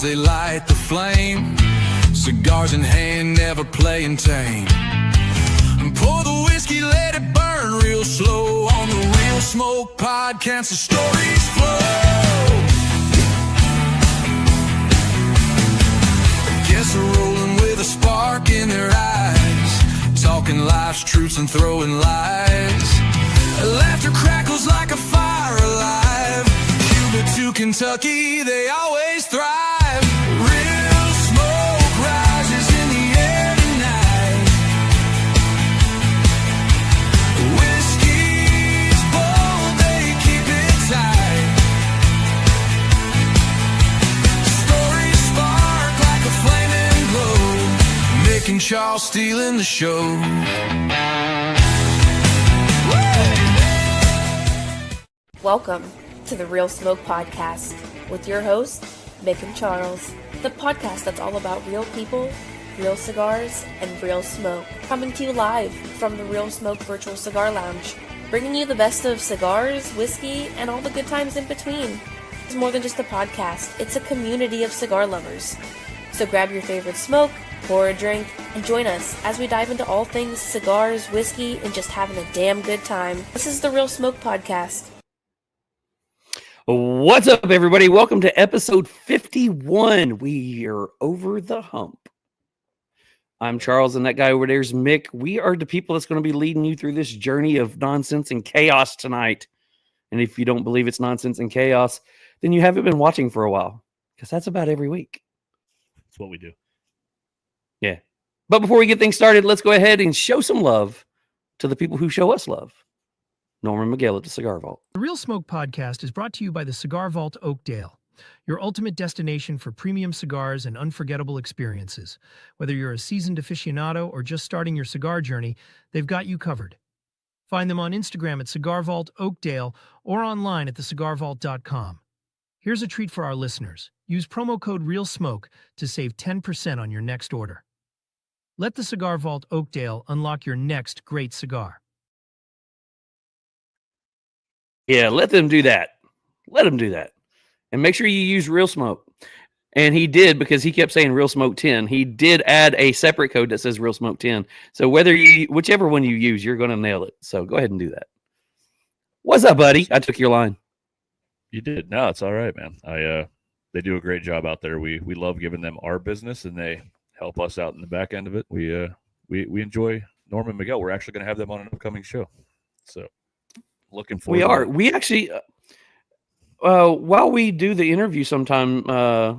they light the flame. Cigars in hand, never playing tame. And pour the whiskey, let it burn real slow. On the Real Smoke Podcast, the stories flow. Guess they're rolling with a spark in their eyes, talking life's truths and throwing lies. Laughter crackles like a fire alive. Cuba to Kentucky, they always thrive. Real smoke rises in the air tonight. Whiskey's bold, they keep it tight. Stories spark like a flaming glow. Mick and Charles stealing the show. Welcome to the Real Smoke Podcast with your hosts, Mick and Charles, the podcast that's all about real people, real cigars, and real smoke. Coming to you live from the Real Smoke Virtual Cigar Lounge, bringing you the best of cigars, whiskey, and all the good times in between. It's more than just a podcast, it's a community of cigar lovers. So grab your favorite smoke, pour a drink, and join us as we dive into all things cigars, whiskey, and just having a damn good time. This is the Real Smoke Podcast. What's up, everybody? Welcome to episode 51. We are over the hump. I'm Charles, and that guy over there is Mick. We are the people that's going to be leading you through this journey of nonsense and chaos tonight. And if you don't believe it's nonsense and chaos, then you haven't been watching for a while, because that's about every week. That's what we do. Yeah. But before we get things started, let's go ahead and show some love to the people who show us love. Norman Miguel at the Cigar Vault. The Real Smoke Podcast is brought to you by the Cigar Vault Oakdale, your ultimate destination for premium cigars and unforgettable experiences. Whether you're a seasoned aficionado or just starting your cigar journey, they've got you covered. Find them on Instagram at Cigar Vault Oakdale or online at thecigarvault.com. Here's a treat for our listeners. Use promo code REALSMOKE to save 10% on your next order. Let the Cigar Vault Oakdale unlock your next great cigar. Yeah, let them do that. Let them do that. And make sure you use Real Smoke. And he did, because he kept saying Real Smoke 10. He did add a separate code that says Real Smoke 10. So whichever one you use, you're going to nail it. So go ahead and do that. What's up, buddy? I took your line. You did. No, it's all right, man. They do a great job out there. We love giving them our business, and they help us out in the back end of it. We enjoy Norman Miguel. We're actually going to have them on an upcoming show. So looking forward. We are. We actually, while we do the interview sometime,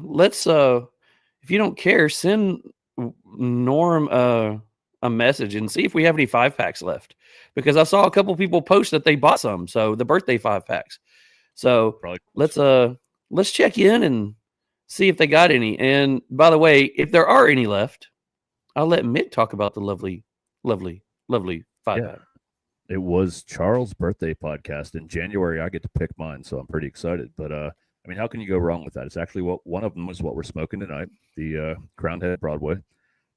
let's, if you don't care, send Norm a message and see if we have any 5-packs left. Because I saw a couple people post that they bought some. So the birthday 5-packs. So let's check in and see if they got any. And by the way, if there are any left, I'll let Mick talk about the lovely 5-pack. Yeah. It was Charles' birthday podcast in January. I get to pick mine, so I'm pretty excited. But I mean, how can you go wrong with that? It's actually one of them was what we're smoking tonight, the Crown Head Broadway.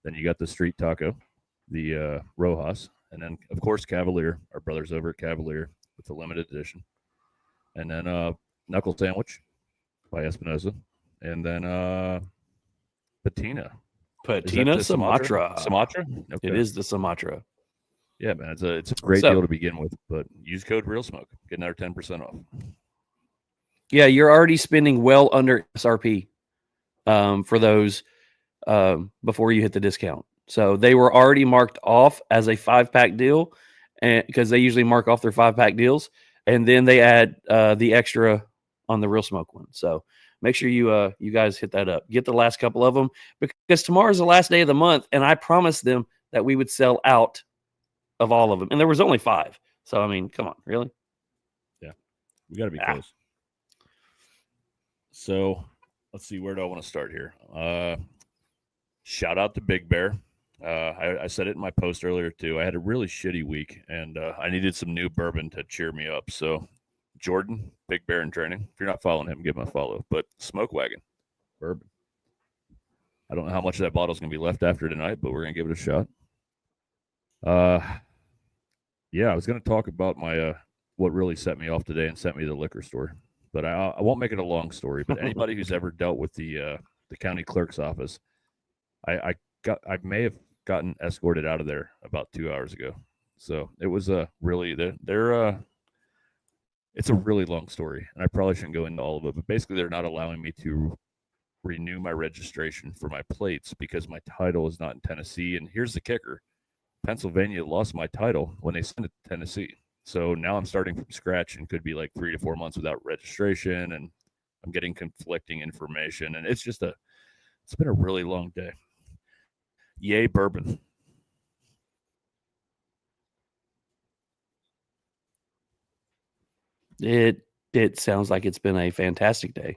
Then you got the Street Taco, the Rojas, and then of course Cavalier, our brothers over at Cavalier with the limited edition, and then Knuckle Sandwich by Espinosa, and then Patina Sumatra. Sumatra? Okay. It is the Sumatra. Yeah, man, it's a great deal to begin with, but use code REALSMOKE. Get another 10% off. Yeah, you're already spending well under SRP for those before you hit the discount. So they were already marked off as a 5-pack deal, and because they usually mark off their 5-pack deals, and then they add the extra on the Real Smoke one. So make sure you guys hit that up. Get the last couple of them, because tomorrow's the last day of the month, and I promised them that we would sell out of all of them, and there was only 5. So I mean, come on, really? Yeah, we got to be close. So let's see, where do I want to start here? Shout out to Big Bear. I said it in my post earlier too. I had a really shitty week, and I needed some new bourbon to cheer me up. So Jordan, Big Bear in training. If you're not following him, give him a follow. But Smoke Wagon bourbon. I don't know how much of that bottle is going to be left after tonight, but we're going to give it a shot. Yeah, I was going to talk about my what really set me off today and sent me to the liquor store, but I won't make it a long story. But anybody who's ever dealt with the the county clerk's office. I may have gotten escorted out of there about 2 hours ago. So it was a really they're it's a really long story, and I probably shouldn't go into all of it. But basically, they're not allowing me to renew my registration for my plates because my title is not in Tennessee. And here's the kicker: Pennsylvania lost my title when they sent it to Tennessee. So now I'm starting from scratch and could be like 3 to 4 months without registration, and I'm getting conflicting information, and it's been a really long day. Yay, bourbon. It sounds like it's been a fantastic day.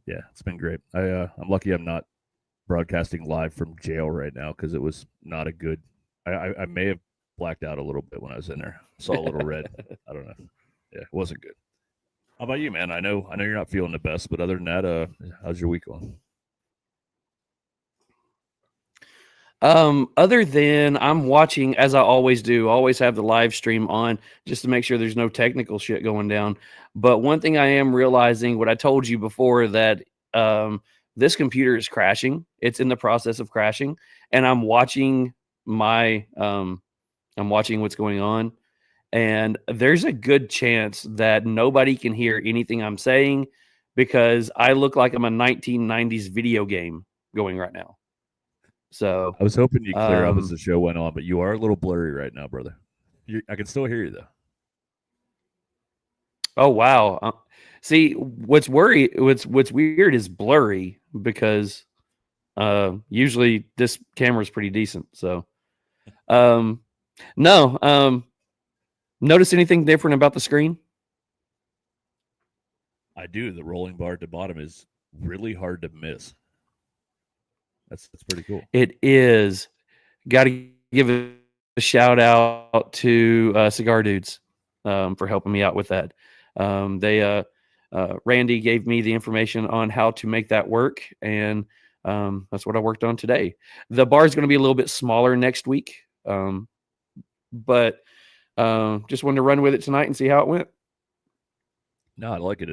Yeah, it's been great. I'm lucky I'm not broadcasting live from jail right now because it was not a good. I may have blacked out a little bit when I was in there. Saw a little red. I don't know. Yeah, it wasn't good. How about you, man? I know you're not feeling the best, but other than that, how's your week going? Other than I'm watching, as I always do, always have the live stream on just to make sure there's no technical shit going down. But one thing I am realizing, what I told you before, that this computer is crashing. It's in the process of crashing, and I'm watching I'm watching what's going on, and there's a good chance that nobody can hear anything I'm saying because I look like I'm a 1990s video game going right now. So I was hoping you'd clear up as the show went on, but you are a little blurry right now, brother. I can still hear you though. Oh wow! See, what's weird is blurry because usually this camera is pretty decent. So, no. Notice anything different about the screen? I do. The rolling bar at the bottom is really hard to miss. That's pretty cool. It is. Got to give a shout out to Cigar Dudes for helping me out with that. Randy gave me the information on how to make that work, and that's what I worked on today. The bar is going to be a little bit smaller next week, but just wanted to run with it tonight and see how it went. No, I like it.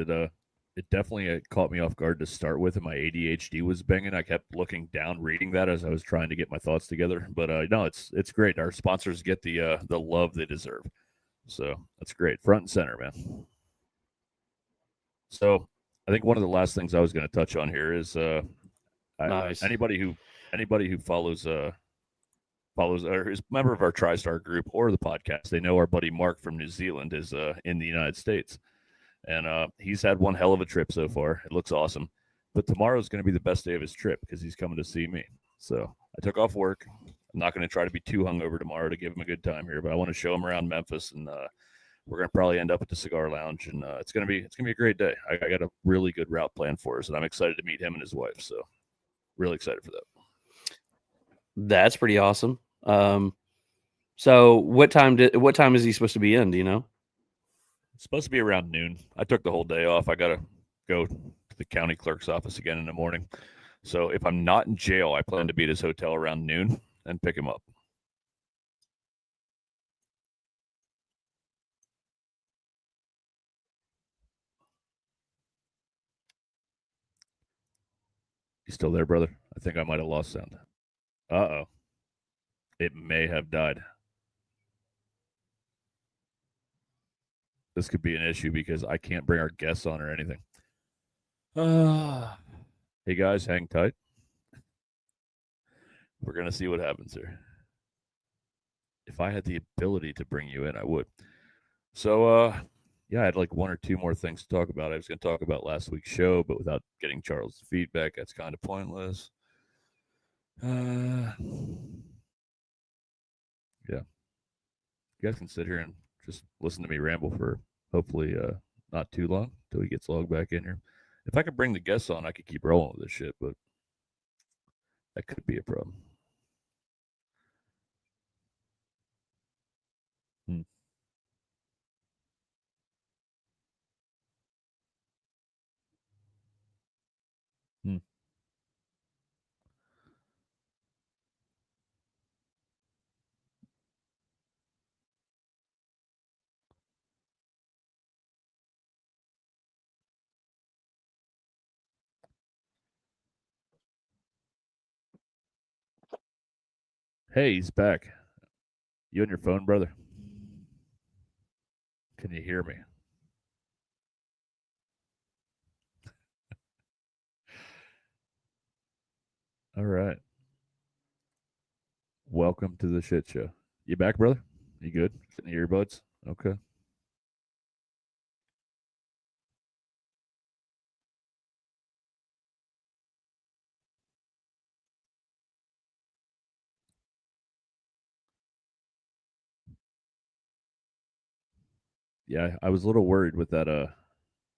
It definitely caught me off guard to start with, and my ADHD was banging. I kept looking down, reading that as I was trying to get my thoughts together. But no, it's great. Our sponsors get the love they deserve, so that's great. Front and center, man. So I think one of the last things I was going to touch on here is Nice. Anybody who follows or is a member of our TriStar group or the podcast, they know our buddy Mark from New Zealand is in the United States. And he's had one hell of a trip so far. It looks awesome. But tomorrow's going to be the best day of his trip because he's coming to see me. So I took off work. I'm not going to try to be too hungover tomorrow to give him a good time here, but I want to show him around Memphis, and we're going to probably end up at the Cigar Lounge, and it's going to be a great day. I got a really good route planned for us, and I'm excited to meet him and his wife. So really excited for that. That's pretty awesome. So what time is he supposed to be in? Do you know? It's supposed to be around noon. I took the whole day off. I got to go to the county clerk's office again in the morning. So if I'm not in jail, I plan to be at his hotel around noon and pick him up. You still there, brother? I think I might have lost sound. Uh-oh. It may have died. This could be an issue because I can't bring our guests on or anything. Hey, guys, hang tight. We're going to see what happens here. If I had the ability to bring you in, I would. So, yeah, I had like one or two more things to talk about. I was going to talk about last week's show, but without getting Charles' feedback, that's kind of pointless. Yeah. You guys can sit here and just listen to me ramble for hopefully not too long until he gets logged back in here. If I could bring the guests on, I could keep rolling with this shit, but that could be a problem. Hmm. Hmm. Hey, he's back. You on your phone, brother? Can you hear me? All right. Welcome to the shit show. You back, brother? You good? Getting the earbuds? Okay. Yeah, I was a little worried with that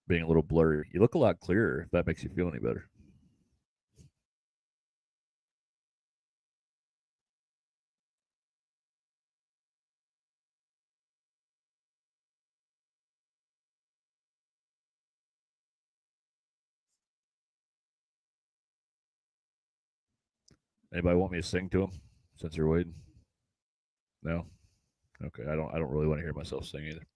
being a little blurry. You look a lot clearer if that makes you feel any better. Anybody want me to sing to him since you're waiting? No? Okay, I don't really want to hear myself sing either.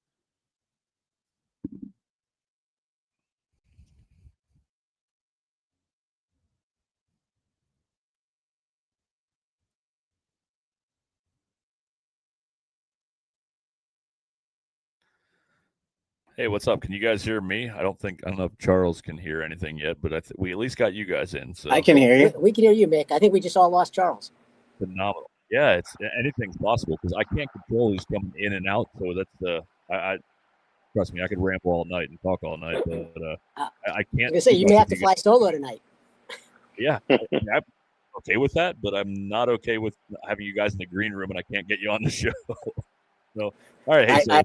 Hey, what's up? Can you guys hear me? I don't know if Charles can hear anything yet, but we at least got you guys in. So I can hear you. We can hear you, Mick. I think we just all lost Charles. phenomenal. Yeah, it's anything's possible because I can't control who's coming in and out. So that's I trust me, I could ramble all night and talk all night, but I can't. I was gonna say you may have to fly solo tonight. Yeah, I'm okay with that, but I'm not okay with having you guys in the green room and I can't get you on the show. So, all right, hey, so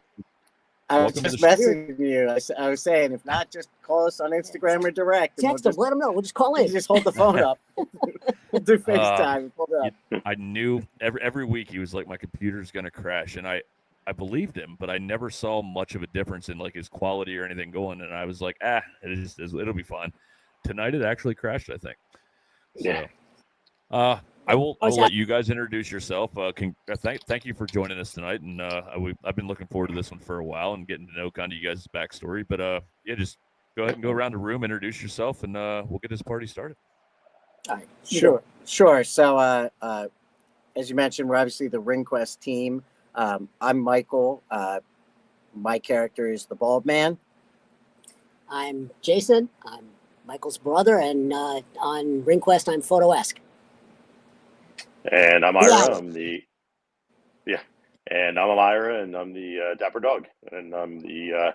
I was just messaging you. I was saying, if not, just call us on Instagram or direct. Text them, let them know. We'll just call in. Just hold the phone up. We'll do FaceTime. I knew every week he was like, my computer's going to crash. And I believed him, but I never saw much of a difference in like his quality or anything going. And I was like, it'll be fine. Tonight it actually crashed, I think. So, Yeah. I will let you guys introduce yourself. Thank you for joining us tonight, and I've been looking forward to this one for a while and getting to know kind of you guys' backstory. But yeah, just go ahead and go around the room, introduce yourself, and we'll get this party started. All right, sure. So, as you mentioned, we're obviously the Ring Quest team. I'm Michael. My character is the Bald Man. I'm Jason. I'm Michael's brother, and on Ring Quest, I'm Photo-esque. And I'm Ira. I'm Ira, and I'm the Dapper Dog, and I'm the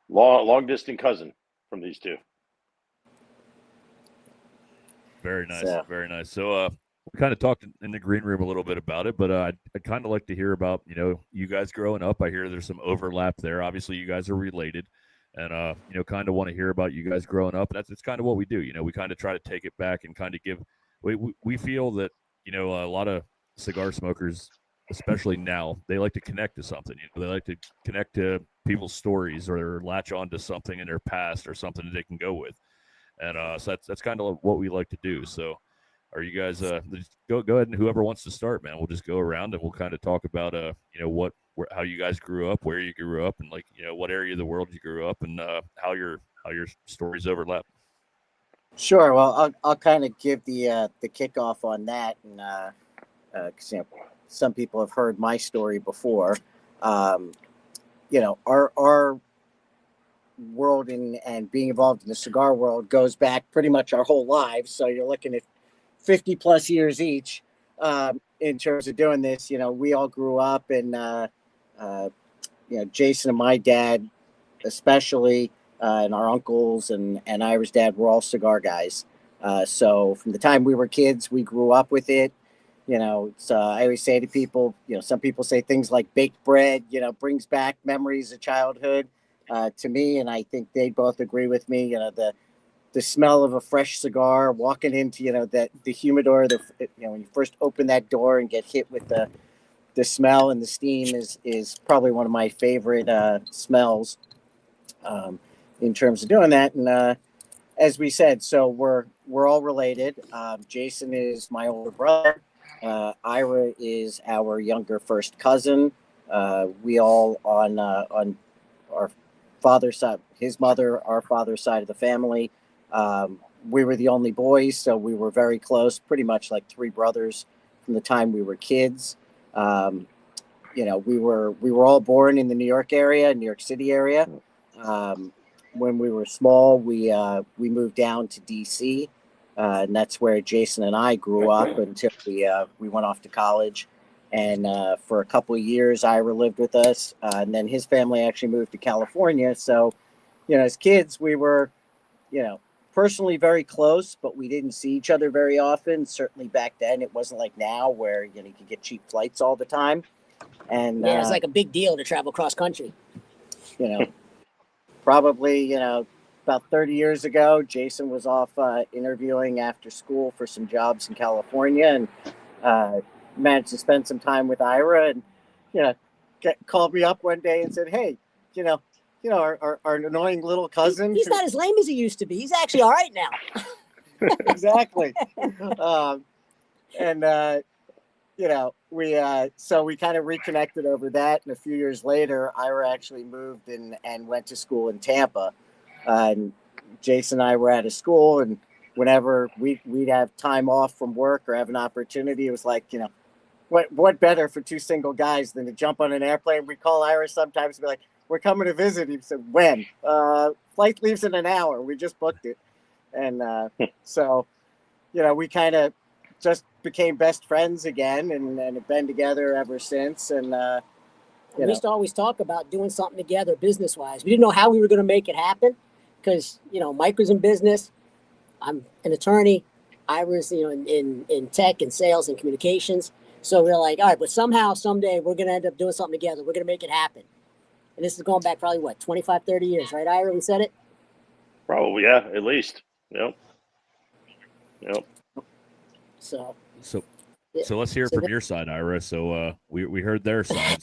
long distant cousin from these two. Very nice, very nice. So we kind of talked in the green room a little bit about it, but I'd kind of like to hear about you guys growing up. I hear there's some overlap there. Obviously, you guys are related, and kind of want to hear about you guys growing up. And that's kind of what we do. We kind of try to take it back and kind of give. We feel that. A lot of cigar smokers, especially now, they like to connect to something. They like to connect to people's stories or latch on to something in their past or something that they can go with. And so that's kind of what we like to do. So are you guys just go ahead, and whoever wants to start, man, we'll just go around and we'll kind of talk about how you guys grew up, where you grew up, and what area of the world you grew up, and how your stories overlap. Sure. Well, I'll kind of give the kickoff on that, and because some people have heard my story before. Our world and being involved in the cigar world goes back pretty much our whole lives. So you're looking at 50 plus years each in terms of doing this. We all grew up, and Jason and my dad, especially. And our uncles and Ira's dad were all cigar guys. So from the time we were kids, we grew up with it. So I always say to people, some people say things like baked bread, brings back memories of childhood to me. And I think they both agree with me. The smell of a fresh cigar, walking into, the humidor, when you first open that door and get hit with the smell and the steam is probably one of my favorite smells. In terms of doing that. And as we said, so we're all related. Jason is my older brother. Ira is our younger first cousin. We all on our father's side, his mother, our father's side of the family. We were the only boys, so we were very close, pretty much like three brothers from the time we were kids. You know, we were all born in the New York area, New York City area. When we were small, we moved down to DC, and that's where Jason and I grew up until we went off to college. And for a couple of years, Ira lived with us, and then his family actually moved to California. So, you know, as kids, we were, you know, personally very close, but we didn't see each other very often. Certainly back then, it wasn't like now where, you know, you could get cheap flights all the time. And Yeah, it's like a big deal to travel cross country. You know, probably, you know, about 30 years ago, Jason was off interviewing after school for some jobs in California, and managed to spend some time with Ira, and, you know, called me up one day and said, "Hey, you know, our annoying little cousin." He's not as lame as he used to be. He's actually all right now. Exactly. You know, so we kind of reconnected over that. And a few years later, Ira actually moved and went to school in Tampa. And Jason and I were out of school, and whenever we'd have time off from work or have an opportunity, it was like, you know, what better for two single guys than to jump on an airplane? We call Ira sometimes and be like, "We're coming to visit." He said, "When?" "Flight leaves in an hour. We just booked it." And so, you know, we kind of just became best friends again, and have been together ever since. And we used to always talk about doing something together business wise. We didn't know how we were going to make it happen because, you know, Mike was in business. I'm an attorney. I was, you know, in tech and sales and communications. So we're like, all right, but somehow, someday we're going to end up doing something together. We're going to make it happen. And this is going back probably, what, 25, 30 years, right, Ira? We said it? Probably, yeah, at least. Yep. So let's hear from your side, Ira. So we heard their side.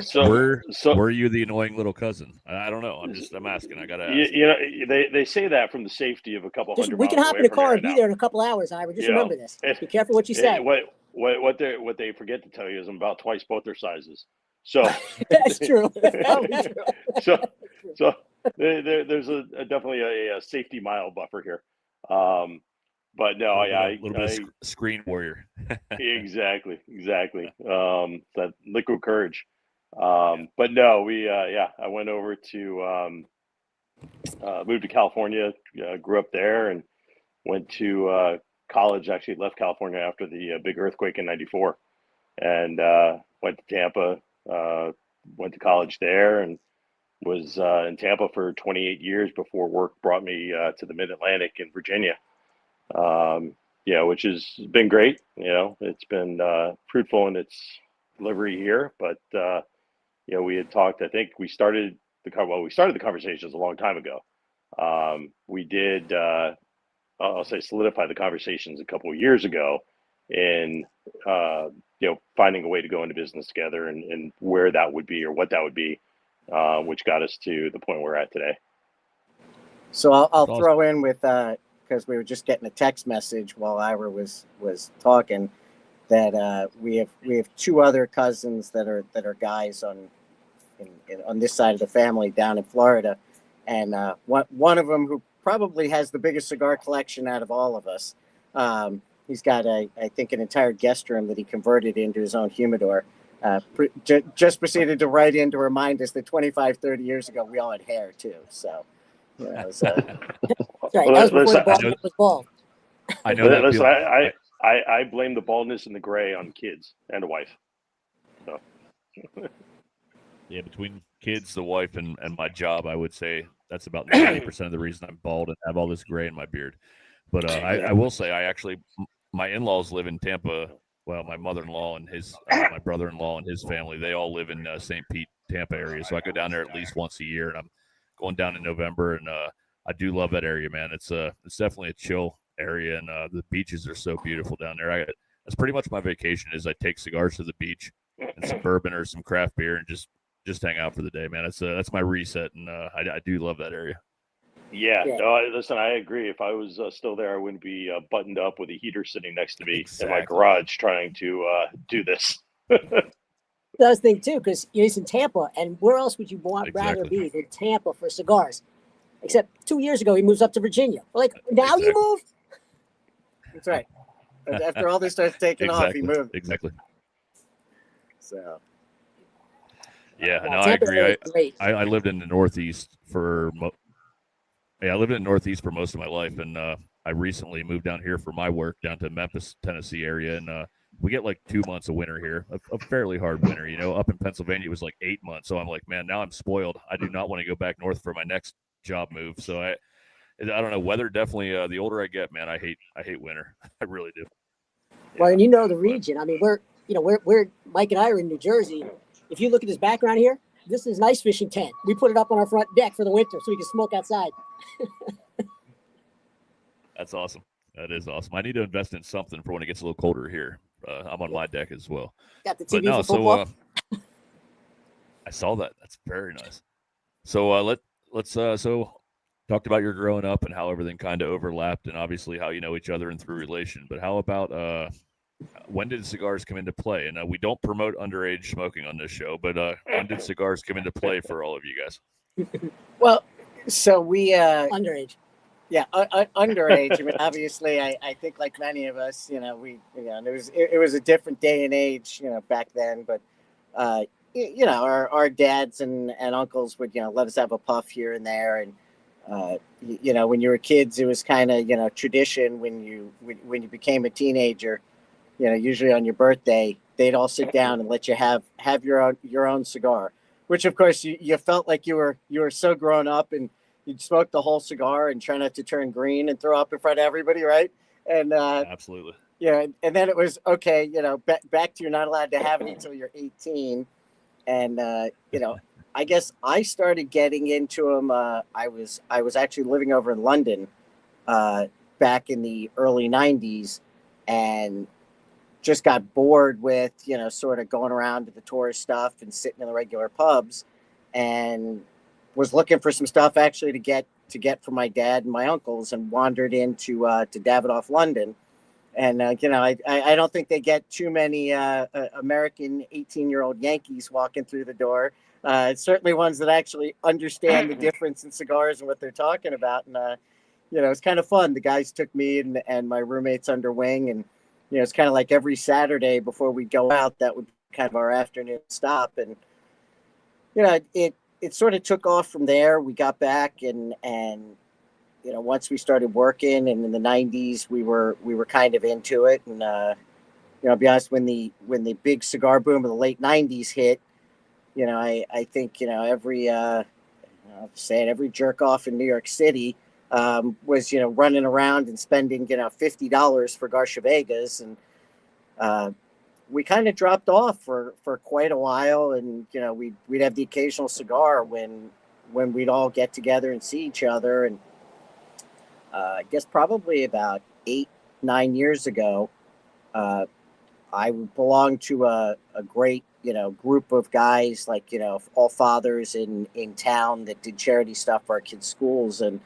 So were you the annoying little cousin? I don't know. I'm asking. I gotta ask. You know, they say that from the safety of a couple hundred. We can miles hop in away the car from and be here there in a couple hours, Ira. Just remember this. Be careful what you say. What they forget to tell you is I'm about twice both their sizes. So that's true. That's probably true. So there's definitely a safety mile buffer here. But no, a little bit of screen warrior. exactly. That liquid courage. But no, I went over to moved to California, grew up there, and went to college. Actually left California after the big earthquake in '94, and went to Tampa. Went to college there, and was in Tampa for 28 years before work brought me to the Mid-Atlantic in Virginia. Which has been great. You know, it's been fruitful in its delivery here, but we had talked. I think we started the conversations a long time ago. We did, I'll say, solidify the conversations a couple of years ago in finding a way to go into business together, and where that would be or what that would be, which got us to the point we're at today. So I'll throw in with because we were just getting a text message while Ira was talking that we have two other cousins that are guys on this side of the family down in Florida, and one of them who probably has the biggest cigar collection out of all of us. He's got I think an entire guest room that he converted into his own humidor. Just proceeded to write in to remind us that 25, 30 years ago we all had hair too. So. You know, sorry, that was before the was bald. I know that. Listen, I blame the baldness and the gray on kids and a wife. So. Yeah, between kids, the wife, and my job, I would say that's about 90% of the reason I'm bald and have all this gray in my beard. But I will say, my in-laws live in Tampa. Well, my mother-in-law and his, my brother-in-law and his family, they all live in St. Pete, Tampa area. So I go down there at least once a year, and I'm going down in November, and I do love that area, man. It's definitely a chill area, and the beaches are so beautiful down there. That's pretty much my vacation. Is I take cigars to the beach and some bourbon or some craft beer, and just hang out for the day, man. That's my reset, and I do love that area. Yeah. No, listen, I agree. If I was still there, I wouldn't be buttoned up with a heater sitting next to me in my garage trying to do this. The other thing too, because he's in Tampa, and where else would you rather be than Tampa for cigars? Except 2 years ago, he moves up to Virginia. We're like, now you move? That's right. After all this starts taking off, he moved. Exactly. So. Yeah, Well, no, I Tampa's agree. always great. I lived in the Northeast for I lived in the Northeast for most of my life, and I recently moved down here for my work down to Memphis, Tennessee area, and we get like 2 months of winter here, a fairly hard winter. You know, up in Pennsylvania it was like 8 months, so I'm like, man, now I'm spoiled. I do not want to go back north for my next job move. So I don't know. Weather definitely. The older I get, man, I hate winter. I really do. Well, and you know the region. I mean, we're Mike and I are in New Jersey. If you look at this background here, this is an ice fishing tent. We put it up on our front deck for the winter so we can smoke outside. That's awesome. That is awesome. I need to invest in something for when it gets a little colder here. I'm on my deck as well. Got the But TV no, for football. so I saw that. That's very nice. So let's talked about your growing up and how everything kind of overlapped, and obviously how you know each other and through relation. But how about when did cigars come into play? And we don't promote underage smoking on this show, but when did cigars come into play for all of you guys? Well, so we Underage. yeah, underage. I mean, obviously, I think like many of us, it was a different day and age, back then. But our dads and uncles would let us have a puff here and there, and when you were kids, it was kind of tradition. When you became a teenager, usually on your birthday, they'd all sit down and let you have your own cigar, which of course you felt like you were so grown up, and you'd smoke the whole cigar and try not to turn green and throw up in front of everybody, right? And Absolutely. yeah, and then it was okay, back to you're not allowed to have it until you're 18, and I guess I started getting into them. I was actually living over in London back in the early 90s, and just got bored with, sort of going around to the tourist stuff and sitting in the regular pubs, and was looking for some stuff actually to get from my dad and my uncles, and wandered into to Davidoff, London. And, I don't think they get too many American 18-year-old Yankees walking through the door. Certainly ones that actually understand the difference in cigars and what they're talking about. And, it's kind of fun. The guys took me and my roommates under wing, and, it's kind of like every Saturday before we go out, that would be kind of our afternoon stop. And, it sort of took off from there. We got back and once we started working, and in the 90s, we were kind of into it. And, I'll be honest, when the big cigar boom of the late 90s hit, I think, every jerk off in New York City was, running around and spending, $50 for Garcia Vegas. And we kind of dropped off for quite a while. And, we'd have the occasional cigar when we'd all get together and see each other. And I guess probably about 8-9 years ago, I belonged to a great, group of guys, like, all fathers in town that did charity stuff for our kids' schools. And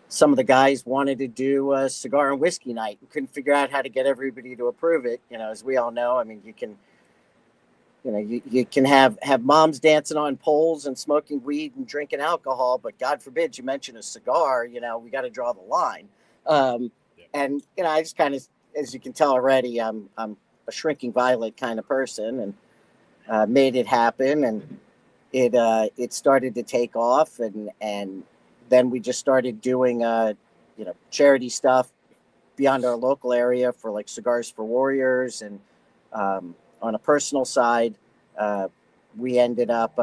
some of the guys wanted to do a cigar and whiskey night and couldn't figure out how to get everybody to approve it. As we all know, I mean, you can have moms dancing on poles and smoking weed and drinking alcohol, but God forbid you mention a cigar, we got to draw the line. And, I just kind of, as you can tell already, I'm a shrinking violet kind of person, and made it happen. And it started to take off. And then we just started doing, charity stuff beyond our local area for like Cigars for Warriors. And on a personal side, we ended up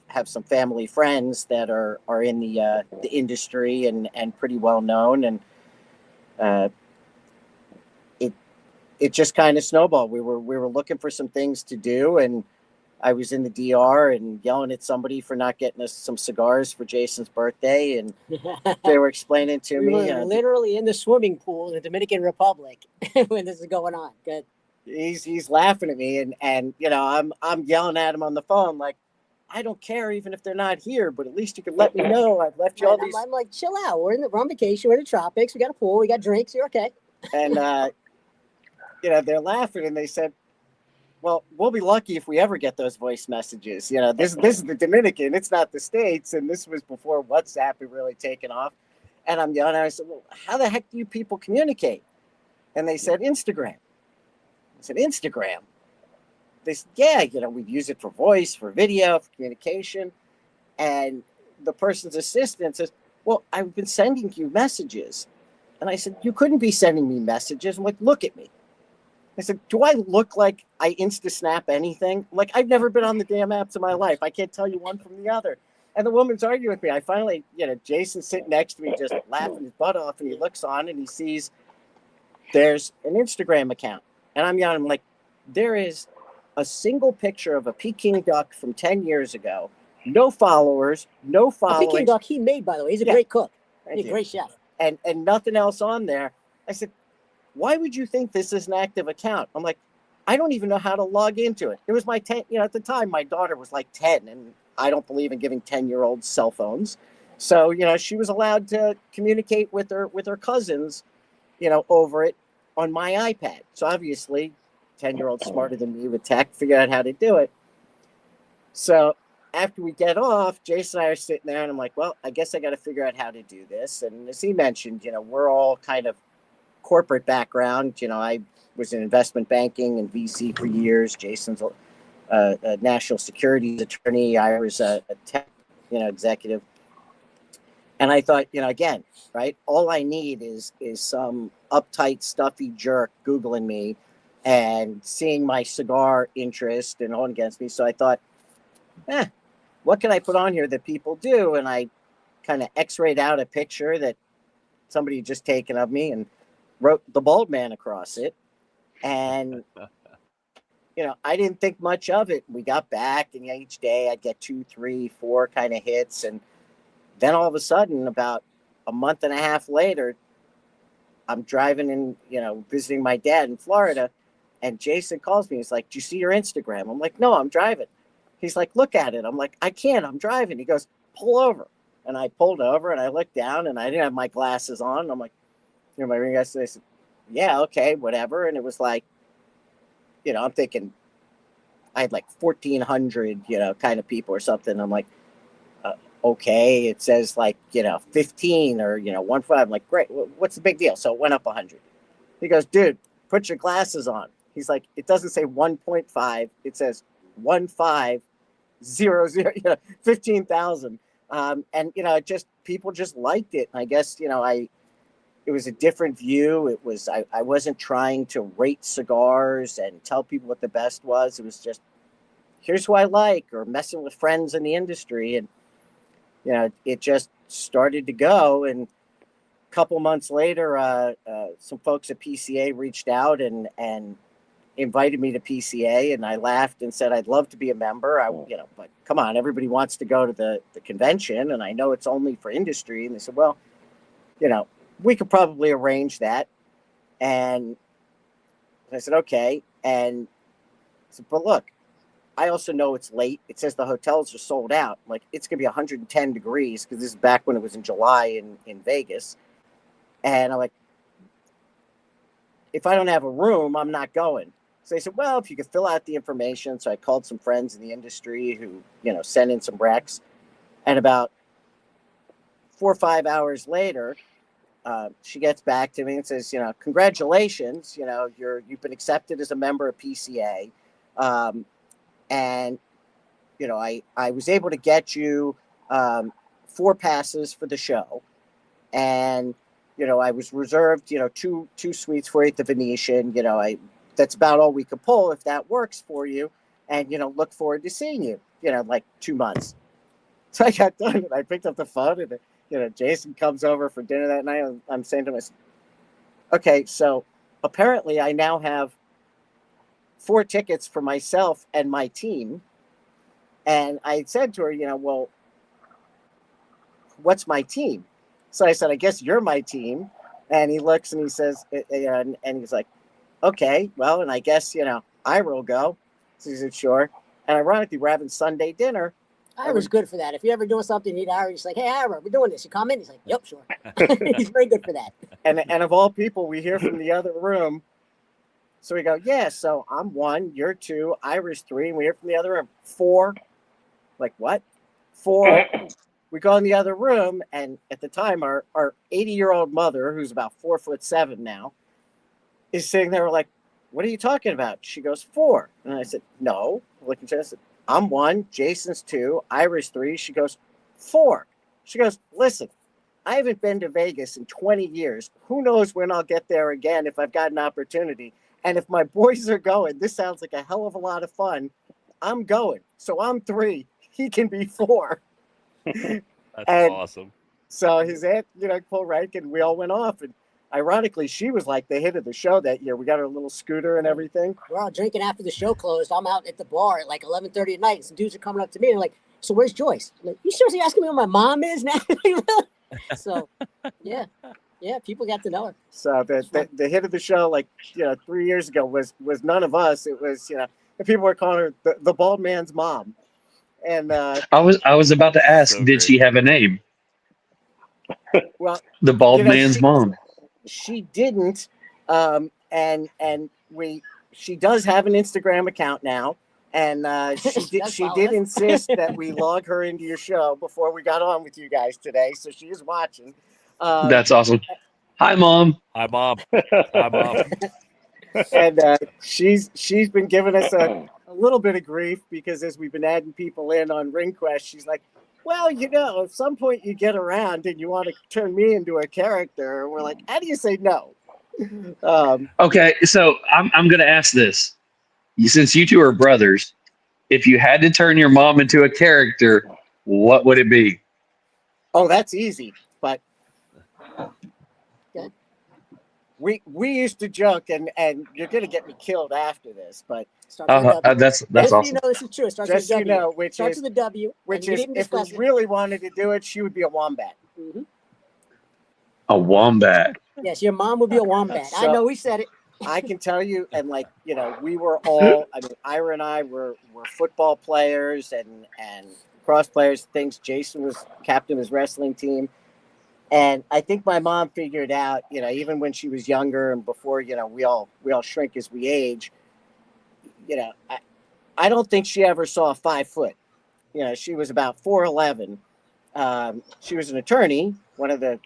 have some family friends that are in the industry and pretty well known. And it just kind of snowballed. We were looking for some things to do, and I was in the DR and yelling at somebody for not getting us some cigars for Jason's birthday, and they were explaining to me. We were literally in the swimming pool in the Dominican Republic when this is going on. Good. He's laughing at me, and I'm yelling at him on the phone like, I don't care even if they're not here, but at least you can let me know I've left you all these. I'm like, chill out. We're on vacation. We're in the tropics. We got a pool. We got drinks. You're okay. And they're laughing, and they said, well, we'll be lucky if we ever get those voice messages. This is the Dominican. It's not the States. And this was before WhatsApp had really taken off. And I'm yelling, and I said, well, how the heck do you people communicate? And they said, Instagram. said, Instagram. They said, yeah, we'd use it for voice, for video, for communication. And the person's assistant says, well, I've been sending you messages. And I said, you couldn't be sending me messages. I'm like, look at me. I said, do I look like I Insta-snap anything? Like, I've never been on the damn apps in my life. I can't tell you one from the other. And the woman's arguing with me. I finally, Jason's sitting next to me just laughing his butt off, and he looks on and he sees there's an Instagram account. And I'm yelling, I'm like, there is a single picture of a Peking duck from 10 years ago. No followers, no following. Peking duck he made, by the way. He's a great cook. He's a great chef. And nothing else on there. I said, why would you think this is an active account? I'm like, I don't even know how to log into it. It was my 10, at the time, my daughter was like 10, and I don't believe in giving 10-year-olds cell phones. So, she was allowed to communicate with her cousins, over it on my iPad. So obviously, 10-year-old smarter than me with tech, figured out how to do it. So after we get off, Jason and I are sitting there, and I'm like, well, I guess I got to figure out how to do this. And as he mentioned, we're all kind of corporate background. I was in investment banking and VC for years. Jason's a national securities attorney. I was a tech, executive. And I thought, again, right, all I need is some uptight, stuffy jerk Googling me and seeing my cigar interest and on against me. So I thought, what can I put on here that people do? And I kind of x-rayed out a picture that somebody had just taken of me and wrote the bald man across it. And, I didn't think much of it. We got back, and each day I'd get 2, 3, 4 kind of hits. And then all of a sudden, about a month and a half later, I'm driving and, visiting my dad in Florida, and Jason calls me. He's like, do you see your Instagram? I'm like, no, I'm driving. He's like, look at it. I'm like, I can't, I'm driving. He goes, pull over. And I pulled over, and I looked down, and I didn't have my glasses on. I'm like, my ring guy said, yeah, okay, whatever. And it was like, I'm thinking I had like 1,400, kind of people or something. I'm like, okay. It says like, 15 or, 1.5. I'm like, great. What's the big deal? So it went up 100. He goes, dude, put your glasses on. He's like, it doesn't say 1.5. It says 1500, 15,000. And, people just liked it. And I guess, it was a different view. It was, I wasn't trying to rate cigars and tell people what the best was. It was just, here's who I like, or messing with friends in the industry. And, it just started to go. And a couple months later, some folks at PCA reached out and invited me to PCA, and I laughed and said, I'd love to be a member. But come on, everybody wants to go to the convention, and I know it's only for industry. And they said, well, we could probably arrange that. And I said, okay. And I said, but look, I also know it's late. It says the hotels are sold out. Like, it's going to be 110 degrees, because this is back when it was in July in Vegas. And I'm like, if I don't have a room, I'm not going. So they said, well, if you could fill out the information. So I called some friends in the industry who, sent in some recs. And about 4 or 5 hours later, she gets back to me and says, congratulations, you've been accepted as a member of PCA. And, I was able to get you 4 passes for the show. And, I was reserved, two suites for you at the Venetian. That's about all we could pull, if that works for you. And, look forward to seeing you, like 2 months. So I got done, and I picked up the phone, and, Jason comes over for dinner that night. I'm saying to myself, okay, so apparently I now have 4 tickets for myself and my team. And I said to her, well, what's my team? So I said, I guess you're my team. And he looks and he says, and he's like, okay, well, and I guess, Ira will go. So he said, sure. And ironically, we're having Sunday dinner. Ira's good for that. If you're ever doing something, you need Ira. He's like, hey, Ira, we're doing this. You come in? He's like, yep, sure. He's very good for that. And of all people, we hear from the other room. So we go, yeah, so I'm 1, you're 2, Ira's 3, and we hear from the other room, 4. Like, what? 4. We go in the other room, and at the time, our 80-year-old mother, who's about 4'7" now, is sitting there like, what are you talking about? She goes, 4. And I said, no. Looking at her, I said, I'm 1, Jason's 2, Ira's 3. She goes, 4. She goes, listen, I haven't been to Vegas in 20 years. Who knows when I'll get there again if I've got an opportunity. And if my boys are going, this sounds like a hell of a lot of fun. I'm going. So I'm 3. He can be 4. That's awesome. So his aunt, pulled rank, and we all went off. And ironically, she was like the hit of the show that year. We got her little scooter and everything. We're all drinking after the show closed. I'm out at the bar at like 11:30 at night. Some dudes are coming up to me and like, so where's Joyce? I'm like, you seriously asking me where my mom is now? So, yeah, people got to know her. So the hit of the show, 3 years ago, was none of us. It was, people were calling her the bald man's mom. And I was about to ask, So did great. she have a name? well, The bald man's mom. she didn't, and she does have an Instagram account now, and she did insist that we log her into your show before we got on with you guys today, so she is watching. That's awesome. Hi, Mom. Hi, Mom. Hi, Mom. And she's been giving us a little bit of grief because as we've been adding people in on Ring Quest, she's like, well, at some point you get around and you want to turn me into a character. And we're like, how do you say no? Okay, so I'm going to ask this. Since you two are brothers, if you had to turn your mom into a character, what would it be? Oh, that's easy. But we used to joke, and you're going to get me killed after this, but That's awesome. You know this is true. It starts just with a W. which Starts is with a W. which and is you didn't if we discuss it. really wanted to do it, she would be a wombat. Mm-hmm. A wombat. Yes, your mom would be a wombat. I So- know, we said it. I can tell you, and we were all, Ira and I were football players and cross players, things. Jason was captain of his wrestling team. And I think my mom figured out, even when she was younger and before, we all shrink as we age, I don't think she ever saw 5 foot. She was about 4'11". She was an attorney, one of the,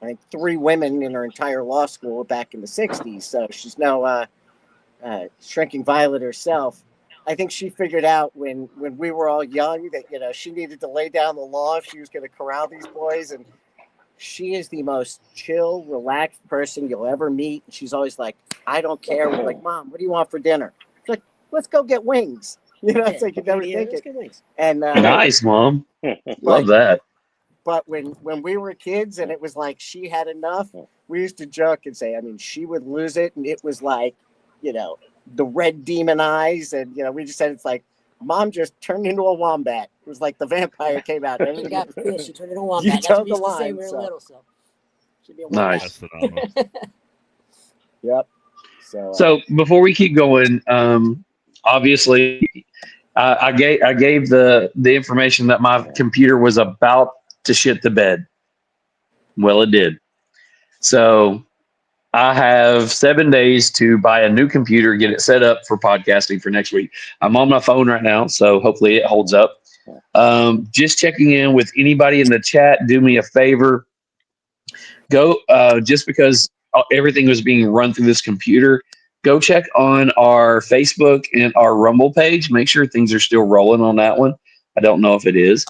I think, 3 women in her entire law school back in the 60s. So she's no shrinking violet herself. I think she figured out when we were all young that, she needed to lay down the law if she was going to corral these boys. And she is the most chill, relaxed person you'll ever meet. She's always like, I don't care. We're like, Mom, what do you want for dinner? She's like, let's go get wings. It's like you never think it. And Nice, Mom. Love that. But when we were kids and it was like she had enough, we used to joke and say, she would lose it. And it was like, the red demon eyes. And, we just said, it's like, Mom just turned into a wombat. It was like the vampire came out. She got pissed. She turned into a wombat. You That's told what we used the to say line, when we were so. little. So she'd be a wombat. Nice. That's phenomenal. Yep. So before we keep going, obviously, I gave the information that my computer was about to shit the bed. Well, it did. So I have 7 days to buy a new computer, get it set up for podcasting for next week. I'm on my phone right now, so hopefully it holds up. Just checking in with anybody in the chat. Do me a favor. Go, just because everything was being run through this computer, go check on our Facebook and our Rumble page. Make sure things are still rolling on that one. I don't know if it is.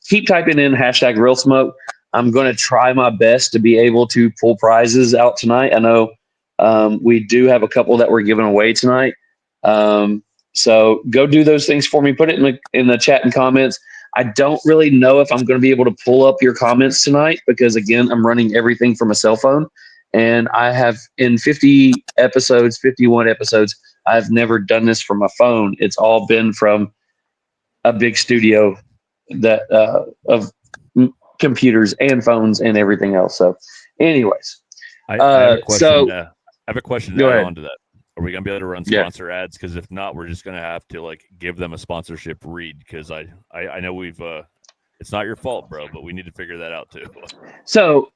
Keep typing in hashtag Real Smoke. I'm going to try my best to be able to pull prizes out tonight. I know we do have a couple that we're giving away tonight. So go do those things for me. Put it in the chat and comments. I don't really know if I'm going to be able to pull up your comments tonight because, again, I'm running everything from a cell phone. And I have, in 51 episodes, I've never done this from a phone. It's all been from a big studio that of computers and phones and everything else. So anyways, I have a question. so I have a question to go add ahead. on to that. Are we gonna be able to run Yeah. sponsor ads? Because if not, we're just gonna have to give them a sponsorship read. Because I know we've it's not your fault, bro, but we need to figure that out too. So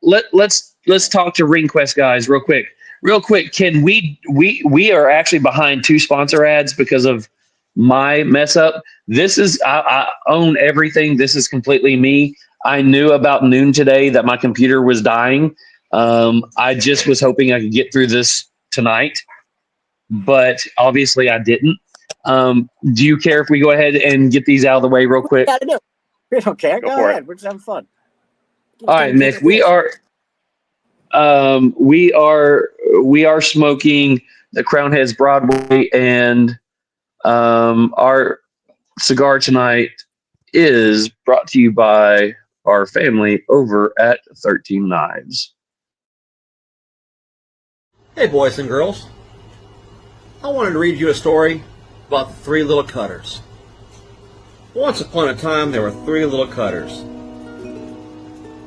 let's talk to Ring Quest guys real quick. Can we are actually behind 2 sponsor ads because of my mess up. This is I own everything. This is completely me. I knew about noon today that my computer was dying. I just was hoping I could get through this tonight, but obviously I didn't. Do you care if we go ahead and get these out of the way real quick? Gotta do. We don't care. Go Go for ahead. We're just having fun. All right, Mick, we are smoking the Crown Heads Broadway, and our cigar tonight is brought to you by our family over at 13 Knives. Hey boys and girls, I wanted to read you a story about the three little cutters. Once upon a time there were three little cutters.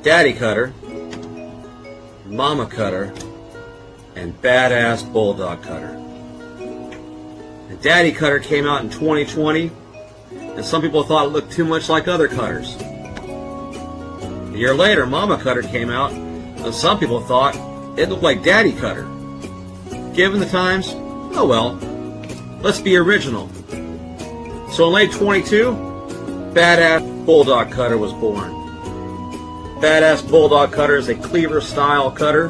Daddy Cutter, Mama Cutter, and Badass Bulldog Cutter. The Daddy Cutter came out in 2020, and some people thought it looked too much like other cutters. A year later, Mama Cutter came out, and some people thought it looked like Daddy Cutter. Given the times, oh well, let's be original. So in late 22, Badass Bulldog Cutter was born. Badass Bulldog Cutter is a cleaver style cutter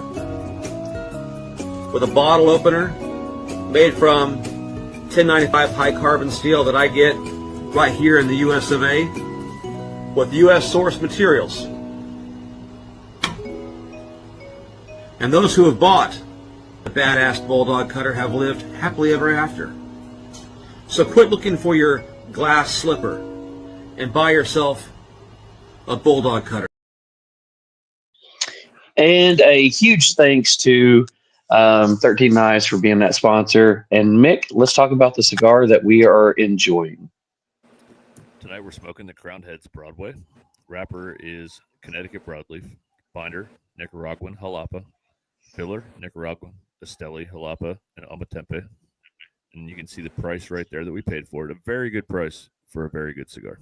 with a bottle opener made from 1095 high carbon steel that I get right here in the US of A with US source materials. And those who have bought the Badass Bulldog Cutter have lived happily ever after. So quit looking for your glass slipper and buy yourself a Bulldog Cutter. And a huge thanks to 13 Knives for being that sponsor. And Mick, let's talk about the cigar that we are enjoying. Tonight we're smoking the Crown Heads Broadway. Wrapper is Connecticut broadleaf. Binder, Nicaraguan Jalapa. Filler, Nicaraguan Esteli, Jalapa, and Ometempe. And you can see the price right there that we paid for it. A very good price for a very good cigar.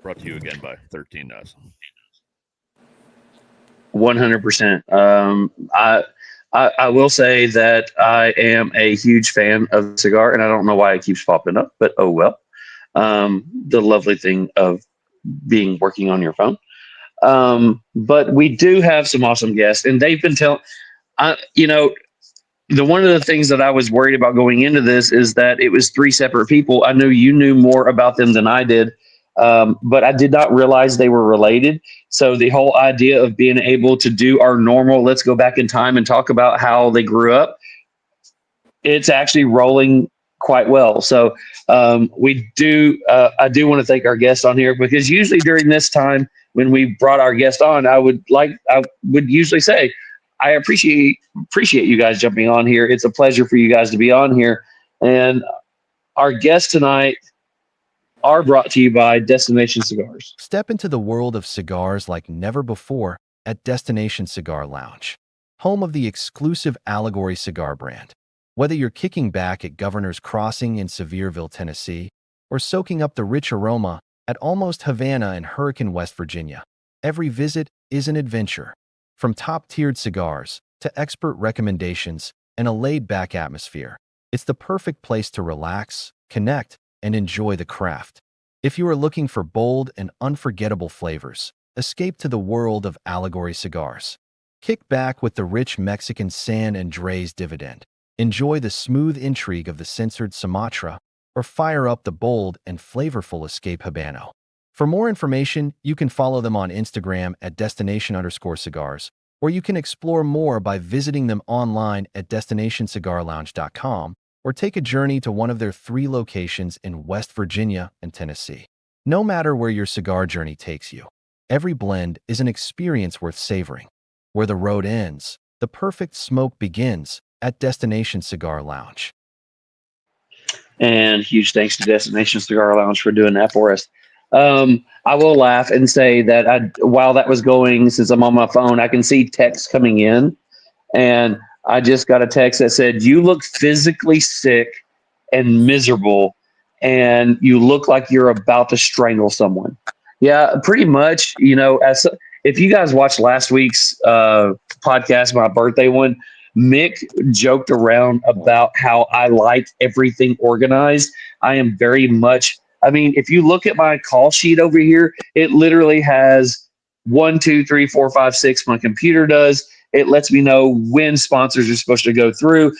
Brought to you again by 13 Knives. 100%. I will say that I am a huge fan of the cigar, and I don't know why it keeps popping up, but oh well. The lovely thing of working on your phone. But we do have some awesome guests, and they've been telling, one of the things that I was worried about going into this is that it was three separate people. I know you knew more about them than I did, but I did not realize they were related. So the whole idea of being able to do our normal, let's go back in time and talk about how they grew up, it's actually rolling quite well. So I do want to thank our guest on here, because usually during this time when we brought our guest on, I would usually say, I appreciate you guys jumping on here. It's a pleasure for you guys to be on here. And our guests tonight are brought to you by Destination Cigars. Step into the world of cigars like never before at Destination Cigar Lounge, home of the exclusive Allegory cigar brand. Whether you're kicking back at Governor's Crossing in Sevierville, Tennessee, or soaking up the rich aroma at Almost Havana in Hurricane, West Virginia, every visit is an adventure. From top-tiered cigars to expert recommendations and a laid-back atmosphere, it's the perfect place to relax, connect, and enjoy the craft. If you are looking for bold and unforgettable flavors, escape to the world of Allegory cigars. Kick back with the rich Mexican San Andres Dividend. Enjoy the smooth intrigue of the censored Sumatra, or fire up the bold and flavorful Escape Habano. For more information, you can follow them on Instagram at destination_cigars, or you can explore more by visiting them online at destinationcigarlounge.com, or take a journey to one of their 3 locations in West Virginia and Tennessee. No matter where your cigar journey takes you, every blend is an experience worth savoring. Where the road ends, the perfect smoke begins at Destination Cigar Lounge. And huge thanks to Destination Cigar Lounge for doing that for us. I will laugh and say that while that was going, since I'm on my phone, I can see texts coming in, and I just got a text that said, "You look physically sick and miserable, and you look like you're about to strangle someone." Yeah, pretty much. If you guys watched last week's podcast, my birthday one, Mick joked around about how I like everything organized. I am very much. I mean, if you look at my call sheet over here, it literally has 1, 2, 3, 4, 5, 6. My computer does. It lets me know when sponsors are supposed to go through.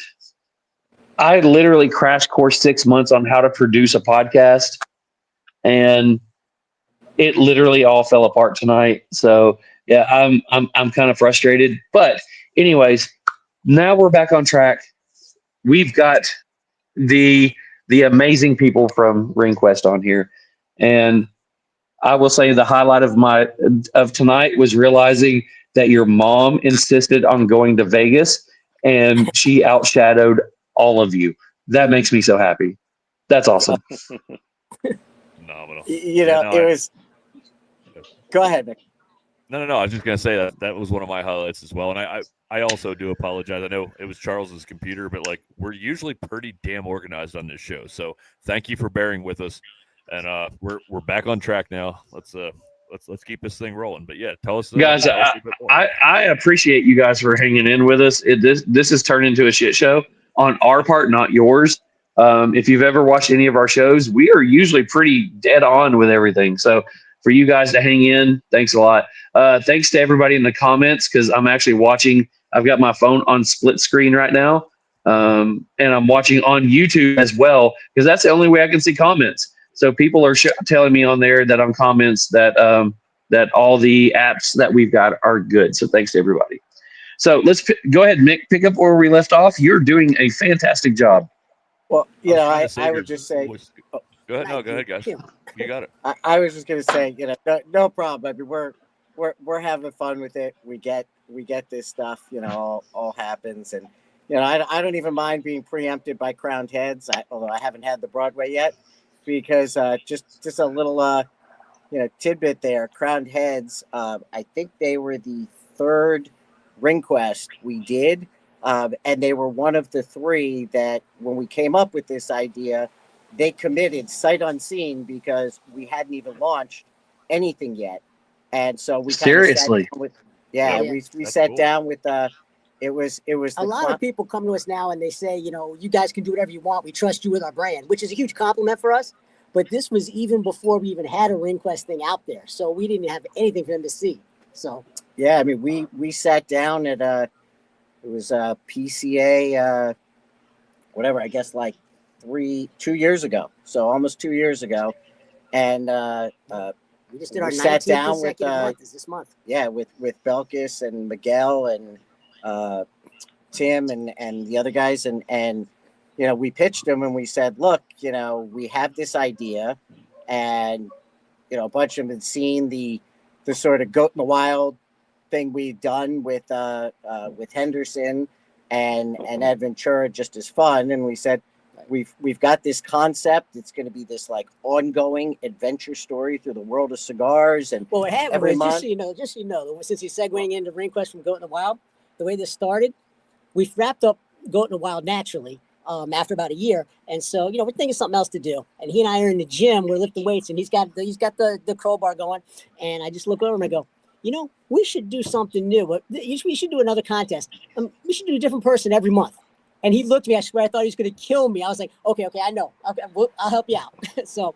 I literally crash course 6 months on how to produce a podcast, and it literally all fell apart tonight. So yeah, I'm kind of frustrated. But anyways, now we're back on track. We've got the amazing people from Ring Quest on here, and I will say the highlight of tonight was realizing that your mom insisted on going to Vegas, and she outshadowed all of you. That makes me so happy. That's awesome. Phenomenal. It was. Go ahead, Nick. No. I was just gonna say that was one of my highlights as well, and I also do apologize. I know it was Charles's computer, but like we're usually pretty damn organized on this show, so thank you for bearing with us, and we're back on track now. Let's keep this thing rolling. But yeah, tell us, guys. tell us a bit more. I appreciate you guys for hanging in with us. This has turned into a shit show on our part, not yours. If you've ever watched any of our shows, we are usually pretty dead on with everything. So for you guys to hang in, thanks a lot. Thanks to everybody in the comments, because I'm actually watching. I've got my phone on split screen right now, and I'm watching on YouTube as well, because that's the only way I can see comments. So people are telling me on there that on comments that that all the apps that we've got are good. So thanks to everybody. So let's go ahead, Mick, pick up where we left off. You're doing a fantastic job. Well, I would just say. Go ahead. No, go ahead, guys. You got it. I was just gonna say, no problem. I mean, we're having fun with it. We get this stuff, all happens, and I don't even mind being preempted by crowned heads. Although I haven't had the Broadway yet, because just a little tidbit there. Crowned heads. I think they were the third Ring Quest we did, and they were one of the three that when we came up with this idea, they committed sight unseen, because we hadn't even launched anything yet. And so we seriously, we sat down with it was a lot of people come to us now and they say, you guys can do whatever you want. We trust you with our brand, which is a huge compliment for us. But this was even before we even had a Ring Quest thing out there, so we didn't have anything for them to see. So yeah, I mean, we sat down at it was PCA whatever, I guess like 2 years ago, so almost 2 years ago, and we just did our 19th down with this month. Yeah, with Belkis and Miguel and Tim and the other guys, and we pitched them and we said, look, we have this idea, and a bunch of them had seen the sort of goat in the wild thing we've done with Henderson and Ed Ventura, just as fun, and we said, We've got this concept. It's going to be this like ongoing adventure story through the world of cigars. And every month, just so you know, since he's segueing into Ring Quest from Goat in the Wild, the way this started, we wrapped up Goat in the Wild naturally after about a year, and so we're thinking something else to do. And he and I are in the gym. We're lifting weights, and he's got the crowbar going. And I just look over and I go, we should do something new. We should do another contest. We should do a different person every month. And he looked at me. I swear, I thought he was going to kill me. I was like, okay, I know. I'll help you out. So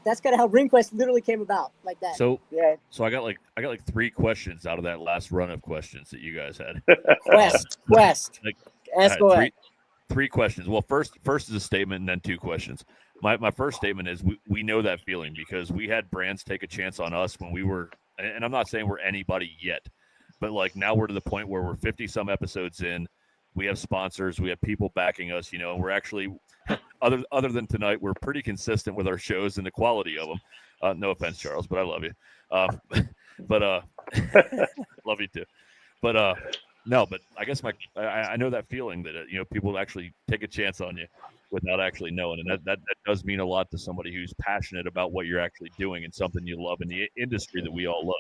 that's kind of how Ring Quest literally came about, like that. So yeah. So I got like 3 questions out of that last run of questions that you guys had. Quest. Ask away. Three questions. Well, first is a statement, and then 2 questions. My first statement is we know that feeling, because we had brands take a chance on us when we were, and I'm not saying we're anybody yet, but like now we're to the point where we're 50 some episodes in. We have sponsors, we have people backing us, and we're actually, other than tonight, we're pretty consistent with our shows and the quality of them. No offense, Charles, but I love you. Love you too. But no, but I guess I know that feeling that people actually take a chance on you without actually knowing, and that does mean a lot to somebody who's passionate about what you're actually doing and something you love in the industry that we all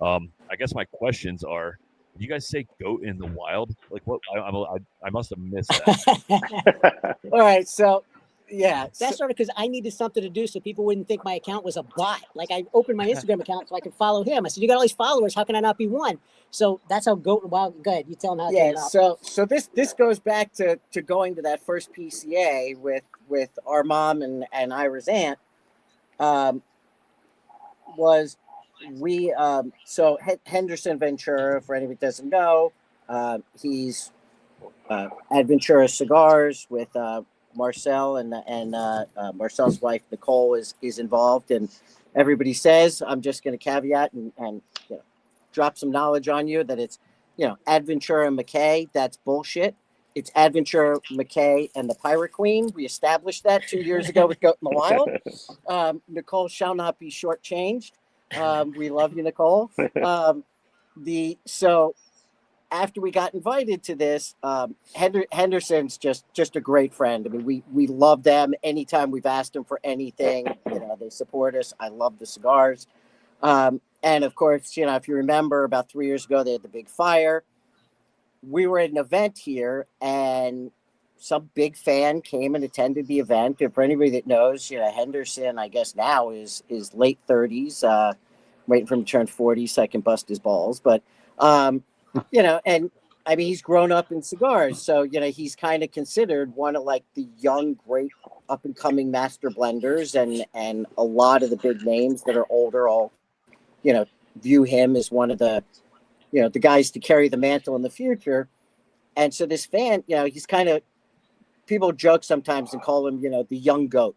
love. I guess my questions are, did you guys say Goat in the Wild? Like what? I must have missed that. All right, so yeah, that started because I needed something to do so people wouldn't think my account was a bot. Like I opened my Instagram account so I could follow him. I said, "You got all these followers. How can I not be one?" So that's how Goat in the Wild. Go ahead, you tell them how. Yeah, so this goes back to going to that first PCA with our mom and Ira's aunt. Was we so Henderson Ventura, for anybody who doesn't know, He's Adventura Cigars with Marcel, and Marcel's wife Nicole is involved. And everybody says, I'm just going to caveat and drop some knowledge on you that it's Adventura McKay. That's bullshit. It's Adventura McKay and the Pirate Queen. We established that 2 years ago with Goat in the Wild. Nicole shall not be shortchanged. We love you, Nicole. So after we got invited to this, Henderson's just a great friend. I mean, we love them. Anytime we've asked them for anything, they support us. I love the cigars. And of course, if you remember, about 3 years ago, they had the big fire. We were at an event here, and some big fan came and attended the event. And for anybody that knows, Henderson, I guess now is late 30s, waiting for him to turn 40 so I can bust his balls. But, and I mean, he's grown up in cigars. So, he's kind of considered one of like the young, great up and coming master blenders. And a lot of the big names that are older all, view him as one of the guys to carry the mantle in the future. And so this fan, he's kind of, people joke sometimes and call him, the young goat.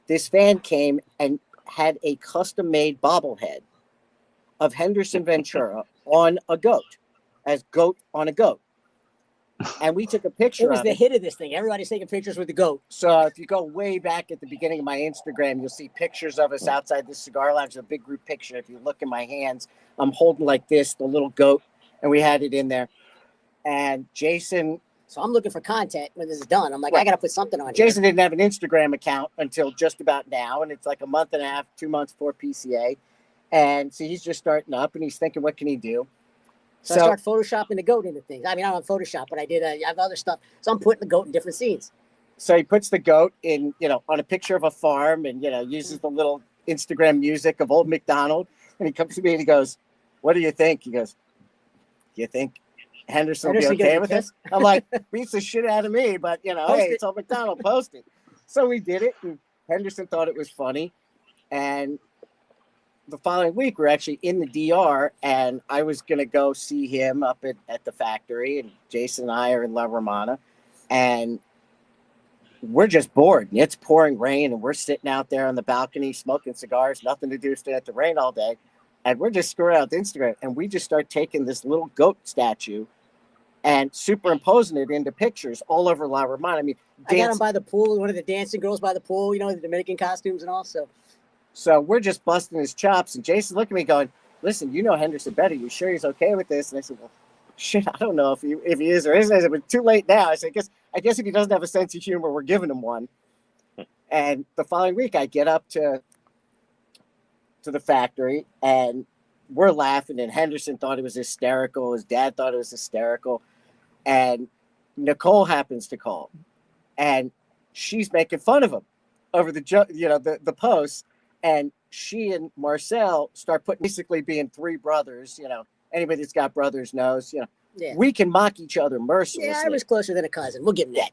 This fan came and had a custom made bobblehead of Henderson Ventura on a goat, as goat on a goat. And we took a picture. It was the hit of this thing. Everybody's taking pictures with the goat. So if you go way back at the beginning of my Instagram, you'll see pictures of us outside the cigar lounge. A big group picture. If you look in my hands, I'm holding like this, the little goat, and we had it in there. And Jason. So I'm looking for content when this is done. I'm like, I got to put something on. Jason didn't have an Instagram account until just about now, and it's like a month and a half, 2 months before PCA. And so he's just starting up, and he's thinking, what can he do? So I start photoshopping the goat into things. I mean, I don't Photoshop, but I have other stuff. So I'm putting the goat in different scenes. So he puts the goat in, on a picture of a farm, and, uses the little Instagram music of old McDonald. And he comes to me and he goes, what do you think? He goes, do you think Henderson will be okay with this? I'm like, beats the shit out of me, but, hey, it's old McDonald, post it. So we did it, and Henderson thought it was funny. And the following week, we're actually in the DR, and I was going to go see him up at the factory, and Jason and I are in La Romana, and we're just bored. And it's pouring rain, and we're sitting out there on the balcony smoking cigars, nothing to do, stay at the rain all day, and we're just screwing out the Instagram, and we just start taking this little goat statue and superimposing it into pictures all over La Romana. I mean, I got him by the pool, one of the dancing girls by the pool, the Dominican costumes and all, So we're just busting his chops, and Jason looked at me going, listen, Henderson better. You sure he's okay with this? And I said, well, shit, I don't know if he is or isn't. I said, but too late now. I said, I guess if he doesn't have a sense of humor, we're giving him one. And the following week, I get up to the factory, and we're laughing, and Henderson thought it was hysterical. His dad thought it was hysterical. And Nicole happens to call, and she's making fun of him over the posts. And she and Marcel start basically being three brothers. Anybody that's got brothers knows, we can mock each other mercilessly. Yeah, I was closer than a cousin. We'll give him that.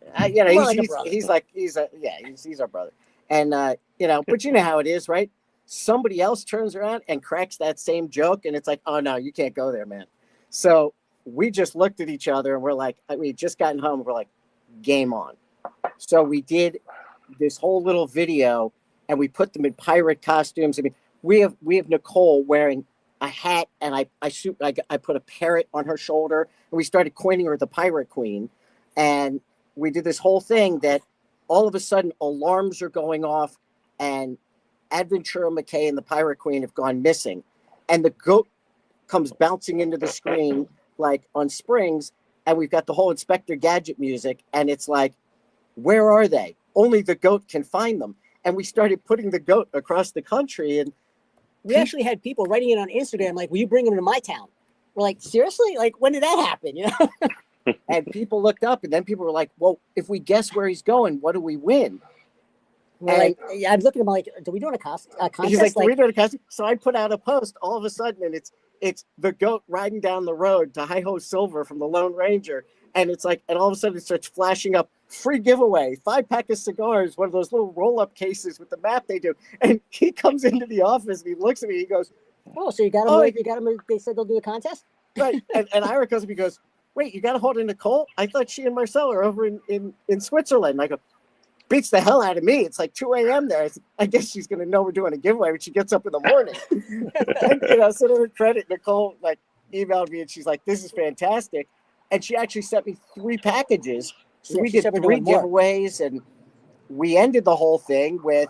He's our brother. And, but you know how it is, right? Somebody else turns around and cracks that same joke. And it's like, oh, no, you can't go there, man. So we just looked at each other, and we're like, we had just gotten home. We're like, game on. So we did this whole little video, and we put them in pirate costumes. I mean, we have Nicole wearing a hat, and I put a parrot on her shoulder, and we started coining her the Pirate Queen. And we did this whole thing that all of a sudden alarms are going off, and Adventura McKay and the Pirate Queen have gone missing. And the goat comes bouncing into the screen like on springs, and we've got the whole Inspector Gadget music, and it's like, where are they? Only the goat can find them. And we started putting the goat across the country, and we actually had people writing it on Instagram, like, will you bring him to my town? We're like, seriously? Like, when did that happen? And people looked up, and then people were like, well, if we guess where he's going, what do we win? I'm looking at him like, do we do a contest? He's like, we doing a contest? So I put out a post all of a sudden, and it's the goat riding down the road to Hi-Ho Silver from the Lone Ranger. And it's like, and all of a sudden it starts flashing up, free giveaway, 5-pack of cigars, one of those little roll-up cases with the map they do. And he comes into the office, and he looks at me, he goes, oh, so you got him, they said they'll do a contest? Right. And Ira comes up, he goes, wait, you got a hold of Nicole? I thought she and Marcel are over in Switzerland. And I go, beats the hell out of me. It's like 2 a.m. there. I guess she's going to know we're doing a giveaway when she gets up in the morning. And, so to her credit, Nicole like emailed me and she's like, this is fantastic. And she actually sent me 3 packages. So we did 3 giveaways, and we ended the whole thing with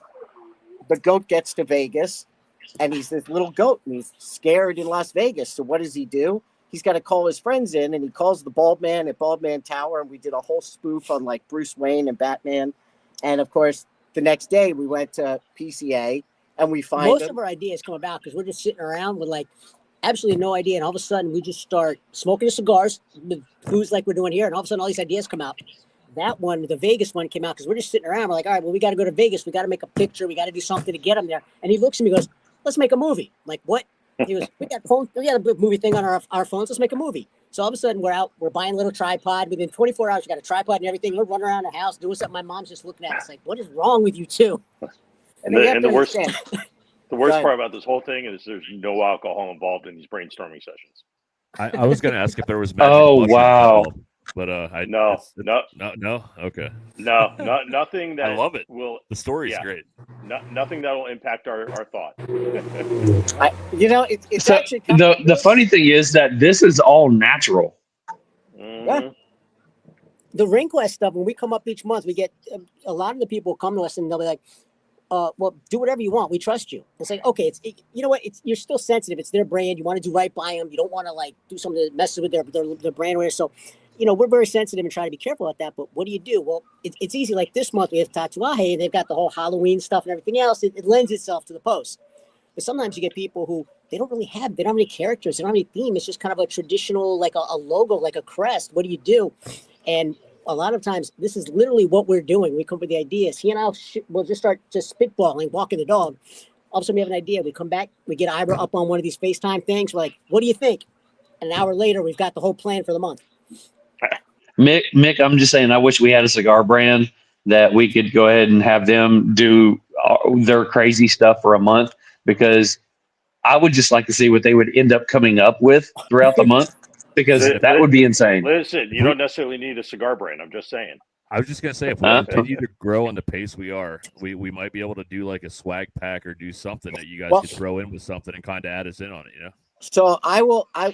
the goat gets to Vegas, and he's this little goat, and he's scared in Las Vegas. So what does he do? He's got to call his friends in, and he calls the bald man at Bald Man Tower, and we did a whole spoof on like Bruce Wayne and Batman. And of course, the next day we went to PCA, and we find most of our ideas come about because we're just sitting around with like absolutely no idea, and all of a sudden we just start smoking the cigars with booze like we're doing here, and all of a sudden all these ideas come out. That one, the Vegas one, came out because we're just sitting around. We're like, all right, well, we got to go to Vegas. We got to make a picture. We got to do something to get them there. And he looks at me and goes, let's make a movie. I'm like, what? He goes, we got a movie thing on our phones. Let's make a movie. So all of a sudden we're out. We're buying a little tripod. Within 24 hours, we got a tripod and everything. We're running around the house doing something. My mom's just looking at us like, what is wrong with you two? And the worst part about this whole thing is there's no alcohol involved in these brainstorming sessions. I was going to ask if there was magic. Oh, wow. But no, okay, nothing that I love it. The story's great. Nothing that will impact our thought. It's so actually the funny thing is that this is all natural. Yeah. The Ring Quest stuff. When we come up each month, we get a lot of the people come to us and they'll be like, well, do whatever you want. We trust you. It's like, okay, you know what? You're still sensitive. It's their brand. You want to do right by them. You don't want to like do something that messes with their brand awareness. So, we're very sensitive and try to be careful about that. But what do you do? Well, it's easy. Like this month, we have Tatuaje, and they've got the whole Halloween stuff and everything else. It lends itself to the post. But sometimes you get people who they don't have any characters. They don't have any theme. It's just kind of a traditional, like a logo, like a crest. What do you do? And a lot of times, this is literally what we're doing. We come up with the ideas. He and I will just start just spitballing, walking the dog. All of a sudden, we have an idea. We come back. We get Ira up on one of these FaceTime things. We're like, what do you think? And an hour later, we've got the whole plan for the month. Mick, I'm just saying, I wish we had a cigar brand that we could go ahead and have them do their crazy stuff for a month, because I would just like to see what they would end up coming up with throughout the month, because that would be insane. Listen, you don't necessarily need a cigar brand. I'm just saying. I was just going to say, if we continue to grow on the pace we are, we might be able to do like a swag pack or do something that you guys could throw in with something and kind of add us in on it, So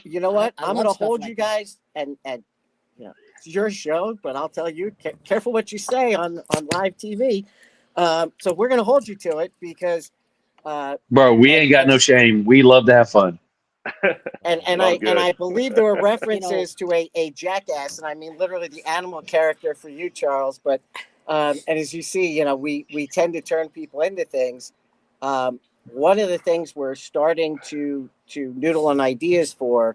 you know what? I'm going to hold you guys and it's your show, but I'll tell you, careful what you say on live TV. So we're going to hold you to it because, bro, we ain't got no shame. We love to have fun. And I believe there were references to a jackass, and I mean literally the animal character for you, Charles. But and as you see, we tend to turn people into things. One of the things we're starting to noodle on ideas for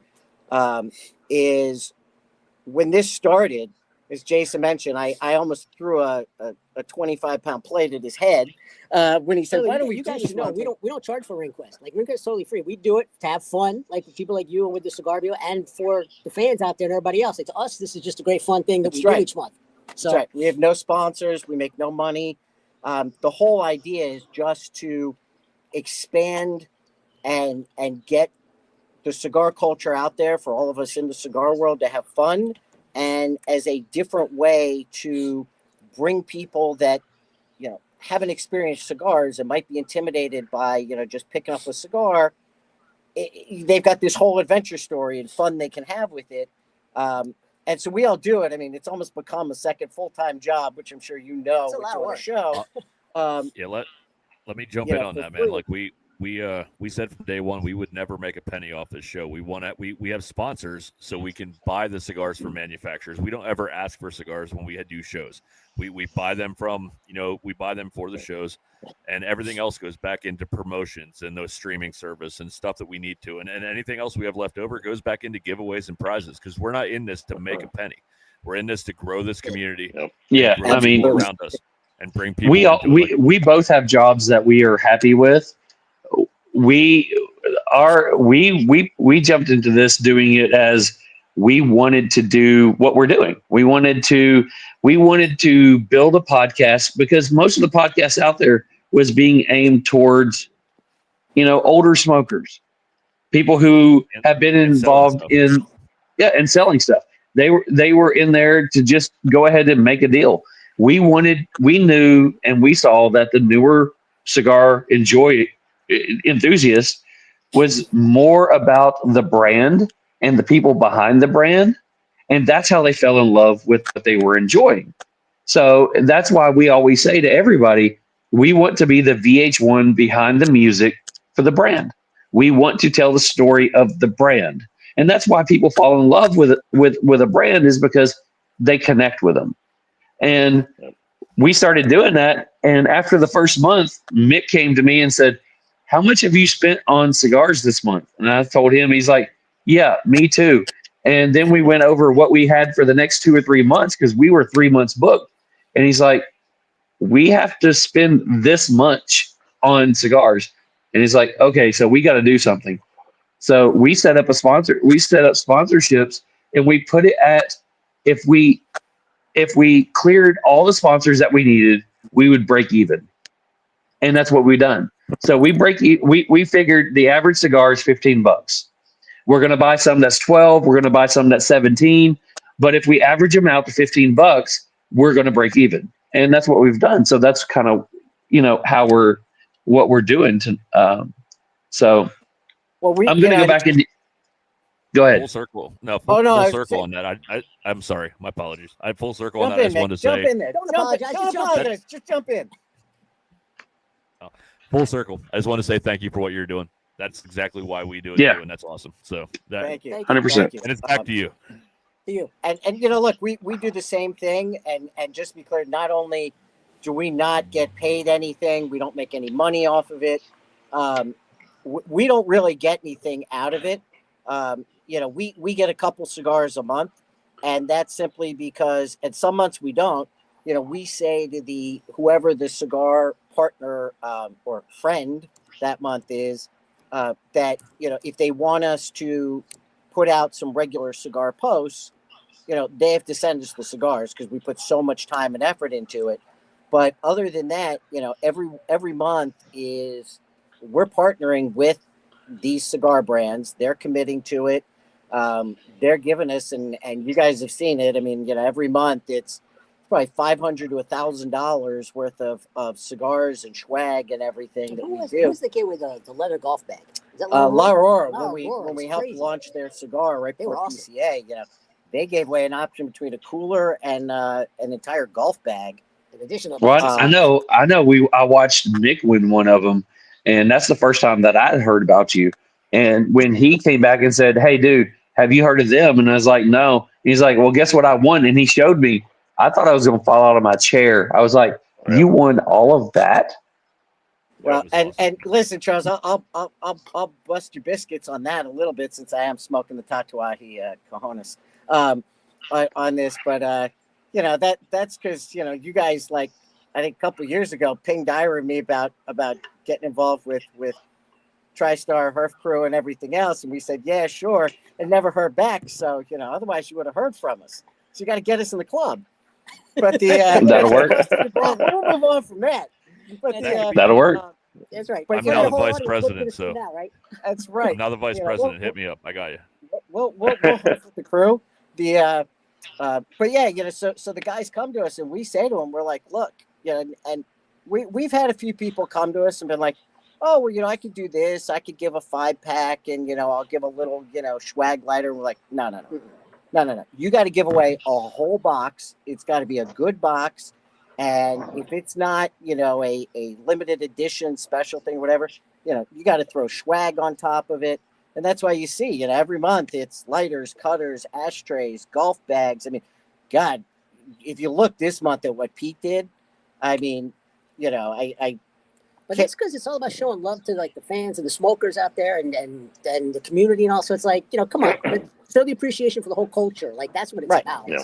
is, when this started, as Jason mentioned, I almost threw a 25-pound plate at his head when he said, "Why don't we do this?" We don't charge for Ring Quest. Like, Ring Quest is totally free. We do it to have fun, like people like you and with the cigar deal, and for the fans out there and everybody else. Like, to us, this is just a great fun thing that we do each month. So That's right. We have no sponsors. We make no money. The whole idea is just to expand and get the cigar culture out there for all of us in the cigar world to have fun, and as a different way to bring people that haven't experienced cigars and might be intimidated by just picking up a cigar. They've got this whole adventure story and fun they can have with it, and so we all do it. I mean, it's almost become a second full-time job, which I'm sure with your show. Let me jump in on that, man. Like we said from day one, we would never make a penny off this show. We have sponsors so we can buy the cigars from manufacturers. We don't ever ask for cigars when we do shows. We buy them from, we buy them for the shows, and everything else goes back into promotions and those streaming service and stuff that we need to. And anything else we have left over goes back into giveaways and prizes, because we're not in this to make a penny. We're in this to grow this community. Yeah. I mean, around us and bring people. We both have jobs that we are happy with. We jumped into this doing it as we wanted to do what we're doing. We wanted to build a podcast, because most of the podcasts out there was being aimed towards, older smokers, people who have been involved in selling stuff. They were in there to just go ahead and make a deal. We knew, and we saw that the newer cigar enthusiast was more about the brand and the people behind the brand, and that's how they fell in love with what they were enjoying. So that's why we always say to everybody, we want to be the VH1 behind the music for the brand. We want to tell the story of the brand. And that's why people fall in love with a brand, is because they connect with them. And we started doing that. And after the first month, Mick came to me and said, "How much have you spent on cigars this month?" And I told him, he's like, "Yeah, me too." And then we went over what we had for the next 2 or 3 months, because we were 3 months booked. And he's like, "We have to spend this much on cigars." And he's like, "Okay, so we got to do something." So we set up sponsorships, and we put it at, if we cleared all the sponsors that we needed, we would break even. And that's what we've done. So we figured the average cigar is $15. We're going to buy some that's 12, we're going to buy some that's 17, but if we average them out to $15, we're going to break even. And that's what we've done. So that's kind of, what we're doing to so Well, I'm going to go back and go ahead. Full circle. No, Oh, no, I full was circle saying- on that. I'm sorry. My apologies. I full circle on Jump that. I in, just wanted Nick. to Jump say in there. Don't Jump in. apologize, Don't just jump in. apologize. Just jump in. full circle. I just want to say thank you for what you're doing. That's exactly why we do it Yeah. too, and that's awesome. So that, Thank you. 100%. Thank you. and it's back to you. To you. And look, we do the same thing. And just to be clear, not only do we not get paid anything, we don't make any money off of it. We don't really get anything out of it. We get a couple cigars a month, and that's simply because, and some months we don't. We say to whoever the cigar partner or friend that month is, that if they want us to put out some regular cigar posts, they have to send us the cigars, because we put so much time and effort into it. But other than that, every month we're partnering with these cigar brands. They're committing to it. They're giving us, and you guys have seen it. I mean, every month it's probably $500 to $1,000 worth of cigars and swag and everything that we do. Who's the kid with the leather golf bag? Is that La Aurora, La when Aurora, we it's helped crazy. launch their cigar right They were before awesome. PCA, they gave away an option between a cooler and an entire golf bag. In addition to Well, I know. I watched Mick win one of them, and that's the first time that I had heard about you. And when he came back and said, "Hey, dude, have you heard of them?" And I was like, "No." He's like, "Well, guess what I won?" And he showed me. I thought I was going to fall out of my chair. I was like, "You won all of that?" Well, That was and listen, Charles, I'll bust your biscuits on that a little bit, since I am smoking the Tatuaje cojones on this. But that's because you guys, like, I think a couple of years ago, pinged Ira and me about getting involved with TriStar, Herf Crew, and everything else, and we said, yeah, sure, and never heard back. So otherwise you would have heard from us. So you got to get us in the club. But That'll work. We'll move on from that. But That'll work. That's right. But I'm yeah, now the the whole vice audience looking president, to see so now, right? that's right. I'm now the vice president. Hit me up. I got you. We'll hook with the crew. But yeah, so the guys come to us, and we say to them, we're like, look, and we've had a few people come to us and been like, oh, well, I could do this. I could give a 5-pack, and I'll give a little, swag lighter. And we're like, no. You got to give away a whole box. It's got to be a good box. And if it's not, a limited edition special thing, whatever, you got to throw swag on top of it. And that's why you see, every month it's lighters, cutters, ashtrays, golf bags. I mean, God, if you look this month at what Pete did, I mean, But it's because it's all about showing love to like the fans and the smokers out there and the community, and also it's like, come on, show the appreciation for the whole culture. Like that's what it's Right. about. Yeah.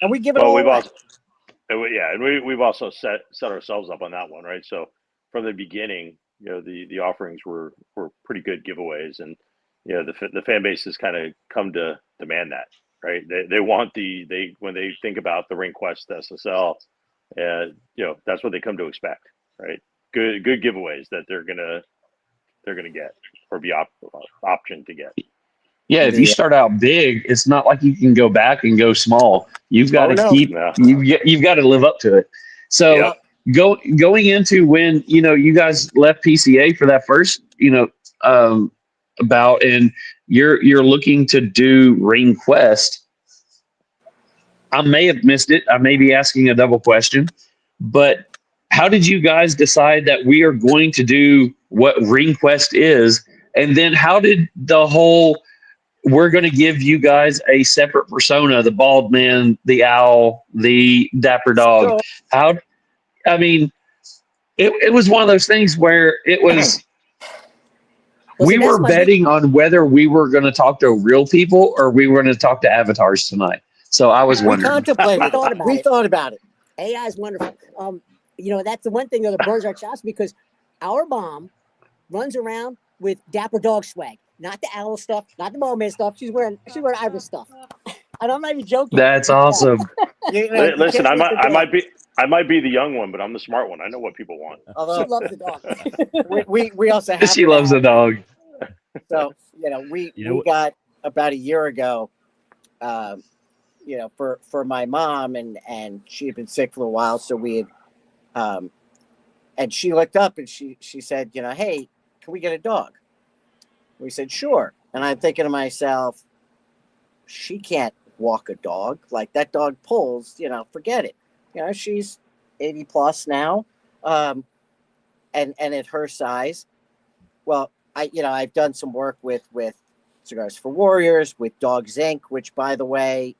and we give it Well, all we've away. also, and we've also set ourselves up on that one, right? So from the beginning, the offerings were pretty good giveaways, and the fan base has kind of come to demand that, right? They want when they think about the Ring Quest SSL, that's what they come to expect, right? Good giveaways that they're gonna get or be option to get. Yeah, if you start out big, it's not like you can go back and go small. You've got to no. keep No. you've got to live up to it. So going into when you guys left PCA for that first bout, and you're looking to do Ring Quest. I may have missed it. I may be asking a double question, but how did you guys decide that we are going to do what Ring Quest is? And then how did the whole, we're going to give you guys a separate persona, the bald man, the owl, the dapper dog. It was one of those things where it was, we were betting on whether we were going to talk to real people or we were going to talk to avatars tonight. So I was wondering. We thought about it. AI is wonderful. That's the one thing that burns our chops, because our mom runs around with dapper dog swag, not the owl stuff, not the bowman stuff. She's wearing Ira stuff. And I'm not even joking. That's awesome. Listen, I might be the young one, but I'm the smart one. I know what people want. She loves the dog. we also have she loves the dog. So we got about a year ago. For my mom, and she had been sick for a while, so we had, and she looked up and she said, hey, can we get a dog? We said, sure. And I'm thinking to myself, she can't walk a dog. Like, that dog pulls, forget it. She's 80 plus now. And at her size, well, I've done some work with Cigars for Warriors, with Dogs Inc., which, by the way,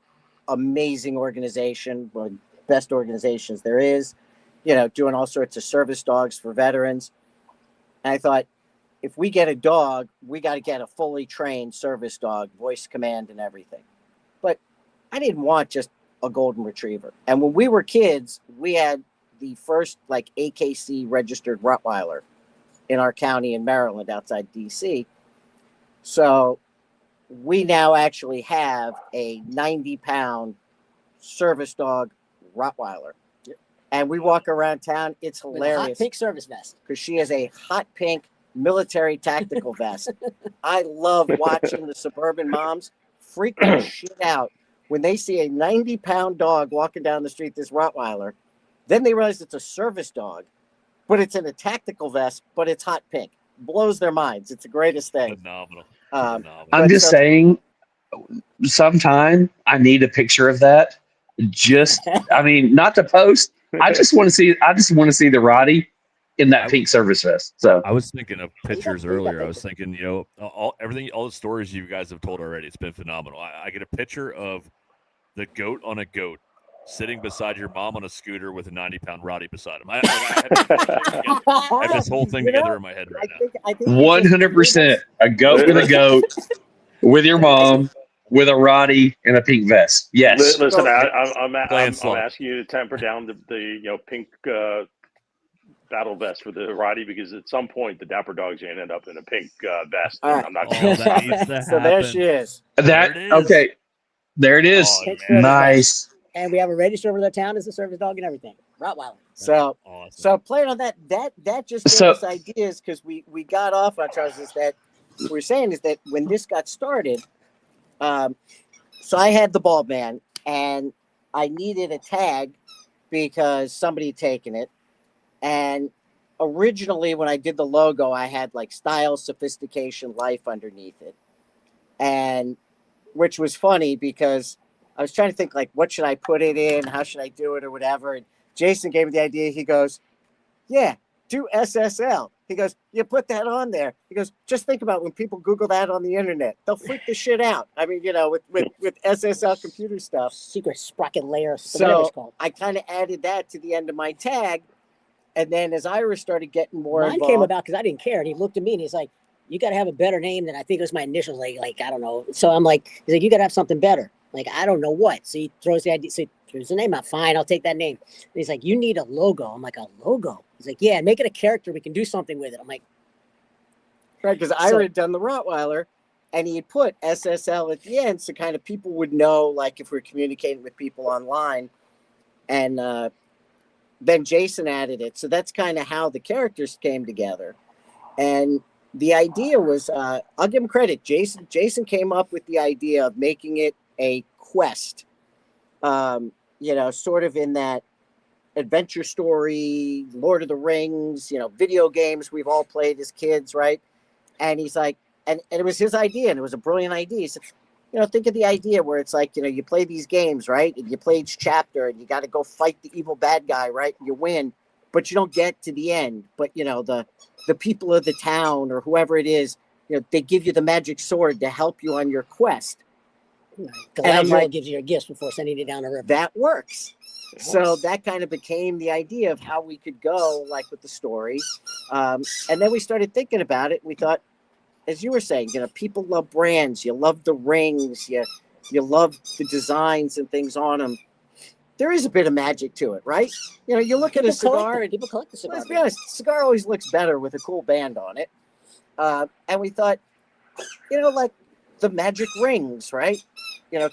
amazing organization, one of the best organizations there is, doing all sorts of service dogs for veterans. And I thought, if we get a dog, we got to get a fully trained service dog, voice command and everything. But I didn't want just a golden retriever. And when we were kids, we had the first AKC registered Rottweiler in our county in Maryland, outside DC. So we now actually have a 90-pound service dog Rottweiler. And we walk around town. It's hilarious. With a hot pink service vest. Because she has a hot pink military tactical vest. I love watching the suburban moms freak the shit out when they see a 90-pound dog walking down the street, this Rottweiler. Then they realize it's a service dog, but it's in a tactical vest, but it's hot pink. Blows their minds. It's the greatest thing. Phenomenal. I'm just saying, sometime I need a picture of that. Not to post. I just want to see the Roddy in that pink service vest. So I was thinking of pictures earlier. I was thinking, all the stories you guys have told already. It's been phenomenal. I get a picture of the goat on a goat sitting beside your mom on a scooter with a 90-pound Roddy beside him. I have this whole thing together in my head right now. 100%. A goat with a goat with your mom with a Roddy and a pink vest. Yes. Listen, I'm asking you to temper down the pink battle vest for the Roddy, because at some point the dapper dog's gonna end up in a pink vest. Right. I'm not. So there she is. Okay. There it is. Oh, nice. And we have a register over the town as a service dog and everything. Rottweiler. So awesome. So playing on that just gave us ideas, because we got off on Charles, that we're saying is that when this got started, so I had the bald man and I needed a tag because somebody had taken it. And originally when I did the logo, I had style, sophistication, life underneath it. And which was funny because I was trying to think what should I put it in? How should I do it or whatever? And Jason gave me the idea. He goes, yeah, do SSL. He goes, you put that on there. He goes, just think about when people Google that on the internet, they'll freak the shit out. I mean, with SSL computer stuff. Secret sprocket layer. So I kind of added that to the end of my tag. And then as Ira started getting more Mine involved, came about because I didn't care. And he looked at me and he's like, you got to have a better name than, I think it was my initials. Like, I don't know. So I'm like, he's like, you got to have something better. I don't know what. So he throws the idea. So throws the name out. Fine, I'll take that name. And he's like, you need a logo. I'm like, a logo? He's like, yeah, make it a character. We can do something with it. I'm like, right, because Ira had done the Rottweiler, and he had put SSL at the end, so kind of people would know, if we're communicating with people online. And then Jason added it. So that's kind of how the characters came together. And the idea was, I'll give him credit. Jason came up with the idea of making it a quest, sort of in that adventure story, Lord of the Rings, video games we've all played as kids, right? And he's like, and it was his idea, and it was a brilliant idea. He said, think of the idea where it's like, you play these games, right? And you play each chapter, and you got to go fight the evil bad guy, right? And you win, but you don't get to the end. But, the people of the town or whoever it is, they give you the magic sword to help you on your quest. Galadriel gives you your gifts before sending you down a river. That works. So that kind of became the idea of how we could go, like with the story. And then we started thinking about it. And we thought, as you were saying, people love brands. You love the rings. You love the designs and things on them. There is a bit of magic to it, right? You look at a cigar, and people collect the cigar. Let's be honest, cigar always looks better with a cool band on it. And we thought, like the magic rings, right?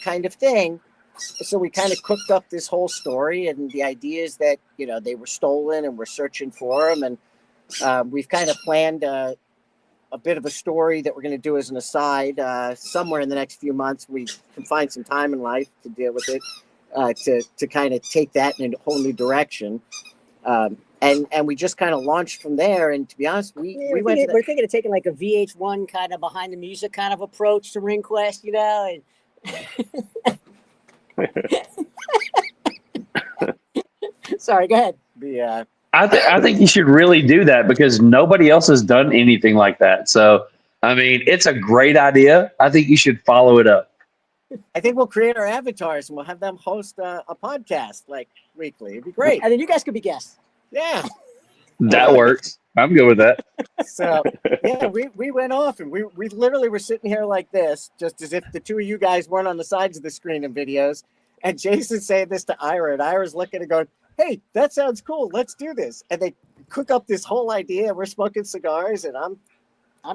Kind of thing. So we kind of cooked up this whole story, and the idea is that, they were stolen and we're searching for them. And we've kind of planned a bit of a story that we're going to do as an aside somewhere in the next few months. We can find some time in life to deal with it, to kind of take that in a whole new direction. And we just kind of launched from there. And to be honest, we're thinking of taking like a VH1 kind of behind the music kind of approach to Ring Quest, and sorry, go ahead. Yeah. I think you should really do that because nobody else has done anything like that. So, I mean, it's a great idea. I think you should follow it up. I think we'll create our avatars and we'll have them host a podcast like weekly. It'd be great. And then you guys could be guests. Yeah. That works. I'm good with that. So, yeah, we went off and we literally were sitting here like this, just as if the two of you guys weren't on the sides of the screen in videos. And Jason's saying this to Ira, and Ira's looking and going, hey, that sounds cool. Let's do this. And they cook up this whole idea. We're smoking cigars, and I'm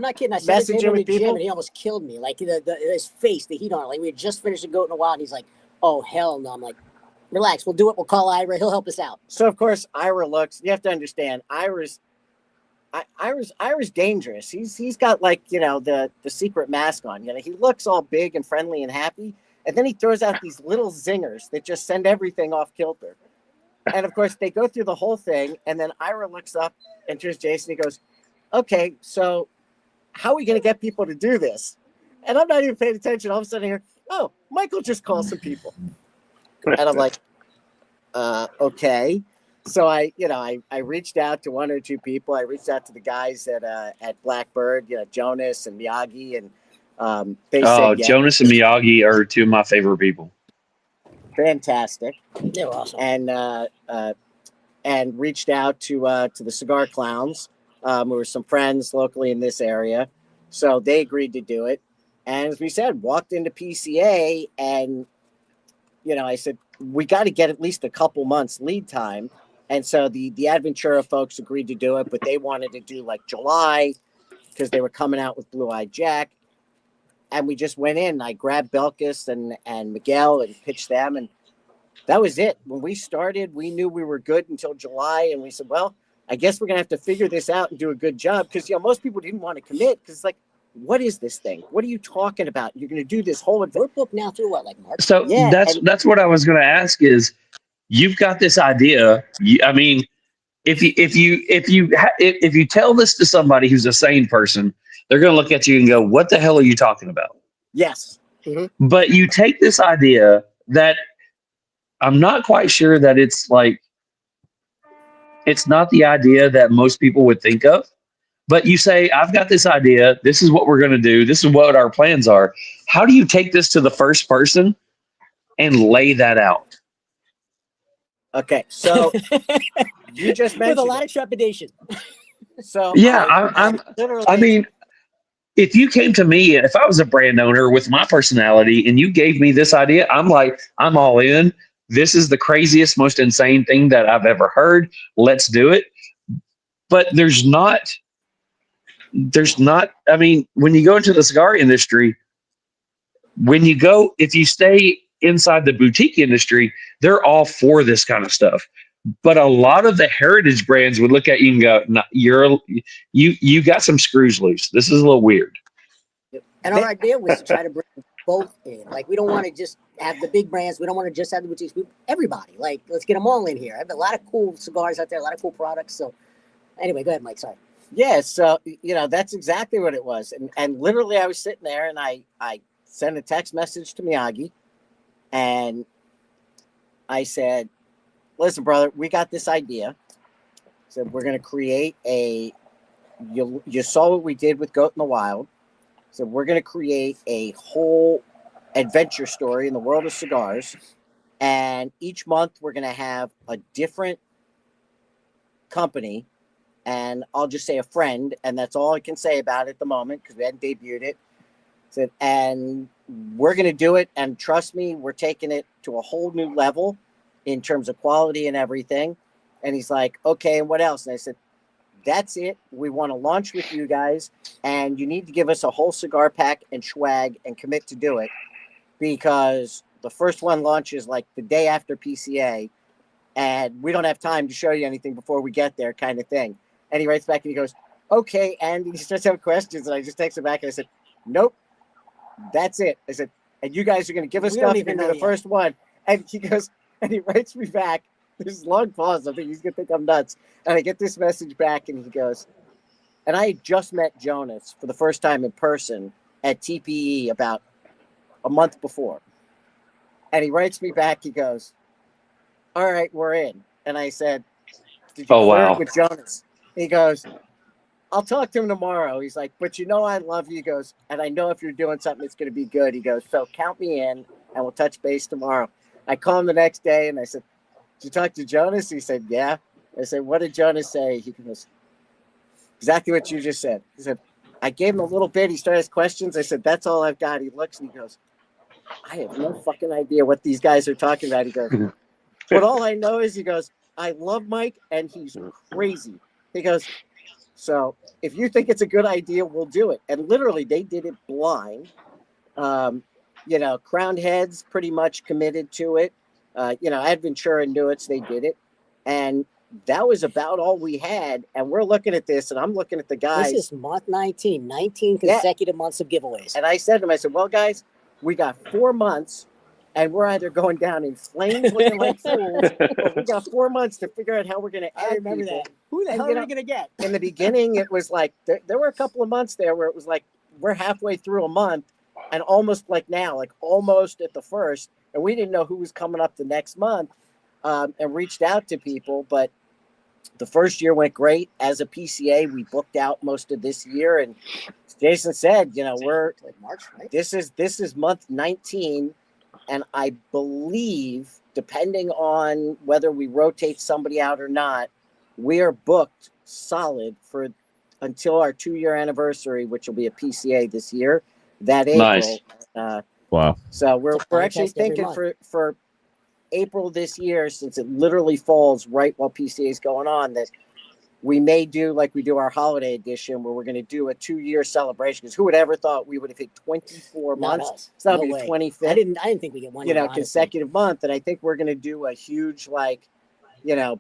not kidding. I said it to him in the gym, and he almost killed me. Like his face, the heat on it. Like we had just finished a goat in a while, and he's like, "Oh hell no!" I'm like, "Relax, we'll do it. We'll call Ira. He'll help us out." So of course, Ira looks. You have to understand, Ira's dangerous. He's got like the secret mask on. He looks all big and friendly and happy, and then he throws out these little zingers that just send everything off kilter. And of course, they go through the whole thing, and then Ira looks up and turns Jason. He goes, "Okay, so how are we going to get people to do this?" And I'm not even paying attention. All of a sudden, I hear, "Oh, Michael just called some people," and I'm like, "Okay." So I reached out to one or two people. I reached out to the guys at Blackbird, Jonas and Miyagi, and they said, yeah. Jonas and Miyagi are two of my favorite people. Fantastic. They were awesome. And reached out to the Cigar Clowns, who were some friends locally in this area. So they agreed to do it. And as we said, walked into PCA, and I said, we got to get at least a couple months lead time. And so the Adventura folks agreed to do it, but they wanted to do like July because they were coming out with Blue Eyed Jack. And we just went in. I grabbed Belkis and Miguel and pitched them. And that was it. When we started, we knew we were good until July. And we said, well, I guess we're going to have to figure this out and do a good job. Because, most people didn't want to commit because it's like, what is this thing? What are you talking about? You're going to do this whole We're booked now through what, like March? So Yeah, that's what I was going to ask is, you've got this idea. I mean, if you tell this to somebody who's a sane person, they're going to look at you and go, "What the hell are you talking about?" Yes. Mm-hmm. But you take this idea that I'm not quite sure that it's not the idea that most people would think of. But you say, I've got this idea. This is what we're going to do. This is what our plans are. How do you take this to the first person and lay that out? Okay, so you just mentioned with a lot of trepidation. So yeah, I mean, if you came to me, if I was a brand owner with my personality and you gave me this idea, I'm like, I'm all in. This is the craziest, most insane thing that I've ever heard. Let's do it. But there's not, I mean, when you go into the cigar industry, if you stay inside the boutique industry, they're all for this kind of stuff. But a lot of the heritage brands would look at you and go, no, you got some screws loose. This is a little weird. And our idea was to try to bring both in. Like, we don't want to just have the big brands. We don't want to just have the boutiques. Everybody. Like, let's get them all in here. I have a lot of cool cigars out there, a lot of cool products. So anyway, go ahead, Mike. Sorry. Yeah, so that's exactly what it was. And literally I was sitting there and I sent a text message to Miyagi and I said, listen, brother, we got this idea. So we're going to create you saw what we did with Goat in the Wild. So we're going to create a whole adventure story in the world of cigars. And each month we're going to have a different company. And I'll just say a friend. And that's all I can say about it at the moment because we hadn't debuted it. So, and we're going to do it. And trust me, we're taking it to a whole new level in terms of quality and everything. And he's like, okay, and what else? And I said, that's it. We want to launch with you guys, and you need to give us a whole cigar pack and swag and commit to do it because the first one launches like the day after PCA, and we don't have time to show you anything before we get there, kind of thing. And he writes back and he goes, okay, and he starts having questions, and I just text him back and I said, nope, that's it. I said, and you guys are going to give us stuff. You're going to be the first one. And he goes, and he writes me back. There's a long pause. I think he's going to think I'm nuts. And I get this message back, and he goes, and I had just met Jonas for the first time in person at TPE about a month before. And he writes me back. He goes, all right, we're in. And I said, did you flirt with Jonas? He goes, I'll talk to him tomorrow. He's like, but I love you. He goes, and I know if you're doing something, it's going to be good. He goes, so count me in, and we'll touch base tomorrow. I call him the next day, and I said, did you talk to Jonas? He said, yeah. I said, what did Jonas say? He goes, exactly what you just said. He said, I gave him a little bit. He started his questions. I said, that's all I've got. He looks and he goes, I have no fucking idea what these guys are talking about. He goes, but all I know is, he goes, I love Mike, and he's crazy. He goes, so if you think it's a good idea, we'll do it. And literally, they did it blind. Crowned Heads pretty much committed to it. Adventura knew it, so they did it. And that was about all we had. And we're looking at this, and I'm looking at the guys. This is month 19 consecutive months of giveaways. And I said to them, well, guys, we got 4 months, and we're either going down in flames looking like fools, or we got 4 months to figure out how we're going to add people. That. Who the hell are we going to get? In the beginning, it was like, there were a couple of months there where it was like, we're halfway through a month, and almost like now, like almost at the first, and we didn't know who was coming up the next month, and reached out to people. But the first year went great. As a PCA, we booked out most of this year, and as Jason said, we're like March, right? This is month 19, and I believe, depending on whether we rotate somebody out or not, we are booked solid for until our 2-year anniversary, which will be a PCA this year. That April. Nice. Wow. So we're actually thinking for April this year, since it literally falls right while PCA is going on, that we may do like we do our holiday edition, where we're going to do a 2-year celebration. Because who would ever thought we would have hit 24 months? So that'll be the 25th. I didn't think we get one. Consecutive month. And I think we're going to do a huge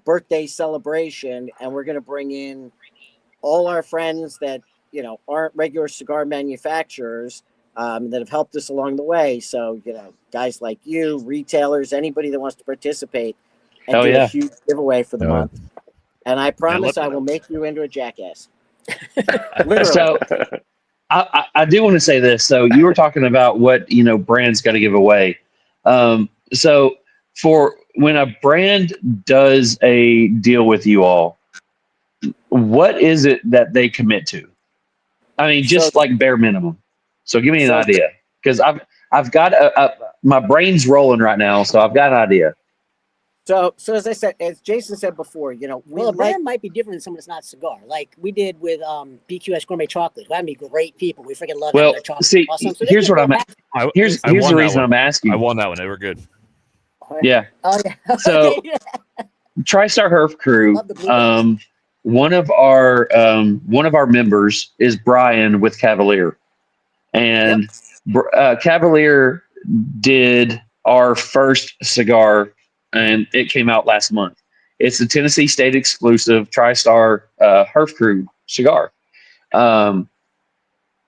birthday celebration, and we're going to bring in all our friends that aren't regular cigar manufacturers. That have helped us along the way. So, guys like you, retailers, anybody that wants to participate, and do a huge giveaway for the month. And I promise I will make you into a jackass. Literally. So I do want to say this. So you were talking about what, brands got to give away. So for when a brand does a deal with you all, what is it that they commit to? I mean, just like bare minimum. So give me an idea, because I've got my brain's rolling right now, so I've got an idea. So as I said, as Jason said before, a brand might be different than someone that's not cigar. Like we did with BQS Gourmet Chocolate. That'd be great people. We freaking love their chocolate. See, awesome. So here's what I'm at. Here's the reason I'm asking. I won that one. They were good. Yeah. Oh yeah. So TriStar Herf Crew. One of our members is Brian with Cavalier. And Cavalier did our first cigar, and it came out last month. It's the Tennessee State exclusive TriStar Herf Crew cigar.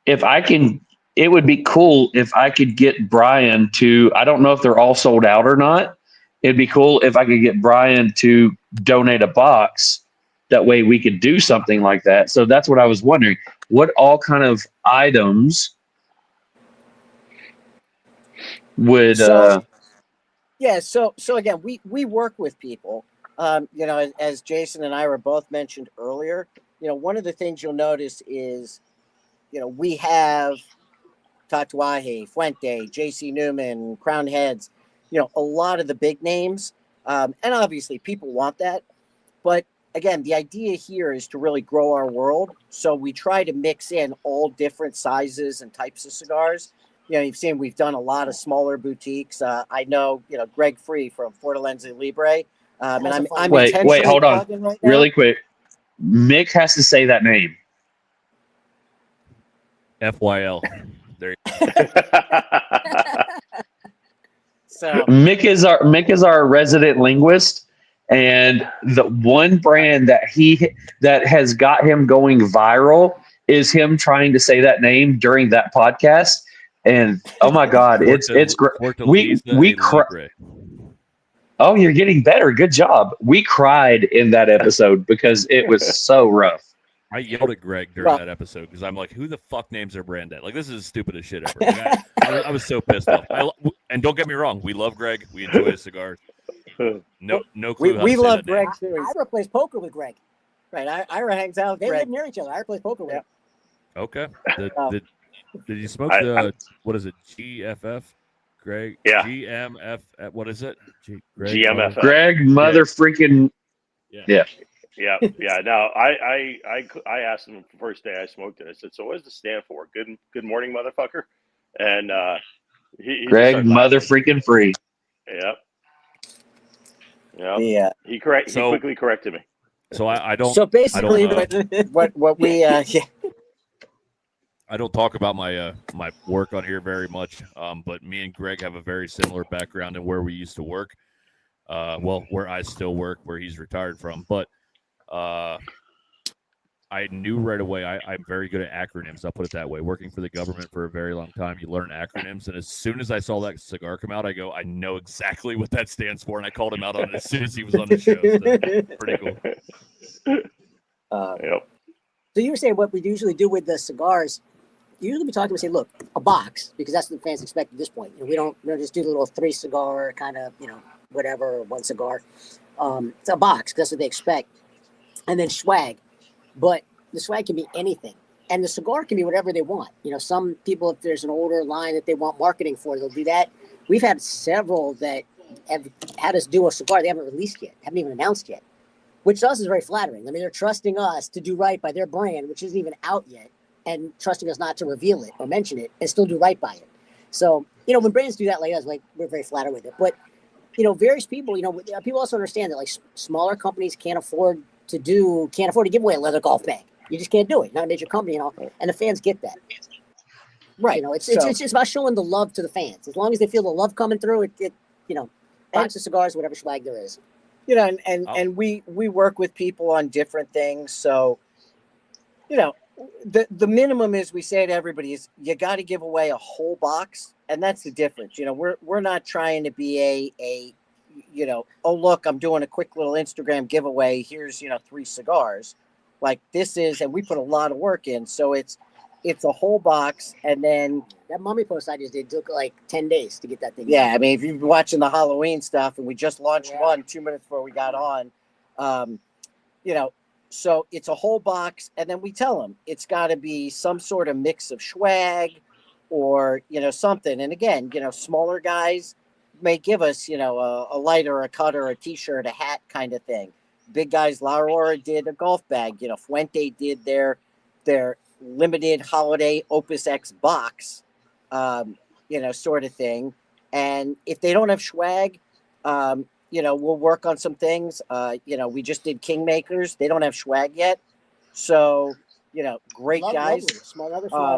If I can, it would be cool if I could get Brian to, I don't know if they're all sold out or not. It'd be cool if I could get Brian to donate a box. That way we could do something like that. So that's what I was wondering. What all kind of items would yeah, so again, we work with people. As Jason and Ira both mentioned earlier, one of the things you'll notice is, we have Tatuaje, Fuente, JC Newman, Crown Heads, a lot of the big names. And obviously people want that. But again, the idea here is to really grow our world. So we try to mix in all different sizes and types of cigars. You've seen we've done a lot of smaller boutiques. I know, Greg Free from Fortaleza Libre. And I'm wait, hold on. Right really quick. Mick has to say that name. FYL. There you So Mick is our resident linguist, and the one brand that has got him going viral is him trying to say that name during that podcast. And oh my God, it's great. We cried. Oh, you're getting better. Good job. We cried in that episode because it was so rough. I yelled at Greg during that episode because I'm like, who the fuck names their brand that? Like, this is the stupidest shit ever. Like, I was so pissed off. And don't get me wrong, we love Greg. We enjoy his cigars. No clue. We love Greg too. Ira plays poker with Greg. Right. Ira hangs out with They Greg. live near each other. Ira plays poker with him. Okay. Did you smoke the, what is it, GFF? Greg? Yeah. GMF. What is it? Greg, GMF. Greg mother freaking. Yeah. Yeah. No, I asked him the first day I smoked it. I said, "So what does this stand for? Good morning, motherfucker." And he Greg mother freaking free. Yep. Yeah. He quickly corrected me. So I don't. So basically, what we I don't talk about my my work on here very much, but me and Greg have a very similar background in where we used to work. Where I still work, where he's retired from. But I knew right away I'm very good at acronyms. I'll put it that way. Working for the government for a very long time, you learn acronyms. And as soon as I saw that cigar come out, I know exactly what that stands for. And I called him out on it as soon as he was on the show. So, pretty cool. Yep. So you were saying what we usually do with the cigars. Usually we talk to them and say, look, a box, because that's what the fans expect at this point. We don't just do the little 3 cigar kind of, whatever, 1 cigar. It's a box, because that's what they expect. And then swag. But the swag can be anything. And the cigar can be whatever they want. Some people, if there's an older line that they want marketing for, they'll do that. We've had several that have had us do a cigar they haven't released yet, haven't even announced yet, which to us is very flattering. I mean, they're trusting us to do right by their brand, which isn't even out yet, and trusting us not to reveal it or mention it and still do right by it. So, when brands do that like us, we're very flattered with it. But, various people, people also understand that smaller companies can't afford to give away a leather golf bag. You just can't do it. Not a major company, and the fans get that. Right. It's about showing the love to the fans. As long as they feel the love coming through, box of cigars, whatever swag there is. And we work with people on different things. So, the minimum is we say to everybody is you got to give away a whole box. And that's the difference. We're not trying to be a oh, look, I'm doing a quick little Instagram giveaway. Here's, 3 cigars. Like this is, and we put a lot of work in. So it's a whole box. And then that mummy post I just did took 10 days to get that thing. Yeah. I mean, if you've been watching the Halloween stuff and we just launched one 2 minutes before we got on, so it's a whole box. And then we tell them it's got to be some sort of mix of swag or, something. And again, smaller guys may give us, a lighter, a cutter, a t-shirt, a hat kind of thing. Big guys, La Aurora did a golf bag. Fuente did their limited holiday Opus X box, sort of thing. And if they don't have swag, we'll work on some things. We just did Kingmakers. They don't have swag yet. So, great guys. Small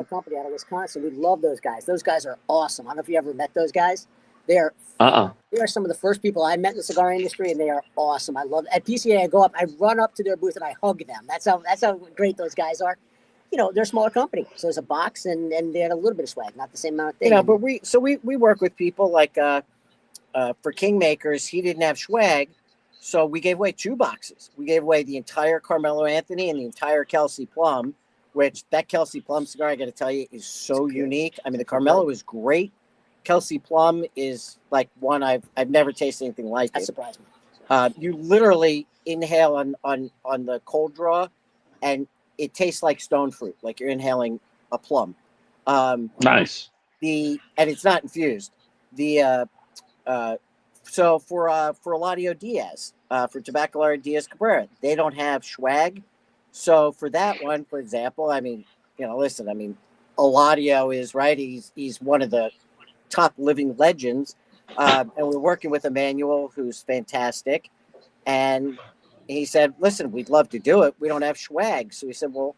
company out of Wisconsin. We love those guys. Those guys are awesome. I don't know if you ever met those guys. They're Uh-uh. they are some of the first people I met in the cigar industry, and they are awesome. I love at PCA. I go up, I run up to their booth, and I hug them. That's how great those guys are. They're a smaller company, so there's a box, and they had a little bit of swag, not the same amount of thing. But we work with people like for Kingmakers, he didn't have swag, so we gave away 2 boxes. We gave away the entire Carmelo Anthony and the entire Kelsey Plum, which that Kelsey Plum cigar, I got to tell you, is so unique. I mean, the Carmelo is great. Kelsey Plum is like one I've never tasted anything like That it. surprised me. You literally inhale on the cold draw, and it tastes like stone fruit, like you're inhaling a plum. Nice. And it's not infused. So for Eladio Diaz, for Tabacalera Diaz Cabrera, they don't have swag. So for that one, for example, I mean, listen, I mean, Eladio is right. He's one of the top living legends. And we're working with Emmanuel, who's fantastic. And he said, listen, we'd love to do it. We don't have swag. So he said, well,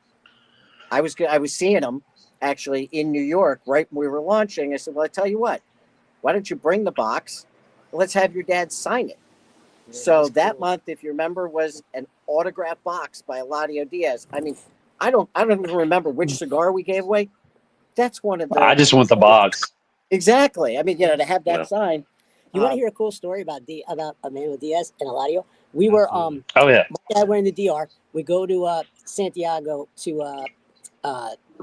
I was seeing him actually in New York right when we were launching. I said, well, I tell you what, why don't you bring the box? Let's have your dad sign it. Yeah, So that's that cool. month, if you remember, was an autographed box by Eladio Diaz. I mean, I don't even remember which cigar we gave away. That's one of the. I just want the box. Exactly. I mean, to have that Yeah. sign. You want to hear a cool story about Emmanuel Diaz and Eladio? We were Oh yeah. my dad went in the DR. We go to Santiago to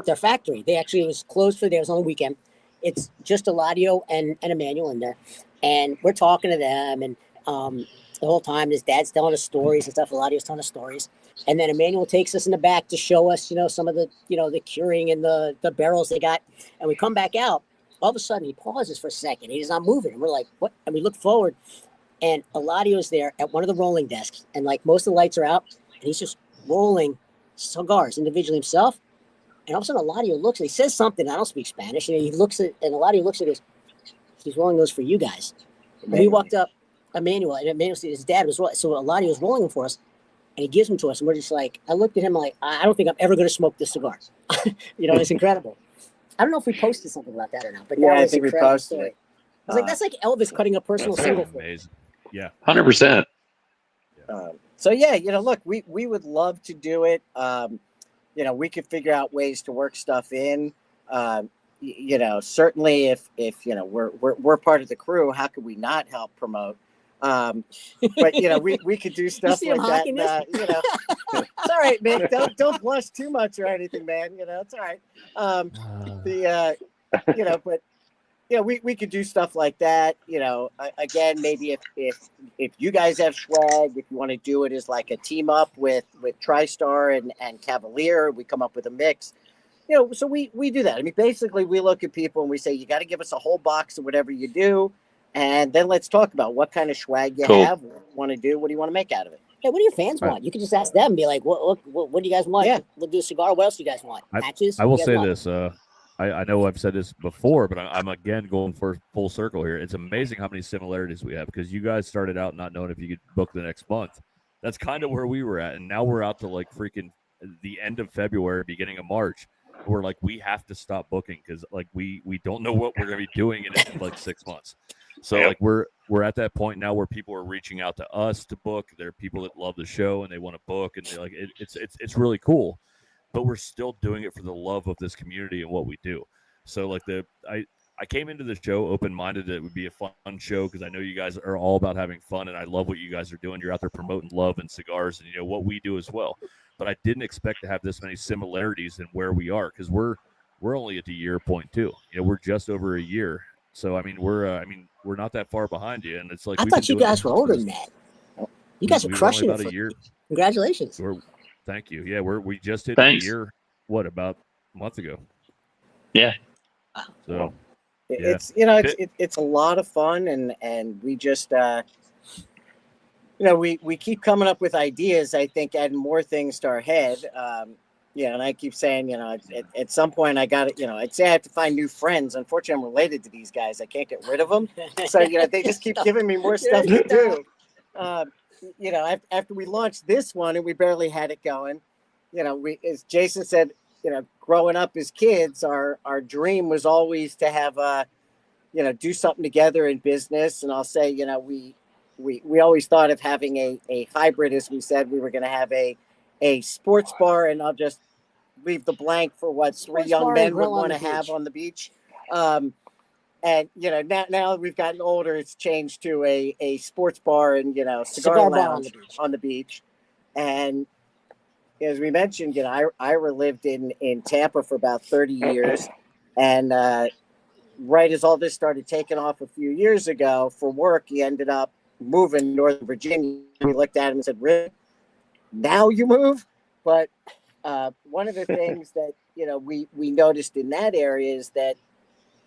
their factory. It was closed for the day. It was on the weekend. It's just Eladio and Emmanuel in there, and we're talking to them, and the whole time his dad's telling us stories and stuff. Eladio's telling us stories, and then Emmanuel takes us in the back to show us, some of the the curing and the barrels they got, and we come back out. All of a sudden, he pauses for a second. He's not moving, and we're like, "What?" And we look forward, and Eladio's there at one of the rolling desks, and like most of the lights are out, and he's just rolling cigars individually himself. And all of a sudden, Eladio looks and he says something. I don't speak Spanish. And he looks at, and Eladio looks at us. He's rolling those for you guys. And we walked up, Emmanuel, and Emmanuel, his dad was rolling. So Eladio was rolling them for us, and he gives them to us. And we're just like, I looked at him like, I don't think I'm ever going to smoke this cigar. It's incredible. I don't know if we posted something about that or not, but Yeah, that I was think we incredible posted story. it. I was like, that's like Elvis cutting a personal That's single for amazing. Yeah. 100%. So yeah, look, we would love to do it. We could figure out ways to work stuff in. Certainly if we're part of the crew, how could we not help promote? But we could do stuff see him like hocking that. It's all right, Mick. Don't blush too much or anything, man. It's all right. We could do stuff like that. Again, maybe if you guys have swag, if you want to do it as like a team up with TriStar and Cavalier, we come up with a mix. So we do that. I mean, basically, we look at people and we say, you got to give us a whole box of whatever you do, and then let's talk about what kind of swag you have, what you want to do, what do you want to make out of it. Hey, what do your fans Right. want? You can just ask them and be like, what do you guys want? Yeah. We'll do a cigar. What else do you guys want? Patches? I will What do you say guys want? this. I know I've said this before, but I'm again going for full circle here. It's amazing how many similarities we have because you guys started out not knowing if you could book the next month. That's kind of where we were at. And now we're out to like freaking the end of February, beginning of March. We're like, we have to stop booking because like we don't know what we're going to be doing in like 6 months. So like we're at that point now where people are reaching out to us to book. There are people that love the show and they want to book, and they're like it's really cool. But we're still doing it for the love of this community and what we do. So like I came into the show open-minded that it would be a fun show because I know you guys are all about having fun, and I love what you guys are doing. You're out there promoting love and cigars and what we do as well. But I didn't expect to have this many similarities in where we are because we're only at the year point too. We're just over a year. So I mean we're not that far behind you, and it's like I thought you guys were older than that. You guys are crushing about it. a year. Congratulations. Thank you. Yeah, we just hit Thanks. a year. What, about a month ago? Yeah. So It's it's a lot of fun, and we just we keep coming up with ideas. I think adding more things to our head. And I keep saying, at some point I got it. I'd say I have to find new friends. Unfortunately, I'm related to these guys. I can't get rid of them. So they just keep giving me more stuff to do. After we launched this one and we barely had it going, as Jason said, growing up as kids, our dream was always to have do something together in business. And I'll say, we always thought of having a hybrid, as we said, we were going to have a sports bar, and I'll just leave the blank for what three young men would want to have on the beach. And now we've gotten older, it's changed to a sports bar and cigar lounge on the beach. And as we mentioned, Ira lived in Tampa for about 30 years, and right as all this started taking off a few years ago for work, he ended up moving to Northern Virginia. We looked at him and said, "Really? Now you move?" But one of the things that we noticed in that area is that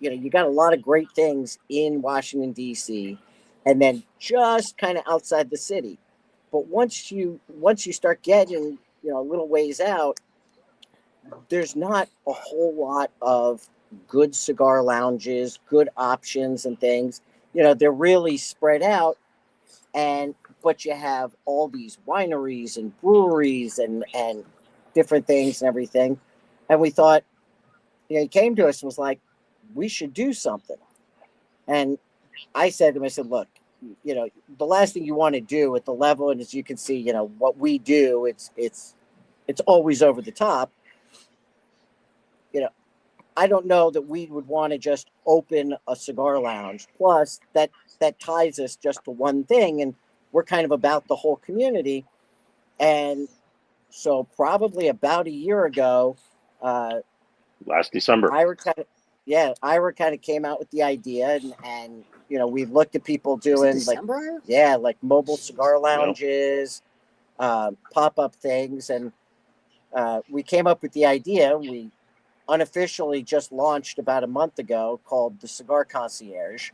you got a lot of great things in Washington D.C. and then just kind of outside the city. But once you start getting a little ways out, there's not a whole lot of good cigar lounges, good options and things. They're really spread out, but you have all these wineries and breweries and different things and everything. And we thought, he came to us and was like, we should do something. And I said to him, I said, look, the last thing you want to do at the level, and as you can see, what we do, it's always over the top. I don't know that we would want to just open a cigar lounge. Plus, that ties us just to one thing, and we're kind of about the whole community. And so probably about a year ago, last December, Ira kind of came out with the idea, and we looked at people doing like mobile cigar lounges, pop-up things, and we came up with the idea. We unofficially just launched about a month ago, called the Cigar Concierge.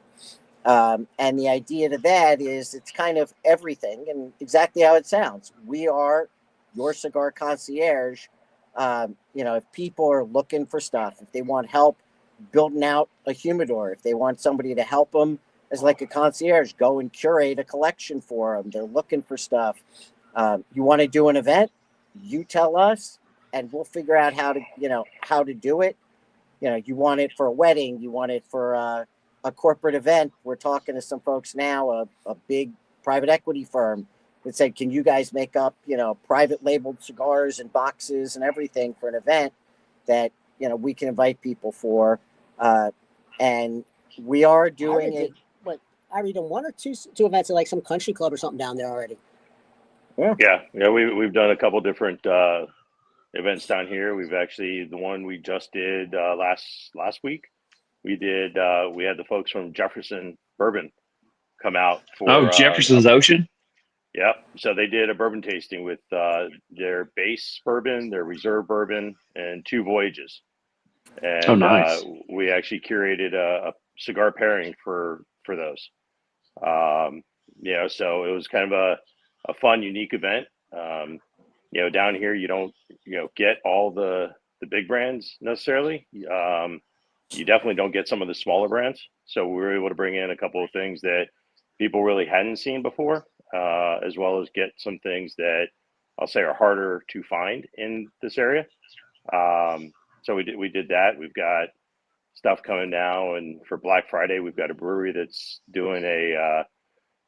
And the idea to that is it's kind of everything, and exactly how it sounds. We are your cigar concierge. If people are looking for stuff, if they want help building out a humidor, if they want somebody to help them as like a concierge, go and curate a collection for them. They're looking for stuff. You want to do an event, you tell us, and we'll figure out how to do it. You want it for a wedding, you want it for a corporate event. We're talking to some folks now, a big private equity firm that said, can you guys make up, private labeled cigars and boxes and everything for an event that, we can invite people for. And we are doing it. But I read done one or two events at like some country club or something down there already. Yeah. We've done a couple different events down here. We've actually, the one we just did last week, we had the folks from Jefferson Bourbon come out for Jefferson's Ocean. Yep. So they did a bourbon tasting with their base bourbon, their reserve bourbon, and 2 voyages. And nice. We actually curated a cigar pairing for those. So it was kind of a fun, unique event. Down here you don't get all the big brands necessarily. You definitely don't get some of the smaller brands. So we were able to bring in a couple of things that people really hadn't seen before, as well as get some things that I'll say are harder to find in this area. So we did that. We've got stuff coming now, and for Black Friday, we've got a brewery that's doing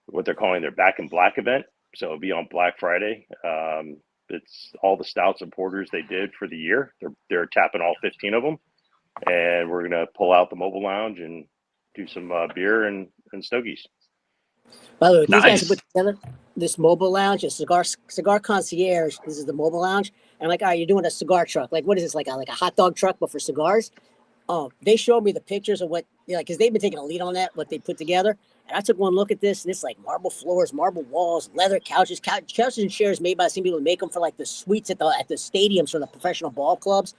what they're calling their Back in Black event. So it'll be on Black Friday. It's all the stouts and porters they did for the year. They're tapping all 15 of them, and we're gonna pull out the mobile lounge and do some beer and stogies. By the way, these guys put together this mobile lounge, a cigar concierge. This is the mobile lounge, and I'm like, all right, you're doing a cigar truck. Like, what is this? Like a hot dog truck, but for cigars? They showed me the pictures of what, because they've been taking a lead on that, what they put together. And I took one look at this, and it's like marble floors, marble walls, leather couches and chairs made by the same people who make them for like the suites at the stadiums for the professional ball clubs.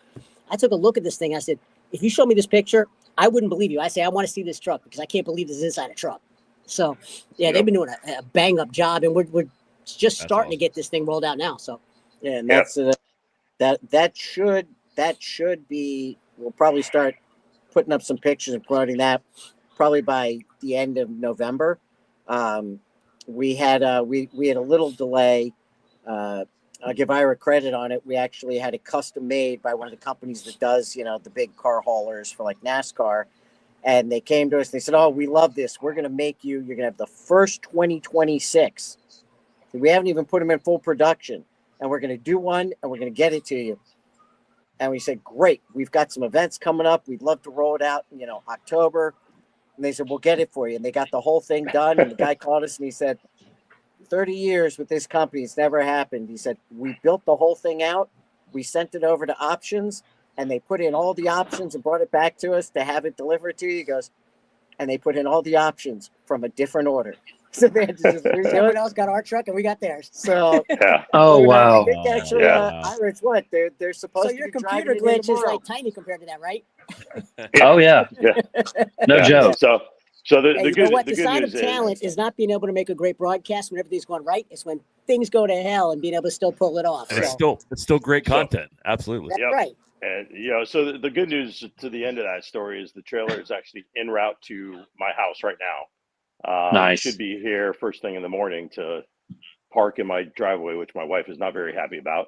I took a look at this thing. I said, if you show me this picture, I wouldn't believe you. I say, I want to see this truck because I can't believe this is inside a truck. So, they've been doing a bang up job, and we're just starting to get this thing rolled out now. So, and that's that should be. We'll probably start putting up some pictures and promoting that probably by the end of November. We had a little delay. I'll give Ira credit on it. We actually had it custom made by one of the companies that does, the big car haulers for like NASCAR. And they came to us and they said, "Oh, we love this. We're going to make you. You're going to have the first 2026. We haven't even put them in full production, and we're going to do one, and we're going to get it to you." And we said, "Great. We've got some events coming up. We'd love to roll it out, October." And they said, "We'll get it for you." And they got the whole thing done. And the guy called us and he said, 30 years with this company, it's never happened. He said, "We built the whole thing out. We sent it over to options, and they put in all the options and brought it back to us to have it delivered to you." He goes, "And they put in all the options from a different order." So they had to just Someone else got our truck and we got theirs. So Yeah. Oh, wow. I think actually, Irish, what they're supposed So to your be computer driving in glitch is tomorrow. like tiny compared to that, right? Oh, yeah. Yeah. No Yeah. joke. So the Hey, you good know what? the The good sign news of talent is not being able to make a great broadcast when everything's going right. It's when things go to hell and being able to still pull it off. And So it's still great content. Absolutely. that's Yep. right. And so the good news to the end of that story is the trailer is actually en route to my house right now. Nice. Should be here first thing in the morning to park in my driveway, which my wife is not very happy about.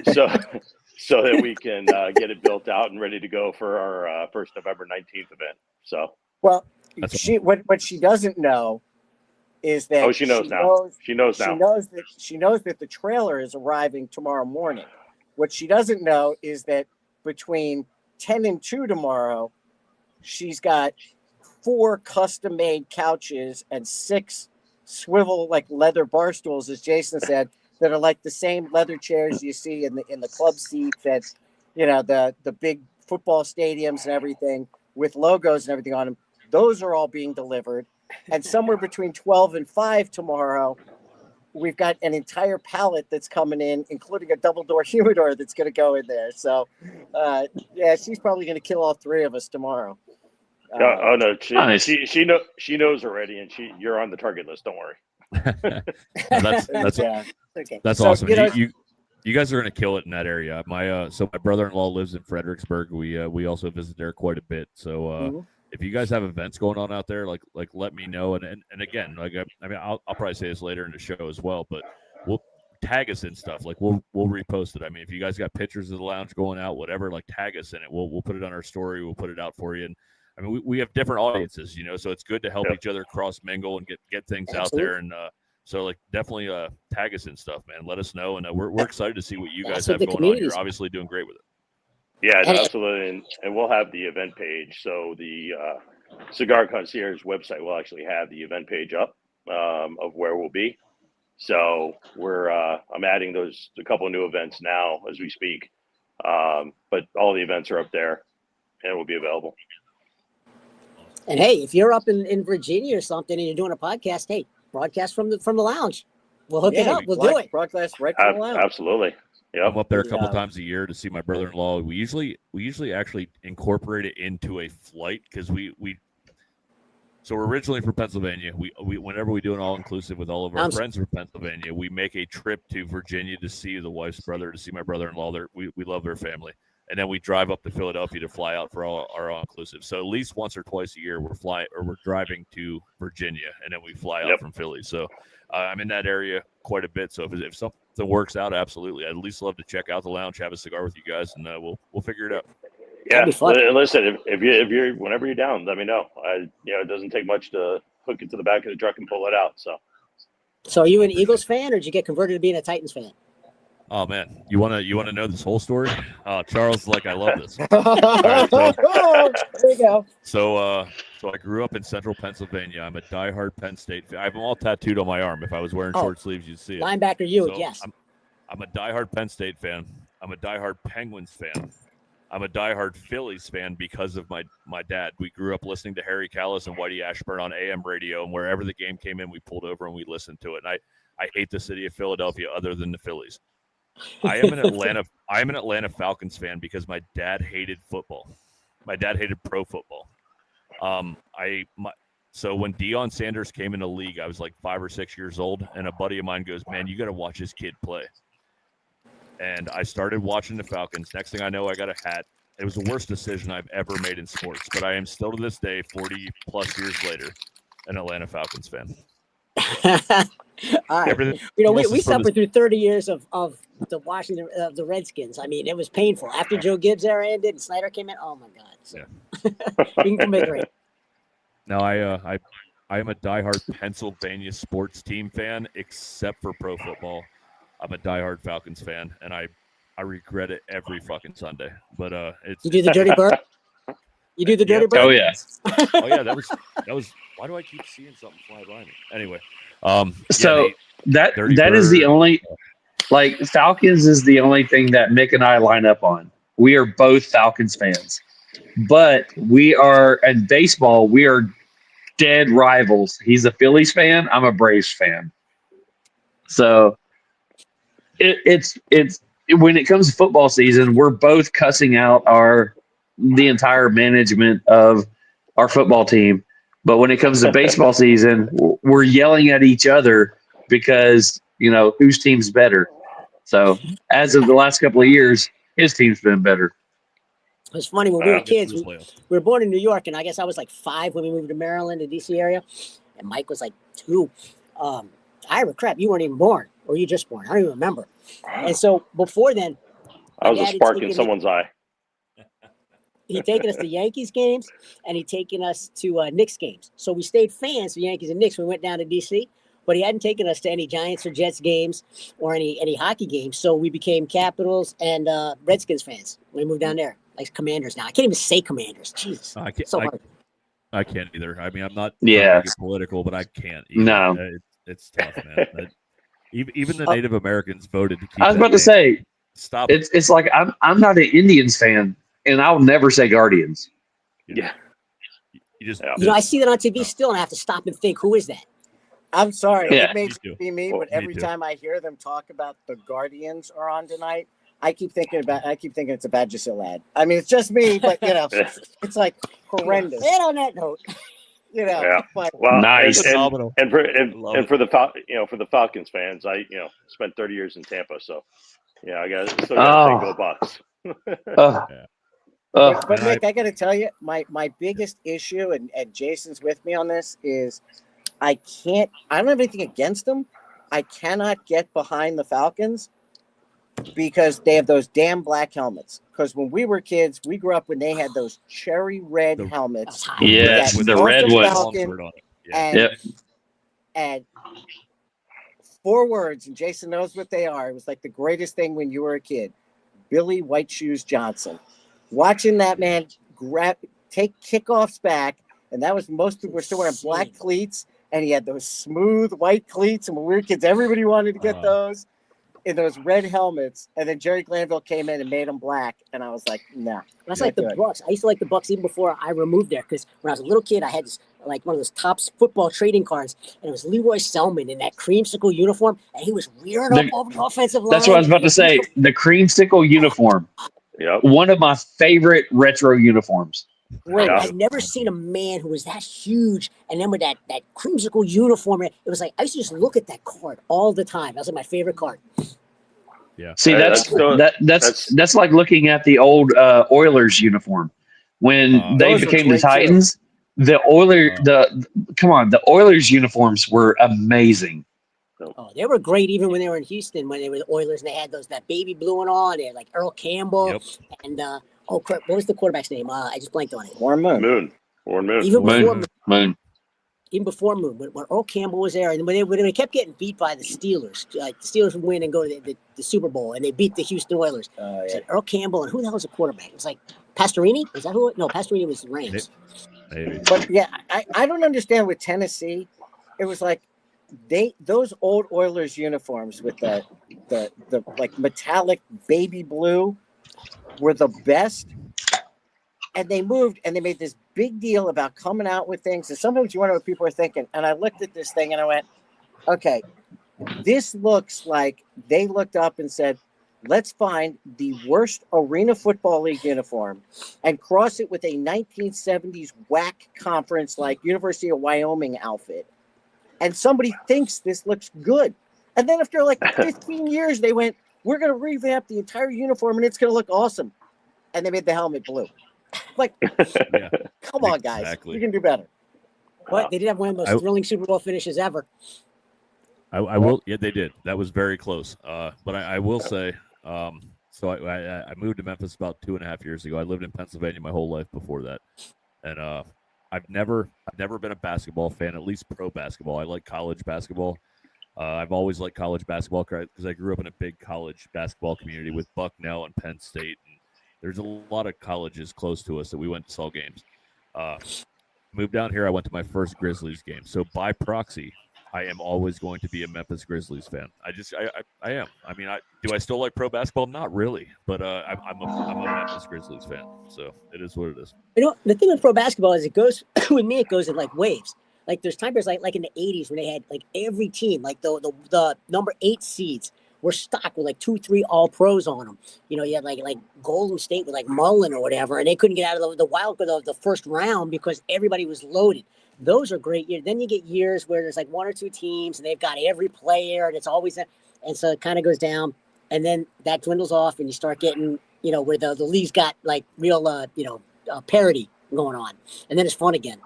So that we can get it built out and ready to go for our first November 19th event. So Well, That's what she doesn't know is that she knows now. She knows now. She knows that the trailer is arriving tomorrow morning. What she doesn't know is that between 10 and 2 tomorrow, she's got 4 custom-made couches and 6 swivel like leather bar stools, as Jason said, that are like the same leather chairs you see in the club seats at the big football stadiums and everything with logos and everything on them. Those are all being delivered. And somewhere between 12 and 5 tomorrow, we've got an entire pallet that's coming in, including a double door humidor that's going to go in there. So, she's probably going to kill all 3 of us tomorrow. Oh no, Nice. she knows already, and you're on the target list. Don't worry. That's Yeah. Okay. That's So, awesome. You guys are gonna kill it in that area. My brother-in-law lives in Fredericksburg. We also visit there quite a bit. So Mhm. if you guys have events going on out there, like let me know. And again, I'll probably say this later in the show as well, but we'll tag us in stuff. Like we'll repost it. I mean, if you guys got pictures of the lounge going out, whatever, like tag us in it. We'll put it on our story. We'll put it out for you. And I mean, we have different audiences, so it's good to help each other cross mingle and get things out there. And so like definitely tag us in stuff, man. Let us know, and we're excited to see what you guys have going on. You're obviously doing great with it. Yeah, no, absolutely, and we'll have the event page. So the Cigar Concierge website will actually have the event page up of where we'll be. So I'm adding a couple of new events now as we speak, but all the events are up there and will be available. And hey, if you're up in Virginia or something and you're doing a podcast, hey, broadcast from the lounge. We'll hook it up. We'll do it. Broadcast right from the lounge. Absolutely. Yeah, I'm up there a couple times a year to see my brother-in-law. We usually actually incorporate it into a flight because so we're originally from Pennsylvania. We whenever we do an all-inclusive with all of our friends from Pennsylvania, we make a trip to Virginia to see the wife's brother, to see my brother-in-law. We love their family. And then we drive up to Philadelphia to fly out for our all-inclusive. So at least once or twice a year, we're driving to Virginia, and then we fly out from Philly. So I'm in that area quite a bit. So if something works out, absolutely, I'd at least love to check out the lounge, have a cigar with you guys, and we'll figure it out. Yeah, listen, if you're whenever you're down, let me know. It doesn't take much to hook it to the back of the truck and pull it out. So are you an Eagles fan, or did you get converted to being a Titans fan? Oh man, you wanna know this whole story? Charles, I love this. There you go. So I grew up in central Pennsylvania. I'm a diehard Penn State fan. I have them all tattooed on my arm. If I was wearing short sleeves, you'd see it. Linebacker, yes. I'm a diehard Penn State fan. I'm a diehard Penguins fan. I'm a diehard Phillies fan because of my dad. We grew up listening to Harry Callis and Whitey Ashburn on AM radio, and wherever the game came in, we pulled over and we listened to it. And I hate the city of Philadelphia other than the Phillies. I am an Atlanta Falcons fan because my dad hated football. My dad hated pro football. So when Deion Sanders came in the league, I was like 5 or 6 years old, and a buddy of mine goes, "Man, you got to watch this kid play." And I started watching the Falcons. Next thing I know, I got a hat. It was the worst decision I've ever made in sports, but I am still to this day, 40 plus years later, an Atlanta Falcons fan. All right. Everything You know, else we is from suffered through 30 years of the Washington of the Redskins. I mean, it was painful. After Joe Gibbs era ended and Snyder came in, oh my God. So, we can commiserate. Now I am a diehard Pennsylvania sports team fan, except for pro football. I'm a diehard Falcons fan, and I regret it every fucking Sunday. But it's You do the dirty bird? You do the dirty bird? Oh yeah. oh yeah, that was. Why do I keep seeing something fly by me? Anyway, So that Dirty is the Bird. only, like, Falcons is the only thing that Mick and I line up on. We are both Falcons fans, but we are in baseball. We are dead rivals. He's a Phillies fan. I'm a Braves fan. So it's when it comes to football season, we're both cussing out the entire management of our football team. But when it comes to baseball season, we're yelling at each other because, you know, whose team's better. So as of the last couple of years, his team's been better. It's funny, when we were kids, we were born in New York, and I guess I was like 5 when we moved to Maryland, the DC area, and Mike was like 2. Ira, crap, you weren't even born, or you just born. I don't even remember. And so before then, I was a spark in someone's eye. He'd taken us to Yankees games, and he'd taken us to Knicks games. So we stayed fans of Yankees and Knicks when we went down to DC, but he hadn't taken us to any Giants or Jets games or any hockey games. So we became Capitals and Redskins fans when we moved down there. Like Commanders now. I can't even say Commanders. Jesus. I can't. So hard. I can't either. I mean, I'm not Yeah. political, but I can't either. No. It's tough, man. Even the Native Americans voted to keep. I was about to say, stop. It's like I'm not an Indians fan, and I'll never say Guardians. Yeah. You know, I see that on TV still, and I have to stop and think, who is that? I'm sorry. Yeah. It may be me, Well, but every time I hear them talk about the Guardians are on tonight, I keep thinking it's a Badgersill ad. I mean, it's just me, but you know, it's like horrendous. And on that note, you know, Yeah. but Well, Nice. and for the Falcons fans, I spent 30 years in Tampa, so yeah, I got still got to say go Bucks. but Nick, I got to tell you, my biggest issue, and Jason's with me on this, is I don't have anything against them. I cannot get behind the Falcons because they have those damn black helmets. Because when we were kids, we grew up when they had those cherry red helmets. Yes, with the red ones. Yep. And 4 words, and Jason knows what they are. It was like the greatest thing when you were a kid. Billy White Shoes Johnson. Watching that man take kickoffs back, and that was most people were still wearing black cleats, and he had those smooth white cleats. And when we were kids, everybody wanted to get those in those red helmets. And then Jerry Glanville came in and made them black, and I was like, nah. That's like the Bucks. I used to like the Bucks even before I moved there, because when I was a little kid, I had this like one of those Topps football trading cards, and it was Leroy Selman in that creamsicle uniform, and he was rearing up over the offensive line. That's what I was about to say. The creamsicle uniform. Yep. One of my favorite retro uniforms. Great. Yeah. I've never seen a man who was that huge, and then with that creamsicle uniform, it was like I used to just look at that card all the time. That was like my favorite card. Yeah. See, that's like looking at the old Oilers uniform when they became the Titans. The Oilers uniforms were amazing. Oh, they were great even when they were in Houston, when they were the Oilers, and they had that baby blue and all. They had like Earl Campbell and what was the quarterback's name? I just blanked on it. Warren Moon. Even before Moon, when Earl Campbell was there, and when they kept getting beat by the Steelers, like the Steelers would win and go to the Super Bowl, and they beat the Houston Oilers. It was Earl Campbell, and who the hell was the quarterback? It was like Pastorini. Is that who? No, Pastorini was the Rams. Maybe. But yeah, I don't understand with Tennessee. It was like those old Oilers uniforms with the like metallic baby blue were the best. And they moved and they made this big deal about coming out with things. And sometimes you wonder what people are thinking. And I looked at this thing and I went, okay, this looks like they looked up and said, let's find the worst Arena Football League uniform and cross it with a 1970s WAC conference like University of Wyoming outfit. And somebody thinks this looks good. And then after like 15 years, they went, we're going to revamp the entire uniform and it's going to look awesome. And they made the helmet blue. Like, come on, guys. You can do better. But they did have one of the most thrilling Super Bowl finishes ever. I will. Yeah, they did. That was very close. But I will say, so I moved to Memphis about 2.5 years ago. I lived in Pennsylvania my whole life before that, and I've never been a basketball fan, at least pro basketball. I like college basketball. I've always liked college basketball because I grew up in a big college basketball community with Bucknell and Penn State. And there's a lot of colleges close to us that we went to saw games. Moved down here, I went to my first Grizzlies game. So by proxy, I am always going to be a Memphis Grizzlies fan. I am. I mean, do I still like pro basketball? Not really, but I'm a Memphis Grizzlies fan. So it is what it is. You know, the thing with pro basketball is it goes with me. It goes in like waves. Like there's time periods like in the 80s when they had like every team, like the number 8 seeds were stocked with like 2-3 all pros on them. You know, you had like Golden State with like Mullen or whatever, and they couldn't get out of the wild card of the first round because everybody was loaded. Those are great years. Then you get years where there's like 1 or 2 teams and they've got every player and it's always and so it kind of goes down, and then that dwindles off and you start getting, you know, where the league's got like real parity going on, and then it's fun again.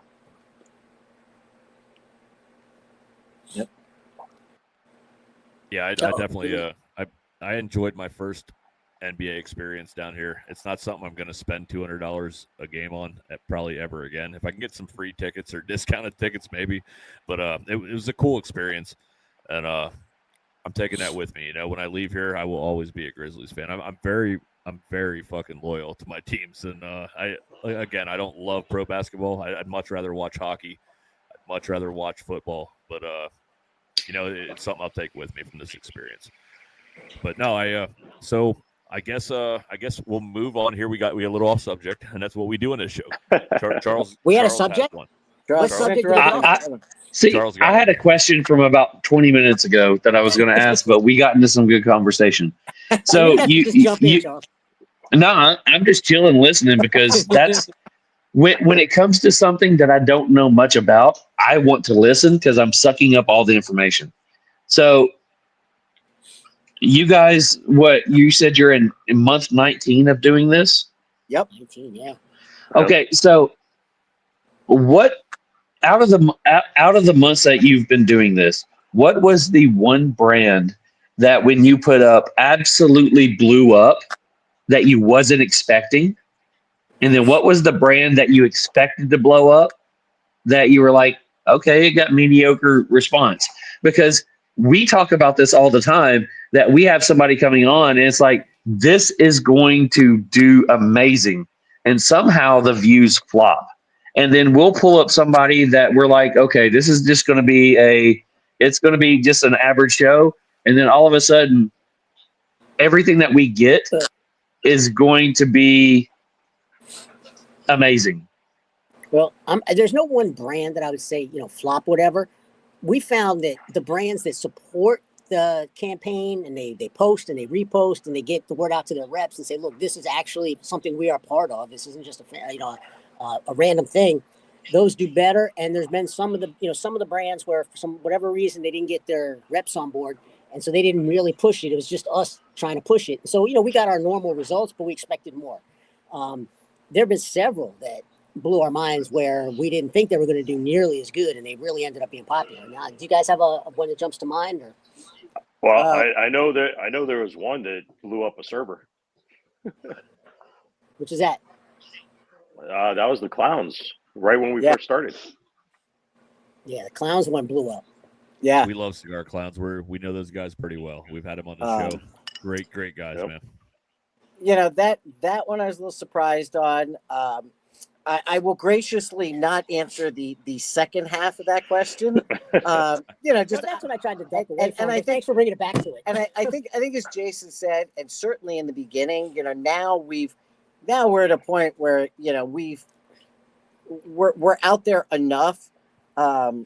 Yep. Yeah, I definitely I enjoyed my first NBA experience down here. It's not something I'm going to spend $200 a game on probably ever again. If I can get some free tickets or discounted tickets, maybe. But it was a cool experience, and I'm taking that with me. You know, when I leave here, I will always be a Grizzlies fan. I'm very fucking loyal to my teams, and I don't love pro basketball. I'd much rather watch hockey. I'd much rather watch football. But you know, it's something I'll take with me from this experience. But no, so I guess we'll move on here. We got a little off subject, and that's what we do in this show. Charles, we had Charles a subject. Charles, subject? See, Charles, I had a question from about 20 minutes ago that I was going to ask, but we got into some good conversation. So just jump in, Charles. No, I'm just chilling, listening, because that's when it comes to something that I don't know much about, I want to listen because I'm sucking up all the information. So you guys, what you said you're in month 19 of doing this? Yep. 19, yeah. Okay, so what out of the months that you've been doing this, what was the one brand that when you put up absolutely blew up that you wasn't expecting? And then what was the brand that you expected to blow up that you were like, okay, it got mediocre response? Because we talk about this all the time, that we have somebody coming on and it's like, this is going to do amazing. And somehow the views flop. And then we'll pull up somebody that we're like, okay, this is just going to be it's going to be just an average show. And then all of a sudden, everything that we get is going to be amazing. Well, there's no one brand that I would say, flop, whatever. We found that the brands that support the campaign and they post and they repost and they get the word out to their reps and say, look, this is actually something we are part of. This isn't just a random thing. Those do better. And there's been some of the brands where for whatever reason they didn't get their reps on board. And so they didn't really push it. It was just us trying to push it. So, we got our normal results, but we expected more. There have been several that blew our minds where we didn't think they were going to do nearly as good, and they really ended up being popular. Now, do you guys have a one that jumps to mind? Or? Well, I know there was one that blew up a server. Which is that? That was the Clowns, right when we first started. Yeah, the Clowns one blew up. Yeah, we love Cigar Clowns. We know those guys pretty well. We've had them on the show. Great guys, man. That one I was a little surprised on. I will graciously not answer the second half of that question. Just that's what I tried to take away from. And thanks for bringing it back to it. And I think as Jason said, and certainly in the beginning, now we're at a point where we're out there enough, that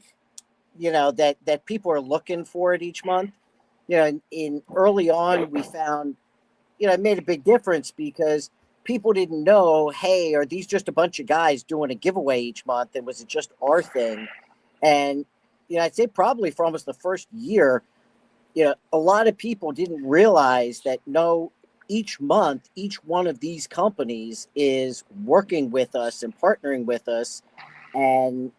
people are looking for it each month. In early on, we found, it made a big difference because people didn't know, hey, are these just a bunch of guys doing a giveaway each month? And was it just our thing? And, I'd say probably for almost the first year, a lot of people didn't realize that each month, each one of these companies is working with us and partnering with us. And,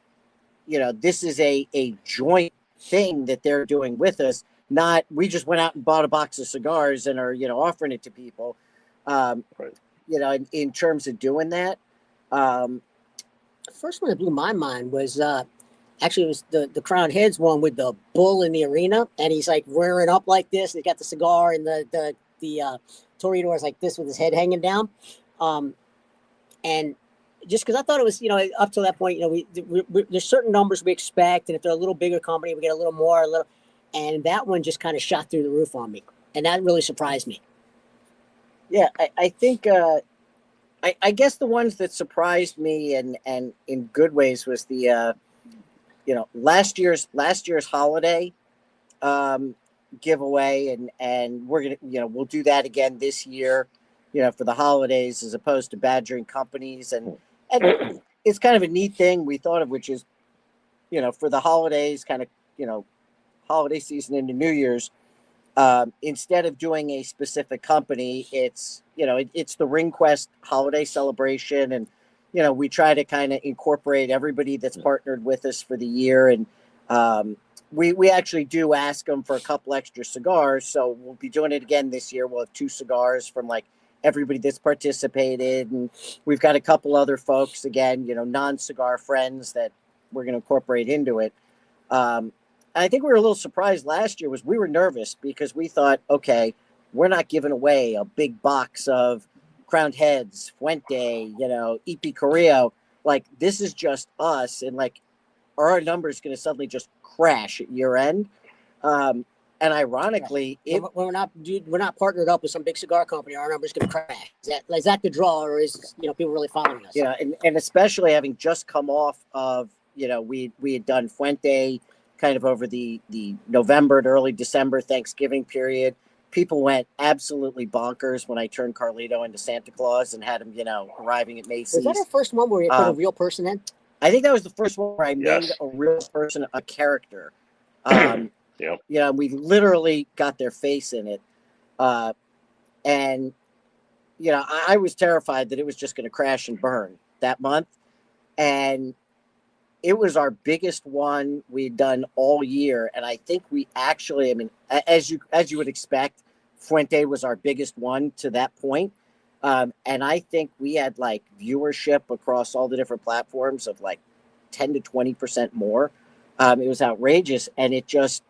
this is a joint thing that they're doing with us. Not we just went out and bought a box of cigars and are, offering it to people. Right. In terms of doing that. The first one that blew my mind was actually it was the Crown Heads one with the bull in the arena, and he's like rearing up like this. And he's got the cigar, and the Toreador is like this with his head hanging down. And just because I thought it was, up to that point, there's certain numbers we expect, and if they're a little bigger company, we get a little more, and that one just kind of shot through the roof on me, and that really surprised me. Yeah, I think I guess the ones that surprised me and in good ways was the last year's holiday giveaway, and we're gonna we'll do that again this year, for the holidays as opposed to badgering companies, and it's kind of a neat thing we thought of, which is for the holidays, kind of holiday season into New Year's. Instead of doing a specific company, it's it's the Ring Quest holiday celebration, and we try to kind of incorporate everybody that's partnered with us for the year, and we actually do ask them for a couple extra cigars, so we'll be doing it again this year. We'll have 2 cigars from like everybody that's participated, and we've got a couple other folks again, non-cigar friends that we're going to incorporate into it. I think we were a little surprised last year was we were nervous because we thought, okay, we're not giving away a big box of Crowned Heads, Fuente, EP Carrillo. Like, this is just us. And like, are our numbers going to suddenly just crash at year end? And ironically, we're not partnered up with some big cigar company. Our numbers going to crash. Is that the draw, or is people really following us? Yeah, and especially having just come off of we had done Fuente kind of over the November to early December Thanksgiving period. People went absolutely bonkers when I turned Carlito into Santa Claus and had him, arriving at Macy's. Was that our first one where you put a real person in? I think that was the first one where I made a real person a character. Yep. We literally got their face in it. And, I was terrified that it was just going to crash and burn that month. And it was our biggest one we'd done all year. And I think we actually, as you would expect, Fuente was our biggest one to that point. And I think we had like viewership across all the different platforms of like 10 to 20% more. It was outrageous. And it just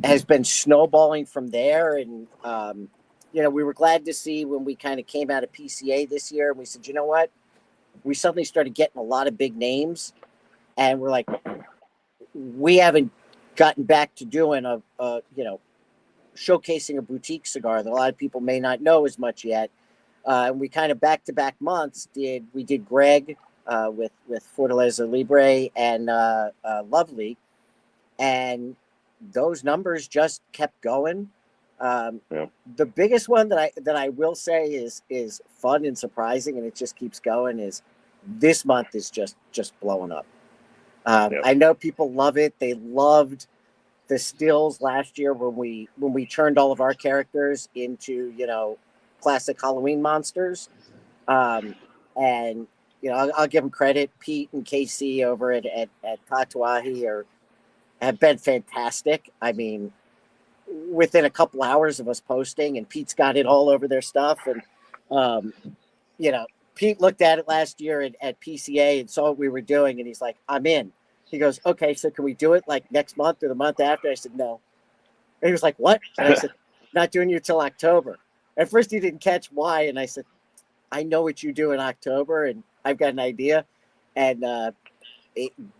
has been snowballing from there. And, we were glad to see when we kind of came out of PCA this year, and we said, you know what? We suddenly started getting a lot of big names. And we're like, we haven't gotten back to doing showcasing a boutique cigar that a lot of people may not know as much yet. And we kind of back-to-back months we did Greg with Fortaleza Libre and Lovely, and those numbers just kept going. The biggest one that I will say is fun and surprising, and it just keeps going, is this month is just blowing up. I know people love it. They loved the stills last year when we turned all of our characters into classic Halloween monsters. And I'll give them credit. Pete and KC over at Tatuaje have been fantastic. I mean, within a couple hours of us posting, and Pete's got it all over their stuff. And Pete looked at it last year at PCA and saw what we were doing, and he's like, I'm in. He goes, okay, so can we do it like next month or the month after? I said, no. And he was like, what? And I said, not doing you till October. At first he didn't catch why, and I said, I know what you do in October, and I've got an idea. And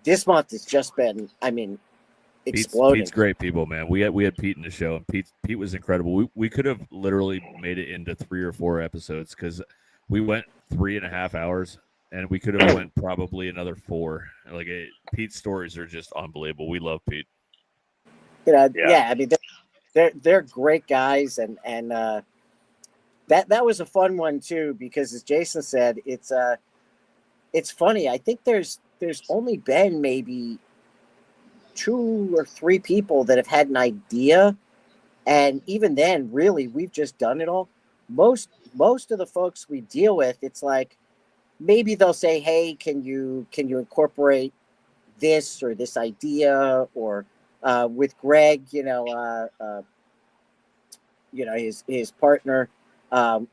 this month has just been, exploding. Pete's great people, man. We had Pete in the show, and Pete was incredible. We could have literally made it into 3 or 4 episodes because we went 3.5 hours, and we could have went probably another 4. Pete's stories are just unbelievable. We love Pete. They're great guys, and that was a fun one too, because as Jason said, it's funny. I think there's only been maybe 2 or 3 people that have had an idea, and even then, really, we've just done it all. Most of the folks we deal with, it's like maybe they'll say, hey, can you incorporate this or this idea, or with Greg, his partner,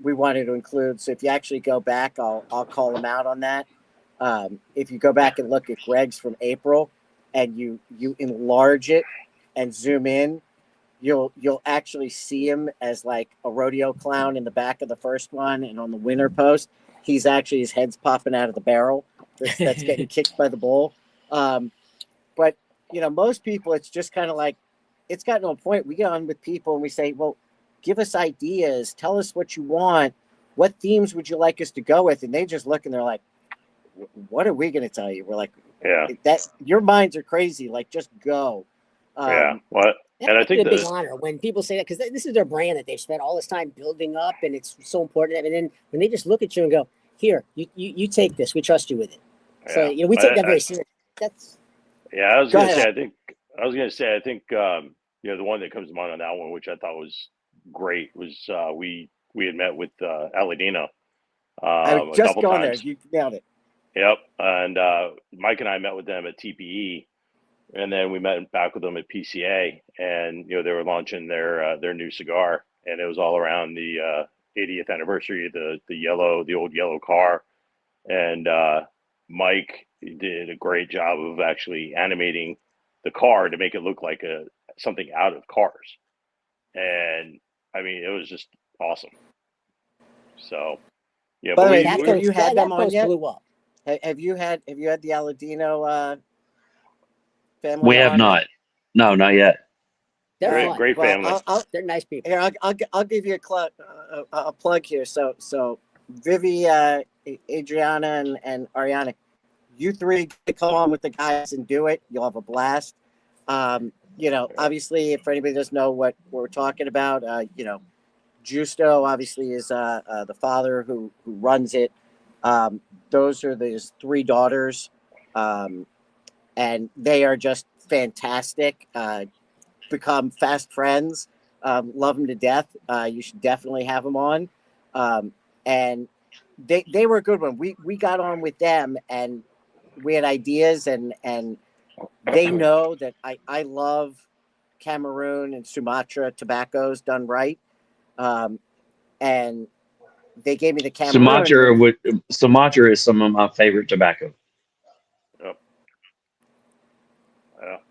we wanted to include. So if you actually go back, I'll call him out on that. If you go back and look at Greg's from April, and you enlarge it and zoom in, you'll actually see him as like a rodeo clown in the back of the first one, and on the winner post, his head's popping out of the barrel that's getting kicked by the bull. But most people, it's just kind of like, it's gotten to a point, we get on with people and we say, well, give us ideas, tell us what you want, what themes would you like us to go with? And they just look and they're like, what are we going to tell you? We're like, that your minds are crazy, like just go. What? And I think it's a big honor when people say that, because this is their brand that they've spent all this time building up, and it's so important. And then when they just look at you and go, here, you take this, we trust you with it. So we take that very seriously. That's I was going to say, I think the one that comes to mind on that one, which I thought was great, was we had met with Aladino. I was just going there. You nailed it. Yep. And Mike and I met with them at TPE, and then we met back with them at PCA, and they were launching their new cigar, and it was all around the 80th anniversary of the old yellow car, and Mike did a great job of actually animating the car to make it look like something out of Cars, and I mean, it was just awesome. So By the way, have you had them on yet? Have you had the Aladino family? We have not. No, not yet. They're great family. They're nice people. Here, I'll give you a plug here. So Vivi, Adriana, and Ariana, you three come on with the guys and do it. You'll have a blast. Obviously, if anybody doesn't know what we're talking about, Justo obviously is the father who runs it. Those are his three daughters, and they are just fantastic. Become fast friends. Love them to death. You should definitely have them on. And they were a good one. We got on with them, and we had ideas, and they know that I love Cameroon and Sumatra tobaccos done right. And they gave me the Cameroon. Sumatra is some of my favorite tobacco. Yep.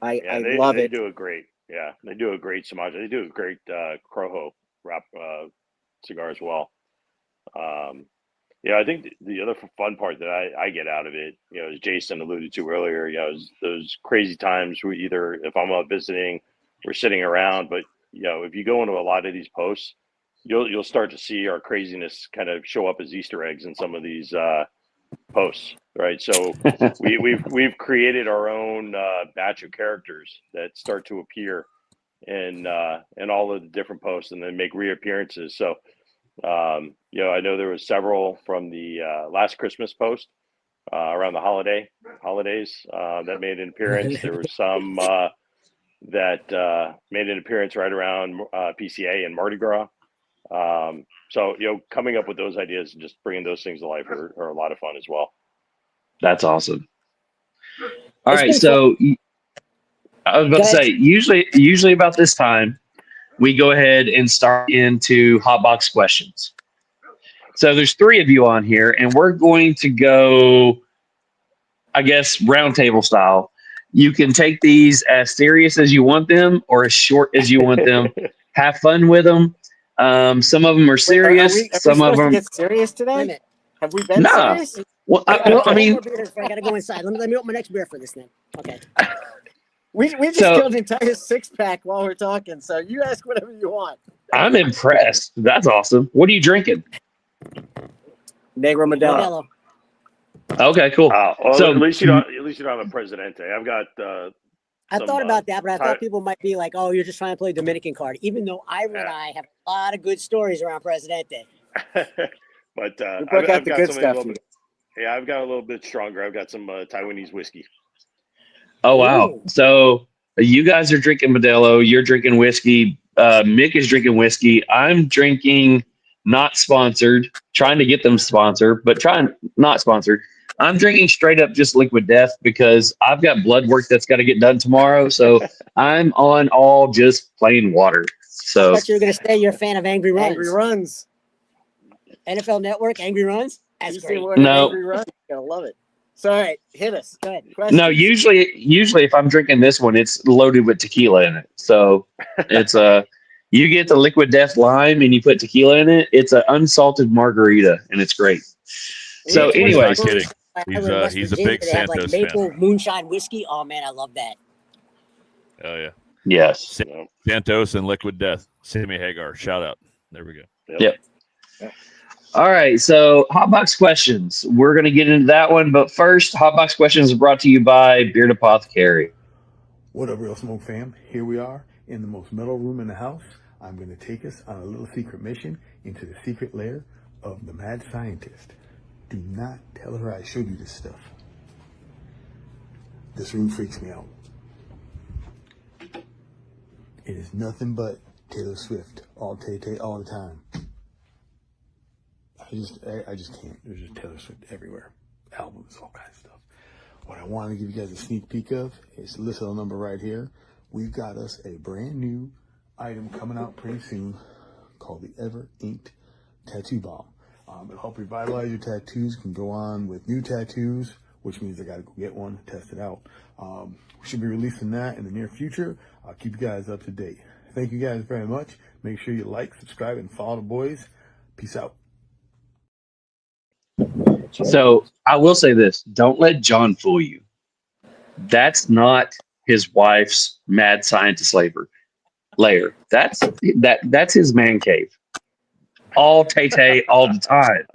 I love it. They do a great, they do a great Sumatra. They do a great Crojo wrap cigar as well. I think the other fun part that I get out of it, as Jason alluded to earlier, is those crazy times where either if I'm out visiting, we're sitting around, but if you go into a lot of these posts, you'll start to see our craziness kind of show up as Easter eggs in some of these posts, right? So we've created our own batch of characters that start to appear in all of the different posts and then make reappearances. So I know there was several from the last Christmas post around the holidays that made an appearance. There were some that made an appearance right around PCA and Mardi Gras. So coming up with those ideas and just bringing those things to life are a lot of fun as well. That's awesome. All right, so I was about to say, usually about this time, we go ahead and start into hot box questions. So there's three of you on here, and we're going to go, I guess, round table style. You can take these as serious as you want them or as short as you want them. Have fun with them. Some of them are serious. Some of them get serious today. Have we been serious? Well, I mean, I gotta go inside. Let me open my next beer for this thing. Okay. We just killed an entire 6-pack while we're talking. So you ask whatever you want. I'm impressed. That's awesome. What are you drinking? Negro Modelo. Okay, cool. So at least you don't have a Presidente. I've got. I thought about that, but I thought people might be like, "Oh, you're just trying to play Dominican card," even though Ira and I have a lot of good stories around Presidente. But I've got good stuff. I've got a little bit stronger. I've got some Taiwanese whiskey. Oh wow! Ooh. So you guys are drinking Modelo. You're drinking whiskey. Mick is drinking whiskey. I'm drinking not sponsored. Trying to get them sponsored, but trying not sponsored. I'm drinking straight up just Liquid Death because I've got blood work that's got to get done tomorrow. So I'm on all just plain water. I So thought you were going to say you're a fan of Angry Runs. Angry Runs. NFL Network, Angry Runs. That's You see great. one of No. Angry Runs, you're gonna love it. So, all right, hit us. Go ahead. Questions. no, usually if I'm drinking this one, it's loaded with tequila in it. So it's you get the Liquid Death lime and you put tequila in it. It's an unsalted margarita and it's great. So It's one of anyway, those kidding. island in West He's a Virginia big that have, like, Santos fan. maple moonshine whiskey. Oh man, I love that. Oh yeah, yes. Santos and Liquid Death. Sammy Hagar, shout out. There we go. Yep. All right, so Hotbox questions. We're going to get into that one, but first, Hotbox questions are brought to you by Beard Apothecary. What up, Real Smoke fam? Here we are in the most metal room in the house. I'm going to take us on a little secret mission into the secret lair of the mad scientist. Do not tell her I showed you this stuff. This room freaks me out. It is nothing but Taylor Swift, all Tay-Tay, all the time. I just can't. There's just Taylor Swift everywhere. Albums, all kinds of stuff. What I want to give you guys a sneak peek of is listed on the number right here. We've got us a brand new item coming out pretty soon called the Ever Inked Tattoo Balm. It'll help revitalize your tattoos. Can go on with new tattoos, which means I got to go get one, test it out. We should be releasing that in the near future. I'll keep you guys up to date. Thank you guys very much. Make sure you like, subscribe, and follow the boys. Peace out. So I will say this: don't let John fool you. That's not his wife's mad scientist lair. That's his man cave. All Tay-Tay all the time.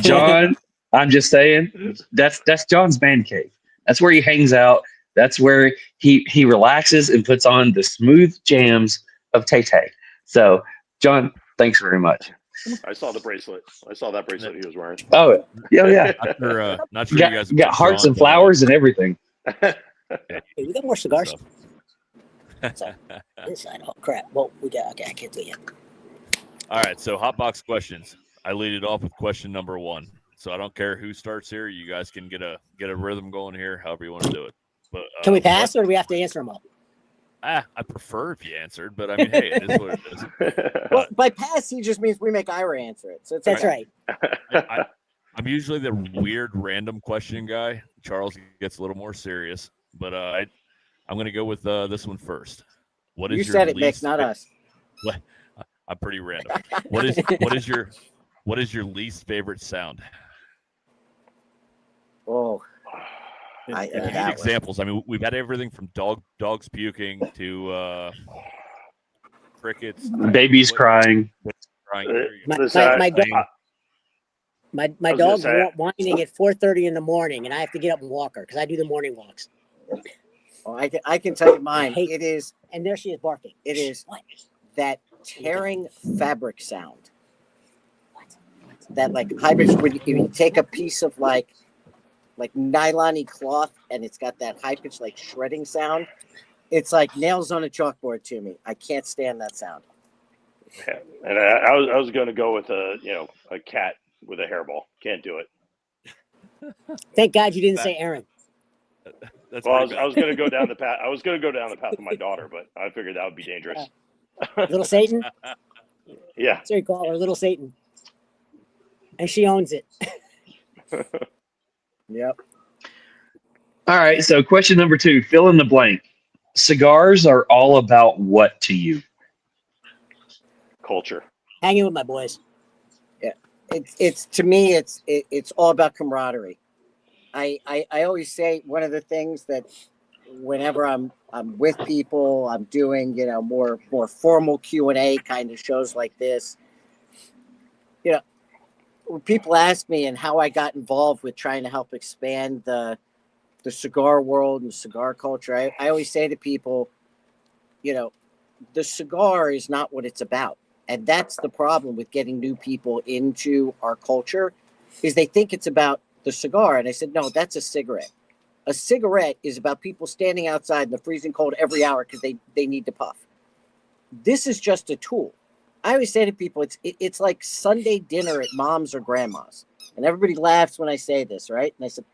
John, I'm just saying, that's John's man cave. That's where he hangs out. That's where he relaxes and puts on the smooth jams of Tay-Tay. So, John, thanks very much. I saw the bracelet. I saw that bracelet he was wearing. Oh, yeah. Not sure Got, you guys got hearts and flowers and everything. Hey, we got more cigars. So, this side. Oh crap. Well, we got. Okay, I can't do it yet. All right, so Hotbox questions. I lead it off with question number 1. So I don't care who starts here. You guys can get a rhythm going here, however you want to do it. But Can we pass, or do we have to answer them all? I prefer if you answered, but I mean, hey, it is what it is. Well, by pass, he just means we make Ira answer it. So it's That's okay. right. I'm usually the weird random question guy. Charles gets a little more serious, but I'm going to go with this one first. What is You your said it, least Mick, not us. What? I'm pretty random. What is your least favorite sound? Oh, If you need examples, I mean, we've had everything from dogs puking to crickets, Babies crying. My dog's whining at 4:30 in the morning, and I have to get up and walk her because I do the morning walks. Oh, I can tell you mine. It is, and there she is barking. It is that tearing fabric sound. That like high pitch when you take a piece of like nylon-y cloth and it's got that high pitch like shredding sound. It's like nails on a chalkboard to me. I can't stand that sound. Yeah. And I was going to go with a cat with a hairball. Can't do it. Thank God you didn't say Aaron. Well, I was going to go down the path. I was going to go down the path of my daughter, but I figured that would be dangerous. Little Satan. Yeah. That's what you call her, Little Satan, and she owns it. Yep. All right, so question number 2, fill in the blank. Cigars are all about what to you? Culture. Hanging with my boys. Yeah. It's to me, it's all about camaraderie. I always say one of the things that whenever I'm with people, I'm doing, more formal Q&A kind of shows like this. When people ask me and how I got involved with trying to help expand the cigar world and cigar culture, I always say to people, the cigar is not what it's about. And that's the problem with getting new people into our culture, is they think it's about the cigar. And I said, no, that's a cigarette. A cigarette is about people standing outside in the freezing cold every hour because they need to puff. This is just a tool. I always say to people, it's like Sunday dinner at mom's or grandma's. And everybody laughs when I say this, right? And I said,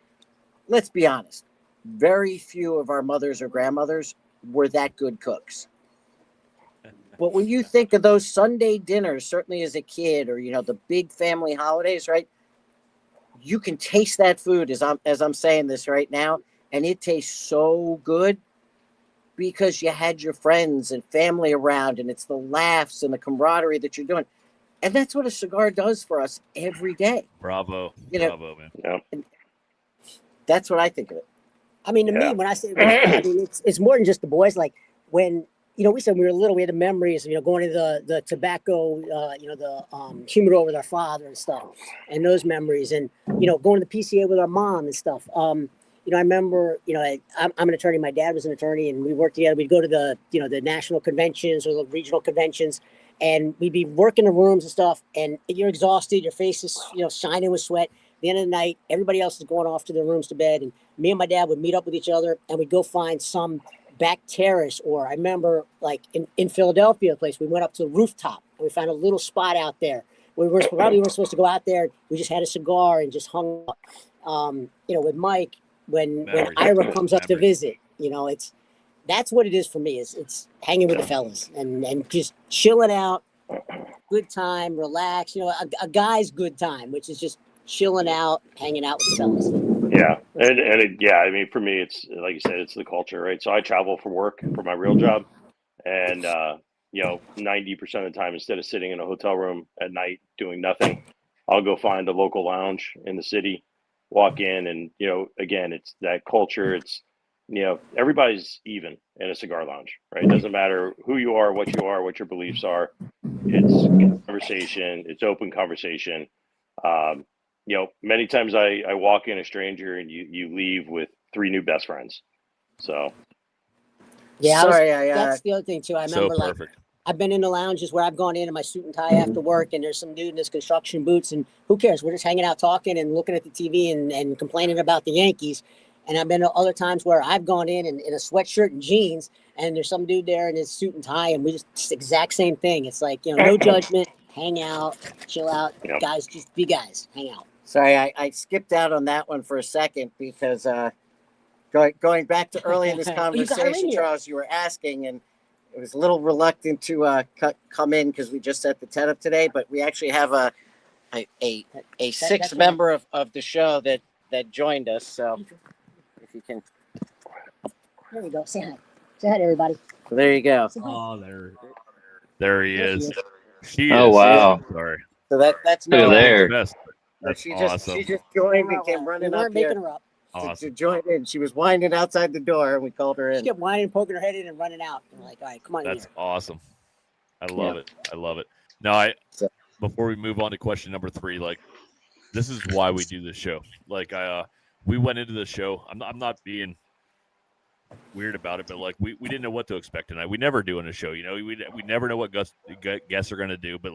let's be honest. Very few of our mothers or grandmothers were that good cooks. But when you think of those Sunday dinners, certainly as a kid, or, the big family holidays, right? You can taste that food as I'm saying this right now. And it tastes so good because you had your friends and family around, and it's the laughs and the camaraderie that you're doing. And that's what a cigar does for us every day. Bravo. You know, Bravo, man. Yeah. That's what I think of it. I mean, to me, when I say, it's more than just the boys. Like when, we said when we were little, we had the memories, going to the tobacco, the humidor with our father and stuff, and those memories, and, going to the PCA with our mom and stuff. I remember, I'm an attorney. My dad was an attorney, and we worked together. We'd go to the national conventions or the regional conventions, and we'd be working the rooms and stuff. And you're exhausted. Your face is, shining with sweat. At the end of the night, everybody else is going off to their rooms to bed, and me and my dad would meet up with each other, and we'd go find some back terrace. Or I remember, like in Philadelphia, place we went up to the rooftop, and we found a little spot out there. We weren't supposed to go out there. We just had a cigar and just hung up. With Mike. When Ira comes up to visit, that's what it is for me. It's hanging with the fellas and just chilling out, good time, relax. A guy's good time, which is just chilling out, hanging out with the fellas. Yeah, I mean, for me, it's like you said, it's the culture, right? So I travel for work for my real job, and 90% of the time, instead of sitting in a hotel room at night doing nothing, I'll go find a local lounge in the city. Walk in, and again, it's that culture. It's everybody's even in a cigar lounge, right? It doesn't matter who you are, what your beliefs are. It's conversation. It's open conversation. Many times I walk in a stranger, and you leave with 3 new best friends. So yeah, that's the other thing too. I remember perfect. I've been in the lounges where I've gone in my suit and tie after work, and there's some dude in his construction boots, and who cares? We're just hanging out, talking and looking at the TV and complaining about the Yankees. And I've been to other times where I've gone in a sweatshirt and jeans, and there's some dude there in his suit and tie, and we just exact same thing. It's like, no judgment, hang out, chill out, guys, just be guys, hang out. Sorry, I skipped out on that one for a second because going back to early in this conversation, Charles, you were asking, and it was a little reluctant to come in because we just set the tent up today, but we actually have a sixth member of the show that joined us. So if you can, there we go. Say hi. Say hi to everybody. So there you go. Oh, there he is. She oh is. wow! Sorry. So that's Look at there. That's awesome. She just joined and came running up here. Awesome. To join in. She was whining outside the door, and we called her in. She kept whining, poking her head in, and running out. And we're like, all right, come on. That's awesome. I love it. I love it. Now, before we move on to question number 3, this is why we do this show. We went into the show. I'm not being weird about it, but we didn't know what to expect tonight. We never do in a show. We never know what guests are going to do. But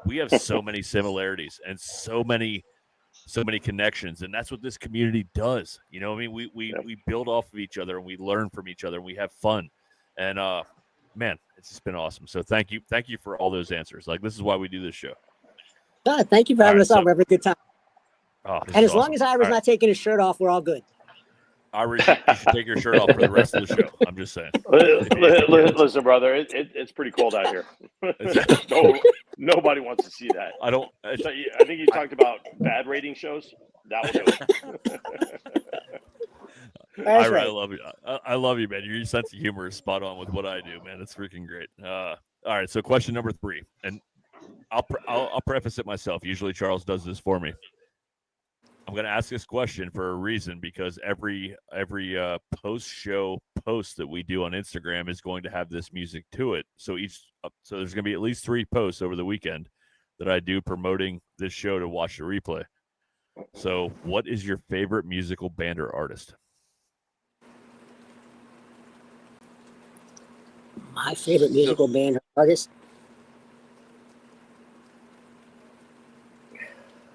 we have so many similarities and so many connections, and that's what this community does. We build off of each other, and we learn from each other, and we have fun. And man, it's just been awesome. So thank you for all those answers. This is why we do this show. Thank you for having us on. We're having a good time. And as long as Ira's not taking his shirt off, we're all good. Ira, you should take your shirt off for the rest of the show. I'm just saying. Listen, brother, it's pretty cold out here. Nobody wants to see that. I think you talked about bad rating shows. That was it. Ira, right. I love you. I love you, man. Your sense of humor is spot on with what I do, man. It's freaking great. All right, so question number 3, and I'll preface it myself. Usually Charles does this for me. I'm going to ask this question for a reason, because every post-show post that we do on Instagram is going to have this music to it. So there's going to be at least 3 posts over the weekend that I do promoting this show to watch the replay. So what is your favorite musical band or artist? My favorite musical band or artist?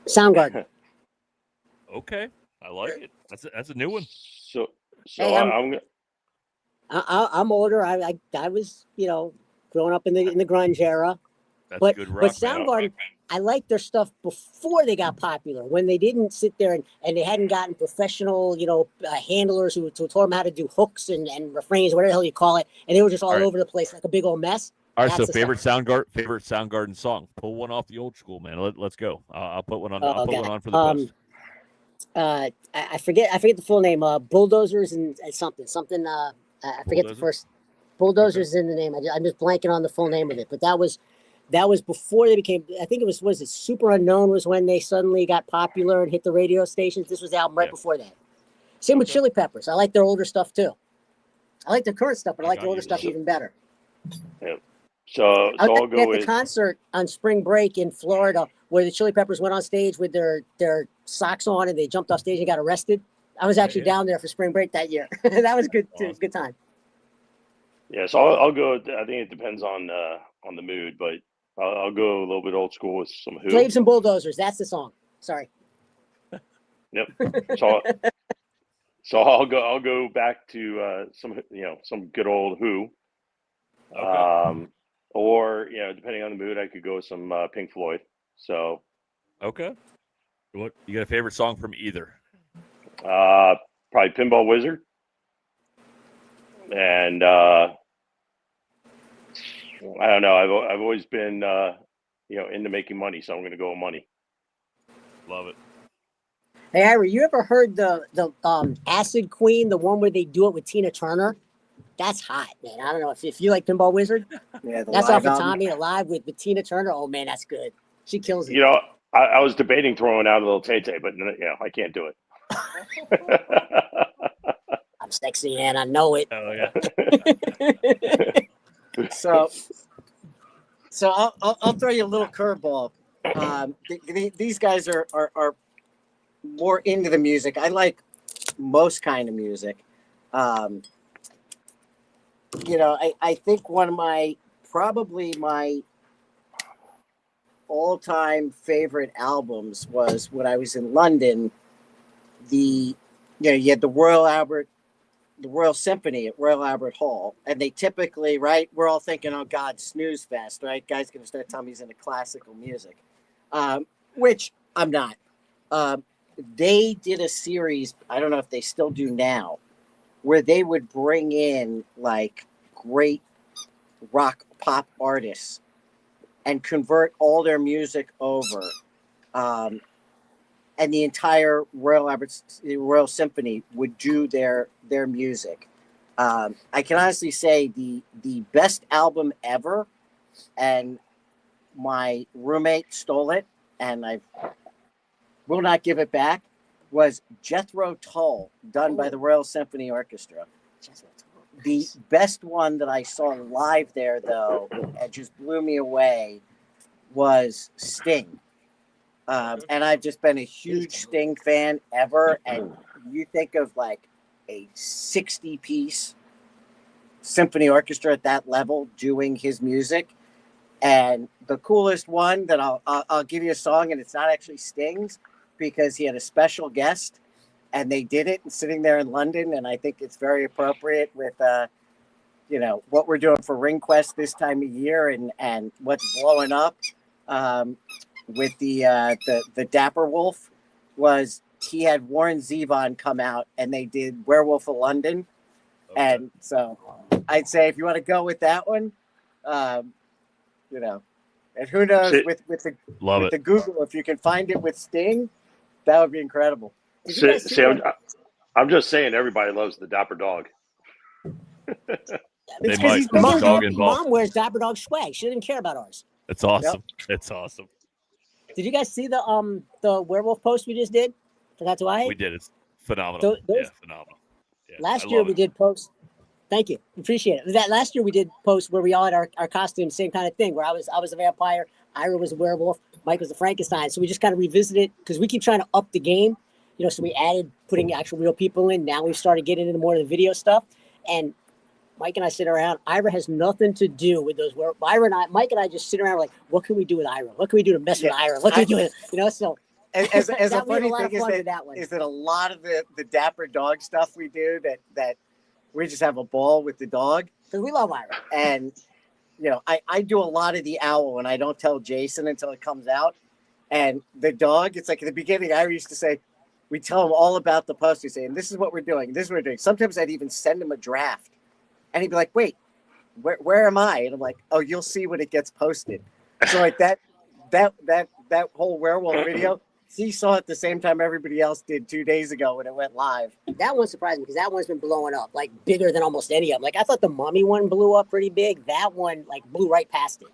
Soundgarden. Okay, I like it. That's a new one. So hey, I'm older. I was growing up in the grunge era. That's but good rock. Soundgarden, I liked their stuff before they got popular, when they didn't sit there and they hadn't gotten professional, handlers who taught them how to do hooks and refrains, whatever the hell you call it, and they were just all right. over the place like a big old mess. All right, That's so the favorite stuff. Soundgarden song. Pull one off the old school, man. Let's go. I'll put one on. I'll put God. one on for the post. I forget the full name. Bulldozers and something. I forget the first. Bulldozers is in the name. I'm just blanking on the full name of it. But that was before they became. I think it was it Super Unknown was when they suddenly got popular and hit the radio stations. This was the album right before that. Same with Chili Peppers. I like their older stuff too. I like their current stuff, but I like their older stuff even better. Yeah. So I'll go at with the concert on spring break in Florida where the Chili Peppers went on stage with their socks on and they jumped off stage and got arrested. I was actually down there for spring break that year. That was good too. Good time. Yeah, so I'll go. I think it depends on the mood, but I'll go a little bit old school with some Who. Slaves and Bulldozers. That's the song. Sorry. Yep. So I'll go back to some good old Who. Okay. Or depending on the mood, I could go with some Pink Floyd. So. Okay. What you got a favorite song from either? Probably Pinball Wizard. And I don't know. I've always been into making money, so I'm going to go with Money. Love it. Hey, Ira, you ever heard the Acid Queen, the one where they do it with Tina Turner? That's hot, man. I don't know if you like Pinball Wizard. Yeah, that's off of Tommy Alive with Tina Turner. Oh man, that's good. She kills it. I was debating throwing out a little Tay-Tay, but I can't do it. I'm sexy and I know it. Oh yeah. So I'll throw you a little curveball. These guys are more into the music. I like most kind of music. I think one of my all-time favorite albums was when I was in London. You had the Royal Symphony at Royal Albert Hall, and they typically, right, we're all thinking, oh God, snooze fest, right? Guy's going to start telling me he's into classical music, which I'm not. They did a series, I don't know if they still do now, where they would bring in like great rock pop artists and convert all their music over. And the entire Royal Symphony would do their music. I can honestly say the best album ever, and my roommate stole it, and I will not give it back, was Jethro Tull, done by the Royal Symphony Orchestra. The best one that I saw live there, though, and just blew me away, was Sting. And I've just been a huge Sting fan ever. And you think of like a 60-piece symphony orchestra at that level doing his music. And the coolest one that I'll give you a song, and it's not actually Sting's, because he had a special guest, and they did it and sitting there in London. And I think it's very appropriate with what we're doing for Ring Quest this time of year and what's blowing up. With the Dapper Wolf, was he had Warren Zevon come out and they did Werewolf of London. Okay. And so I'd say if you want to go with that one, and who knows with the Google, if you can find it with Sting, that would be incredible. I'm just saying everybody loves the Dapper Dog. They might. Mom wears Dapper Dog swag. She doesn't care about ours. It's awesome. Yep. It's awesome. Did you guys see the werewolf post we just did? Forgot to I. We did. It's phenomenal. Phenomenal. Yeah, last year we did post. Thank you. Appreciate it. That last year we did post where we all had our costumes, same kind of thing. Where I was a vampire, Ira was a werewolf, Mike was a Frankenstein. So we just kind of revisited because we keep trying to up the game. So we added putting actual real people in. Now we've started getting into more of the video stuff. And Mike and I sit around. Ira has nothing to do with those. Mike and I just sit around like, what can we do with Ira? What can we do to mess with Ira? What can we do with it? So as a funny thing is that a lot of the Dapper Dog stuff we do that we just have a ball with the dog. Because we love Ira. And I do a lot of the owl and I don't tell Jason until it comes out. And the dog, it's like in the beginning, I used to say, we tell him all about the post. We say, and this is what we're doing. This is what we're doing. Sometimes I'd even send him a draft. And he'd be like, wait, where am I? And I'm like, oh, you'll see when it gets posted. So like that whole werewolf video, he saw it at the same time everybody else did 2 days ago when it went live. That one surprised me because that one's been blowing up, like bigger than almost any of them. Like I thought the Mummy one blew up pretty big. That one like blew right past it.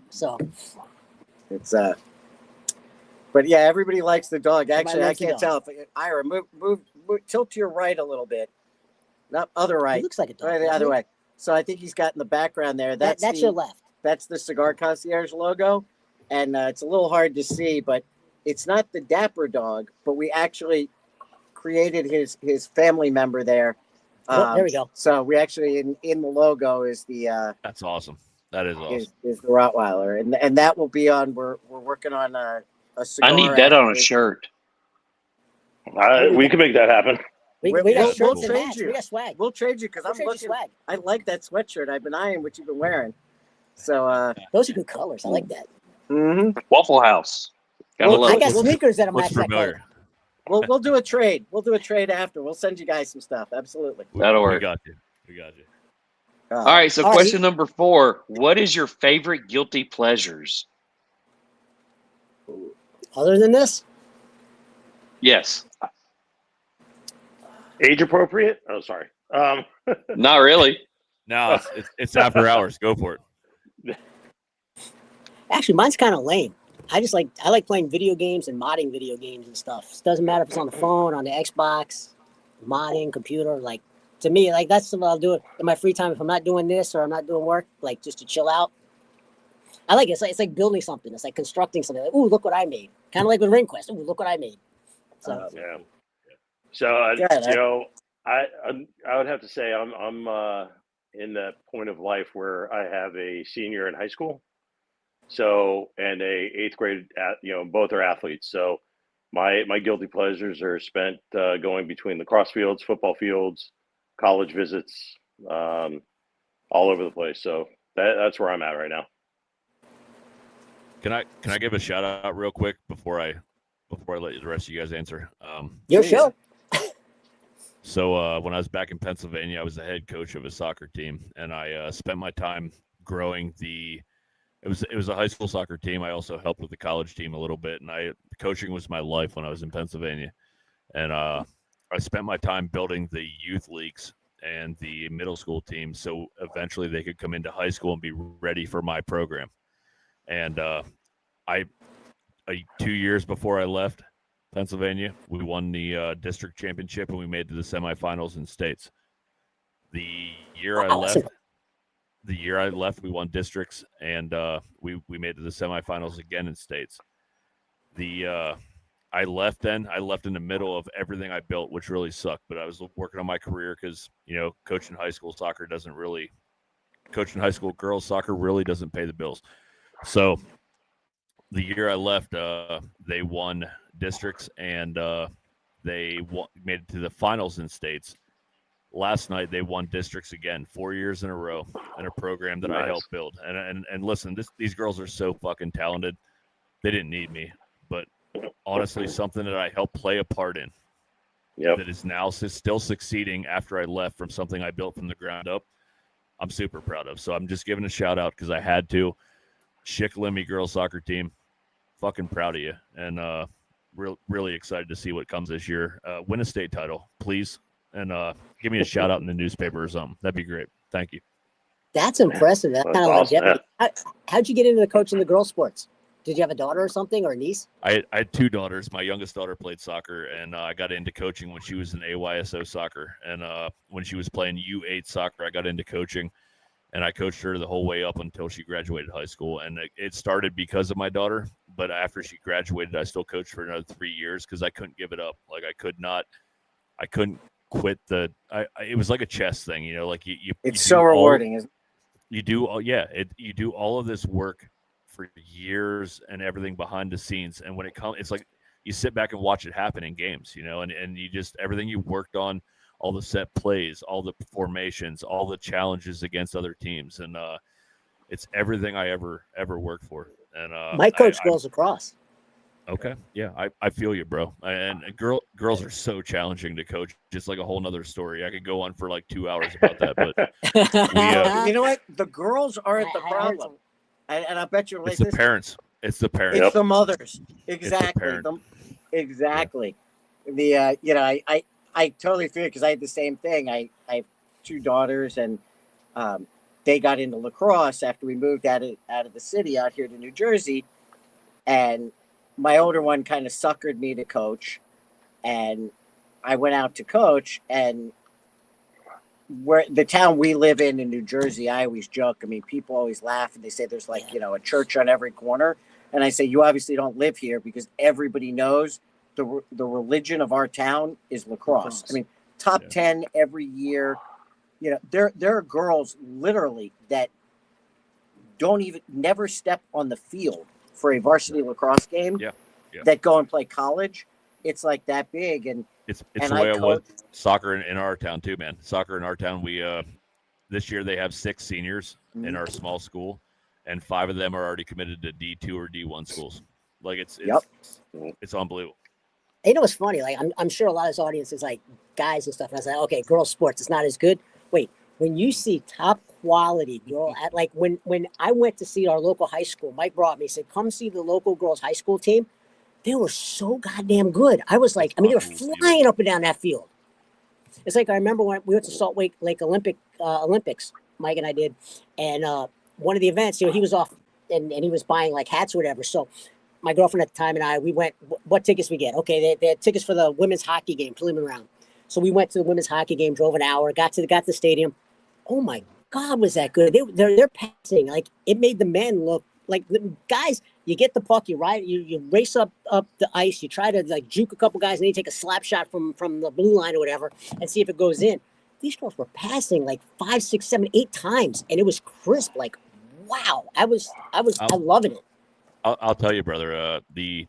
So it's but yeah, everybody likes the dog. Actually, I can't tell if Ira move tilt to your right a little bit, not other right. He looks like a dog. Right, the other way. So I think he's got in the background there. That's your left. That's the Cigar Concierge logo, and it's a little hard to see, but it's not the dapper dog. But we actually created his family member there. There we go. So we actually in the logo is the. That's awesome. That is awesome. Is the Rottweiler, and that will be on. We're working on a cigar. I need that on a shirt. We can make that happen. We got shirts and hats. We got swag. We'll trade you because I'm looking. Swag. I like that sweatshirt. I've been eyeing what you've been wearing. So those are good colors. I like that. Mm-hmm. Waffle House. I got sneakers that are match that color. We'll do a trade. We'll do a trade after. We'll send you guys some stuff. Absolutely. That'll work. We got you. All right. So question number 4: what is your favorite guilty pleasures? Other than this? Yes. Age appropriate? Oh, sorry. Not really. No, it's after hours. Go for it. Actually, mine's kind of lame. I like playing video games and modding video games and stuff. It doesn't matter if it's on the phone, on the Xbox, modding, computer. Like to me, like that's what I'll do in my free time if I'm not doing this or I'm not doing work, like just to chill out. I like it. It's like building something. It's like constructing something. Like, ooh, look what I made. Kind of like with Ring Quest. Ooh, look what I made. So yeah. So I would have to say I'm in that point of life where I have a senior in high school, so and a 8th grade. Both are athletes. So my guilty pleasures are spent going between the cross fields, football fields, college visits, all over the place. So that's where I'm at right now. Can I give a shout out real quick before I let the rest of you guys answer? Your show. So when I was back in Pennsylvania, I was the head coach of a soccer team, and I spent my time growing it was a high school soccer team. I also helped with the college team a little bit, and coaching was my life when I was in Pennsylvania. And I spent my time building the youth leagues and the middle school teams, so eventually they could come into high school and be ready for my program. And 2 years before I left Pennsylvania, we won the district championship and we made it to the semifinals in states. The year I left, we won districts and we made it to the semifinals again in states. I left in the middle of everything I built, which really sucked. But I was working on my career because coaching high school girls soccer really doesn't pay the bills. So the year I left, they won districts and they made it to the finals in states. Last night they won districts again, 4 years in a row, in a program that I helped build. And listen, these girls are so fucking talented. They didn't need me, but honestly, something that I helped play a part in, that is now still succeeding after I left from something I built from the ground up. I'm super proud of. So I'm just giving a shout out because I had to. Schick Lemmy girls soccer team, fucking proud of you, and really excited to see what comes this year. Win a state title, please, and give me a shout out in the newspaper or something. That'd be great. Thank you. That's impressive. That's kind of awesome, longevity. How'd you get into the coaching the girls' sports? Did you have a daughter or something, or a niece? I had 2 daughters. My youngest daughter played soccer, and I got into coaching when she was in AYSO soccer. And when she was playing U8 soccer, I got into coaching, and I coached her the whole way up until she graduated high school. And it started because of my daughter, but after she graduated, I still coached for another 3 years because I couldn't give it up. Like I couldn't quit it was like a chess thing, like it's so rewarding, isn't it? You do all of this work for years and everything behind the scenes, and when it comes, it's like you sit back and watch it happen in games, and you just everything you worked on, all the set plays, all the formations, all the challenges against other teams, and It's everything I ever worked for. And My coach girls lacrosse. Okay. Yeah, I feel you, bro. And girls are so challenging to coach. Just like a whole nother story. I could go on for like 2 hours about that. But You know what? The girls aren't the problem. And I bet you it's the parents. It's the parents. It's the mothers. It's Exactly. the Exactly. The you know, I totally feel it because I had the same thing. I have 2 daughters, and they got into lacrosse after we moved out of the city out here to New Jersey, and my older one kind of suckered me to coach, and I went out to coach. And where the town we live in New Jersey, I always joke. I mean, people always laugh and they say there's like, a church on every corner. And I say, you obviously don't live here, because everybody knows the religion of our town is lacrosse. I mean, top 10 every year. There are girls literally that never step on the field for a varsity lacrosse game. That go and play college. It's like that big. And it's the way it was soccer in our town too, man. Soccer in our town, we this year they have 6 seniors in our small school, and 5 of them are already committed to D2 or D1 schools. Like it's unbelievable. You know what's funny? Like I'm sure a lot of this audience is like guys and stuff. And I was like, okay, girls sports, it's not as good. Wait, when you see top quality girl at like when I went to see our local high school, Mike brought me, said, come see the local girls high school team. They were so goddamn good. I was like, they were flying up and down that field. It's like, I remember when we went to Salt Lake Olympics, Mike and I did. And one of the events, he was off and he was buying like hats or whatever. So my girlfriend at the time and I, we went, what tickets we get? Okay, they had tickets for the women's hockey game, preliminary round. So we went to the women's hockey game, drove an hour, got to the stadium. Oh my God, was that good? They're passing. Like, it made the men look like the guys. You get the puck, you race up the ice, you try to like juke a couple guys, and then you take a slap shot from the blue line or whatever and see if it goes in. These girls were passing like 5, 6, 7, 8 times, and it was crisp. Like, wow, I loving it. I'll tell you, brother. The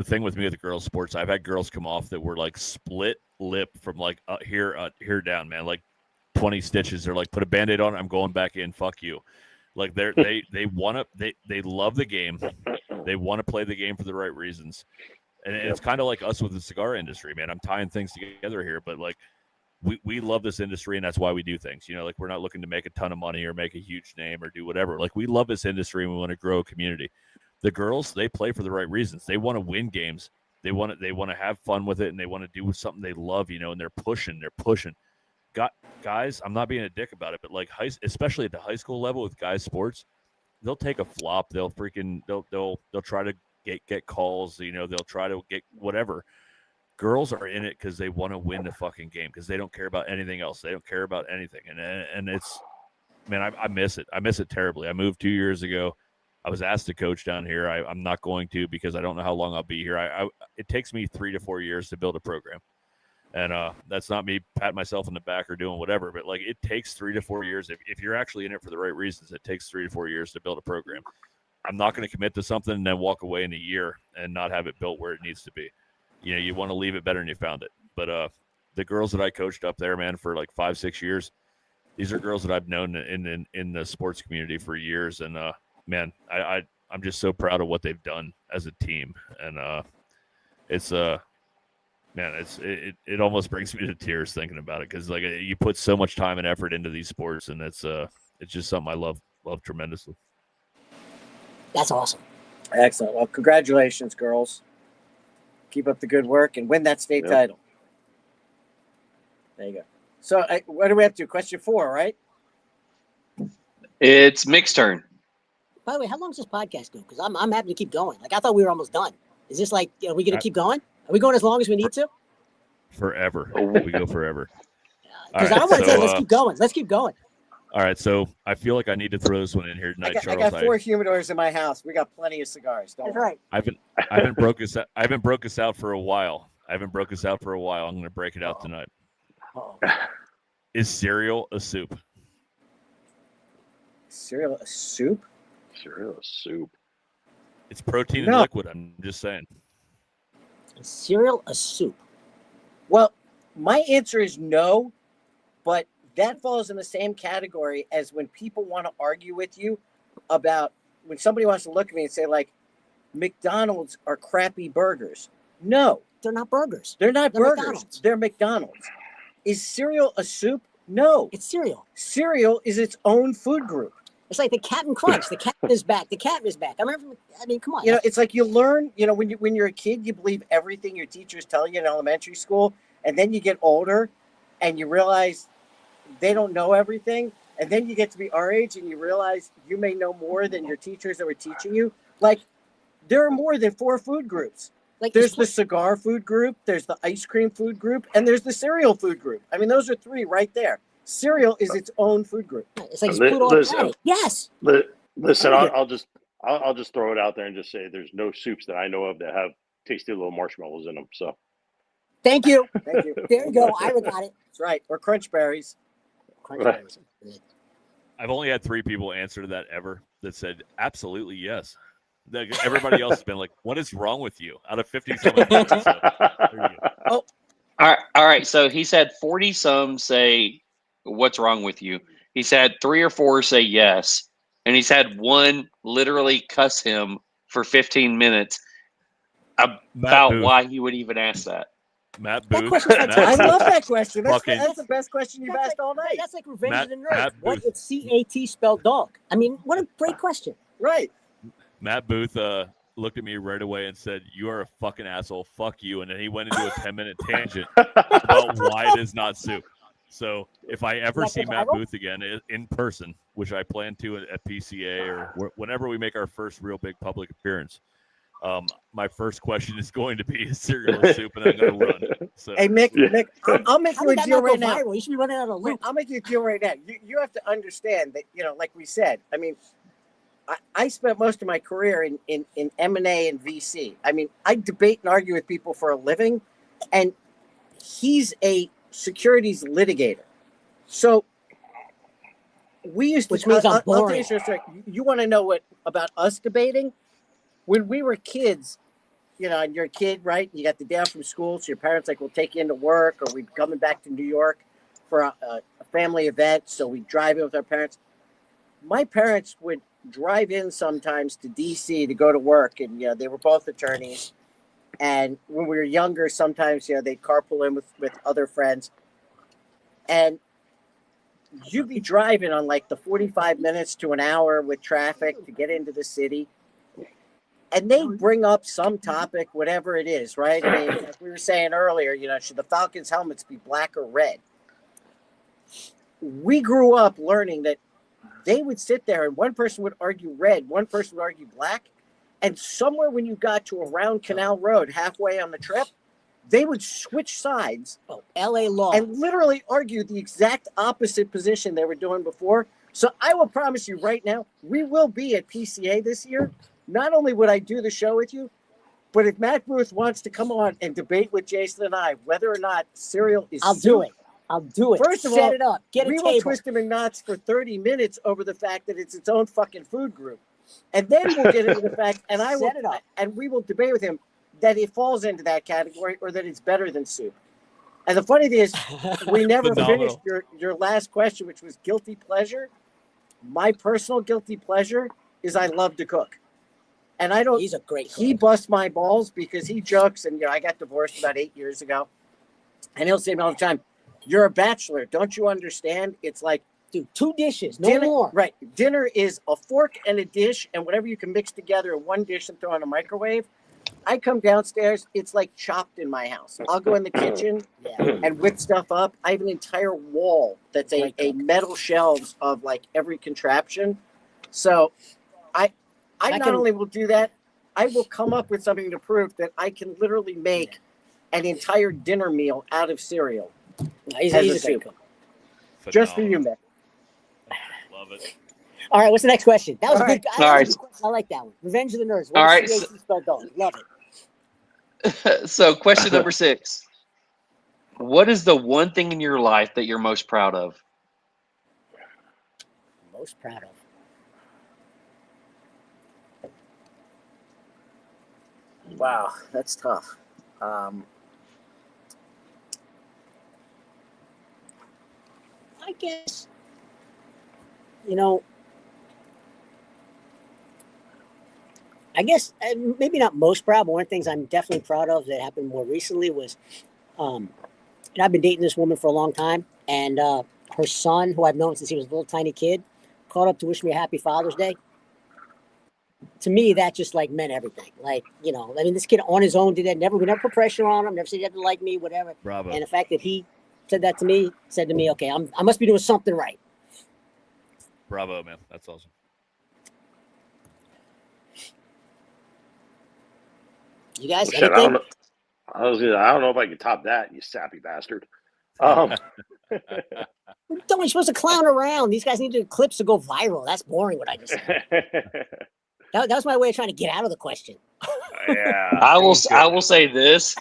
thing with me with the girls' sports, I've had girls come off that were like split lip from like here down, man. Like 20 stitches. They're like, put a Band-Aid on. I'm going back in. Fuck you. Like they want to. They love the game. They want to play the game for the right reasons. And it's kind of like us with the cigar industry, man. I'm tying things together here, but like we love this industry, and that's why we do things. Like we're not looking to make a ton of money or make a huge name or do whatever. Like we love this industry and we want to grow a community. The girls, they play for the right reasons. They want to win games. They want to have fun with it, and they want to do something they love, and they're pushing. Guys, I'm not being a dick about it, but like especially at the high school level with guys sports, they'll take a flop. They'll try to get calls. They'll try to get whatever. Girls are in it because they want to win the fucking game, because they don't care about anything else. They don't care about anything, and it's, man, I miss it. I miss it terribly. I moved 2 years ago. I was asked to coach down here. I'm not going to, because I don't know how long I'll be here. It takes me 3 to 4 years to build a program. And that's not me patting myself on the back or doing whatever, but like it takes 3 to 4 years. If you're actually in it for the right reasons, it takes 3 to 4 years to build a program. I'm not going to commit to something and then walk away in a year and not have it built where it needs to be. You want to leave it better than you found it. But the girls that I coached up there, man, for like 5, 6 years, these are girls that I've known in the sports community for years. And man, I'm just so proud of what they've done as a team. And it's man, it almost brings me to tears thinking about it, because like you put so much time and effort into these sports, and it's just something I love tremendously. That's awesome. Excellent. Well, congratulations, girls. Keep up the good work and win that state title. There you go. So what do we have to do? Question 4, right? It's Mick's turn. By the way, how long does this podcast go? Because I'm happy to keep going. Like, I thought we were almost done. Is this like, are we going to keep going? Are we going as long as we need to? Forever. We go forever. Because I want to say, let's keep going. Let's keep going. All right, so I feel like I need to throw this one in here tonight, Charles. I got 4 humidors in my house. We got plenty of cigars. That's right. I haven't broke us out for a while. I'm going to break it out tonight. Is cereal a soup? Cereal a soup? Cereal a soup. It's protein and liquid. I'm just saying. Is cereal a soup? Well, my answer is no, but that falls in the same category as when people want to argue with you about when somebody wants to look at me and say, like, McDonald's are crappy burgers. No, they're not burgers. They're not They're burgers. McDonald's. They're McDonald's. Is cereal a soup? No. It's cereal. Cereal is its own food group. It's like the Captain Crunch. The Captain is back. The Captain is back. I mean, come on. You know, it's like you learn, you know, when you're a kid, you believe everything your teachers tell you in elementary school. And then you get older and you realize they don't know everything. And then you get to be our age and you realize you may know more than your teachers that were teaching you. Like, there are more than 4 food groups. Like there's the cigar food group, there's the ice cream food group, and there's the cereal food group. I mean, those are 3 right there. Cereal is its own food group. It's like it's food all Yes. Listen, I'll just throw it out there and just say there's no soups that I know of that have tasty little marshmallows in them. So, thank you. Thank you. There you go. Ira got it. That's right. Or crunch berries. Crunch berries. I've only had 3 people answer to that ever that said absolutely yes. Everybody else has been like, "What is wrong with you?" Out of 50-something. So, there you go. Oh, all right. So he said 40-some say, "What's wrong with you?" He's had 3 or 4 say yes, and he's had 1 literally cuss him for 15 minutes about why he would even ask that. Matt Booth. I love that question. That's the best question you've asked all night. That's like Revenge of the Nerds. What if CAT spelled dog? I mean, what a great question. Right. Matt Booth looked at me right away and said, "You are a fucking asshole. Fuck you." And then he went into a 10-minute tangent about why it is not soup. So if I ever see Matt Booth again in person, which I plan to at PCA or whenever we make our first real big public appearance, my first question is going to be is cereal or soup, and I'm going to run. So, hey, Mick, I'll make you a deal right now. You should be running out of loop. I'll make you a deal right now. You have to understand that, you know, like we said, I mean, I spent most of my career in M&A and VC. I mean, I debate and argue with people for a living, and he's a securities litigator. So we used to... Which means I'm boring. I'll tell you want to know what about us debating? When we were kids, you know, and you're a kid, right? You got the day off from school, so your parents like, will take you into work, or we'd coming back to New York for a family event, so we'd drive in with our parents. My parents would drive in sometimes to DC to go to work, and you know, they were both attorneys. And when we were younger, sometimes, you know, they'd carpool in with other friends, and you'd be driving on like the 45 minutes to an hour with traffic to get into the city, and they bring up some topic, whatever it is, right? I mean, like we were saying earlier, you know, should the Falcons helmets be black or red? We grew up learning that they would sit there and one person would argue red, one person would argue black. And somewhere when you got to around Canal Road, halfway on the trip, they would switch sides. Oh, LA law. And literally argue the exact opposite position they were doing before. So I will promise you right now, we will be at PCA this year. Not only would I do the show with you, but if Matt Booth wants to come on and debate with Jason and I whether or not cereal is do it. I'll do it. First of Set all, it up. Get a we table. will twist him in knots for 30 minutes over the fact that it's its own fucking food group. And then we'll get into the fact, and Set it up. and we will debate with him that it falls into that category or that it's better than soup. And the funny thing is, we never finished your last question, which was guilty pleasure. My personal guilty pleasure is I love to cook. And I don't. He's a great cook. He busts my balls because he jokes, and you know, I got divorced about 8 years ago, and he'll say to me all the time, "You're a bachelor, don't you understand? It's like, dude, 2 dishes, no dinner, more." Right? Dinner is a fork and a dish, and whatever you can mix together in one dish and throw in a microwave. I come downstairs, it's like chopped in my house. I'll go in the kitchen and whip stuff up. I have an entire wall that's a metal shelves of like every contraption. So I not only will do that, I will come up with something to prove that I can literally make an entire dinner meal out of cereal. He's a great cook. Just for you, Mick. Love it. All right, what's the next question? That was a good. All right. I like that one. Revenge of the Nerds. All right. Love it. So, question number 6. What is the one thing in your life that you're most proud of? Most proud of. Wow, that's tough. I guess, you know, I guess maybe not most proud, but one of the things I'm definitely proud of that happened more recently was, and I've been dating this woman for a long time, and her son, who I've known since he was a little tiny kid, called up to wish me a happy Father's Day. To me, that just like meant everything. Like, you know, I mean, this kid on his own did that. We never put pressure on him. Never said he had to like me, whatever. Bravo. And the fact that he said that to me, said to me, okay, I must be doing something right. Bravo, man. That's awesome. You guys, Shit, I don't know. I don't know if I can top that, you sappy bastard. Don't you're supposed to clown around. These guys need to clips to go viral. That's boring what I just said. That was my way of trying to get out of the question. Yeah. I will say this.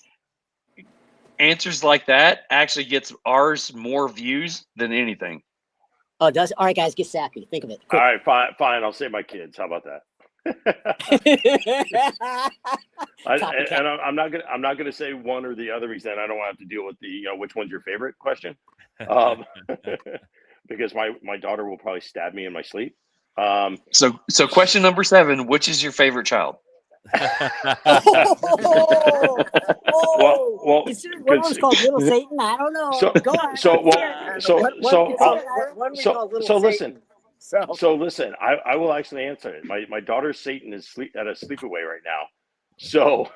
Answers like that actually gets ours more views than anything. Oh, does all right, guys, get sappy. Think of it. All right, fine. I'll save my kids. How about that? I'm not gonna say one or the other because then I don't want to have to deal with the which one's your favorite question, because my daughter will probably stab me in my sleep. So question number 7: which is your favorite child? Well, one was called Little Satan. I don't know. Listen. So listen, I will actually answer it. My daughter's Satan is at a sleepaway right now, so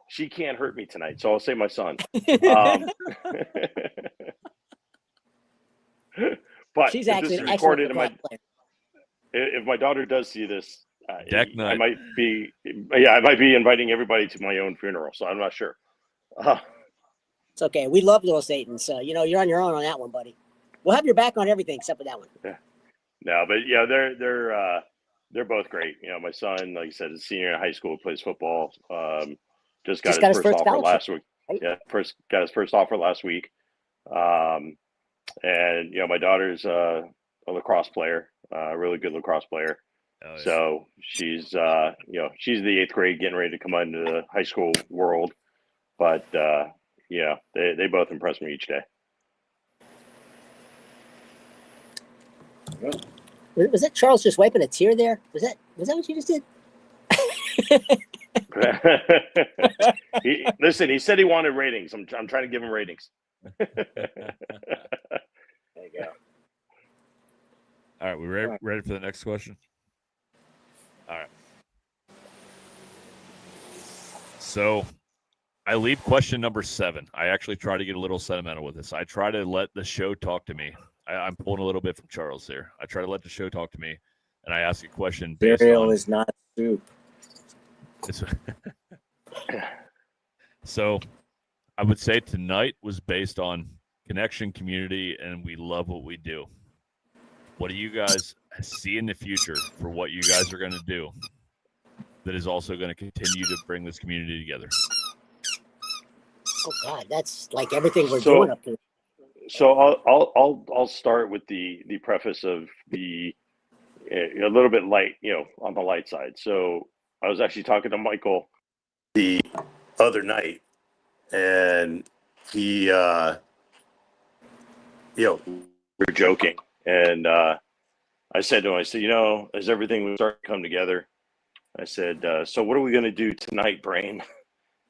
she can't hurt me tonight. So I'll say my son. But she's actually this is recorded. If my daughter does see this, I might be inviting everybody to my own funeral. So I'm not sure. It's okay. We love Little Satan, so you're on your own on that one, buddy. We'll have your back on everything except for that one. Yeah. No, but yeah, they're both great. My son, like I said, is a senior in high school, plays football. Just got his first offer last week. Right? Yeah, got his first offer last week. And my daughter's a lacrosse player, a really good lacrosse player. Oh, yeah. So she's she's the 8th grade, getting ready to come into the high school world. But they both impress me each day. Was that Charles just wiping a tear there? Was that what you just did? He said he wanted ratings. I'm trying to give him ratings. There you go. All right, we ready for the next question? All right. So I leave question number 7. I actually try to get a little sentimental with this. I try to let the show talk to me. I'm pulling a little bit from Charles here. I try to let the show talk to me, and I ask a question. Cereal is not soup. So I would say tonight was based on connection, community, and we love what we do. What do you guys see in the future for what you guys are going to do that is also going to continue to bring this community together? Oh God, that's like everything we're doing up here. So I'll start with the preface of a little bit light, on the light side. So I was actually talking to Michael the other night, and he, we were joking, and I said to him, as everything was starting to come together, I said, so what are we going to do tonight, Brain?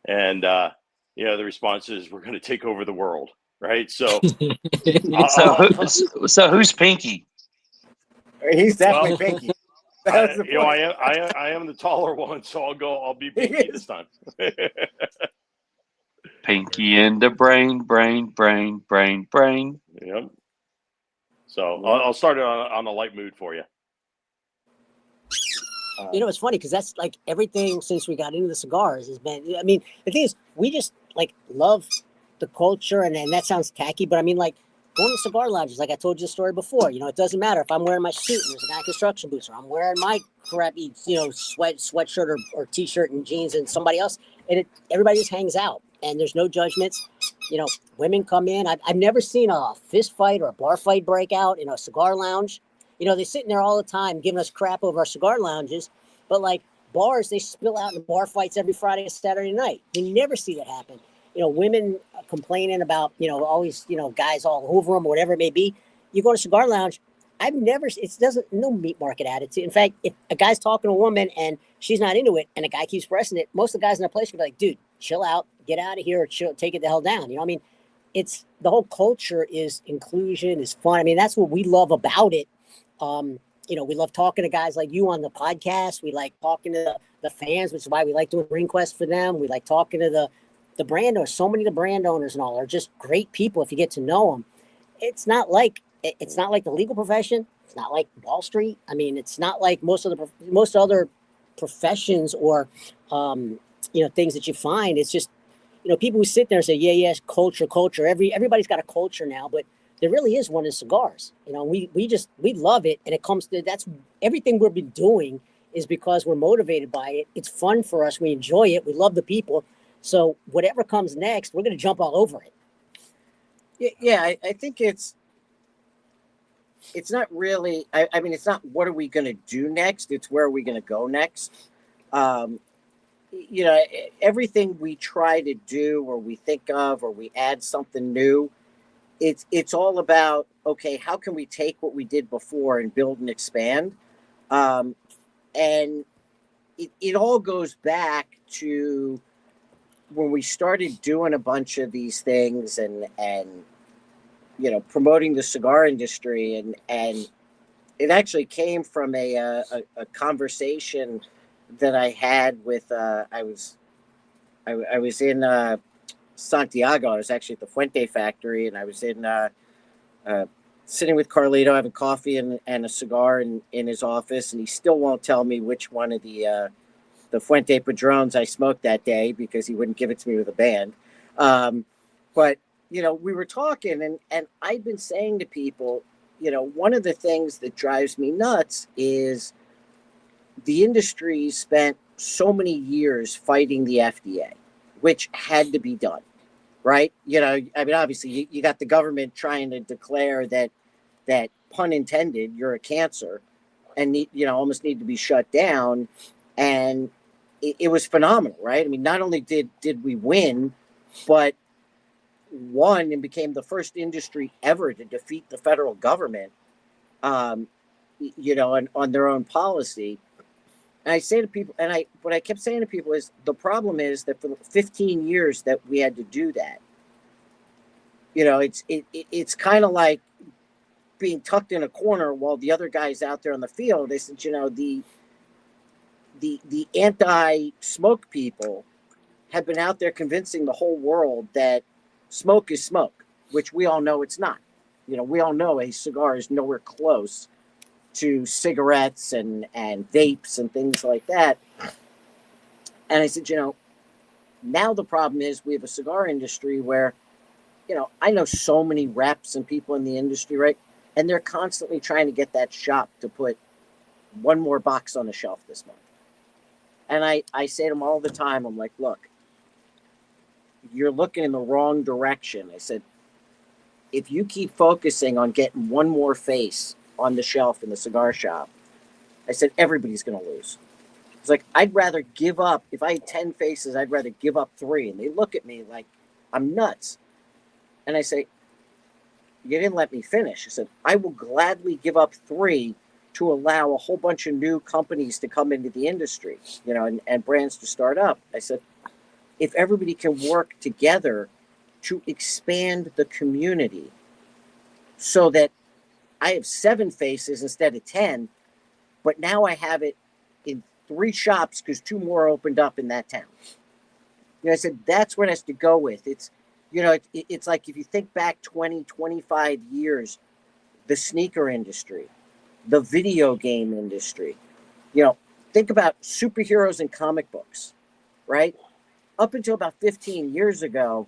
And the response is, we're going to take over the world. Right, so so who's Pinky? He's definitely Pinky. I am the taller one, so I'll be Pinky this time. Pinky and the brain. Yep. So I'll start it on a light mood for you. It's funny because that's like everything since we got into the cigars has been. I mean, the thing is, we just like love the culture, and that sounds tacky, but I mean, like going to cigar lounges, like I told you the story before, it doesn't matter if I'm wearing my suit and there's a guy in construction boots, or I'm wearing my crappy, sweatshirt or t-shirt and jeans, and somebody else, and everybody just hangs out, and there's no judgments. Women come in. I've never seen a fist fight or a bar fight break out in a cigar lounge. They're sitting there all the time giving us crap over our cigar lounges, but like bars, they spill out in bar fights every Friday and Saturday night. You never see that happen. Women complaining about, always, guys all over them or whatever it may be. You go to a cigar lounge, I've never, it doesn't, no meat market attitude. In fact, if a guy's talking to a woman and she's not into it and a guy keeps pressing it, most of the guys in that place can be like, dude, chill out, get out of here, or chill, take it the hell down. You know what I mean? It's, the whole culture is inclusion, is fun. I mean, that's what we love about it. You know, we love talking to guys like you on the podcast. We like talking to the fans, which is why we like doing Ring Quest for them. We like talking to the brand owners. So many of the brand owners and all are just great people if you get to know them. It's not like the legal profession. It's not like Wall Street. I mean, it's not like most other professions or you know, things that you find. It's just, you know, people who sit there and say, yeah, culture. Everybody's got a culture now, but there really is one in cigars. You know, we love it, and it comes to, that's everything we've been doing is because we're motivated by it. It's fun for us. We enjoy it. We love the people. So whatever comes next, we're going to jump all over it. Yeah, I think it's not really, I mean, it's not what are we going to do next? It's where are we going to go next? You know, everything we try to do or we think of or we add something new, it's all about, okay, how can we take what we did before and build and expand? And it all goes back to when we started doing a bunch of these things and you know, promoting the cigar industry, and it actually came from a conversation that I had with I was in Santiago. I was actually at the Fuente factory, and I was in sitting with Carlito having coffee and a cigar in his office, and he still won't tell me which one of the Fuente Padrones I smoked that day because he wouldn't give it to me with a band. But you know, we were talking, and I've been saying to people, you know, one of the things that drives me nuts is the industry spent so many years fighting the FDA, which had to be done, right? You know, I mean, obviously, you got the government trying to declare that pun intended, you're a cancer, and you know, almost need to be shut down, and it was phenomenal, right? I mean, not only did we win, but won and became the first industry ever to defeat the federal government, you know, on their own policy. And I say to people, and what I kept saying to people is, the problem is that for 15 years that we had to do that, you know, it's kind of like being tucked in a corner while the other guy's out there on the field. They said, you know, the anti-smoke people have been out there convincing the whole world that smoke is smoke, which we all know it's not. You know, we all know a cigar is nowhere close to cigarettes and vapes and things like that. And I said, you know, now the problem is we have a cigar industry where, you know, I know so many reps and people in the industry, right? And they're constantly trying to get that shop to put one more box on the shelf this month. And I say to them all the time, I'm like, look, you're looking in the wrong direction. I said, if you keep focusing on getting one more face on the shelf in the cigar shop, I said, everybody's going to lose. It's like, I'd rather give up. If I had 10 faces, I'd rather give up 3. And they look at me like I'm nuts. And I say, you didn't let me finish. I said, I will gladly give up 3 to allow a whole bunch of new companies to come into the industry, you know, and brands to start up. I said, if everybody can work together to expand the community so that I have 7 faces instead of 10, but now I have it in 3 shops because 2 more opened up in that town. You know, I said, that's what it has to go with. It's, you know, it's like if you think back 20, 25 years, the sneaker industry, the video game industry, you know, think about superheroes and comic books, right? Up until about 15 years ago,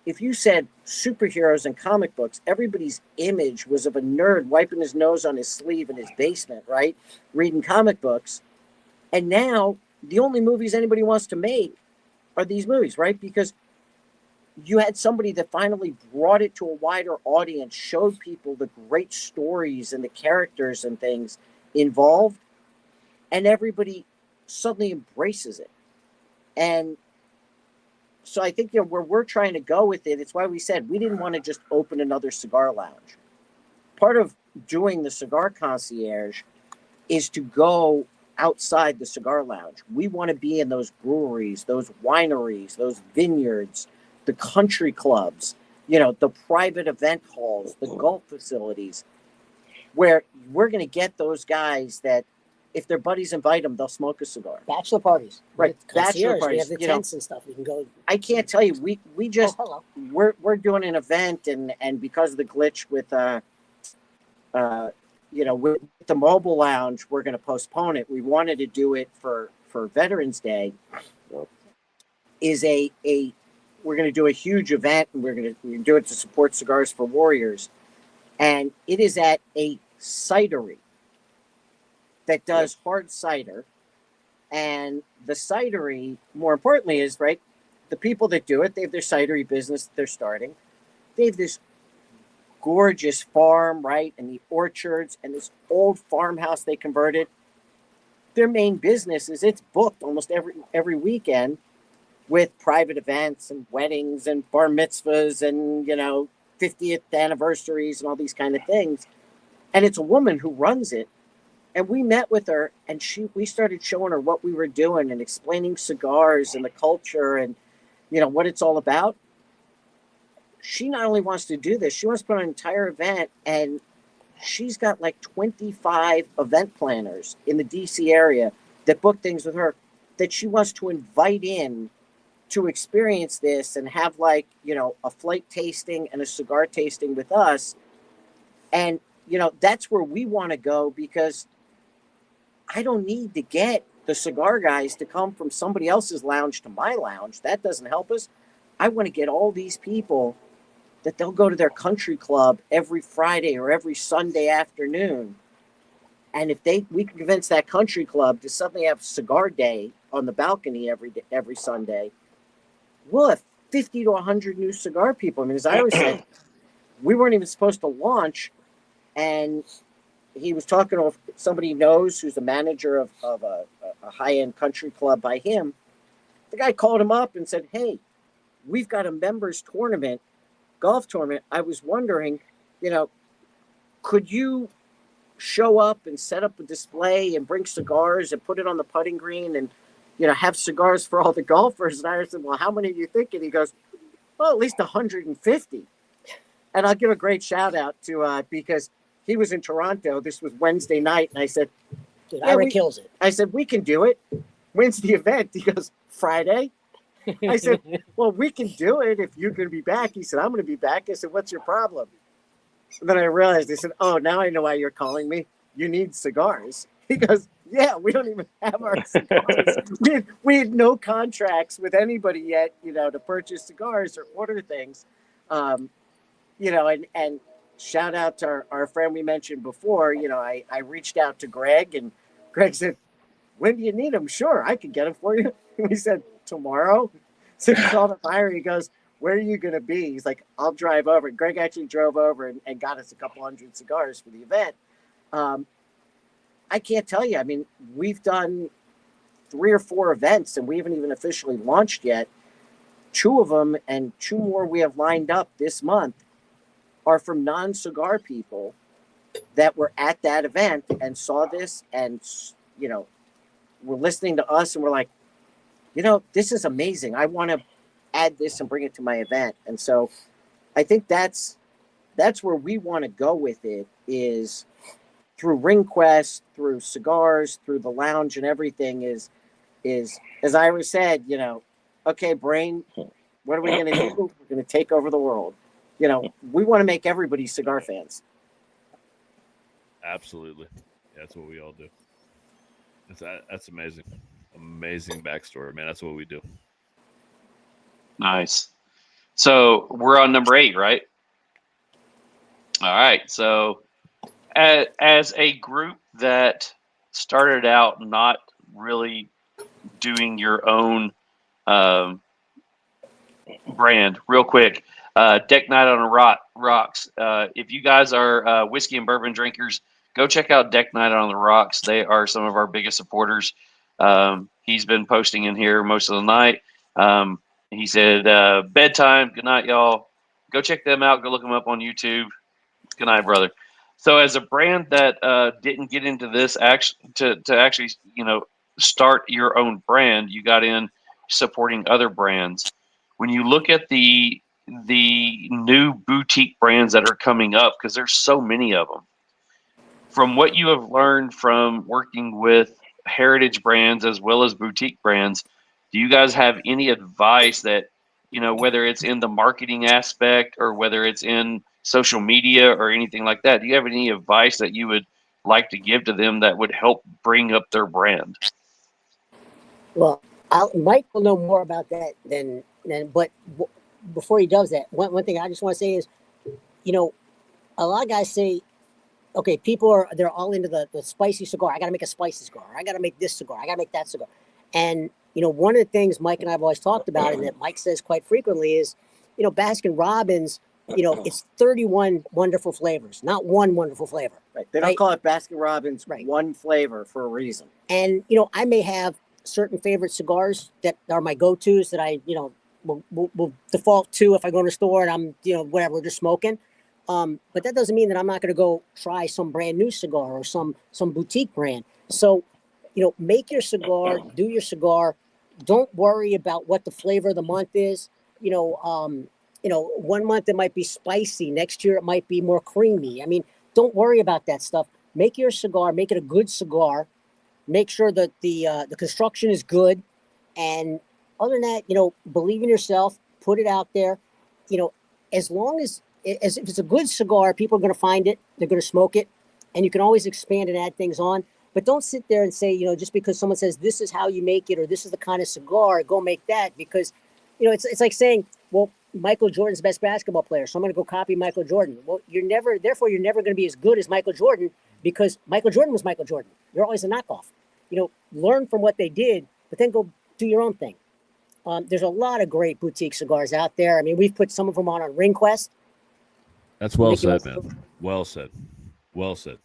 if you said superheroes and comic books, everybody's image was of a nerd wiping his nose on his sleeve in his basement, right? Reading comic books. And now the only movies anybody wants to make are these movies, right? Because you had somebody that finally brought it to a wider audience, showed people the great stories and the characters and things involved, and everybody suddenly embraces it. And so I think, you know, where we're trying to go with it, it's why we said we didn't want to just open another cigar lounge. part of doing the cigar concierge is to go outside the cigar lounge. We want to be in those breweries, those wineries, those vineyards, the country clubs, the private event halls, the golf facilities, where we're going to get those guys that if their buddies invite them, they'll smoke a cigar. Bachelor parties. Right. Bachelor Bachelor parties. We parties. have the tents and stuff. We can go. I can't tell you. We just hello. we're doing an event, and because of the glitch with with the mobile lounge, we're going to postpone it. We wanted to do it for Veterans Day. We're going to do a huge event, and we're going to do it to support Cigars for Warriors, and it is at a cidery that does hard cider. And the cidery, more importantly, is the people that do it, they have their cidery business that they're starting. They have this gorgeous farm, and the orchards and this old farmhouse they converted. Their main business is it's booked almost every weekend with private events and weddings and bar mitzvahs and 50th anniversaries and all these kind of things. And it's a woman who runs it. And we met with her, and we started showing her what we were doing and explaining cigars and the culture and, what it's all about. She not only wants to do this, she wants to put on an entire event, and she's got 25 event planners in the DC area that book things with her that she wants to invite in to experience this and have a flight tasting and a cigar tasting with us. And, that's where we want to go, because I don't need to get the cigar guys to come from somebody else's lounge to my lounge. That doesn't help us. I want to get all these people that they'll go to their country club every Friday or every Sunday afternoon. And if we can convince that country club to suddenly have cigar day on the balcony every Sunday, we'll have 50 to 100 new cigar people. I mean, as I always said, we weren't even supposed to launch, and he was talking to somebody he knows who's the manager of a high-end country club by him. The guy called him up and said, "Hey, we've got a members tournament, golf tournament. I was wondering, could you show up and set up a display and bring cigars and put it on the putting green and, have cigars for all the golfers?" And I said, "Well, how many are you thinking?" He goes, "Well, at least 150. And I'll give a great shout out to, because he was in Toronto. This was Wednesday night. And I said, "Dude, Ira kills it." I said, "We can do it. When's the event?" He goes, "Friday." I said, "Well, we can do it if you're going to be back." He said, "I'm going to be back." I said, "What's your problem?" And then I realized, I said, "Oh, now I know why you're calling me. You need cigars." He goes, "Yeah, we don't even have our cigars." we had no contracts with anybody yet, to purchase cigars or order things. And shout out to our friend we mentioned before. I reached out to Greg, and Greg said, "When do you need them?" "Sure, I can get them for you." We said, "Tomorrow?" So he called up Ira. He goes, "Where are you going to be?" He's like, "I'll drive over." And Greg actually drove over and got us a couple hundred cigars for the event. I can't tell you. I mean, we've done 3 or 4 events, and we haven't even officially launched yet. 2 of them and 2 more we have lined up this month are from non-cigar people that were at that event and saw this and, were listening to us and were like, this is amazing. I want to add this and bring it to my event. And so I think that's where we want to go with it, is through Ring Quest, through cigars, through the lounge and everything is as Ira said, okay, brain, what are we going to do? We're going to take over the world. We want to make everybody cigar fans. Absolutely. That's what we all do. That's amazing. Amazing backstory, man. That's what we do. Nice. So we're on number 8, right? All right. So as a group that started out not really doing your own brand, real quick, Deck Night on the Rocks. If you guys are whiskey and bourbon drinkers, go check out Deck Night on the Rocks. They are some of our biggest supporters. He's been posting in here most of the night. He said, bedtime. Good night, y'all. Go check them out. Go look them up on YouTube. Good night, brother. So as a brand that didn't get into this to actually, start your own brand, you got in supporting other brands. When you look at the new boutique brands that are coming up, because there's so many of them, from what you have learned from working with heritage brands as well as boutique brands, do you guys have any advice that, whether it's in the marketing aspect or whether it's in social media or anything like that, do you have any advice that you would like to give to them that would help bring up their brand? Well, Mike will know more about that than but before he does that, one thing I just want to say is, a lot of guys say, okay, they're all into the spicy cigar. I got to make a spicy cigar. I got to make this cigar. I got to make that cigar. And, one of the things Mike and I have always talked about and that Mike says quite frequently is, Baskin Robbins, it's 31 wonderful flavors, not one wonderful flavor. Right. They don't call it Baskin Robbins one flavor for a reason. And, I may have certain favorite cigars that are my go-tos that I, will default to if I go to the store and I'm, whatever, we're just smoking. But that doesn't mean that I'm not going to go try some brand new cigar or some boutique brand. So, make your cigar, do your cigar. Don't worry about what the flavor of the month is. 1 month it might be spicy. Next year it might be more creamy. I mean, don't worry about that stuff. Make your cigar, make it a good cigar. Make sure that the construction is good. And other than that, believe in yourself, put it out there. As long as if it's a good cigar, people are going to find it. They're going to smoke it. And you can always expand and add things on. But don't sit there and say, just because someone says this is how you make it or this is the kind of cigar, go make that. Because, it's like saying, well, Michael Jordan's the best basketball player, so I'm going to go copy Michael Jordan. Well, you're never going to be as good as Michael Jordan because Michael Jordan was Michael Jordan. You're always a knockoff. Learn from what they did, but then go do your own thing. There's a lot of great boutique cigars out there. I mean, we've put some of them on Ring Quest. That's well said, man. Well said. Well said.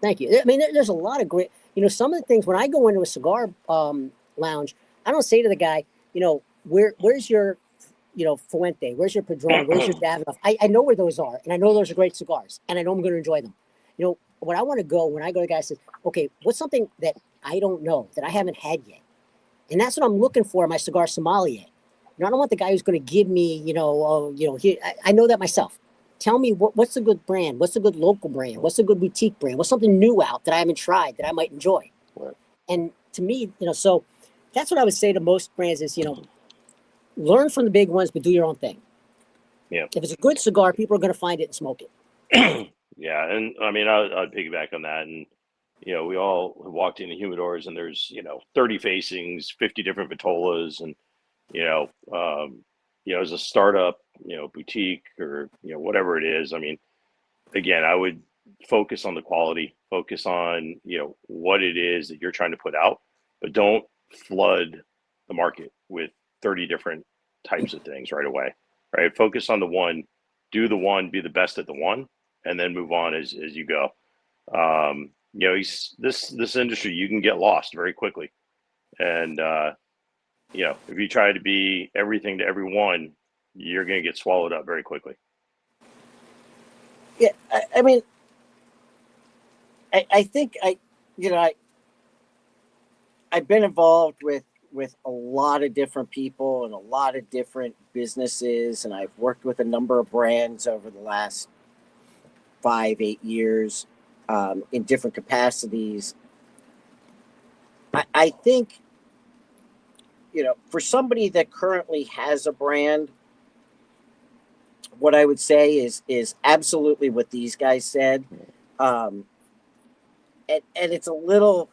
Thank you. I mean, there's a lot of great, some of the things when I go into a cigar lounge, I don't say to the guy, where's your, Fuente? Where's your Padron? Where's your Davidoff? I know where those are, and I know those are great cigars, and I know I'm going to enjoy them. What I want to go, when I go to the guy says, okay, what's something that I don't know, that I haven't had yet? And that's what I'm looking for in my cigar sommelier. I don't want the guy who's going to give me, I know that myself. Tell me what's a good brand? What's a good local brand? What's a good boutique brand? What's something new out that I haven't tried that I might enjoy? Right. And to me, so that's what I would say to most brands is, learn from the big ones, but do your own thing. Yeah. If it's a good cigar, people are going to find it and smoke it. Yeah. And I mean, I'd piggyback on that. And, we all have walked into humidors and there's, 30 facings, 50 different vitolas. And, as a startup, boutique or, whatever it is, I mean, again, I would focus on the quality, focus on, what it is that you're trying to put out, but don't flood the market with 30 different types of things right away, right? Focus on the one, do the one, be the best at the one, and then move on as you go. This industry, you can get lost very quickly. And, if you try to be everything to everyone, you're going to get swallowed up very quickly. Yeah. I mean, I think I've been involved with a lot of different people and a lot of different businesses. And I've worked with a number of brands over the last 5-8 years in different capacities. I think, for somebody that currently has a brand, what I would say is absolutely what these guys said. And it's a little,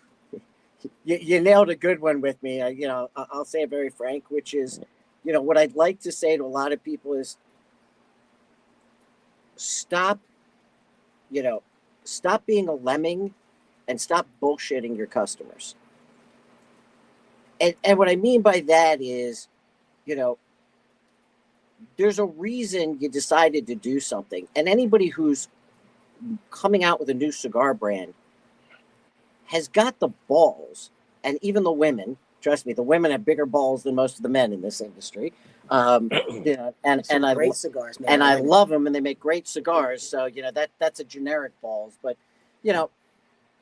you nailed a good one with me. I'll say it very frank, which is, what I'd like to say to a lot of people is stop being a lemming and stop bullshitting your customers. And what I mean by that is, there's a reason you decided to do something. And anybody who's coming out with a new cigar brand has got the balls, and even the women, trust me, the women have bigger balls than most of the men in this industry, You know, and Some I great cigars, man. and I love them, and they make great cigars. So you know that's a generic balls, but you know,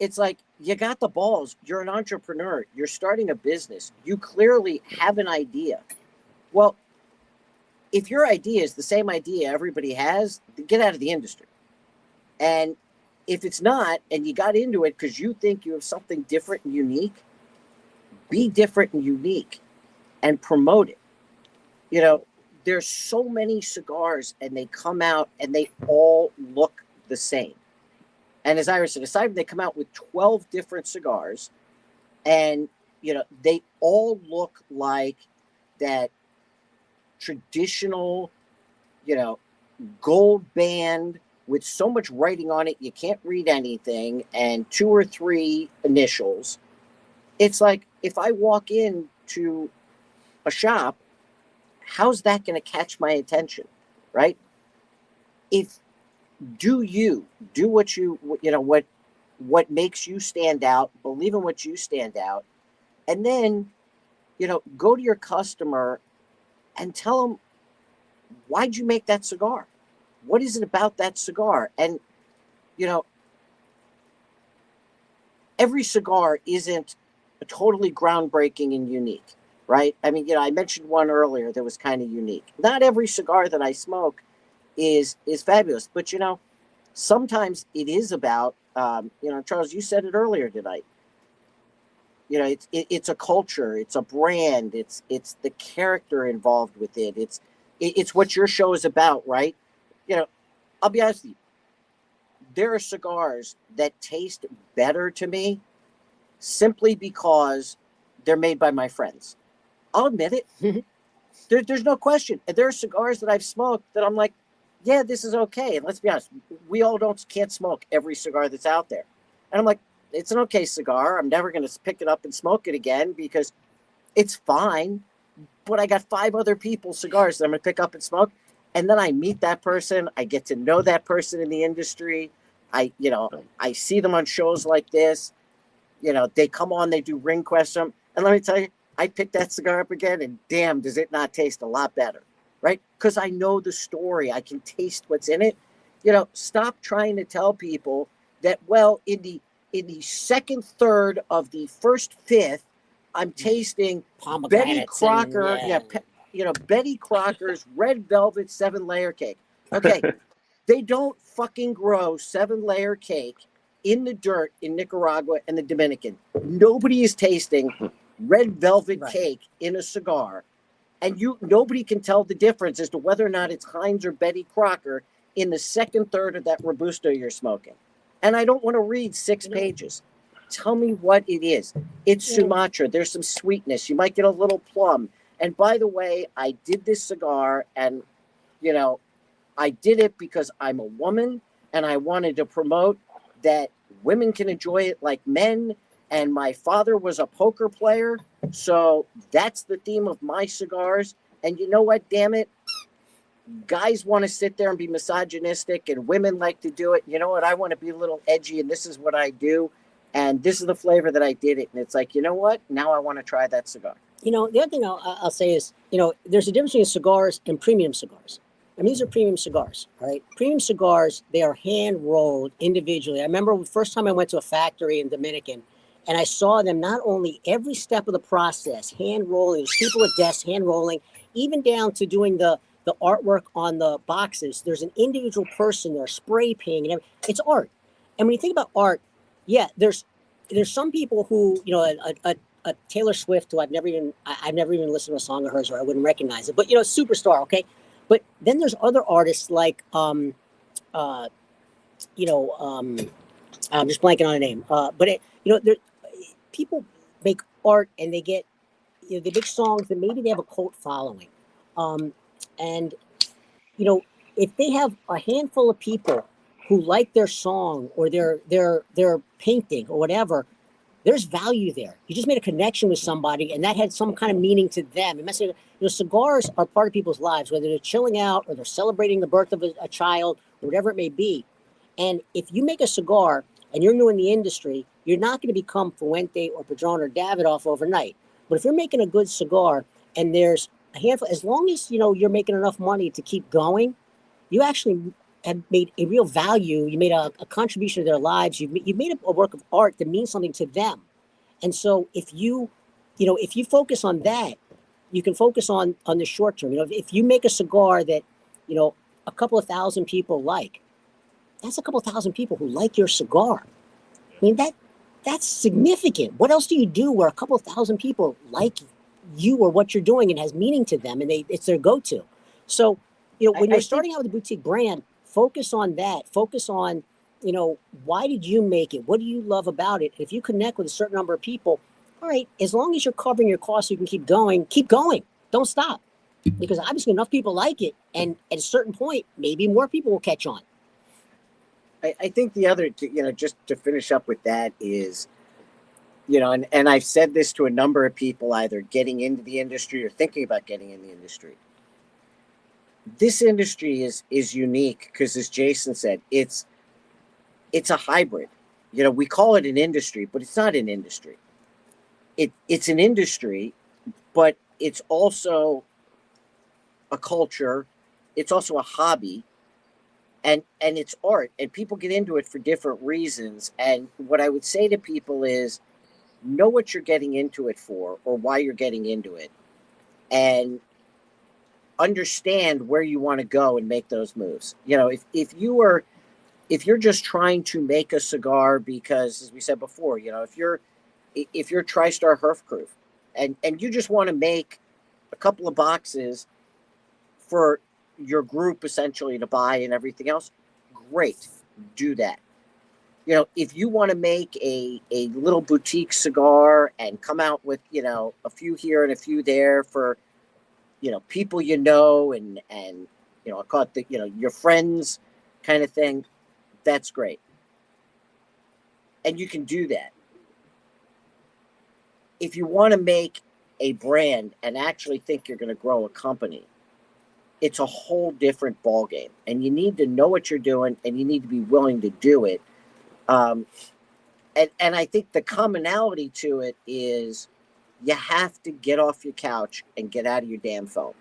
it's like you got the balls. You're an entrepreneur. You're starting a business. You clearly have an idea. Well, if your idea is the same idea everybody has, get out of the industry. And if it's not, and you got into it because you think you have something different and unique, be different and unique and promote it. You know, there's so many cigars and they come out and they all look the same. And as Ira said, aside from they come out with 12 different cigars and, you know, they all look like that traditional, you know, gold band with so much writing on it you can't read anything and 2 or 3 initials. It's like if I walk into a shop, how's that going to catch my attention, right? If do what you know what makes you stand out, believe in what you stand out, and then you know go to your customer and tell them, why'd you make that cigar? What is it about that cigar? And, you know, every cigar isn't totally groundbreaking and unique, right? I mean, you know, I mentioned one earlier that was kind of unique. Not every cigar that I smoke is fabulous, but, you know, sometimes it is about, you know, Charles, you said it earlier tonight. You know, it's a culture, it's a brand, it's the character involved with it. It's what your show is about, right? You know, I'll be honest with you. There are cigars that taste better to me simply because they're made by my friends. I'll admit it. There's no question. And there are cigars that I've smoked that I'm like, yeah, this is okay. And let's be honest, we all can't smoke every cigar that's out there. And I'm like, it's an okay cigar. I'm never going to pick it up and smoke it again because it's fine. But I got 5 other people's cigars that I'm going to pick up and smoke. And then I meet that person. I get to know that person in the industry. I see them on shows like this. You know, they come on, they do Ring Quest. And let me tell you, I picked that cigar up again, and damn, does it not taste a lot better, right? Because I know the story. I can taste what's in it. You know, stop trying to tell people that, well, in the second third of the first fifth, I'm tasting Betty Crocker. Betty Crocker's red velvet 7-layer cake. Okay, they don't fucking grow 7-layer cake in the dirt in Nicaragua and the Dominican. Nobody is tasting red velvet cake in a cigar, and nobody can tell the difference as to whether or not it's Heinz or Betty Crocker in the second third of that Robusto you're smoking. And I don't want to read 6 pages. Tell me what it is. It's Sumatra. There's some sweetness. You might get a little plum. And by the way, I did this cigar, and, you know, I did it because I'm a woman, and I wanted to promote that women can enjoy it like men. And my father was a poker player, so that's the theme of my cigars. And you know what, damn it? Guys want to sit there and be misogynistic, and women like to do it. You know what? I want to be a little edgy, and this is what I do. And this is the flavor that I did it. And it's like, you know what? Now I want to try that cigar. You know, the other thing I'll say is, you know, there's a difference between cigars and premium cigars. I mean, these are premium cigars, all right? Premium cigars, they are hand-rolled individually. I remember the first time I went to a factory in Dominican, and I saw them not only every step of the process, hand-rolling, there's people at desks hand-rolling, even down to doing the artwork on the boxes. There's an individual person there, spray painting, and everything. It's art. And when you think about art, yeah, there's some people who, you know, a Taylor Swift, who I've never even listened to a song of hers, or I wouldn't recognize it, but, you know, superstar, okay? But then there's other artists like, I'm just blanking on a name, people make art and they get, you know, they make songs that maybe they have a cult following, and, you know, if they have a handful of people who like their song or their painting or whatever, there's value there. You just made a connection with somebody, and that had some kind of meaning to them. You know, cigars are part of people's lives, whether they're chilling out or they're celebrating the birth of a child, or whatever it may be. And if you make a cigar and you're new in the industry, you're not going to become Fuente or Padron or Davidoff overnight. But if you're making a good cigar and there's a handful, as long as, you're making enough money to keep going, you actually have made a real value. You made a contribution to their lives. You've made a work of art that means something to them. And so if you focus on that, you can focus on the short term. If you make a cigar that, a couple of thousand people like, that's a couple of thousand people who like your cigar. I mean, that's significant. What else do you do where a couple of thousand people like you or what you're doing and has meaning to them, and it's their go-to? So, when you're starting out with a boutique brand, focus on that. Focus on, why did you make it? What do you love about it? If you connect with a certain number of people, all right, as long as you're covering your costs, you can keep going. Don't stop. Because obviously enough people like it, and at a certain point, maybe more people will catch on. I think the other, just to finish up with that is, and I've said this to a number of people either getting into the industry or thinking about getting in the industry. This industry is unique because, as Jason said, it's a hybrid. We call it an industry, but it's not an industry. It's an industry, but it's also a culture. It's also a hobby. And it's art, and people get into it for different reasons. And what I would say to people is, know what you're getting into it for, or why you're getting into it, and understand where you want to go and make those moves. If you're just trying to make a cigar because, as we said before, if you're TriStar Herfproof and you just want to make a couple of boxes for your group essentially to buy and everything else, great, do that. If you want to make a little boutique cigar and come out with, a few here and a few there for, people and I call it your friends kind of thing, that's great. And you can do that. If you want to make a brand and actually think you're going to grow a company, it's a whole different ballgame, and you need to know what you're doing, and you need to be willing to do it. And I think the commonality to it is you have to get off your couch and get out of your damn phone,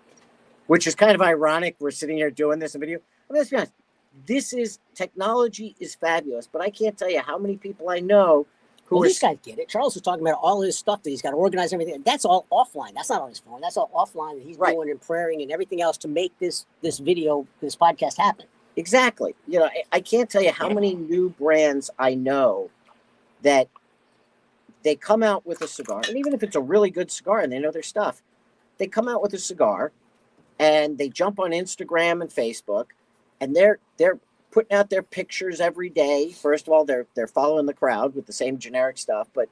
which is kind of ironic. We're sitting here doing this in video. I mean, let's be honest. Technology is fabulous, but I can't tell you how many people I know who these guys get it. Charles was talking about all his stuff that he's got to organize everything. That's all offline. That's not on his phone. That's all offline that he's doing and praying and everything else to make this podcast happen. Exactly. I can't tell you how many new brands I know that they come out with a cigar, and even if it's a really good cigar and they know their stuff, they come out with a cigar and they jump on Instagram and Facebook, and they're putting out their pictures every day. First of all, they're following the crowd with the same generic stuff, but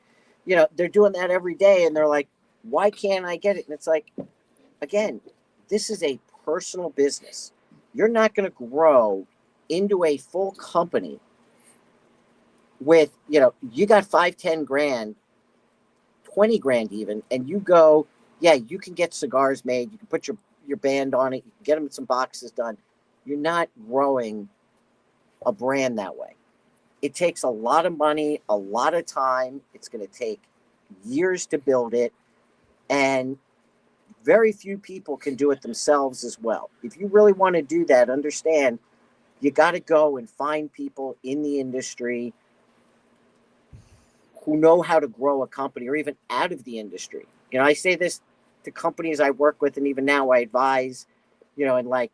they're doing that every day, and they're like, why can't I get it? And it's like, again, this is a personal business. You're not going to grow into a full company with, you got 5-10 grand, 20 grand even, and you go, yeah, you can get cigars made, you can put your band on it, you can get them in some boxes done. You're not growing a brand that way. It takes a lot of money, a lot of time. It's going to take years to build it, and very few people can do it themselves as well. If you really want to do that, understand you got to go and find people in the industry who know how to grow a company, or even out of the industry. I say this to companies I work with, and even now I advise, and like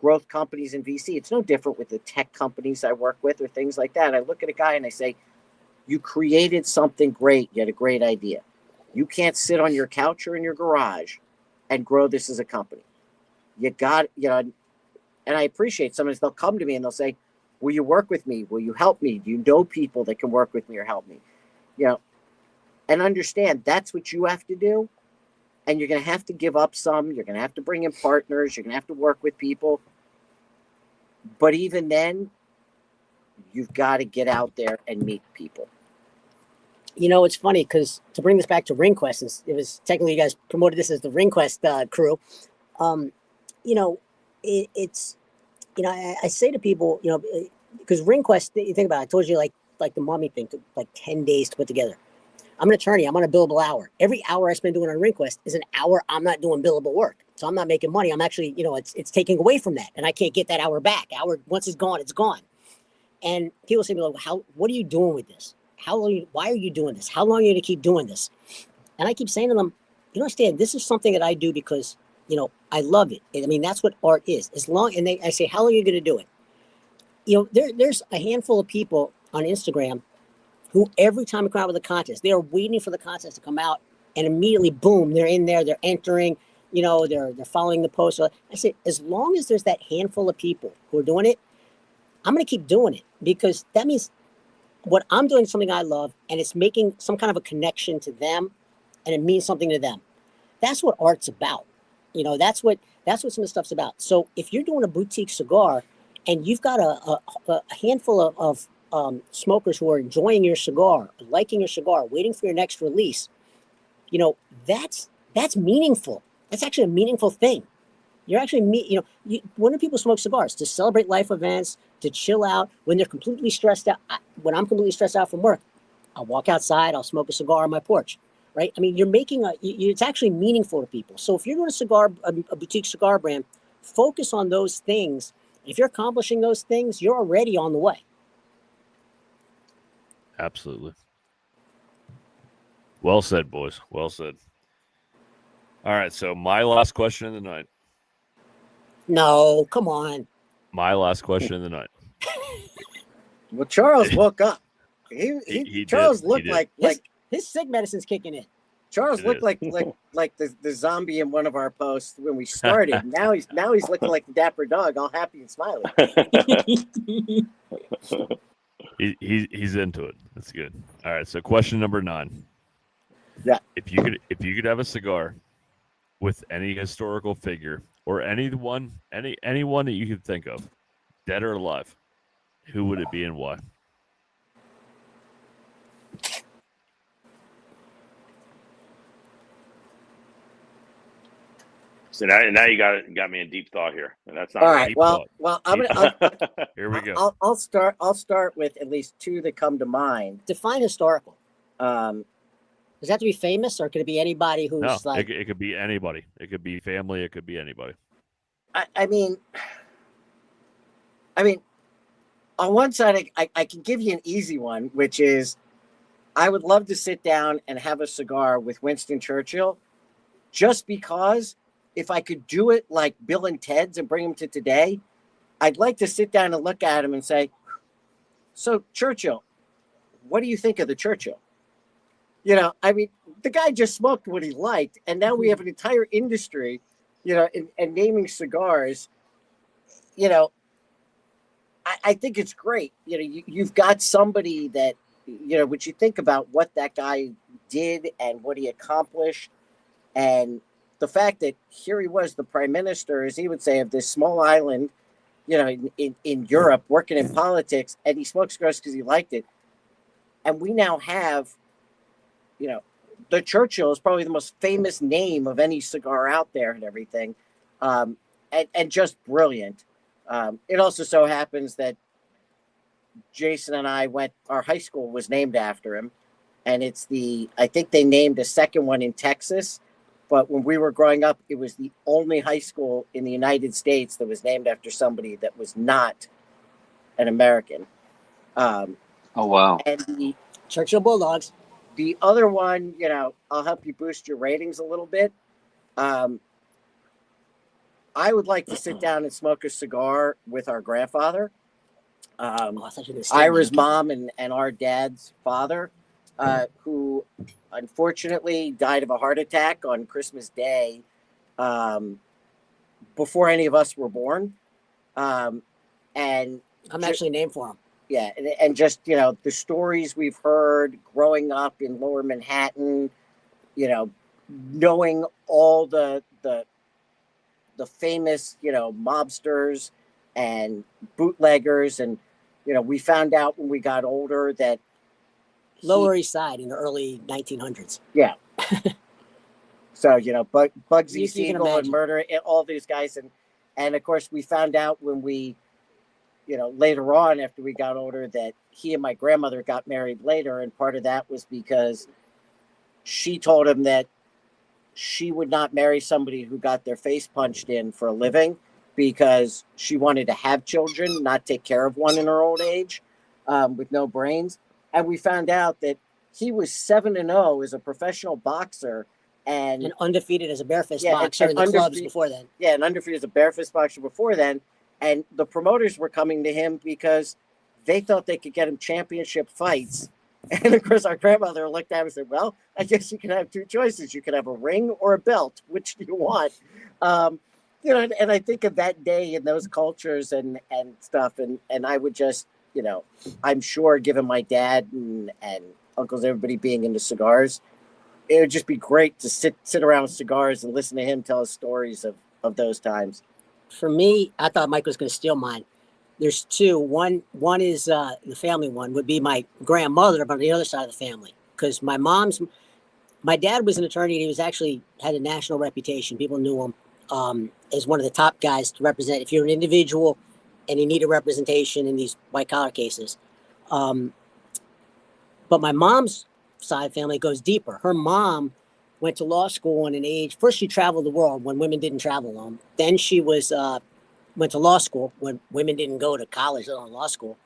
growth companies in VC. It's no different with the tech companies I work with or things like that. I look at a guy and I say, you created something great. You had a great idea. You can't sit on your couch or in your garage and grow this as a company. You got, and I appreciate sometimes they'll come to me and they'll say, will you work with me? Will you help me? Do you know people that can work with me or help me? And understand that's what you have to do. And you're going to have to give up some. You're going to have to bring in partners. You're going to have to work with people. But even then, you've got to get out there and meet people. It's funny because to bring this back to Ring Quest, it was technically you guys promoted this as the Ring Quest crew. It's I say to people, because Ring Quest, you think about it, I told you like the mummy thing took like 10 days to put together. I'm an attorney. I'm on a billable hour. Every hour I spend doing on Ring Quest is an hour I'm not doing billable work. So I'm not making money. I'm actually, it's taking away from that. And I can't get that hour back. Once it's gone, it's gone. And people say to me, like, what are you doing with this? Why are you doing this? How long are you going to keep doing this? And I keep saying to them, you understand, this is something that I do because, I love it. I mean, that's what art is. I say, how long are you going to do it? There's a handful of people on Instagram who every time we come out with a contest, they are waiting for the contest to come out, and immediately, boom, they're in there, they're entering, they're following the post. I say, as long as there's that handful of people who are doing it, I'm going to keep doing it, because that means what I'm doing is something I love, and it's making some kind of a connection to them, and it means something to them. That's what art's about. That's what some of the stuff's about. So if you're doing a boutique cigar and you've got a handful of smokers who are enjoying your cigar, liking your cigar, waiting for your next release, that's meaningful. That's actually a meaningful thing. You're actually, when do people smoke cigars? To celebrate life events, to chill out, when they're completely stressed out. When I'm completely stressed out from work, I'll walk outside, I'll smoke a cigar on my porch, right? I mean, you're making it's actually meaningful to people. So if you're doing a boutique cigar brand, focus on those things. If you're accomplishing those things, you're already on the way. Absolutely. Well said, boys. Well said. All right, so my last question of the night. No, come on. My last question of the night. Well, Charles woke up. Charles looked like his sick medicine's kicking in. Charles looked like the zombie in one of our posts when we started. now he's looking like the dapper dog, all happy and smiling. He's into it. That's good. All right, so question number 9. Yeah. If you could have a cigar with any historical figure or anyone that you could think of, dead or alive, who would it be and why? So now you got me in deep thought here, and that's not all right. Well, here we go. I'll start with at least 2 that come to mind. Define historical. Does that have to be famous, or could it be anybody who's it could be anybody. It could be family. It could be anybody. I mean, on one side, I can give you an easy one, which is I would love to sit down and have a cigar with Winston Churchill, just because if I could do it like Bill and Ted's and bring them to today, I'd like to sit down and look at him and say, so Churchill, what do you think of the Churchill? I mean, the guy just smoked what he liked, and now we have an entire industry, and naming cigars. I think it's great. You've got somebody that, when you think about what that guy did and what he accomplished, and the fact that here he was, the prime minister, as he would say, of this small island, in Europe, working in politics, and he smoked cigars because he liked it. And we now have, the Churchill is probably the most famous name of any cigar out there and everything, and just brilliant. It also so happens that Jason and our high school was named after him, and I think they named a second one in Texas, but when we were growing up, it was the only high school in the United States that was named after somebody that was not an American. Oh, wow. And the Churchill Bulldogs. The other one, I'll help you boost your ratings a little bit. I would like to sit down and smoke a cigar with our grandfather, Ira's mom and our dad's father, who unfortunately died of a heart attack on Christmas Day before any of us were born. And I'm actually named for him. Yeah, and just, the stories we've heard growing up in Lower Manhattan, knowing all the famous, mobsters and bootleggers. And, we found out when we got older that Lower East Side in the early 1900s. Yeah. So, Bugsy Siegel and Murder, all these guys. And of course, we found out when we, later on after we got older that he and my grandmother got married later. And part of that was because she told him that she would not marry somebody who got their face punched in for a living because she wanted to have children, not take care of one in her old age, with no brains. And we found out that he was 7-0 as a professional boxer and undefeated as a barefist boxer in the clubs before then. Yeah, and undefeated as a barefist boxer before then. And the promoters were coming to him because they thought they could get him championship fights. And of course, our grandmother looked at him and said, well, I guess you can have two choices. You can have a ring or a belt. Which do you want? You know, and I think of that day in those cultures and stuff. And I would just, you know, I'm sure given my dad and uncles, everybody being into cigars, it would just be great to sit around with cigars and listen to him tell us stories of those times. For me, I thought Mike was going to steal mine. There's two. One is the family one would be my grandmother, but on the other side of the family, because my dad was an attorney and he was actually had a national reputation. People knew him as one of the top guys to represent. If you're an individual and you need a representation in these white collar cases, but my mom's side of the family goes deeper. Her mom went to law school at an age. First, she traveled the world when women didn't travel alone. Then she was went to law school when women didn't go to college or law school,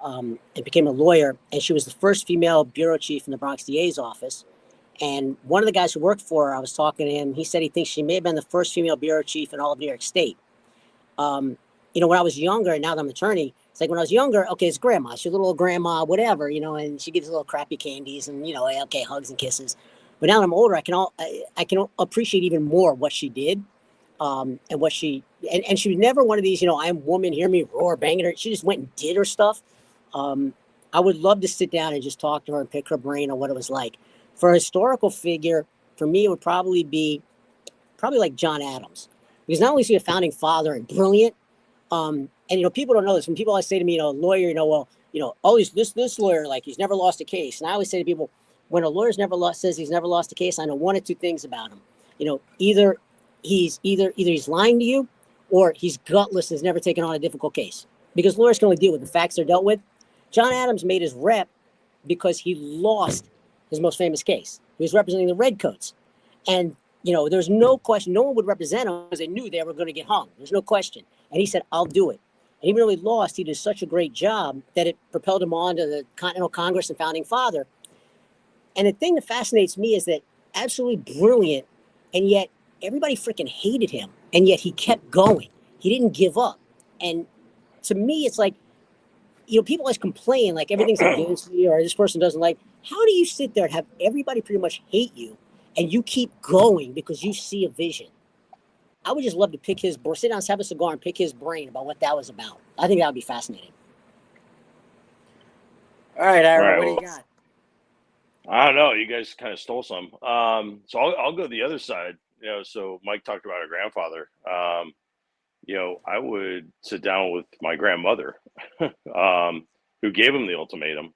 and became a lawyer. And she was the first female bureau chief in the Bronx DA's office. And one of the guys who worked for her, I was talking to him, he said he thinks she may have been the first female bureau chief in all of New York State. You know, when I was younger, and now that I'm an attorney, it's like when I was younger, okay, it's grandma. She's a little old grandma, whatever, you know, and she gives little crappy candies and, you know, okay, hugs and kisses. But now that I'm older, I can appreciate even more what she did. And what she was never one of these, you know, I'm woman, hear me roar, banging her. She just went and did her stuff. I would love to sit down and just talk to her and pick her brain on what it was like. For a historical figure, for me, it would probably be like John Adams, because not only is he a founding father and brilliant, and you know, people don't know this. When people always say to me, you know, lawyer, you know, well, you know, always this lawyer, like he's never lost a case. And I always say to people, when a lawyer's says he's never lost a case, I know one or two things about him. You know, either he's lying to you, or he's gutless and has never taken on a difficult case. Because lawyers can only deal with the facts they're dealt with. John Adams made his rep because he lost his most famous case. He was representing the Redcoats. And, you know, there's no question. No one would represent him because they knew they were going to get hung. There's no question. And he said, I'll do it. And even though he lost, he did such a great job that it propelled him on to the Continental Congress and founding father. And the thing that fascinates me is that absolutely brilliant, and yet everybody freaking hated him. And yet he kept going. He didn't give up. And to me, it's like, you know, people always complain like everything's against me or this person doesn't like. How do you sit there and have everybody pretty much hate you and you keep going because you see a vision? I would just love to pick his, or sit down and have a cigar and pick his brain about what that was about. I think that would be fascinating. All right, Ira, All right, what do you well, got? I don't know. You guys kind of stole some. So I'll go the other side. You know, so Mike talked about our grandfather. You know, I would sit down with my grandmother, who gave him the ultimatum.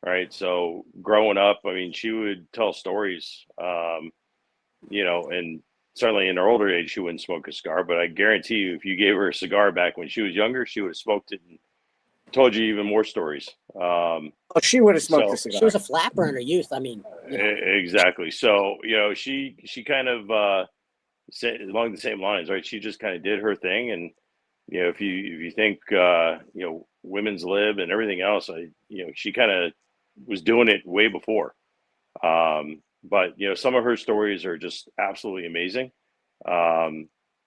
Right. So growing up, I mean, she would tell stories. You know, and certainly in her older age, she wouldn't smoke a cigar. But I guarantee you, if you gave her a cigar back when she was younger, she would have smoked it and told you even more stories. Oh, she would have smoked the So cigar. She was a flapper in her youth. I mean, you know. exactly. So you know, she kind of along the same lines, right? She just kind of did her thing, and you know, if you think you know, women's lib and everything else, you know, she kind of was doing it way before. But you know, some of her stories are just absolutely amazing.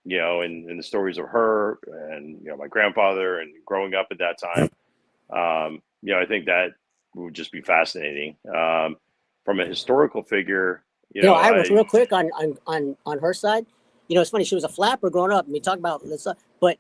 You know, and the stories of her and, you know, my grandfather and growing up at that time. You know, I think that would just be fascinating. From a historical figure, you You know, know, Ira, real quick on her side, you know, it's funny. She was a flapper growing up, and we talk about this, but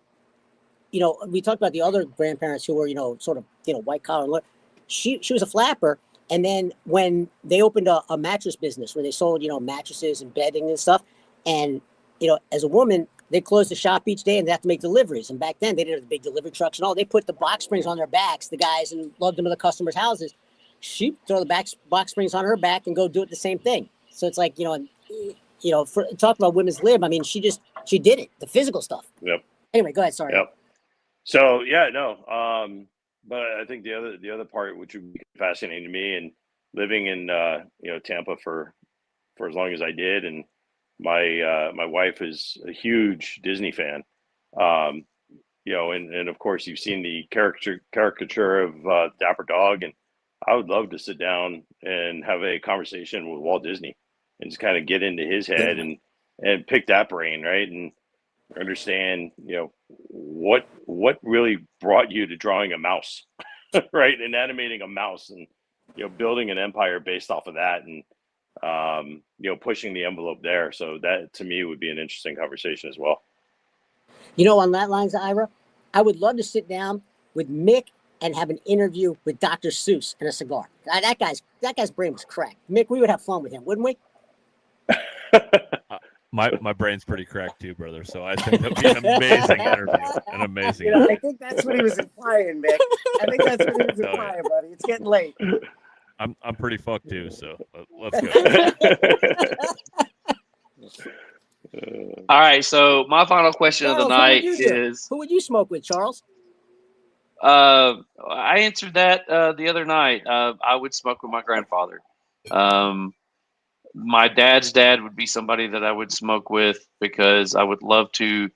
you know, we talked about the other grandparents who were, you know, sort of, you know, white collar. She was a flapper, and then when they opened a mattress business where they sold, you know, mattresses and bedding and stuff, and you know, as a woman, they closed the shop each day and they have to make deliveries. And back then, they didn't have the big delivery trucks and all. They put the box springs on their backs, the guys, and lugged them to the customers' houses. She'd throw the box springs on her back and go do it the same thing. So it's like, you know, for talk about women's lib. I mean, she did it, the physical stuff. Yep. Anyway, go ahead. Sorry. Yep. So yeah, no. But I think the other part, which would be fascinating to me, and living in you know, Tampa for for as long as I did. And my wife is a huge Disney fan. And of course you've seen the caricature of Dapper Dog, and I would love to sit down and have a conversation with Walt Disney and just kind of get into his head and pick that brain, right? And understand, what really brought you to drawing a mouse, right? And animating a mouse, and building an empire based off of that, and pushing the envelope there. So that to me would be an interesting conversation as well. On that lines, Ira, I would love to sit down with Mick and have an interview with Dr. Seuss and a cigar. That guy's brain was cracked. Mick, we would have fun with him, wouldn't we? My brain's pretty cracked too, brother. So I think that'd be an amazing interview. An amazing interview. I think that's what he was implying, Mick. I think that's what he was implying, buddy. It's getting late. I'm pretty fucked too, so let's go. All right, so my final question Charles, of the night is: who would you smoke with, Charles? I answered that the other night. I would smoke with my grandfather. My dad's dad would be somebody that I would smoke with, because I would love to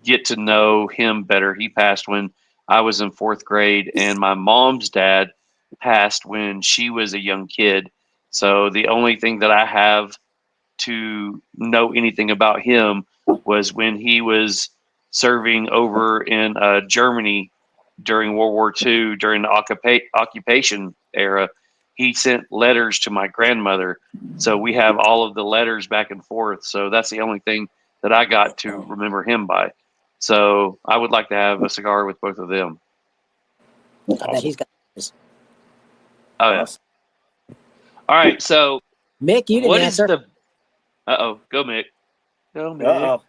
get to know him better. He passed when I was in 4th grade, and my mom's dad passed when she was a young kid. So the only thing that I have to know anything about him was when he was serving over in Germany during World War II, during the occupation era. He sent letters to my grandmother. So we have all of the letters back and forth. So that's the only thing that I got to remember him by. So I would like to have a cigar with both of them. Awesome. I bet he's got this. Oh, yeah. All right. So, Mick, you didn't answer. Go, Mick. Go, Mick. Uh-oh.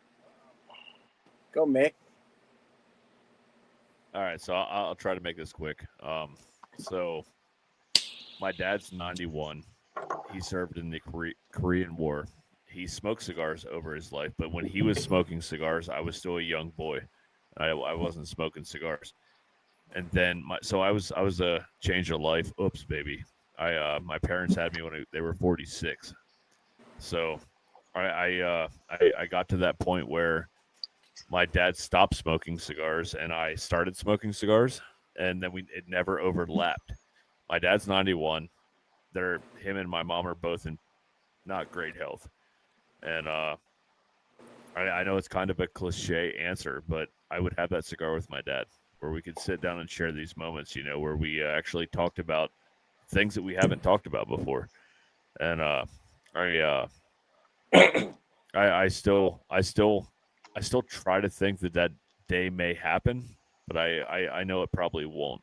Go, Mick. All right, so I'll try to make this quick. So my dad's 91. He served in the Korean War. He smoked cigars over his life, but when he was smoking cigars, I was still a young boy. I wasn't smoking cigars. And then I was a change of life. Oops, baby. My parents had me when they were 46. So I got to that point where my dad stopped smoking cigars and I started smoking cigars, and then it never overlapped. My dad's 91. Him and my mom are both in not great health. And I know it's kind of a cliche answer, but I would have that cigar with my dad, where we could sit down and share these moments, where we actually talked about things that we haven't talked about before. And I still try to think that day may happen, but I know it probably won't.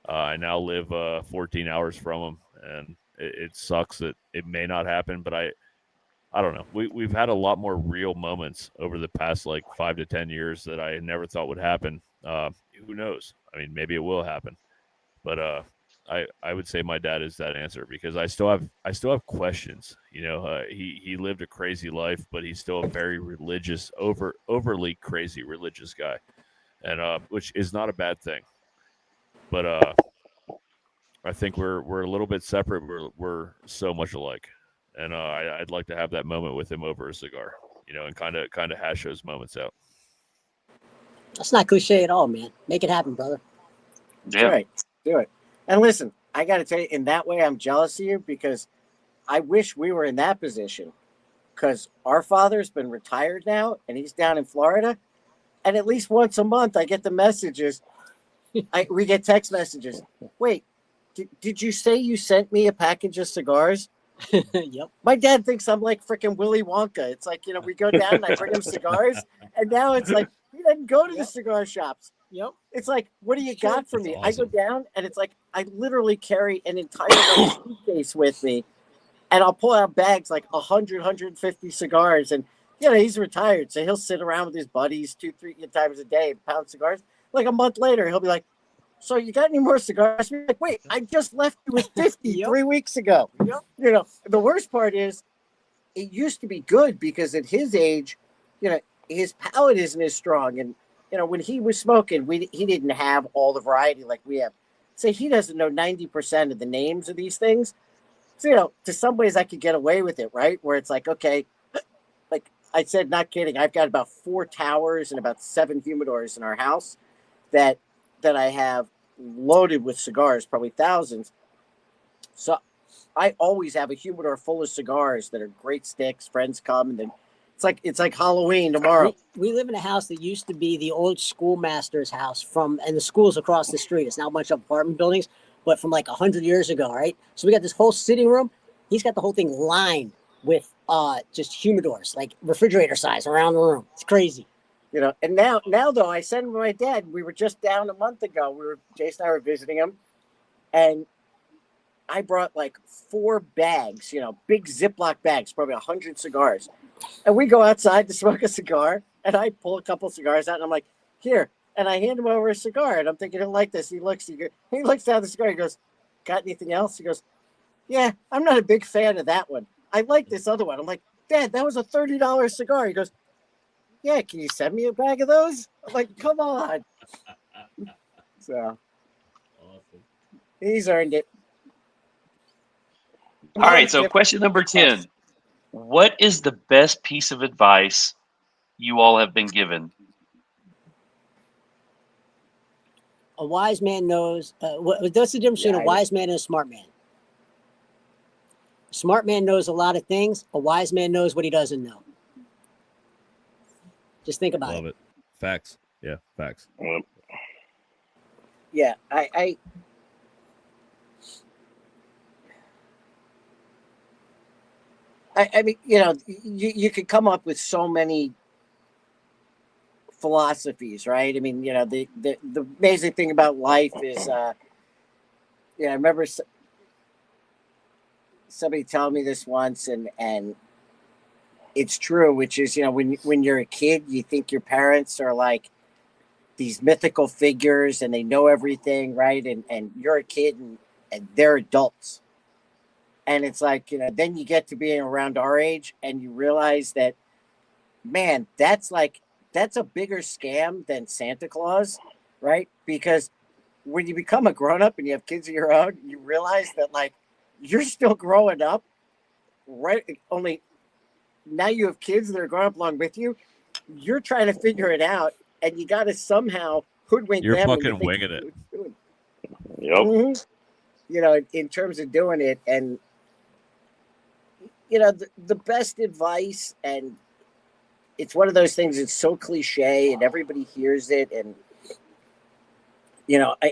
I now live 14 hours from him, and it sucks that it may not happen, but I don't know. We've had a lot more real moments over the past 5 to 10 years that I never thought would happen. Who knows? I mean, maybe it will happen, but I would say my dad is that answer, because I still have questions. He lived a crazy life, but he's still a very religious, overly crazy religious guy, and which is not a bad thing. But I think we're a little bit separate. We're so much alike, and I'd like to have that moment with him over a cigar, and kind of hash those moments out. That's not cliche at all, man. Make it happen, brother. That's right. Do it. And listen, I got to tell you, in that way, I'm jealous of you, because I wish we were in that position, because our father's been retired now and he's down in Florida. And at least once a month, I get the messages. We get text messages. Wait, did you say you sent me a package of cigars? Yep. My dad thinks I'm like freaking Willy Wonka. It's like, we go down and I bring him cigars. And now it's like, he doesn't go to the cigar shops. Yep. It's like, what do you got for me? Awesome. I go down and it's like, I literally carry an entire suitcase with me, and I'll pull out bags like 100, 150 cigars. And, he's retired, so he'll sit around with his buddies 2-3 times a day, pound cigars. Like a month later, he'll be like, so you got any more cigars? I'm like, wait, I just left you with 50 3 weeks ago. Yep. The worst part is, it used to be good, because at his age, his palate isn't as strong. And, when he was smoking, he didn't have all the variety like we have. Say he doesn't know 90% of the names of these things. So, to some ways I could get away with it, right? Where it's like, okay, like I said, not kidding. I've got about 4 towers and about 7 humidors in our house that I have loaded with cigars, probably thousands. So I always have a humidor full of cigars that are great sticks. Friends come, and then it's like Halloween tomorrow. We live in a house that used to be the old schoolmaster's house and the school's across the street. It's now a bunch of apartment buildings, but from like 100 years ago, right? So we got this whole sitting room. He's got the whole thing lined with just humidors, like refrigerator size around the room. It's crazy. And now though, I said to my dad, we were just down a month ago. Jason and I were visiting him, and I brought like 4 bags, big Ziploc bags, probably 100 cigars. And we go outside to smoke a cigar, and I pull a couple cigars out, and I'm like, here. And I hand him over a cigar, and I'm thinking he'll like this. He looks down the cigar. He goes, got anything else? He goes, yeah, I'm not a big fan of that one. I like this other one. I'm like, Dad, that was a $30 cigar. He goes, yeah, can you send me a bag of those? I'm like, come on. So Awesome. he's earned it. All right, so question number 10. What is the best piece of advice you all have been given? A wise man knows. What's the difference between a wise man and a smart man? A smart man knows a lot of things. A wise man knows what he doesn't know. Just think about Love it. Facts. Yeah, facts. Yeah, I mean, you could come up with so many philosophies, right? I mean, the amazing thing about life is, I remember somebody telling me this once, and it's true, which is, when you're a kid, you think your parents are like these mythical figures and they know everything, right? And you're a kid and they're adults. And it's like, then you get to being around our age and you realize that, man, that's a bigger scam than Santa Claus, right? Because when you become a grown-up and you have kids of your own, you realize that, like, you're still growing up, right? Only now you have kids that are growing up along with you. You're trying to figure it out, and you got to somehow hoodwink them. You're fucking winging it. Yep. Mm-hmm. In terms of doing it, and the best advice, and it's one of those things that's so cliche and everybody hears it. And,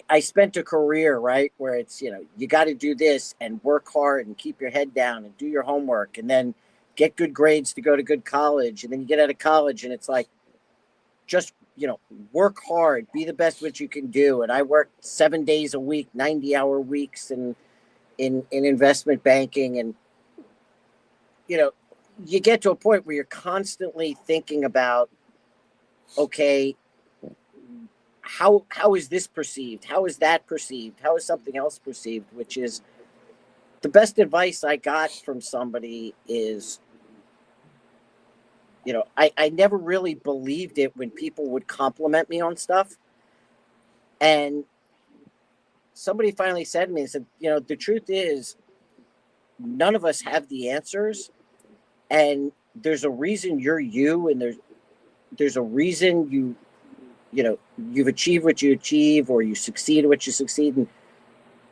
I spent a career, right, where it's, you got to do this and work hard and keep your head down and do your homework and then get good grades to go to good college. And then you get out of college and it's like, just, work hard, be the best what you can do. And I worked 7 days a week, 90-hour weeks in investment banking. And, you get to a point where you're constantly thinking about, okay, how is this perceived? How is that perceived? How is something else perceived? Which is the best advice I got from somebody is, I never really believed it when people would compliment me on stuff. And somebody finally said to me, the truth is none of us have the answers. And there's a reason you're you, and there's a reason you've achieved what you achieve, or you succeed at what you succeed, and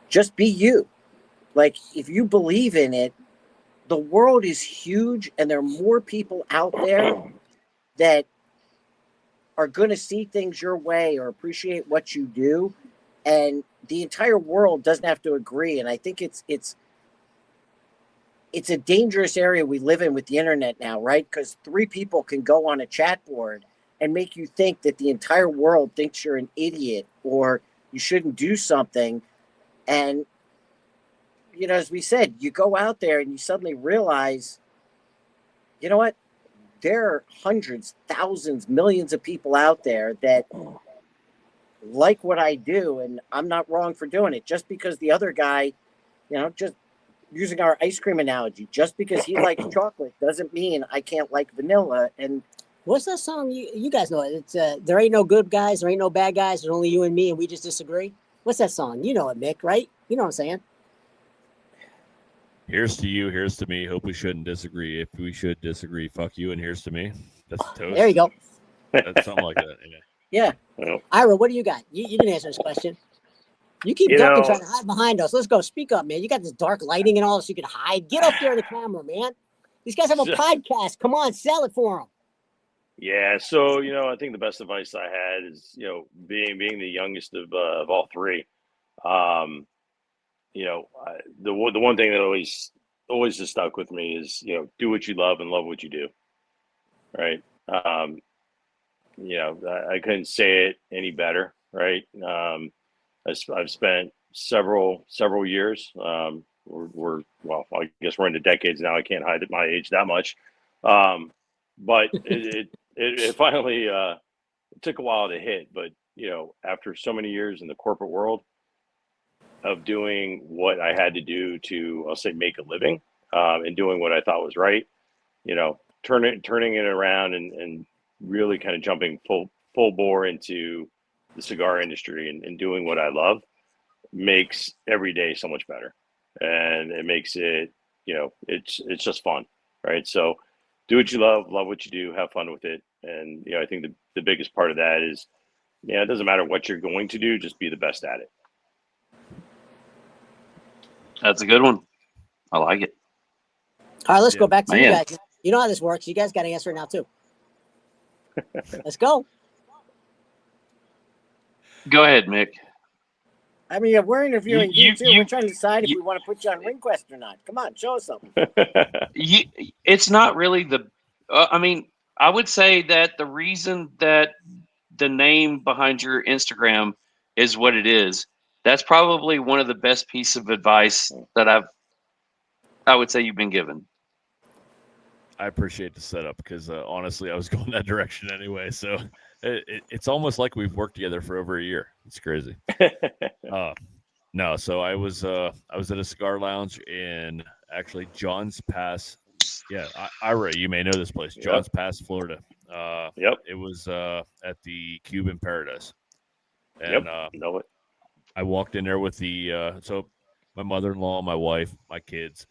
just be you. Like, if you believe in it, the world is huge, and there are more people out there that are going to see things your way or appreciate what you do, and the entire world doesn't have to agree. And I think it's a dangerous area we live in with the internet now, right? Because 3 people can go on a chat board and make you think that the entire world thinks you're an idiot or you shouldn't do something. And, as we said, you go out there and you suddenly realize, you know what? There are hundreds, thousands, millions of people out there that like what I do, and I'm not wrong for doing it. Just because the other guy, just using our ice cream analogy, just because he likes chocolate doesn't mean I can't like vanilla. And what's that song? You guys know it. It's there ain't no good guys, there ain't no bad guys, there's only you and me, and we just disagree. What's that song? You know it, Mick, right? You know what I'm saying? Here's to you, here's to me. Hope we shouldn't disagree. If we should disagree, fuck you, and here's to me. That's a toast. There you go. That's something like that. Yeah. Well, Ira, what do you got? You didn't answer this question. You keep ducking, trying to hide behind us. Let's go. Speak up, man. You got this dark lighting and all this. You can hide. Get up there in the camera, man. These guys have a podcast. Come on, sell it for them. Yeah, so I think the best advice I had is being the youngest of all three. The one thing that always just stuck with me is do what you love and love what you do. Right. I couldn't say it any better. Right. I've spent several years. I guess we're into decades now. I can't hide at my age that much. But it finally it took a while to hit. But after so many years in the corporate world of doing what I had to do to, I'll say, make a living, and doing what I thought was right, turning it around and really kind of jumping full bore into the cigar industry and doing what I love makes every day so much better. And it makes it, it's just fun. Right. So do what you love what you do, have fun with it. And, I think the biggest part of that is, it doesn't matter what you're going to do, just be the best at it. That's a good one. I like it. All right, let's go back to Man. you guys. You know how this works. You guys got to answer it now, too. Let's go. Go ahead, Mick. I mean, we're interviewing you too. you- We're trying to decide if we want to put you on Ring Quest or not. Come on, show us something. It's not really I would say that the reason that the name behind your Instagram is what it is, that's probably one of the best pieces of advice that I would say you've been given. I appreciate the setup because honestly, I was going that direction anyway. So it's almost like we've worked together for over a year. It's crazy. No, so I was at a cigar lounge in actually Johns Pass. Yeah, Ira, you may know this place, Johns Pass, Florida. Yep. It was at the Cuban Paradise, and know it. I walked in there with so my mother-in-law, my wife, my kids.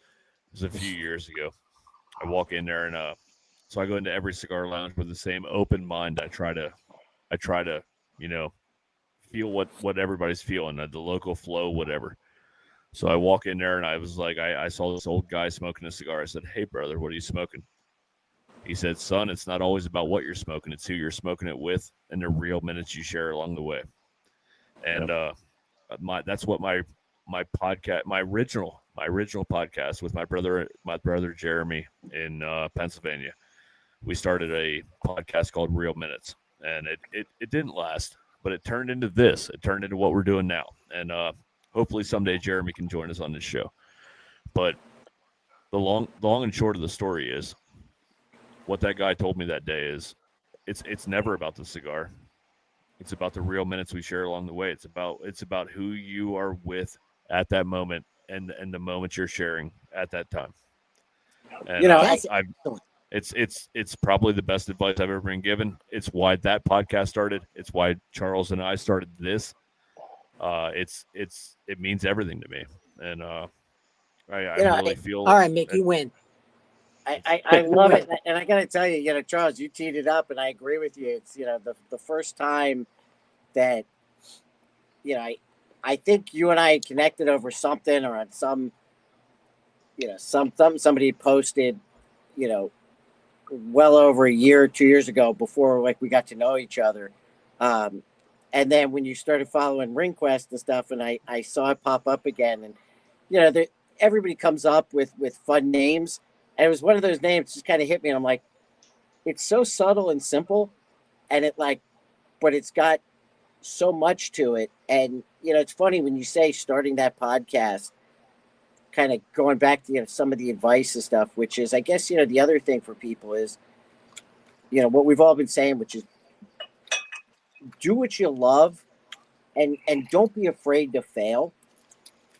It was a few years ago. I walk in there and so I go into every cigar lounge with the same open mind. I try to feel what everybody's feeling, the local flow, whatever. So I walk in there and I was like, I saw this old guy smoking a cigar. I said, "Hey brother, what are you smoking?" He said, "Son, it's not always about what you're smoking. It's who you're smoking it with and the real minutes you share along the way." And that's what my podcast, my original podcast with my brother Jeremy in Pennsylvania. We started a podcast called Real Minutes, and it didn't last, but it turned into this. It turned into what we're doing now, and hopefully someday Jeremy can join us on this show. But the long and short of the story is, what that guy told me that day is, it's never about the cigar. It's about the real minutes we share along the way. It's about who you are with at that moment and the moment you're sharing at that time. And it's probably the best advice I've ever been given. It's why that podcast started. It's why Charles and I started this. It means everything to me. And I really feel. All right, Mick, you win. I love it, and I got to tell you, Charles, you teed it up, and I agree with you. It's the first time that I think you and I connected over something or on some somebody posted, well over a year or 2 years ago before we got to know each other, and then when you started following Ring Quest and stuff, and I saw it pop up again, and everybody comes up with fun names. And it was one of those names just kind of hit me. And I'm like, it's so subtle and simple. And but it's got so much to it. And, it's funny when you say starting that podcast, kind of going back to, some of the advice and stuff, which is, I guess, the other thing for people is, what we've all been saying, which is do what you love and don't be afraid to fail.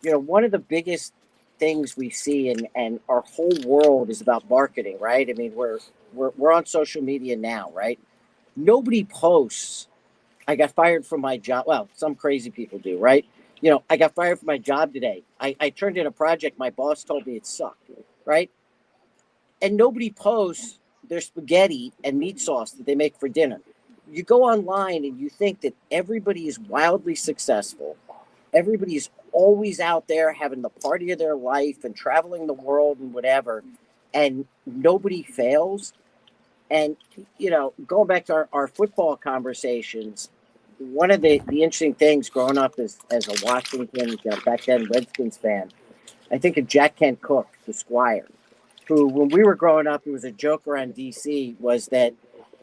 One of the biggest things we see and our whole world is about marketing, right? I mean, we're on social media now, right? Nobody posts, "I got fired from my job." Well, some crazy people do, right? I got fired from my job today. I turned in a project. My boss told me it sucked, right? And nobody posts their spaghetti and meat sauce that they make for dinner. You go online and you think that everybody is wildly successful. Everybody's always out there having the party of their life and traveling the world and whatever. And nobody fails. And, going back to our football conversations, one of the interesting things growing up as a Washington, back then Redskins fan, I think of Jack Kent Cooke, the Squire, who, when we were growing up, it was a joke around D.C., was that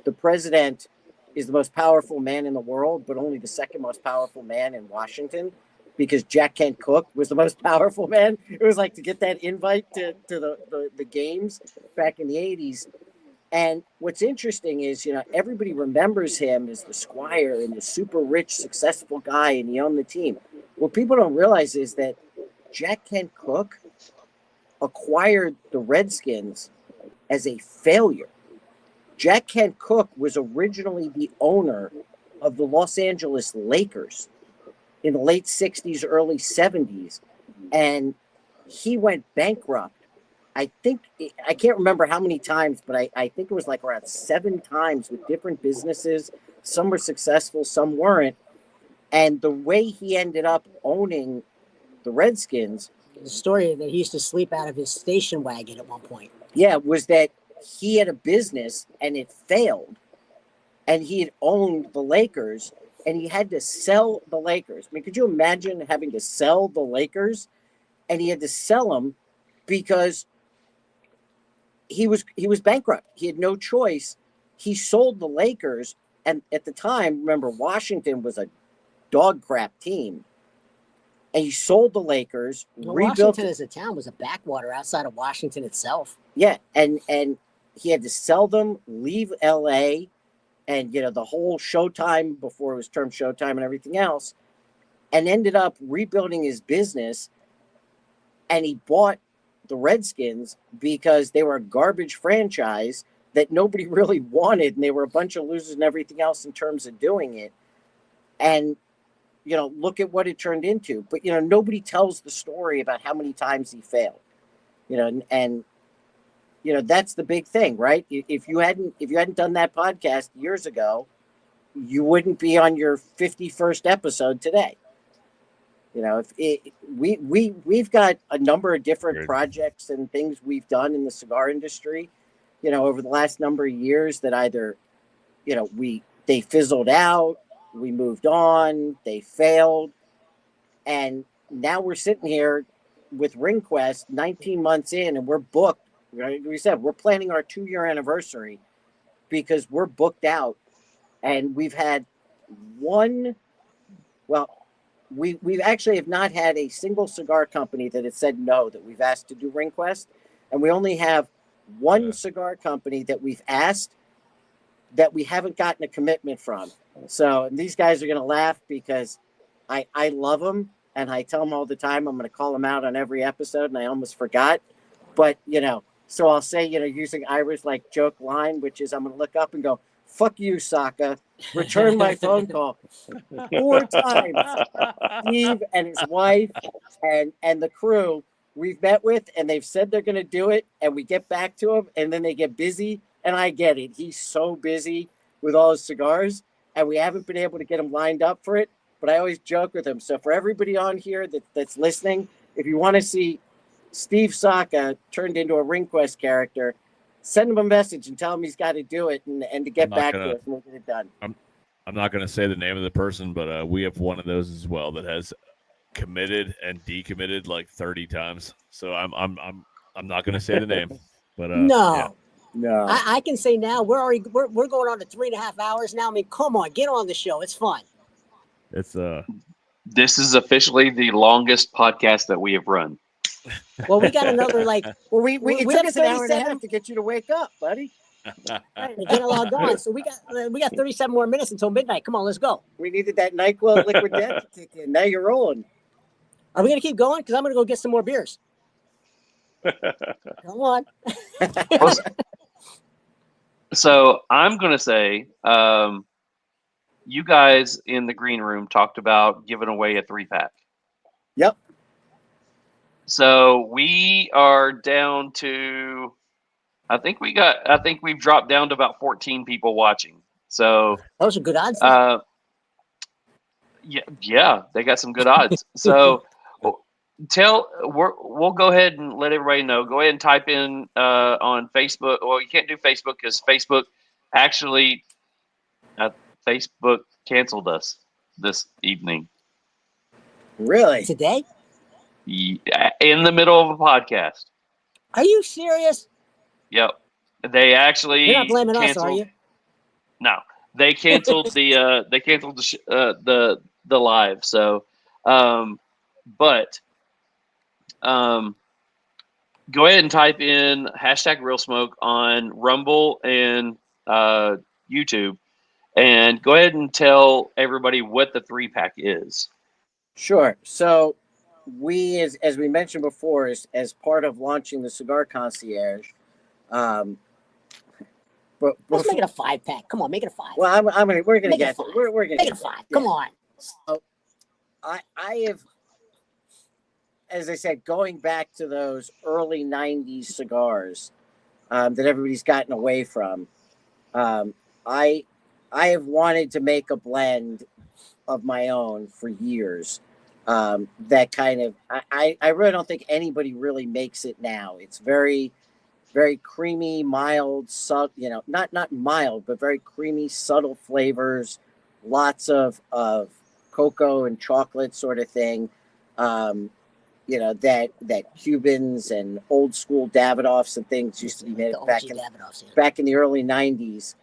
the president is the most powerful man in the world, but only the second most powerful man in Washington, because Jack Kent Cooke was the most powerful man. It was like to get that invite to the games back in the 80s. And what's interesting is, everybody remembers him as the Squire and the super rich, successful guy, and he owned the team. What people don't realize is that Jack Kent Cooke acquired the Redskins as a failure. Jack Kent Cooke was originally the owner of the Los Angeles Lakers in the late 60s, early 70s, and he went bankrupt. I can't remember how many times, but I think it was like around 7 times with different businesses. Some were successful, some weren't. And the way he ended up owning the Redskins, the story that he used to sleep out of his station wagon at one point. Yeah, was that he had a business and it failed. And he had owned the Lakers and he had to sell the Lakers. I mean, could you imagine having to sell the Lakers? And he had to sell them because he was bankrupt. He had no choice. He sold the Lakers, and at the time, remember, Washington was a dog crap team, and he sold the Lakers. Washington as a town was a backwater outside of Washington itself. Yeah, and he had to sell them, leave L.A., and the whole Showtime before it was termed Showtime and everything else, and ended up rebuilding his business. And he bought the Redskins because they were a garbage franchise that nobody really wanted, and they were a bunch of losers and everything else in terms of doing it. And look at what it turned into. But nobody tells the story about how many times he failed. And that's the big thing, right? If you hadn't done that podcast years ago, you wouldn't be on your 51st episode today. We've got a number of different projects and things we've done in the cigar industry, over the last number of years that either, they fizzled out, we moved on, they failed. And now we're sitting here with Ring Quest 19 months in and we're booked. Right? We said we're planning our 2-year anniversary because we're booked out, and we've had we actually have not had a single cigar company that has said no that we've asked to do Ring Quest, and we only have one cigar company that we've asked that we haven't gotten a commitment from. So these guys are going to laugh because I love them, and I tell them all the time I'm going to call them out on every episode, and I almost forgot. But, so I'll say, using Ira's joke line, which is I'm going to look up and go, "Fuck you, Saka. Return my phone call." 4 times, Steve and his wife and the crew we've met with, and they've said they're going to do it, and we get back to them, and then they get busy, and I get it. He's so busy with all his cigars, and we haven't been able to get him lined up for it, but I always joke with him. So for everybody on here that's listening, if you want to see Steve Saka turned into a Ring Quest character, send him a message and tell him he's got to do it and to get back to us and we'll get it done. I'm not going to say the name of the person, but we have one of those as well that has committed and decommitted 30 times. So I'm not going to say the name, but no. No, I can say now we're going on to 3.5 hours now. I mean, come on, get on the show. It's fun. It's This is officially the longest podcast that we have run. Well, we got another it took us an hour and a half to get you to wake up, buddy. Right, to get it all going. So we got 37 more minutes until midnight. Come on, let's go. We needed that NyQuil liquid death to kick in. Now you're rolling. Are we gonna keep going? Because I'm gonna go get some more beers. Come on. So I'm gonna say, you guys in the green room talked about giving away a 3-pack. Yep. So we are down to, I think we've dropped down to about 14 people watching. So those are good odds. Then. Yeah, they got some good odds. So we'll go ahead and let everybody know. Go ahead and type in on Facebook. Well, you can't do Facebook because Facebook actually Facebook canceled us this evening. Really? Today? Yeah, in the middle of a podcast. Are you serious? Yep. They actually You're not blaming canceled, us, are you? No, they canceled the live. So, but go ahead and type in hashtag Real Smoke on Rumble and YouTube, and go ahead and tell everybody what the 3-pack is. Sure. So we, as we mentioned before, as part of launching the Cigar Concierge, but let's make it a 5-pack. Come on, make it a 5. Well, we're gonna get we're gonna make it a 5. Yeah. Come on. So I have, as I said, going back to those early '90s cigars that everybody's gotten away from. I have wanted to make a blend of my own for years. That kind of I really don't think anybody really makes it now. It's very, very creamy, mild, not mild, but very creamy, subtle flavors, lots of cocoa and chocolate sort of thing. That Cubans and old school Davidoffs and things used to be made back in the early '90s.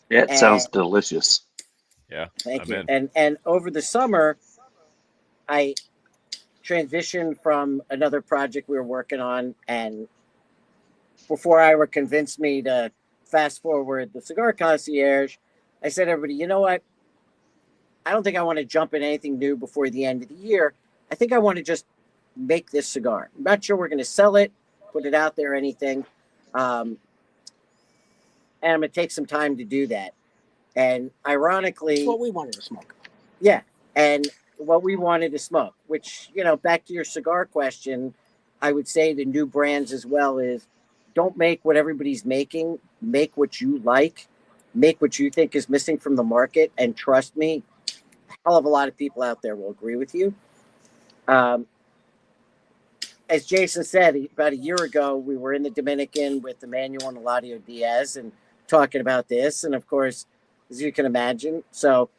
It sounds delicious. Yeah. Thank you. And over the summer, I transitioned from another project we were working on, and before Ira convinced me to fast forward the Cigar Concierge, I said, everybody, you know what? I don't think I want to jump in anything new before the end of the year. I think I want to just make this cigar. I'm not sure we're going to sell it, put it out there, or anything. And I'm going to take some time to do that. And ironically, that's what we wanted to smoke. Yeah. And what we wanted to smoke, which, back to your cigar question, I would say to new brands as well is don't make what everybody's making. Make what you like. Make what you think is missing from the market. And trust me, a hell of a lot of people out there will agree with you. As Jason said, about a year ago, we were in the Dominican with Emmanuel and Eladio Diaz and talking about this. And of course, as you can imagine, so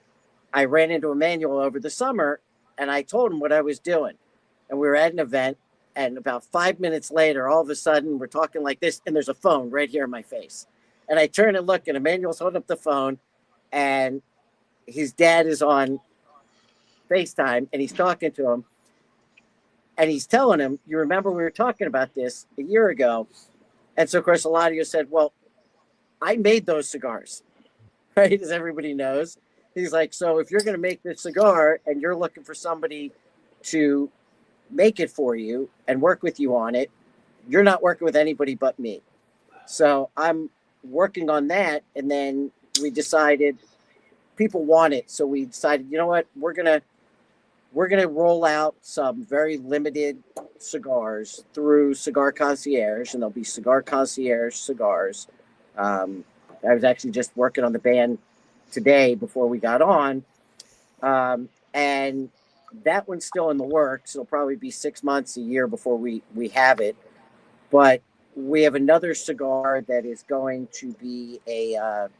I ran into Emmanuel over the summer and I told him what I was doing. And we were at an event, and about 5 minutes later, all of a sudden we're talking like this, and there's a phone right here in my face. And I turn and look, and Emmanuel's holding up the phone, and his dad is on FaceTime, and he's talking to him. And he's telling him, you remember we were talking about this a year ago. And so, of course, Eladio said, well, I made those cigars, right? As everybody knows. He's like, so if you're going to make this cigar and you're looking for somebody to make it for you and work with you on it, you're not working with anybody but me. So I'm working on that. And then we decided people want it. So we decided, you know what, we're going to roll out some very limited cigars through Cigar Concierge, and there'll be Cigar Concierge cigars. I was actually just working on the band today before we got on. And that one's still in the works. It'll probably be 6 months, a year before we have it. But we have another cigar that is going to be an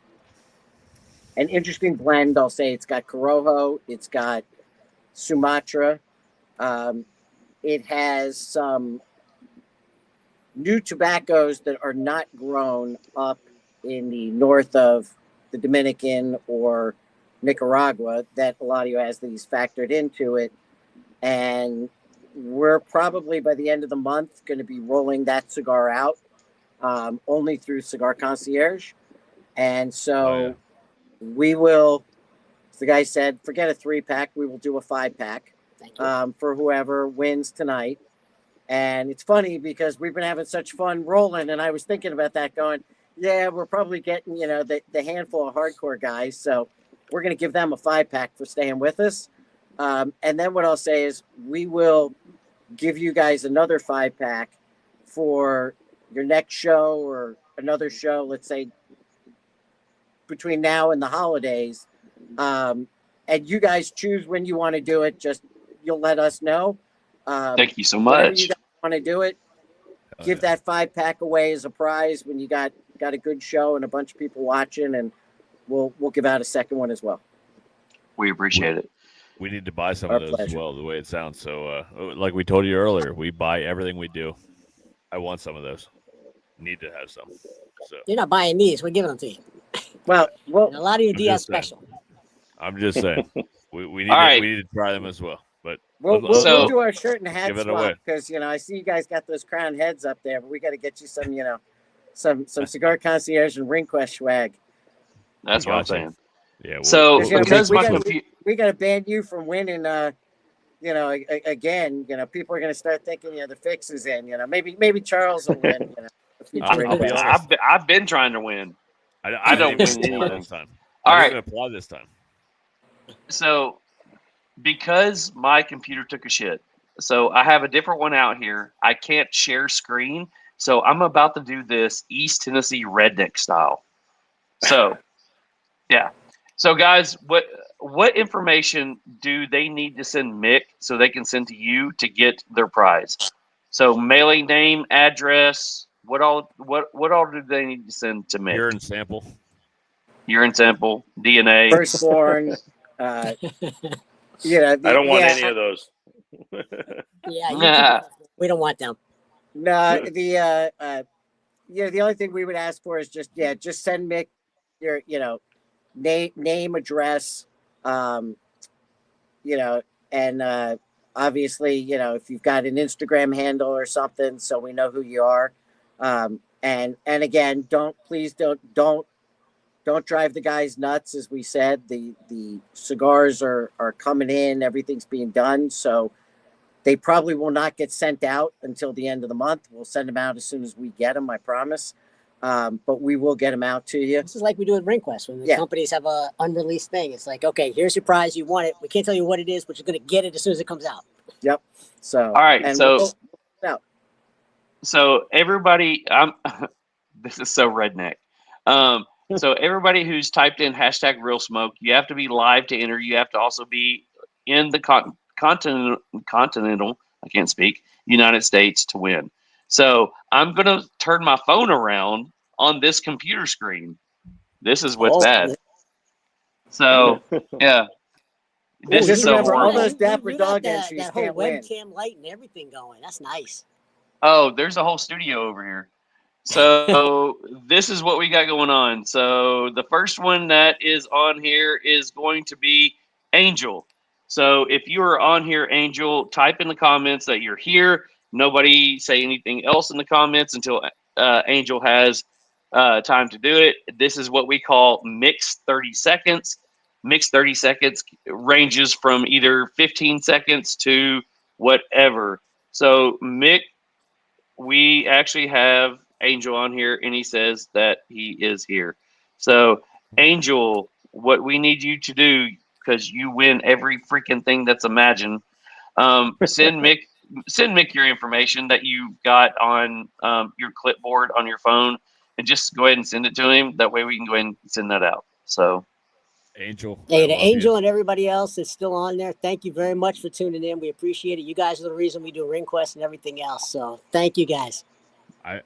interesting blend. I'll say it's got Corojo. It's got Sumatra. It has some new tobaccos that are not grown up in the north of the Dominican or Nicaragua that Eladio has that he's factored into it. And we're probably by the end of the month going to be rolling that cigar out only through Cigar Concierge. And so we will, as the guy said, forget a 3-pack. We will do a 5-pack for whoever wins tonight. And it's funny because we've been having such fun rolling. And I was thinking about that going, yeah, we're probably getting, the handful of hardcore guys. So we're going to give them a 5-pack for staying with us. And then what I'll say is we will give you guys another 5-pack for your next show or another show, let's say between now and the holidays. And you guys choose when you want to do it. Just you'll let us know. Thank you so Whenever much. you guys want to do it, give that 5-pack away as a prize when you got a good show and a bunch of people watching, and we'll give out a second one as well. We appreciate it. We need to buy some Our of those pleasure. as well, the way it sounds. So, like we told you earlier, we buy everything we do. I want some of those. Need to have some. So You're not buying these. We're giving them to you. Well, And a lot of your I'm DS just saying. special. I'm just saying. We need All right. we need to try them as well. But We'll So- do our shirt and hat Give it away. swap because I see you guys got those crown heads up there, but we got to get you some some cigar concierge and ring quest swag. That's what I'm Gotcha. saying. yeah, So Because because my computer, we got to ban you from winning. Again, people are going to start thinking, the fix is in. Maybe Charles will win. The future I'll ring be quest. honest. I've been trying to win. I don't didn't even win apply anything. this time. All I right. didn't even apply this time. So because my computer took a shit, so I have a different one out here. I can't share screen, so I'm about to do this East Tennessee redneck style. So, yeah. So guys, what information do they need to send Mick so they can send to you to get their prize? So mailing name, address, what all do they need to send to Mick? Urine sample. Urine sample, DNA. Firstborn. I don't want any of those. Yeah, Nah. we don't want them. No, the only thing we would ask for is just send Mick your name, address, and obviously if you've got an Instagram handle or something, so we know who you are. And again, don't drive the guys nuts. As we said, the cigars are coming in, everything's being done, so they probably will not get sent out until the end of the month. We'll send them out as soon as we get them, I promise. But we will get them out to you. This is like we do at Ring Quest when the companies have a unreleased thing. It's like, okay, here's your prize. You want it. We can't tell you what it is, but you're going to get it as soon as it comes out. Yep. So All right. and So we'll go out. so everybody, this is so redneck. So everybody who's typed in hashtag real smoke, you have to be live to enter. You have to also be in the continental, I can't speak, United States to win. So I'm going to turn my phone around on this computer screen. This is what's bad. So, yeah. This Just is so remember, all horrible. those dapper You got dog entries that whole can't win. webcam light and everything going. That's nice. Oh, there's a whole studio over here. So this is what we got going on. So the first one that is on here is going to be Angel. So if you are on here, Angel, type in the comments that you're here. Nobody say anything else in the comments until Angel has time to do it. This is what we call mixed 30 seconds. Mixed 30 seconds ranges from either 15 seconds to whatever. So Mick, we actually have Angel on here, and he says that he is here. So, Angel, what we need you to do, because you win every freaking thing that's imagined, send Mick your information that you got on your clipboard on your phone, and just go ahead and send it to him. That way we can go ahead and send that out. So, Angel. Hey, I to love Angel you. and everybody else that's still on there, thank you very much for tuning in. We appreciate it. You guys are the reason we do Ring Quest and everything else. So thank you guys. I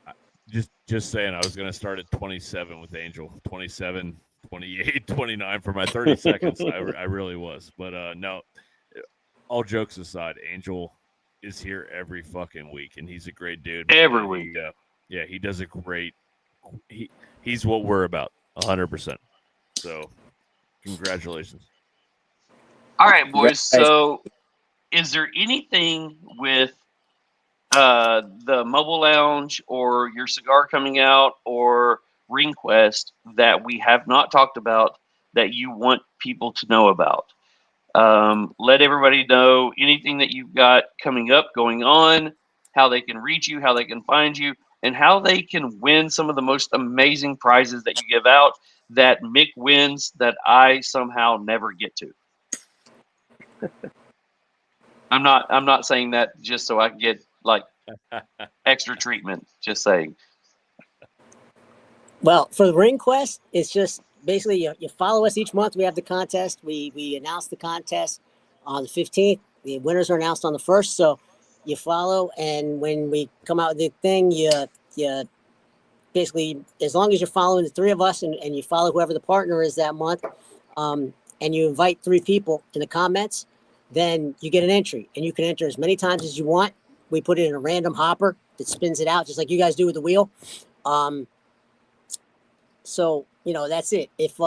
just saying, I was going to start at 27 with Angel, 27, 28, 29 for my 30 seconds. I really was. But no, all jokes aside, Angel is here every fucking week, and he's a great dude. Every week. Yeah, he does a great. He's what we're about, 100%. So, congratulations. all right, boys. So, is there anything with the mobile lounge or your cigar coming out or Ring Quest that we have not talked about that you want people to know about? Let everybody know anything that you've got coming up, going on, how they can reach you, how they can find you, and how they can win some of the most amazing prizes that you give out that Mick wins that I somehow never get to. I'm not saying that just so I can get like extra treatment. Just saying. Well, for the Ring Quest, it's just basically you follow us each month. We have the contest. We announce the contest on the 15th. The winners are announced on the 1st. So you follow, and when we come out with the thing, you basically, as long as you're following the three of us and you follow whoever the partner is that month, and you invite 3 people in the comments, then you get an entry, and you can enter as many times as you want. We put it in a random hopper that spins it out, just like you guys do with the wheel. So, that's it. If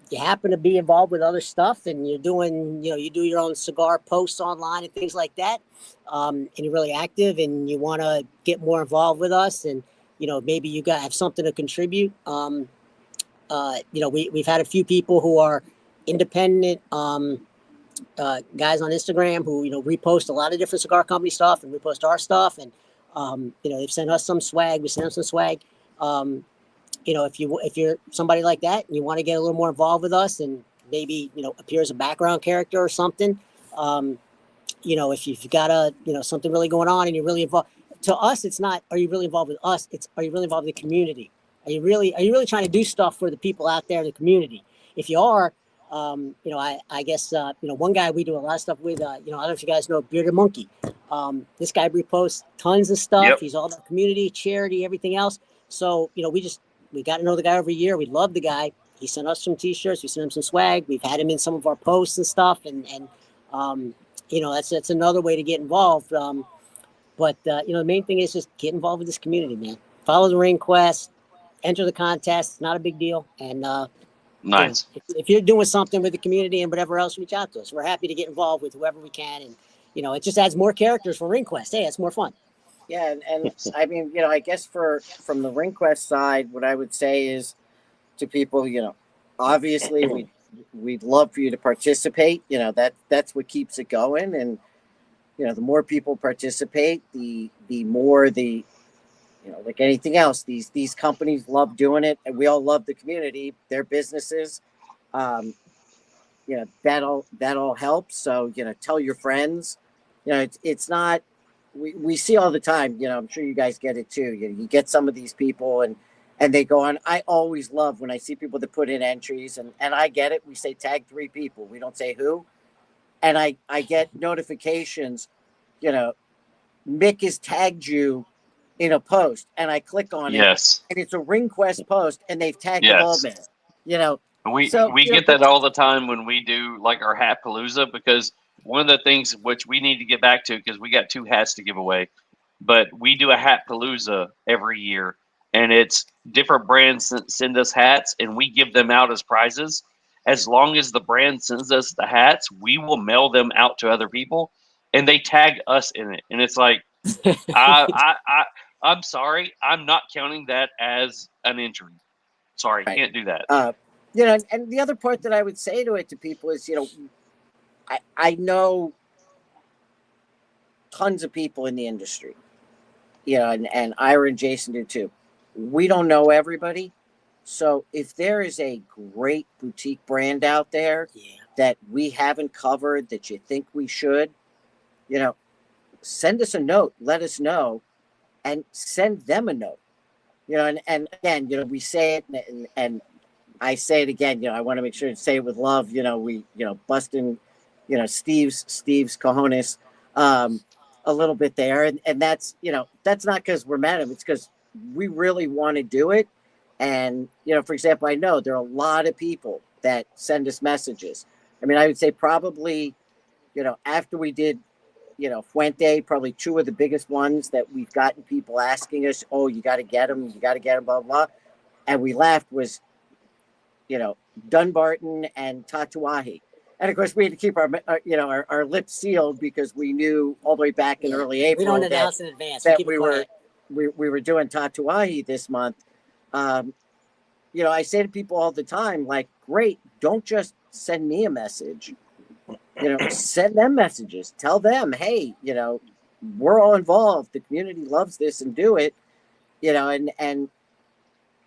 you happen to be involved with other stuff and you're doing, you do your own cigar posts online and things like that, and you're really active and you want to get more involved with us, and, maybe you have something to contribute. We've had a few people who are independent, guys on Instagram who, repost a lot of different cigar company stuff and repost our stuff. And, they've sent us some swag. We sent them some swag. If you're somebody like that and you want to get a little more involved with us and maybe, appear as a background character or something, if you've got something really going on and you're really involved, to us, it's not, are you really involved with us? It's, are you really involved in the community? Are you really trying to do stuff for the people out there in the community? If you are, I guess, one guy we do a lot of stuff with, I don't know if you guys know Bearded Monkey. This guy reposts tons of stuff. Yep. He's all about community, charity, everything else. So, we got to know the guy every year. We love the guy. He sent us some t-shirts. We sent him some swag. We've had him in some of our posts and stuff. And that's another way to get involved. But the main thing is just get involved with this community, man. Follow the Ring Quest, enter the contest. It's not a big deal. And nice. If you're doing something with the community and whatever else, reach out to us. We're happy to get involved with whoever we can. And, it just adds more characters for Ring Quest. Hey, it's more fun. Yeah, and I mean, I guess from the Ring Quest side, what I would say is to people, obviously we'd love for you to participate. That's what keeps it going, and the more people participate, the more like anything else, these companies love doing it, and we all love the community, their businesses. That all helps. So tell your friends. It's not. We see all the time, I'm sure you guys get it too. You get some of these people and they go on. I always love when I see people that put in entries, and I get it. We say tag 3 people. We don't say who. And I get notifications, Mick has tagged you in a post, and I click on it. Yes. And it's a Ring Quest post, and they've tagged Yes. the ball man. We get that all the time when we do like our Hat Palooza, because one of the things which we need to get back to, because we got 2 hats to give away, but we do a Hat Palooza every year, and it's different brands send us hats and we give them out as prizes. As long as the brand sends us the hats, we will mail them out to other people, and they tag us in it. And it's like, I'm sorry, I'm not counting that as an entry. Sorry, Right. Can't do that. And the other part that I would say to people is, I know tons of people in the industry, and Ira and Jason do too. We don't know everybody. So if there is a great boutique brand out there that we haven't covered that you think we should, send us a note, let us know, and send them a note. And again, we say it and I say it again, I want to make sure to say it with love, we, busting, Steve's cojones a little bit there. And that's, that's not because we're mad at him. It's because we really want to do it. And, for example, I know there are a lot of people that send us messages. I mean, I would say probably, after we did, Fuente, probably 2 of the biggest ones that we've gotten people asking us, oh, you got to get them, blah, blah. And we laughed was, Dunbarton and Tatuaje. And of course, we had to keep our lips sealed because we knew all the way back in early April. We don't announce in advance. That we were doing Tatuaje this month. I say to people all the time, like, great, don't just send me a message. Send them messages. Tell them, hey, we're all involved. The community loves this, and do it. And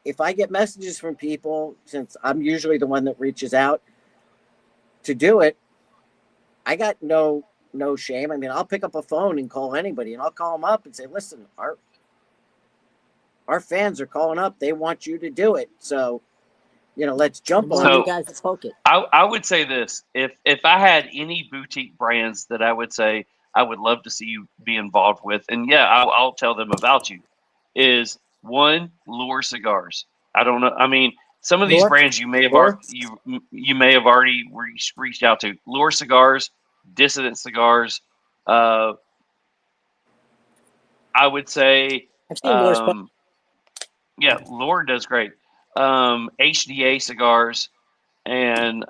if I get messages from people, since I'm usually the one that reaches out to do it, I got no shame. I mean, I'll pick up a phone and call anybody, and I'll call them up and say, listen, our fans are calling up. They want you to do it. So, let's jump on you it. guys to poke it. I would say this: if I had any boutique brands that I would say I would love to see you be involved with, and yeah, I'll tell them about you. Is one, Lure Cigars. I don't know. I mean, some of these Lure? brands you may have Lure? you may have already reached out to. Lure Cigars, Dissident Cigars. I would say, I've seen Lure's yeah, Lure does great. HDA Cigars, and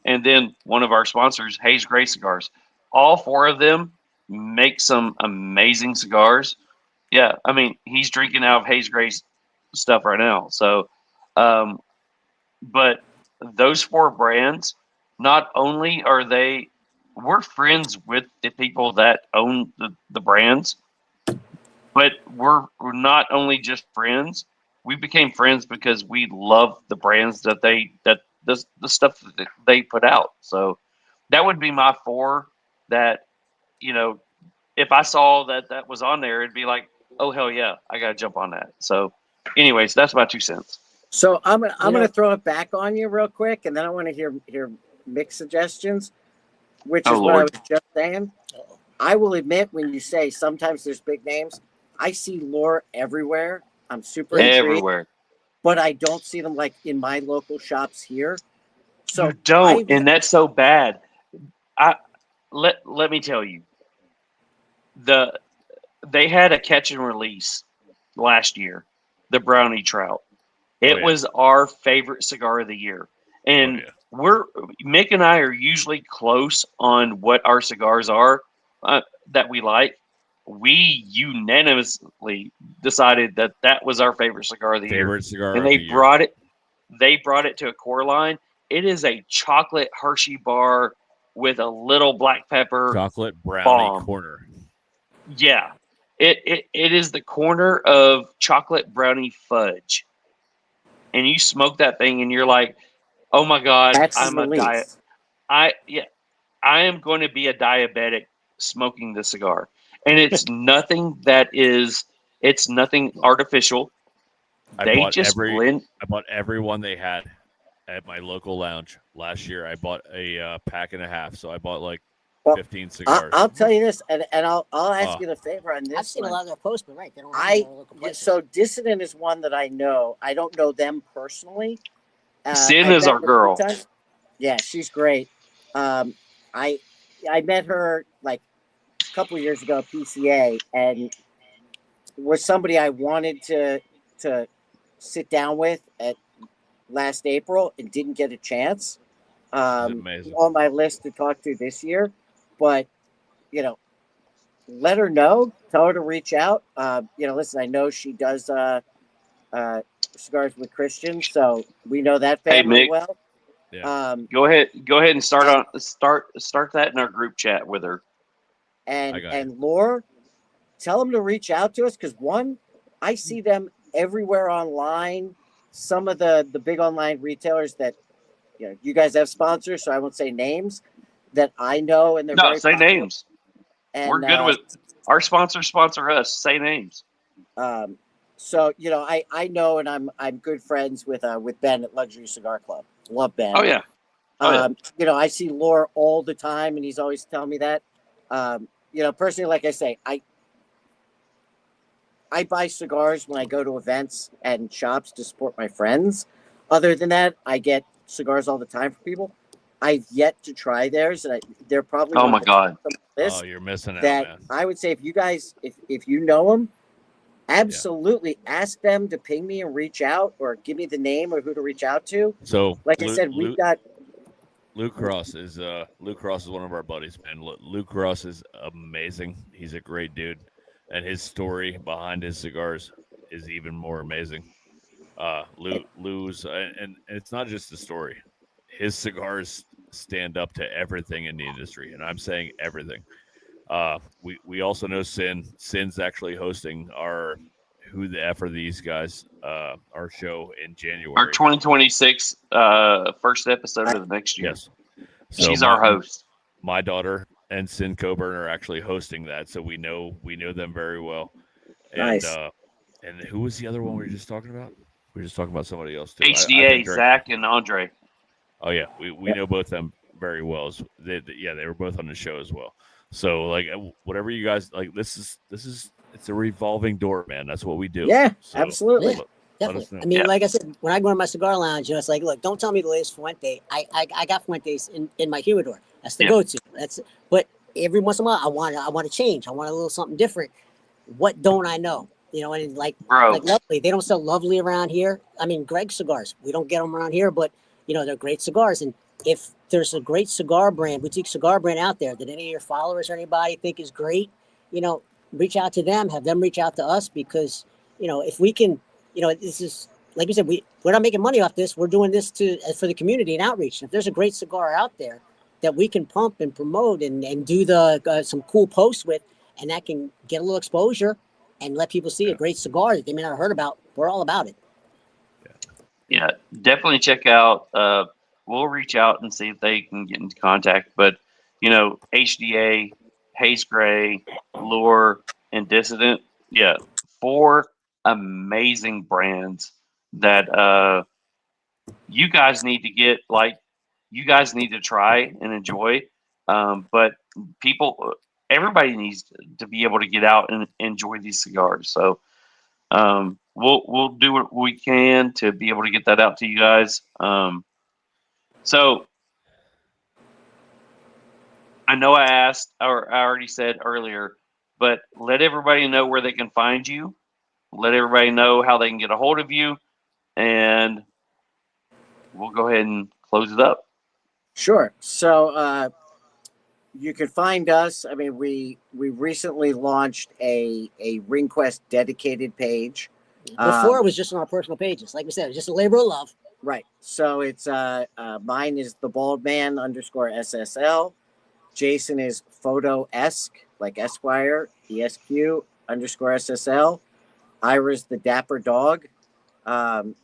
then one of our sponsors, Haze Gray Cigars. All four of them make some amazing cigars. Yeah, I mean, he's drinking out of Haze Gray's stuff right now. So, but those four brands, not only are we're friends with the people that own the brands, but we're not only just friends. We became friends because we love the brands that the stuff that they put out. So that would be my four that, if I saw that was on there, it'd be like, oh, hell yeah, I got to jump on that. So anyways, that's my 2 cents. So I'm gonna throw it back on you real quick, and then I want to hear Mick's suggestions, which is what I was just saying. I will admit, when you say sometimes there's big names, I see Lure everywhere. I'm super intrigued, Everywhere, but I don't see them like in my local shops here. So you don't, and that's so bad. Let me tell you, they had a catch and release last year, the Brownie Trout. It was our favorite cigar of the year, and Mick and I are usually close on what our cigars are that we like. We unanimously decided that was our favorite cigar of the year. And they brought it to a core line. It is a chocolate Hershey bar with a little black pepper chocolate brownie bomb. Corner. Yeah. It is the corner of chocolate brownie fudge. And you smoke that thing and you're like, oh my God, I'm a diet. I am going to be a diabetic smoking this cigar. And it's nothing it's nothing artificial. I bought every one they had at my local lounge last year. I bought a pack and a half, so I bought like 15 cigars. I'll tell you this, and I'll ask you a favor on this. I've seen a lot of their posts, but right, they don't have so Dissident is one that I know. I don't know them personally. Sin is our girl. Yeah, she's great. I met her like a couple years ago at PCA, and was somebody I wanted to sit down with at last April and didn't get a chance. On my list to talk to this year, but let her know, tell her to reach out. Listen, I know she does cigars with Christians, so we know that family well. Yeah. Go ahead and start that in our group chat with her. And Laura, tell them to reach out to us, because one, I see them everywhere online. Some of the big online retailers that you guys have sponsors, so I won't say names, that I know, and they're very say popular. names. And, we're good with our sponsors. Sponsor us. Say names. So I know, and I'm good friends with Ben at Luxury Cigar Club. Love Ben. Oh yeah. I see Laura all the time, and he's always telling me that. Personally, like I say, I buy cigars when I go to events and shops to support my friends. Other than that, I get cigars all the time for people. I've yet to try theirs, and they're probably oh my God. Oh, you're missing out, man. I would say, if you guys, if you know them, absolutely ask them to ping me and reach out, or give me the name or who to reach out to. So, like I said, we've got Luke Cross is one of our buddies, man. Luke Cross is amazing. He's a great dude, and his story behind his cigars is even more amazing. Lou's, and it's not just the story. His cigars stand up to everything in the industry, and I'm saying everything. We also know Sin's actually hosting our Who the F Are These Guys, our show in January. Our 2026 first episode of the next year. Yes. So she's our host. my daughter and Sin Coburn are actually hosting that, so we know them very well. And Nice. and who was the other one we were just talking about? We were just talking about somebody else too. I HDA, think Zach and Andre. Oh yeah, we know both them very well. They were both on the show as well. So like whatever you guys like, this is it's a revolving door, man. That's what we do. Yeah, So, absolutely. Yeah, let us definitely. know. I mean, like I said, when I go to my cigar lounge, it's like, look, don't tell me the latest Fuente. I got Fuentes in my humidor. That's the go-to. But every once in a while, I want to change. I want a little something different. What don't I know? And like Lovely, they don't sell Lovely around here. I mean, Greg's cigars, we don't get them around here, but they're great cigars. And if there's a great cigar brand, boutique cigar brand out there that any of your followers or anybody think is great, reach out to them, have them reach out to us, because if we can, this is, like you said, we're not making money off this. We're doing this for the community and outreach. And if there's a great cigar out there that we can pump and promote and do some cool posts with, and that can get a little exposure and let people see a great cigar that they may not have heard about, we're all about it. Yeah, definitely check out. We'll reach out and see if they can get into contact. But HDA, Haze Gray, Lure, and Dissident. Yeah, 4 amazing brands that you guys need to get. Like, you guys need to try and enjoy. But everybody needs to be able to get out and enjoy these cigars. So we'll do what we can to be able to get that out to you guys. So I know I asked, or I already said earlier, but let everybody know where they can find you. Let everybody know how they can get a hold of you, and we'll go ahead and close it up. Sure. So you can find us. I mean, we recently launched a Ring Quest dedicated page. Before it was just on our personal pages. Like we said, it was just a labor of love. Right. So it's mine is the bald man _SSL. Jason is photo-esque, like Esquire, ESQ _SSL. Ira's the dapper dog. _SSL.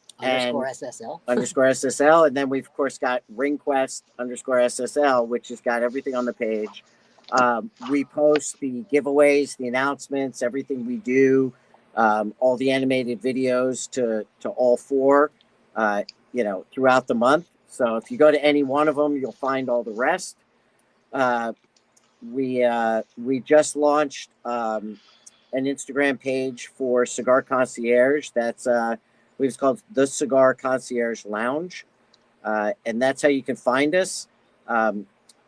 _SSL. And then we've, of course, got Ring Quest _SSL, which has got everything on the page. We post the giveaways, the announcements, everything we do, all the animated videos to all 4, throughout the month. So if you go to any one of them, you'll find all the rest. We just launched an Instagram page for Cigar Concierge. That's it's called the Cigar Concierge Lounge, and that's how you can find us.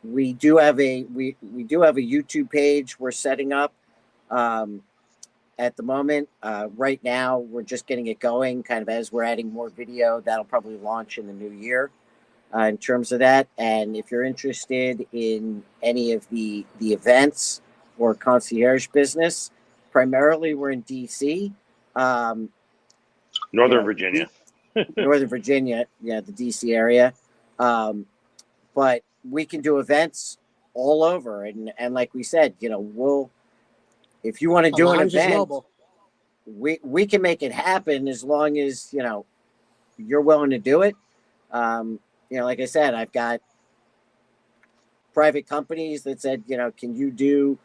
We do have a YouTube page we're setting up at the moment. Right now, we're just getting it going, kind of as we're adding more video. That'll probably launch in the new year. In terms of that, and if you're interested in any of the events or concierge business, primarily we're in DC, Northern Virginia. Northern Virginia, the DC area, but we can do events all over, and like we said, we'll, if you want to do an event, we can make it happen as long as you're willing to do it. Like I said, I've got private companies that said, can you do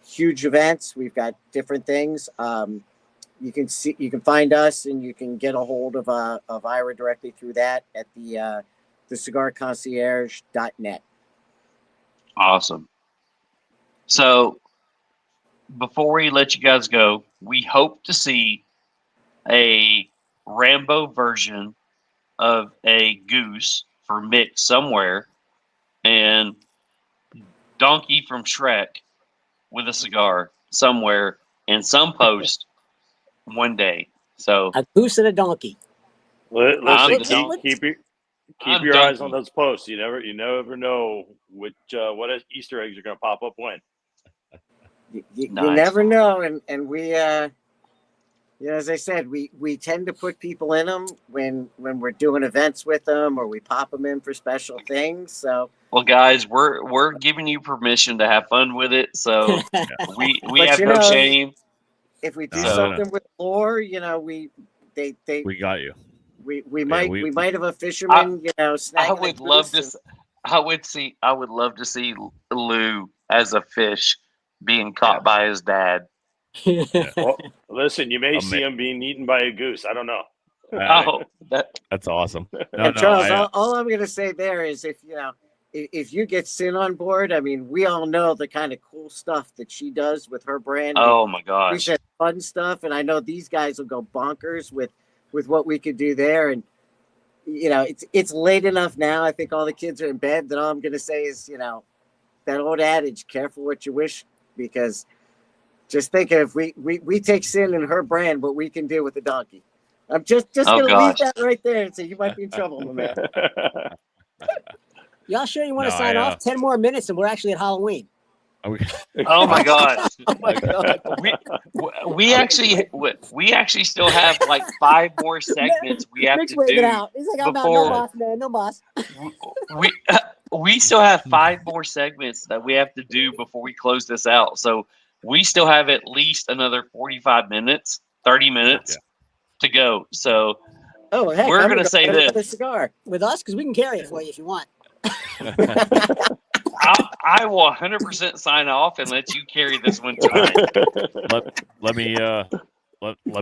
huge events? We've got different things. You can find us, and you can get a hold of Ira directly through that at the cigarconcierge.net. Awesome. So before we let you guys go, we hope to see a Rambo version of a goose for Mick somewhere, and Donkey from Shrek with a cigar somewhere in some post one day. So a goose and a donkey. Listen, keep your eyes on those posts. You never know what Easter eggs are going to pop up when. You never know, and we as I said, we tend to put people in them when we're doing events with them, or we pop them in for special things. So, well, guys, we're giving you permission to have fun with it. So we have no shame. If we do something with lore, we got you. We might have a fisherman, snag. I would love to. I would love to see Lou as a fish being caught by his dad. Well, listen, you may see him being eaten by a goose. I don't know. That's awesome. No, And Charles, all I'm going to say there is if you get Sin on board, I mean, we all know the kind of cool stuff that she does with her brand. Oh my She gosh. said fun stuff, and I know these guys will go bonkers with what we could do there. And it's late enough now. I think all the kids are in bed. That all I'm going to say is, that old adage, careful what you wish, because just think if we take Sin and her brand, what we can do with the donkey. I'm just going to leave that right there and say you might be in trouble, my man. Y'all sure you want to sign off? 10 more minutes and we're actually at Halloween. Oh my god! Oh my god! We actually still have like 5 more segments we have Mick's to waving do out. He's like, I'm out. before No boss, man. No boss. we still have 5 more segments that we have to do before we close this out. So we still have at least another 45 minutes, 30 minutes to go. So heck, we're going to say this. A cigar with us because we can carry it for you if you want. I will 100% sign off and let you carry this one tonight. Let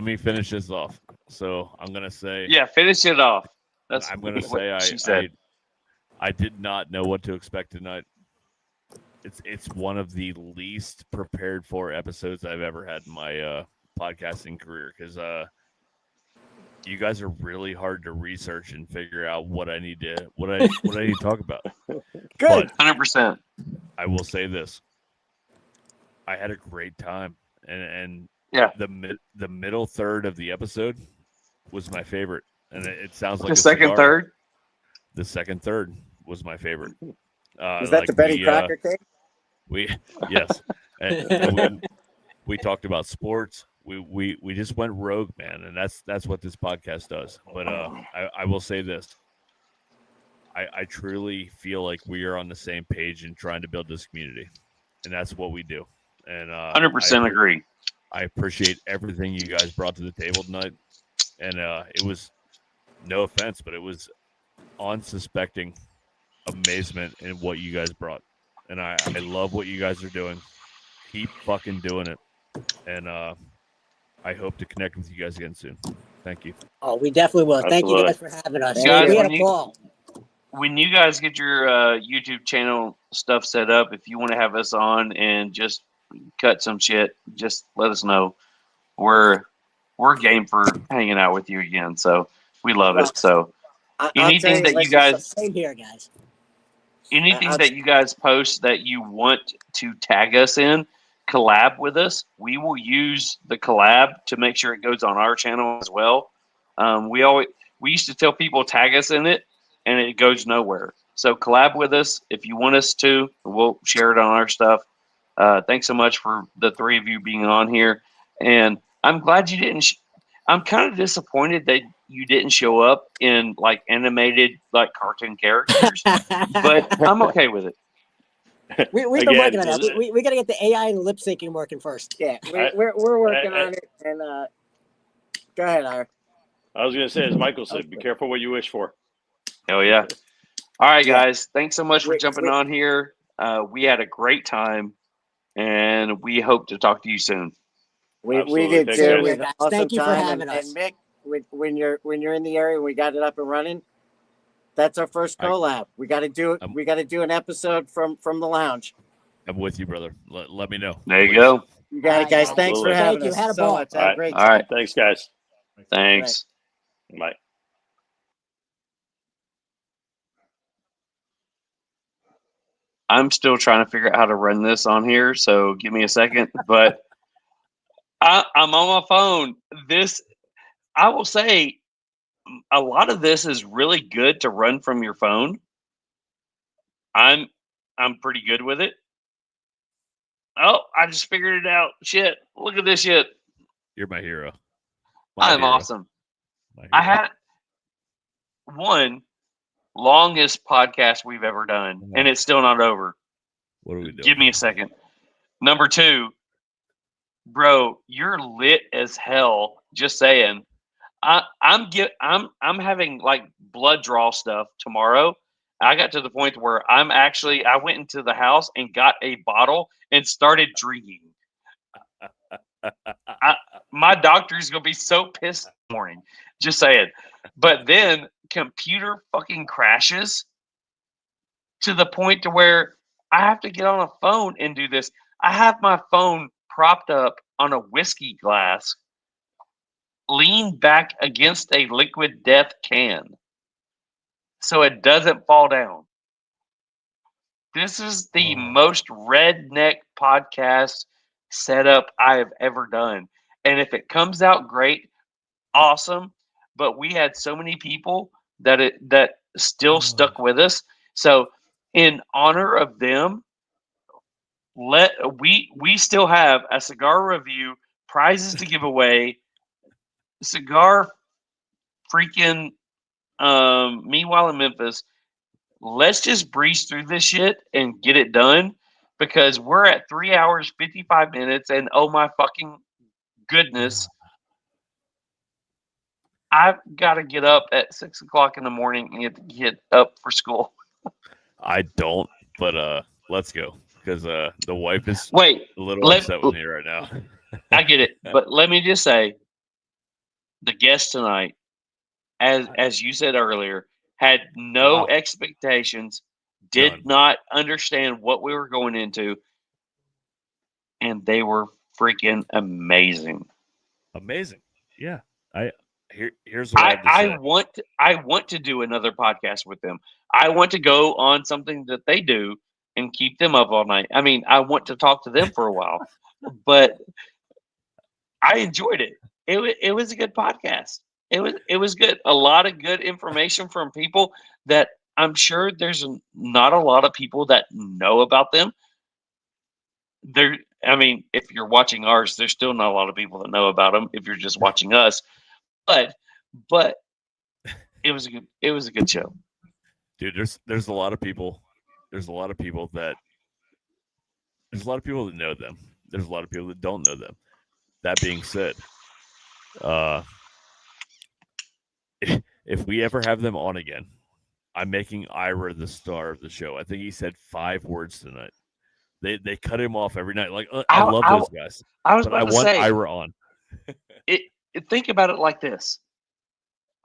me finish this off. So I'm gonna say, finish it off. I'm gonna say I did not know what to expect tonight. It's one of the least prepared for episodes I've ever had in my podcasting career, because you guys are really hard to research and figure out what I need to talk about. Good. 100%. I will say this: I had a great time, and the middle third of the episode was my favorite, and it sounds like the second cigar. third. The second third was my favorite. Was that the Betty Crocker cake? Yes, and we talked about sports. We just went rogue, man, and that's what this podcast does. But I will say this: I truly feel like we are on the same page in trying to build this community, and that's what we do. And 100% agree. I appreciate everything you guys brought to the table tonight, and it was, no offense, but it was unsuspecting amazement in what you guys brought, and I love what you guys are doing. Keep fucking doing it, and I hope to connect with you guys again soon. Thank you. Oh, we definitely will. Thank you guys for having us. Guys, we had a ball. When you guys get your YouTube channel stuff set up, if you want to have us on and just cut some shit, just let us know. We're game for hanging out with you again. So we love it. So anything that you guys, same here, guys. Anything that you guys post that you want to tag us in, collab with us, we will use the collab to make sure it goes on our channel as well. We used to tell people tag us in it, and it goes nowhere. So collab with us if you want us to. We'll share it on our stuff. Thanks so much for the 3 of you being on here, and I'm glad you didn't. I'm kind of disappointed that you didn't show up in like animated, like cartoon characters, but I'm okay with it. We've been working on that. We got to get the AI and lip syncing working first. Yeah, we're working on it. And go ahead, Ira. I was going to say, as Michael said, be careful what you wish for. Hell yeah. All right, guys. Thanks so much for jumping on here. We had a great time, and we hope to talk to you soon. We did too. We had an awesome Thank you for time. having us. And Mick, when you're in the area, we got it up and running. That's our first collab. We got to do it. We got to do an episode from the lounge. I'm with you, brother. Let me know. There you go. You got it, guys. Thanks for having us. Had a so ball. much. Had a great time. All right. Thanks, guys. Thanks. Bye. I'm still trying to figure out how to run this on here, so give me a second. But I'm on my phone. I will say, a lot of this is really good to run from your phone. I'm pretty good with it. Oh, I just figured it out. Shit. Look at this shit. You're my hero. I'm awesome. I had one longest podcast we've ever done, and it's still not over. What are we doing? Give me a second. Number 2, bro, you're lit as hell. Just saying. I'm having like blood draw stuff tomorrow. I got to the point where I went into the house and got a bottle and started drinking. My doctor's going to be so pissed in the morning. Just saying. But then computer fucking crashes to the point to where I have to get on a phone and do this. I have my phone propped up on a whiskey glass, leaned back against a liquid death can so it doesn't fall down. This is the most redneck podcast setup I have ever done. And if it comes out great, awesome. But we had so many people that still stuck with us. So in honor of them, we still have a cigar review, prizes to give away, cigar freaking meanwhile in Memphis. Let's just breeze through this shit and get it done because we're at 3 hours 55 minutes and oh my fucking goodness, I've got to get up at 6 o'clock in the morning and get up for school. I don't, but let's go because the wife is a little upset with me right now. I get it, but let me just say, the guest tonight, as you said earlier, had no expectations, did not understand what we were going into, and they were freaking amazing. Amazing, yeah. Here's what I want to do another podcast with them. I want to go on something that they do and keep them up all night. I mean, I want to talk to them for a while, but I enjoyed it. It was a good podcast. It was good. A lot of good information from people that I'm sure there's not a lot of people that know about them. I mean, if you're watching ours, there's still not a lot of people that know about them. If you're just watching us, but it was a good show. Dude, there's a lot of people. There's a lot of people that know them. There's a lot of people that don't know them. That being said, if we ever have them on again, I'm making Ira the star of the show. I think he said 5 words tonight. They cut him off every night. Like I love those guys. I want Ira on. Think about it like this.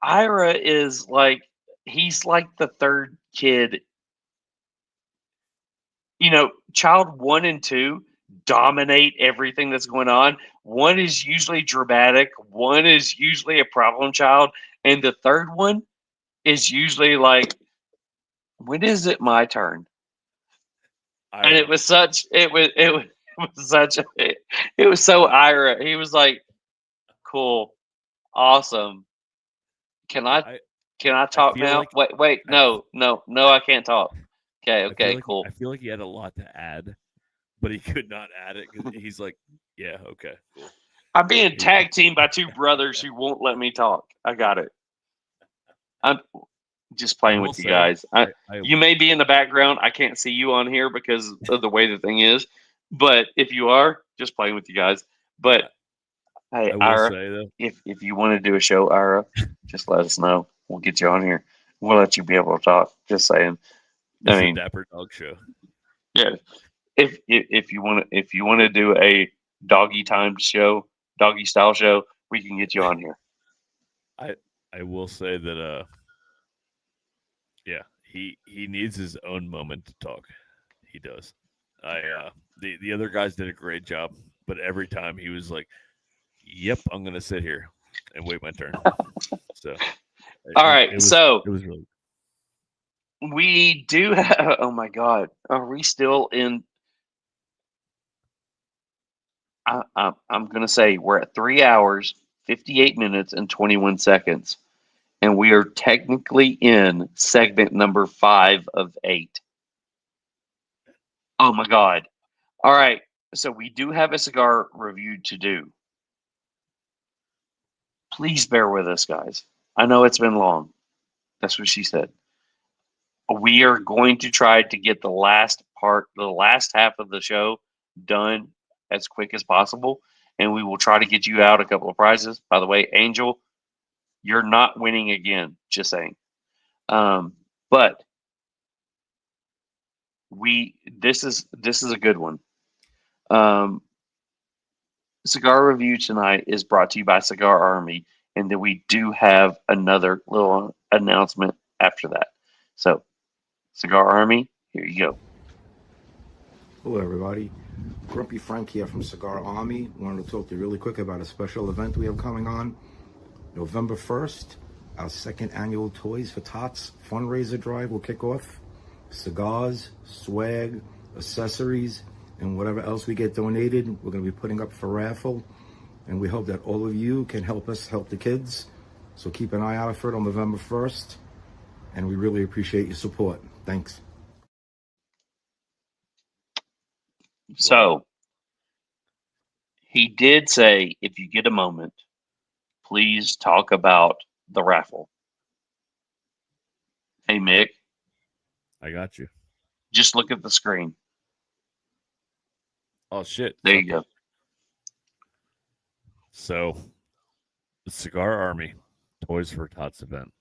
Ira is like he's like the third kid. You know, child 1 and 2 dominate everything that's going on. 1 is usually dramatic. 1 is usually a problem child. And the third one is usually like, when is it my turn? And it was so Ira. He was like, cool, awesome. Can I talk now? Wait, no, I can't talk. Okay, cool. I feel like he had a lot to add, but he could not add it because he's like, yeah, okay, cool. I'm being tag teamed by 2 brothers who won't let me talk. I got it. I'm just playing with you guys. You may be in the background. I can't see you on here because of the way the thing is. But if you are, just playing with you guys. But hey, Ira, if you want to do a show, Ira, just let us know. We'll get you on here. We'll let you be able to talk. Just saying. It's a Dapper Dog show. Yeah. If you want to do a doggy timed show, doggy style show, we can get you on here. I will say that yeah, he needs his own moment to talk. He does. The other guys did a great job, but every time he was like, "Yep, I'm gonna sit here and wait my turn." So, all right. It was really. We do have. Oh my God, are we still in? I'm gonna say we're at 3 hours, 58 minutes, and 21 seconds. And we are technically in segment number 5 of 8. Oh my God. All right. So we do have a cigar review to do. Please bear with us, guys. I know it's been long. That's what she said. We are going to try to get the last half of the show done as quick as possible. And we will try to get you out a couple of prizes. By the way, Angel, you're not winning again, just saying. But this is a good one. Cigar review tonight is brought to you by Cigar Army, and then we do have another little announcement after that. So, Cigar Army, here you go. Hello, everybody. Grumpy Frank here from Cigar Army. Wanted to talk to you really quick about a special event we have coming on November 1st. Our second annual Toys for Tots fundraiser drive will kick off. Cigars, swag, accessories, and whatever else we get donated, we're going to be putting up for raffle. And we hope that all of you can help us help the kids. So keep an eye out for it on November 1st. And we really appreciate your support. Thanks. So, he did say, if you get a moment, please talk about the raffle. Hey, Mick. I got you. Just look at the screen. Oh, shit. There you go. So, the Cigar Army Toys for Tots event.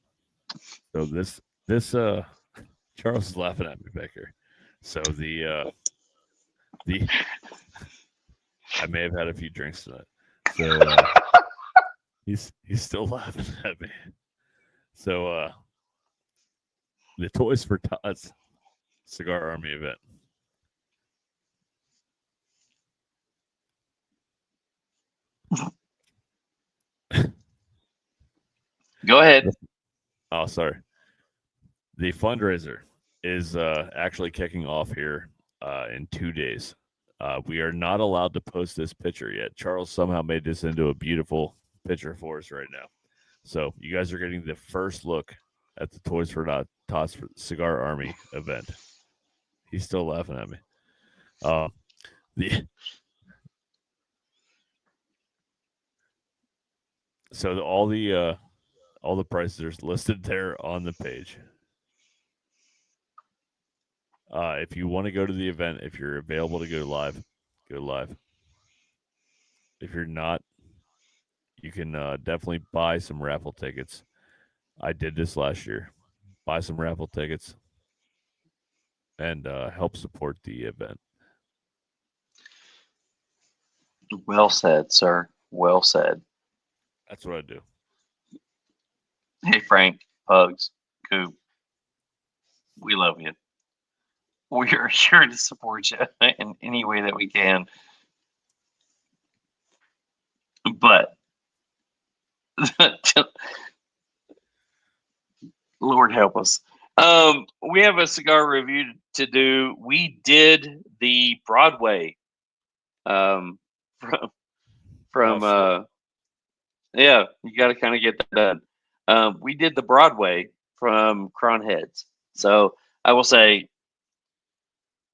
So this Charles is laughing at me back here. So the I may have had a few drinks tonight. So he's still laughing at me. So the Toys for Tots Cigar Army event. Go ahead. Oh, sorry. The fundraiser is actually kicking off here in 2 days. We are not allowed to post this picture yet. Charles somehow made this into a beautiful picture for us right now. So you guys are getting the first look at the Toys for Tots for Cigar Army event. He's still laughing at me. All the prices are listed there on the page. If you want to go to the event, if you're available to go live, go live. If you're not, you can definitely buy some raffle tickets. I did this last year. Buy some raffle tickets and help support the event. Well said, sir. Well said. That's what I do. Hey, Frank, Pugs, Coop, we love you. We are sure to support you in any way that we can. But, Lord help us. We have a cigar review to do. We did the Broadway from yeah, you got to kind of get that done. We did the Broadway from Crown Heads. So I will say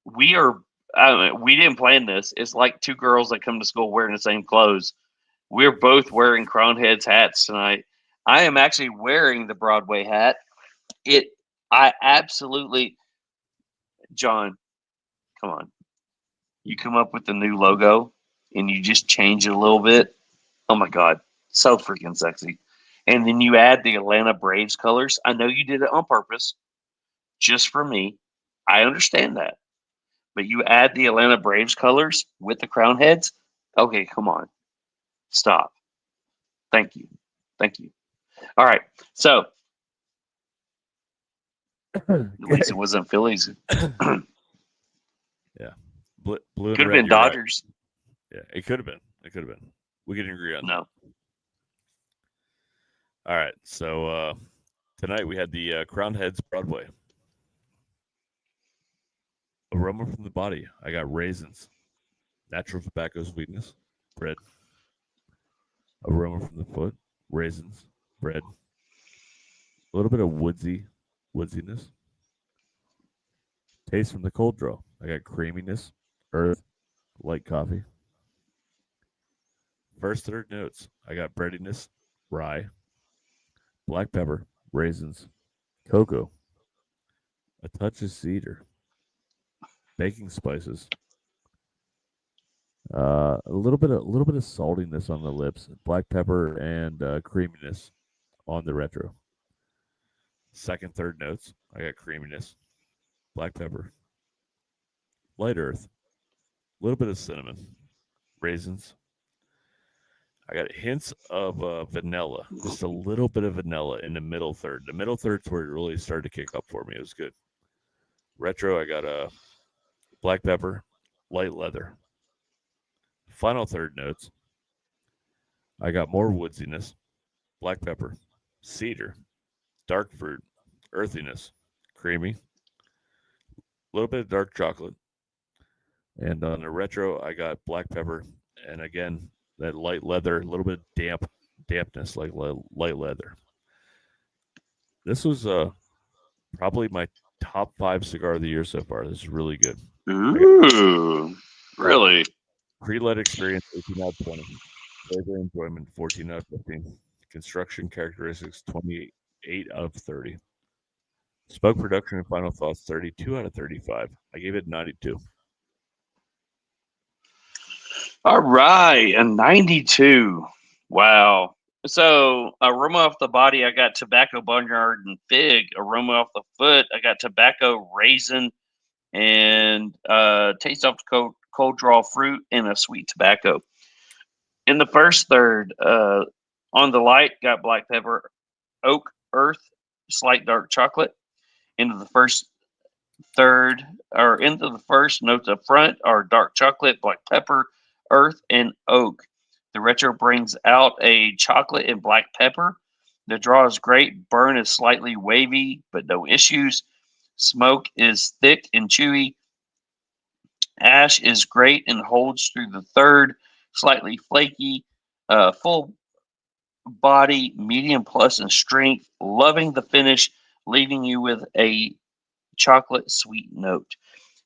we didn't plan this. It's like two girls that come to school wearing the same clothes. We're both wearing Crown Heads hats tonight. I am actually wearing the Broadway hat. I absolutely, John, come on. You come up with the new logo and you just change it a little bit. Oh my God. So freaking sexy. And then you add the Atlanta Braves colors. I know you did it on purpose, just for me. I understand that. But you add the Atlanta Braves colors with the Crown Heads. Okay, come on. Stop. Thank you. Thank you. All right. So, at least it wasn't Phillies. Yeah. Blue and could have red, been you're right. Dodgers. Yeah, it could have been. It could have been. We can agree on that. No. All right. So tonight we had the Crown Heads Broadway. Aroma from the body. I got raisins, natural tobacco sweetness, bread. Aroma from the foot, raisins, bread. A little bit of woodsiness. Taste from the cold draw. I got creaminess, earth, light coffee. First third notes. I got breadiness, rye, black pepper, raisins, cocoa, a touch of cedar, baking spices, a little bit of saltiness on the lips, black pepper and creaminess on the retro. Second, third notes, I got creaminess, black pepper, light earth, a little bit of cinnamon, raisins. I got hints of vanilla, just a little bit of vanilla in the middle third. The middle third's where it really started to kick up for me. It was good. Retro, I got a black pepper, light leather. Final third notes, I got more woodsiness, black pepper, cedar, dark fruit, earthiness, creamy, a little bit of dark chocolate. And on the retro, I got black pepper, and again, that light leather, a little bit of dampness, like light leather. This was probably my top 5 cigar of the year so far. This is really good. Ooh, really? Pre-let experience, 18 out of 20. Flavor enjoyment, 14 out of 15. Construction characteristics, 28 out of 30. Smoke production and final thoughts, 32 out of 35. I gave it 92. All right, a 92. Wow. So aroma off the body, I got tobacco, barnyard, and fig. Aroma off the foot, I got tobacco, raisin, and taste off the cold draw fruit and a sweet tobacco. In the first third, on the light, got black pepper, oak, earth, slight dark chocolate. Into the first third, or into the first notes up front are dark chocolate, black pepper, earth, and oak. The retro brings out a chocolate and black pepper. The draw is great. Burn is slightly wavy, but no issues. Smoke is thick and chewy. Ash is great and holds through the third. Slightly flaky. Full body, medium plus in strength. Loving the finish, leaving you with a chocolate sweet note.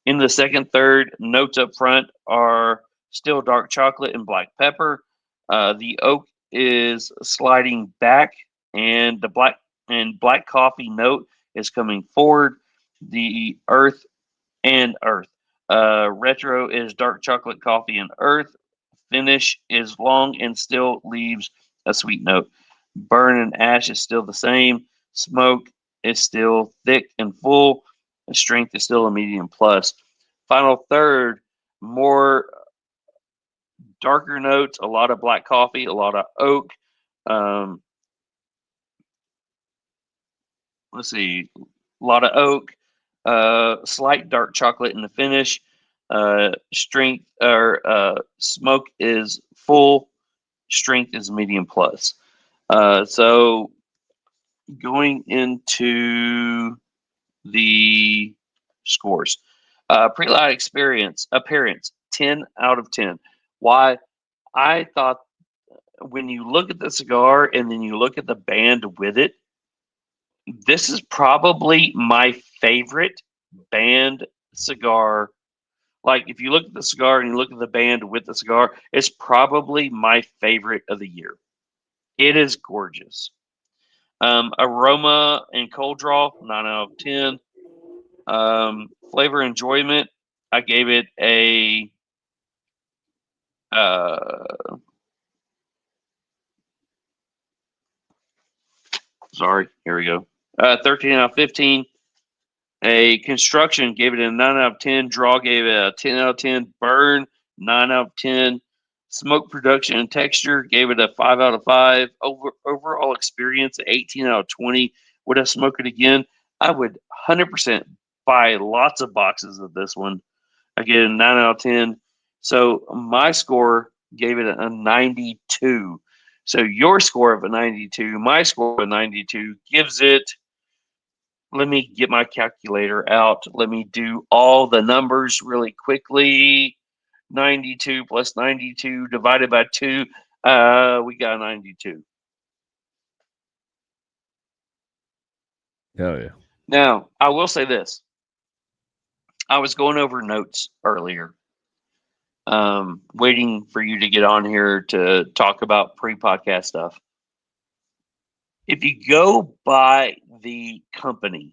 In the second third, notes up front are still dark chocolate and black pepper. The oak is sliding back, and the black coffee note is coming forward. The earth. Retro is dark chocolate, coffee, and earth. Finish is long and still leaves a sweet note. Burn and ash is still the same. Smoke is still thick and full. The strength is still a medium plus. Final third, more darker notes, a lot of black coffee, a lot of oak. Let's see, a lot of oak, slight dark chocolate in the finish. Strength or smoke is full. Strength is medium plus. So going into the scores. Pre-light appearance, 10 out of 10. Why? I thought when you look at the cigar and then you look at the band with it, this is probably my favorite band cigar. Like if you look at the cigar and you look at the band with the cigar, it's probably my favorite of the year. It is gorgeous. Aroma and cold draw, 9 out of 10. Flavor enjoyment, I gave it a sorry, here we go. 13 out of 15. A construction gave it a 9 out of 10. Draw gave it a 10 out of 10. Burn, 9 out of 10. Smoke production and texture gave it a 5 out of 5. Overall experience, 18 out of 20. Would I smoke it again? I would 100% buy lots of boxes of this one. I get a 9 out of 10. So my score gave it a 92. So your score of a 92, my score of a 92 gives it, let me get my calculator out. Let me do all the numbers really quickly. 92 plus 92 divided by 2. We got a 92. Hell yeah. Now, I will say this. I was going over notes earlier, waiting for you to get on here to talk about pre-podcast stuff. If you go by the company,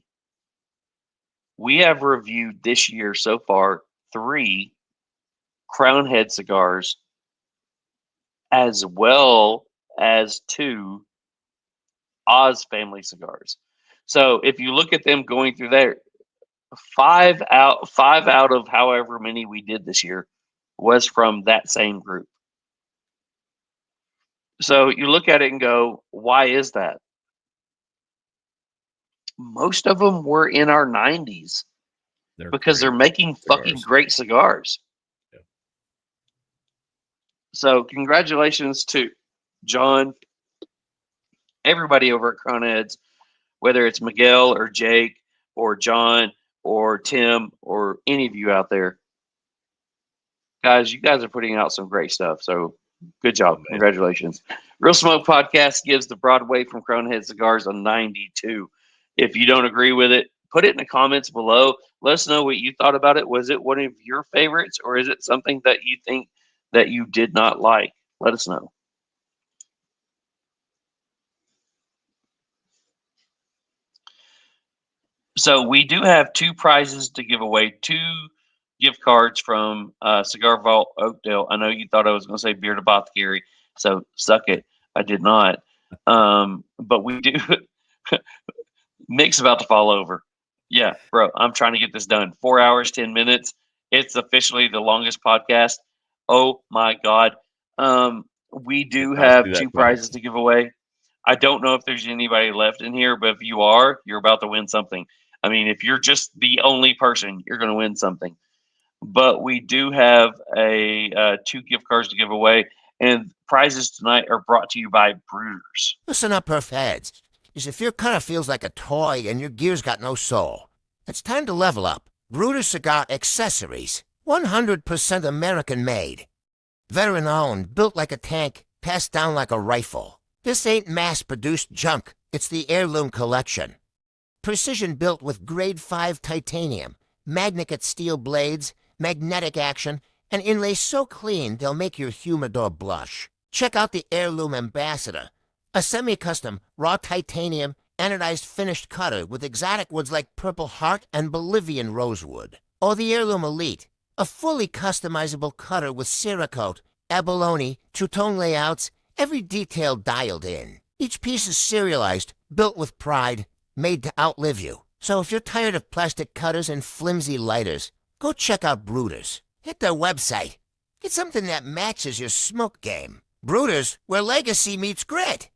we have reviewed this year so far 3 Crown Head cigars, as well as 2 Oz family cigars. So if you look at them going through there, 5 out of however many we did this year was from that same group. So you look at it and go, why is that? Most of them were in our 90s because they're making fucking great cigars. Yeah. So congratulations to John, everybody over at Crown Heads, whether it's Miguel or Jake or John or Tim or any of you out there. Guys, you guys are putting out some great stuff. So good job. Congratulations. Real Smoke Podcast gives the Broadway from Crown Head Cigars a 92. If you don't agree with it, put it in the comments below. Let us know what you thought about it. Was it one of your favorites, or is it something that you think that you did not like? Let us know. So we do have 2 prizes to give away, 2 gift cards from Cigar Vault Oakdale. I know you thought I was going to say Beard Apothecary, so suck it. I did not. But we do. Mick's about to fall over. Yeah, bro, I'm trying to get this done. 4 hours, 10 minutes. It's officially the longest podcast. Oh my God. We do have 2 prizes to give away. I don't know if there's anybody left in here, but if you are, you're about to win something. I mean, if you're just the only person, you're going to win something. But we do have a 2 gift cards to give away, and prizes tonight are brought to you by Brewers. Listen up, Perf heads. Is if your cutter feels like a toy and your gear's got no soul, it's time to level up. Bruder Cigar Accessories, 100% American made. Veteran owned, built like a tank, passed down like a rifle. This ain't mass-produced junk. It's the heirloom collection. Precision built with grade 5 titanium, magnet steel blades, magnetic action, and inlays so clean they'll make your humidor blush. Check out the Heirloom Ambassador, a semi-custom raw titanium anodized finished cutter with exotic woods like Purple Heart and Bolivian rosewood. Or the Heirloom Elite, a fully customizable cutter with Cerakote, abalone, two-tone layouts, every detail dialed in. Each piece is serialized, built with pride, made to outlive you. So if you're tired of plastic cutters and flimsy lighters, go check out Brewers. Hit their website. Get something that matches your smoke game. Brewers, where legacy meets grit.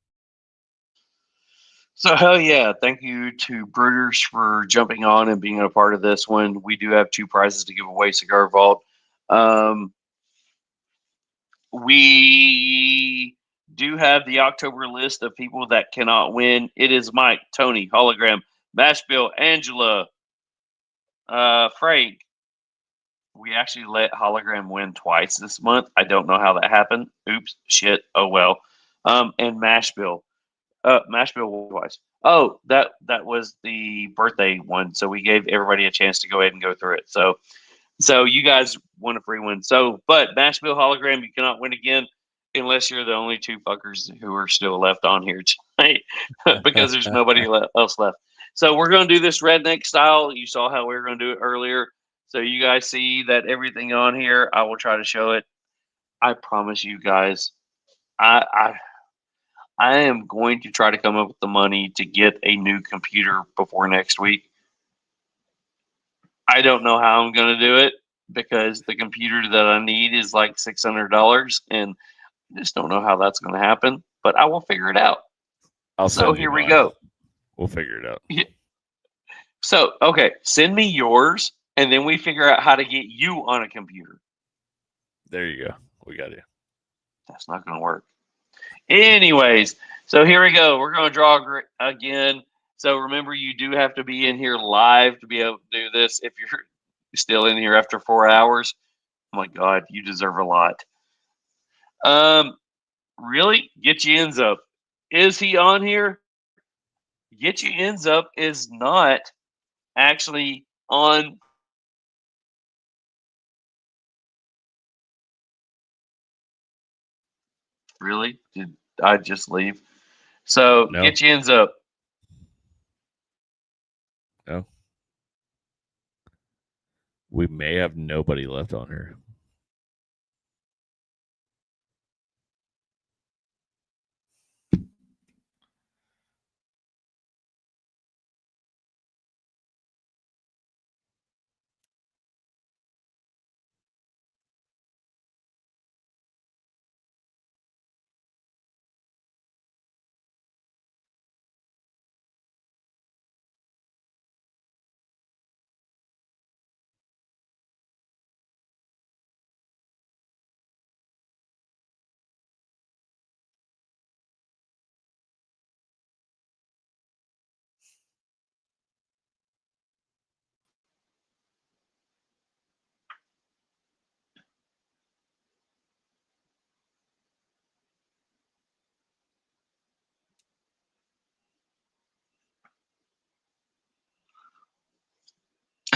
So hell yeah, thank you to Brewers for jumping on and being a part of this one. We do have 2 prizes to give away, Cigar Vault. We do have the October list of people that cannot win. It is Mike, Tony, Hologram, Mashbill, Angela, Frank. We actually let Hologram win twice this month. I don't know how that happened. Oops, shit. Oh well. And Mashbill. Mashbill won twice. Oh, that was the birthday one. So we gave everybody a chance to go ahead and go through it. So you guys won a free one. So, but Mashbill, Hologram, you cannot win again unless you're the only 2 fuckers who are still left on here tonight because there's nobody else left. So we're going to do this redneck style. You saw how we were going to do it earlier. So you guys see that everything on here, I will try to show it. I promise you guys, I am going to try to come up with the money to get a new computer before next week. I don't know how I'm going to do it because the computer that I need is like $600, and I just don't know how that's going to happen. But I will figure it out. So here we go. We'll figure it out. Yeah. So okay, send me yours, and then we figure out how to get you on a computer. There you go. We got you. That's not going to work. Anyways, so here we go. We're going to draw again. So remember, you do have to be in here live to be able to do this. If you're still in here after 4 hours, oh my God, you deserve a lot. Really? Get you ends up. Is he on here? Get you ends up is not actually on. Really? Did I just leave? So No. Get you ends up. No. We may have nobody left on here.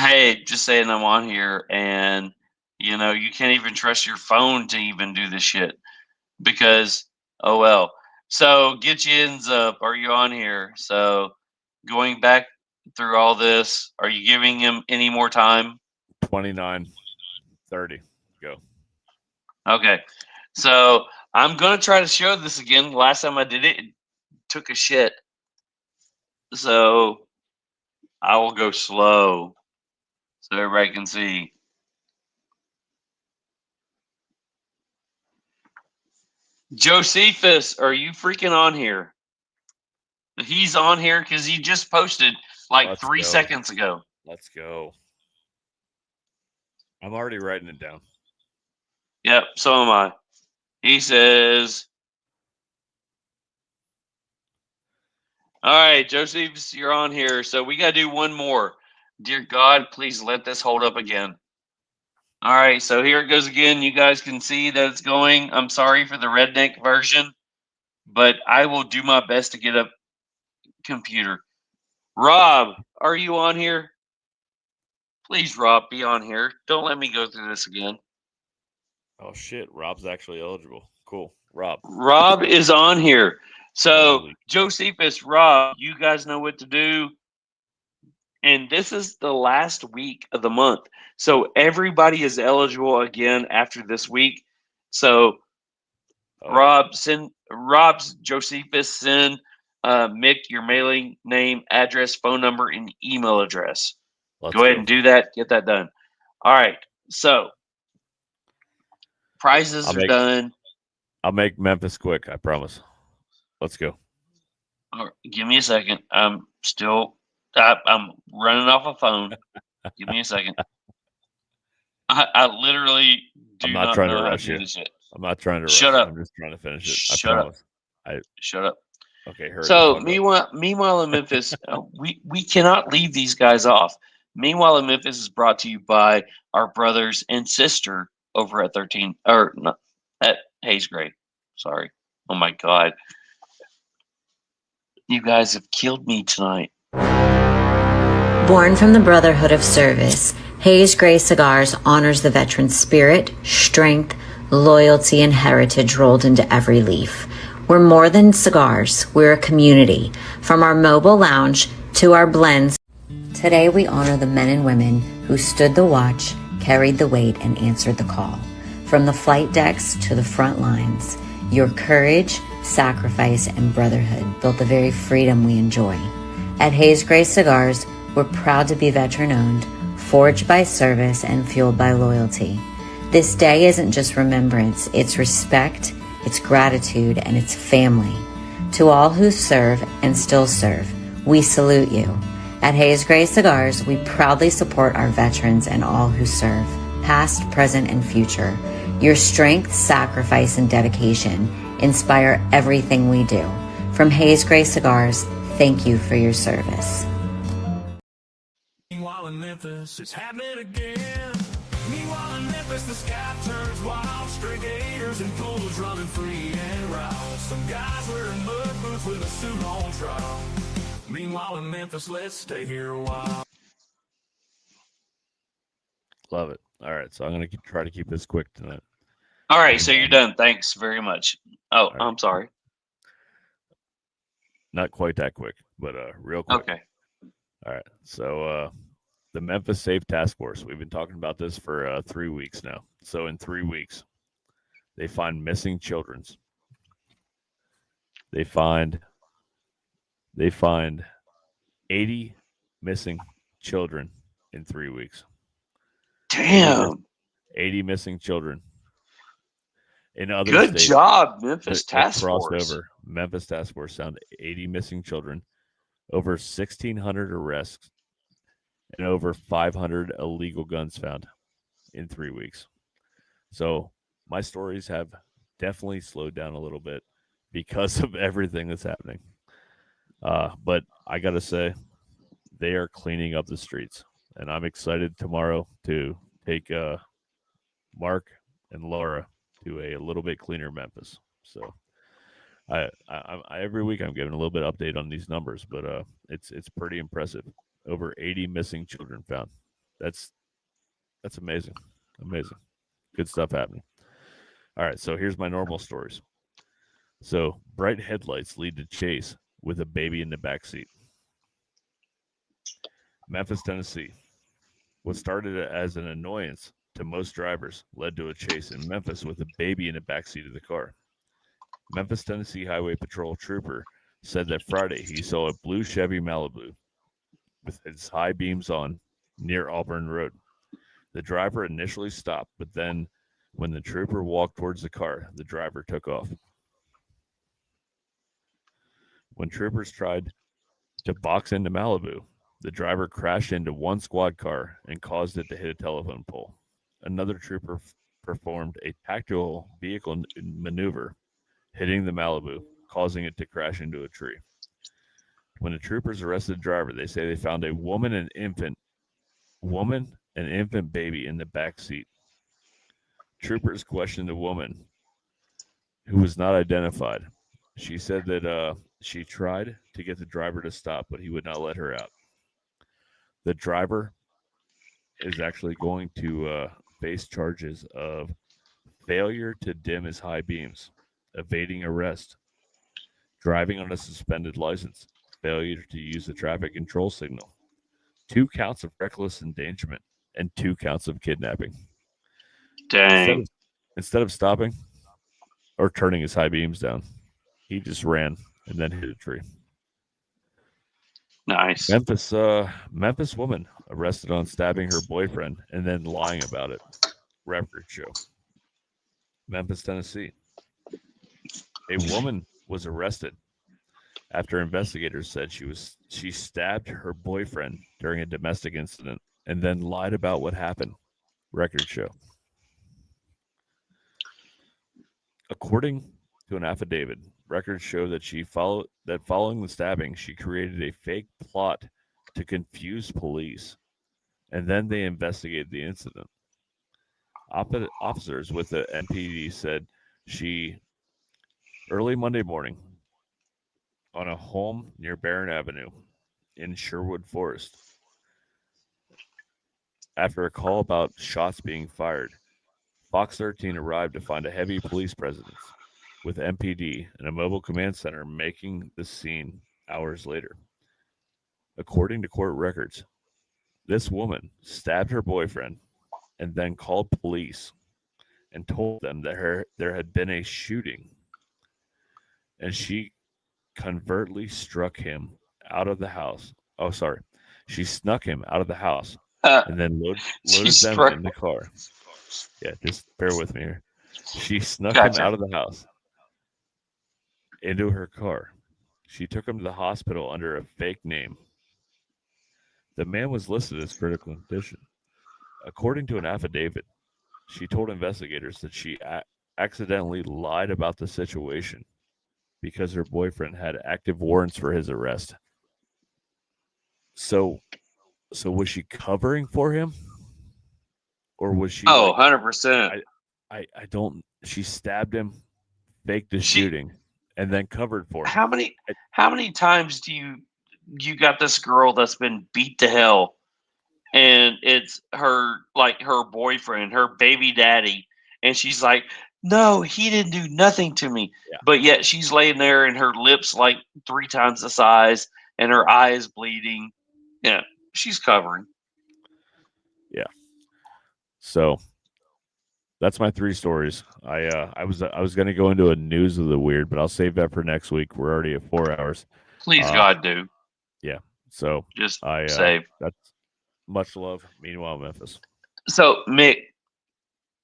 Hey, just saying I'm on here, and you can't even trust your phone to even do this shit because oh well. So get you ends up. Are you on here? So going back through all this, are you giving him any more time? 29:30. Go. Okay. So I'm gonna try to show this again. Last time I did it, it took a shit. So I will go slow so everybody can see. Josephus, are you freaking on here? He's on here because he just posted like Let's 3 go. seconds ago. Let's go. I'm already writing it down. Yep, so am I. He says, all right, Josephus, you're on here. So we got to do one more. Dear God, please let this hold up again. All right, so here it goes again. You guys can see that it's going. I'm sorry for the redneck version, but I will do my best to get a computer. Rob, are you on here? Please, Rob, be on here. Don't let me go through this again. Oh shit, Rob's actually eligible. Cool. Rob is on here. So, Josephus, Rob, you guys know what to do. And this is the last week of the month. So everybody is eligible again after this week. So Rob's Josephus, send Mick your mailing name, address, phone number, and email address. Go ahead and do that. Get that done. All right. So prizes are done. I'll make Memphis quick. I promise. Let's go. All right, give me a second. I'm running off a phone. Give me a second. I literally do I'm not not trying know to how rush to do you. this shit. I'm not trying to rush. Shut up. I'm just trying to finish it. Shut I up. promise. Shut up. Okay, hurry. So meanwhile in Memphis, we cannot leave these guys off. Meanwhile in Memphis is brought to you by our brothers and sister over at 13 or not at Haze Gray. Sorry. Oh my God. You guys have killed me tonight. Born from the Brotherhood of Service, Haze Gray Cigars honors the veteran's spirit, strength, loyalty, and heritage rolled into every leaf. We're more than cigars, we're a community. From our mobile lounge to our blends. Today we honor the men and women who stood the watch, carried the weight, and answered the call. From the flight decks to the front lines, your courage, sacrifice, and brotherhood built the very freedom we enjoy. At Haze Gray Cigars, we're proud to be veteran-owned, forged by service, and fueled by loyalty. This day isn't just remembrance, it's respect, it's gratitude, and it's family. To all who serve and still serve, we salute you. At Haze Gray Cigars, we proudly support our veterans and all who serve, past, present, and future. Your strength, sacrifice, and dedication inspire everything we do. From Haze Gray Cigars, thank you for your service. Meanwhile in Memphis, it's happening again. Meanwhile in Memphis, the sky turns wild. Stray gators and pools running free and wild. Some guys wearing mud boots with a suit on trial. Meanwhile in Memphis, let's stay here a while. Love it. All right, so I'm going to try to keep this quick tonight. All right, so you're done. Thanks very much. Oh, right. I'm sorry. Not quite that quick, but real quick. Okay. All right. So the Memphis Safe Task Force, we've been talking about this for 3 weeks now. So in 3 weeks, they find missing children. They find 80 missing children in 3 weeks. Damn. 80 missing children. In other Good states, job, Memphis Task Force. Over. Memphis Task Force found 80 missing children, over 1,600 arrests, and over 500 illegal guns found in 3 weeks. So my stories have definitely slowed down a little bit because of everything that's happening. But I got to say, they are cleaning up the streets, and I'm excited tomorrow to take Mark and Laura to a little bit cleaner Memphis. So I every week I'm giving a little bit of update on these numbers, but it's pretty impressive. Over 80 missing children found. That's amazing. Amazing. Good stuff happening. All right, so here's my normal stories. So, bright headlights lead to chase with a baby in the back seat. Memphis, Tennessee. What started as an annoyance to most drivers led to a chase in Memphis with a baby in the back seat of the car. Memphis, Tennessee Highway Patrol trooper said that Friday he saw a blue Chevy Malibu with its high beams on near Auburn Road. The driver initially stopped, but then when the trooper walked towards the car, the driver took off. When troopers tried to box into Malibu, the driver crashed into one squad car and caused it to hit a telephone pole. Another trooper performed a tactical vehicle maneuver, hitting the Malibu, causing it to crash into a tree. When the troopers arrested the driver, they say they found a woman and infant baby in the back seat. Troopers questioned the woman, who was not identified. She said that she tried to get the driver to stop, but he would not let her out. The driver is actually going to face charges of failure to dim his high beams, evading arrest, driving on a suspended license, failure to use the traffic control signal, 2 counts of reckless endangerment, and 2 counts of kidnapping. Dang. Instead of stopping or turning his high beams down, he just ran and then hit a tree. Nice. Memphis woman arrested on stabbing her boyfriend and then lying about it. Record show. Memphis, Tennessee. A woman was arrested after investigators said she stabbed her boyfriend during a domestic incident and then lied about what happened. Record show. According to an affidavit, records show that following the stabbing, she created a fake plot to confuse police, and then they investigated the incident. Officers with the NPD said early Monday morning, on a home near Barron Avenue in Sherwood Forest, after a call about shots being fired, Fox 13 arrived to find a heavy police presence, with MPD and a mobile command center making the scene hours later. According to court records, this woman stabbed her boyfriend and then called police and told them that there had been a shooting, and she covertly struck him out of the house. Oh, sorry. She snuck him out of the house and then loaded them in the car. Yeah, just bear with me here. She snuck him out of the house into her car. She took him to the hospital under a fake name. The man was listed as critical condition. According to an affidavit, she told investigators that she accidentally lied about the situation because her boyfriend had active warrants for his arrest. So was she covering for him? Or was she 100%. I don't. She stabbed him, faked the shooting, and then covered for him. How many times do you got this girl that's been beat to hell, and it's her boyfriend, her baby daddy, and she's like, no, he didn't do nothing to me. Yeah. But yet she's laying there and her lips like 3 times the size and her eye is bleeding. Yeah, she's covering. Yeah. So that's my 3 stories. I was going to go into a news of the weird, but I'll save that for next week. We're already at 4 hours. Please, God, do. Yeah. So just save. That's much love. Meanwhile, Memphis. So Mick,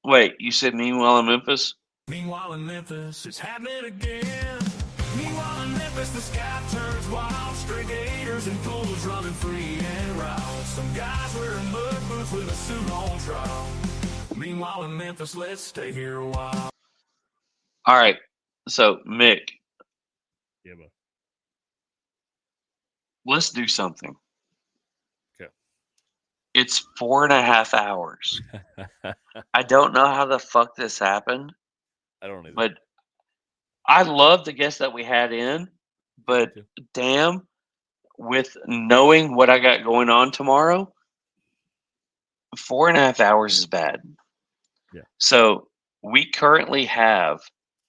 wait, you said meanwhile in Memphis? Meanwhile in Memphis, it's happening again. Meanwhile in Memphis, the sky turns wild. Stray gators and pools running free and wild. Some guys wearing mud boots with a suit on trial. Meanwhile in Memphis, let's stay here a while. All right. So Mick. Yeah, bud. Let's do something. Okay. It's 4.5 hours. I don't know how the fuck this happened. I don't either. But I love the guest that we had in, but damn, with knowing what I got going on tomorrow, 4.5 hours is bad. Yeah. So we currently have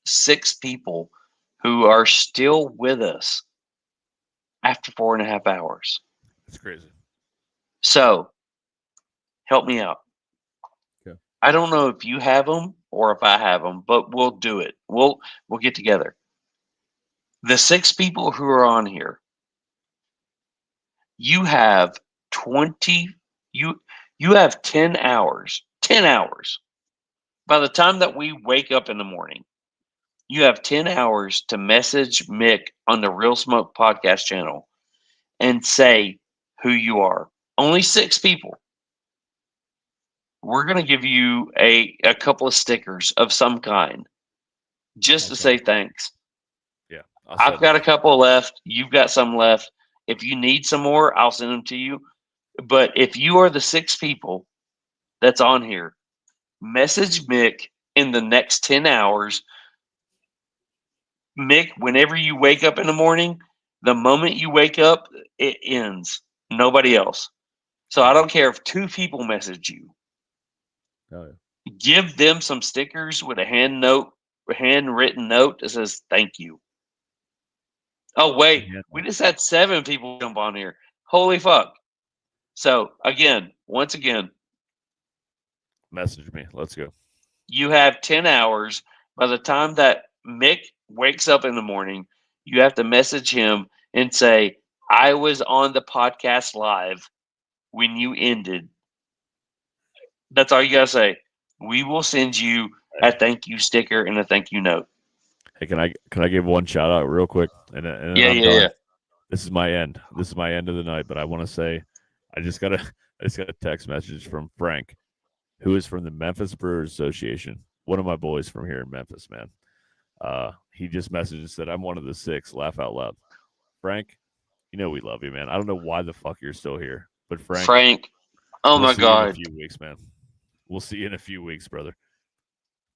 6 people who are still with us after 4.5 hours. It's crazy. So help me out. Okay. I don't know if you have them or if I have them, but we'll do it. We'll get together. The 6 people who are on here, you have 20. You have 10 hours. 10 hours. By the time that we wake up in the morning, you have 10 hours to message Mick on the Real Smoke podcast channel and say who you are. Only 6 people. We're going to give you a couple of stickers of some kind just to say thanks. Yeah. I've got a couple left. You've got some left. If you need some more, I'll send them to you. But if you are the 6 people that's on here, message Mick in the next 10 hours. Mick, whenever you wake up in the morning, the moment you wake up, it ends. Nobody else. So I don't care if 2 people message you. Oh, yeah. Give them some stickers with a handwritten note that says thank you. Oh, wait. We just had 7 people jump on here. Holy fuck. So, once again, Message me. Let's go. you have 10 hours. By the time that Mick wakes up in the morning, you have to message him and say, I was on the podcast live when you ended. That's all you got to say. We will send you a thank you sticker and a thank you note. Hey, can I give one shout out real quick? And then Yeah, I'm yeah, done. yeah. This is my end. This is my end of the night. But I want to say, I just got a text message from Frank, who is from the Memphis Brewers Association. One of my boys from here in Memphis, man. He just messaged and said, I'm one of the 6. Laugh out loud. Frank, you know we love you, man. I don't know why the fuck you're still here. But Frank, oh we'll my see you God. in a few weeks, man. We'll see you in a few weeks, brother.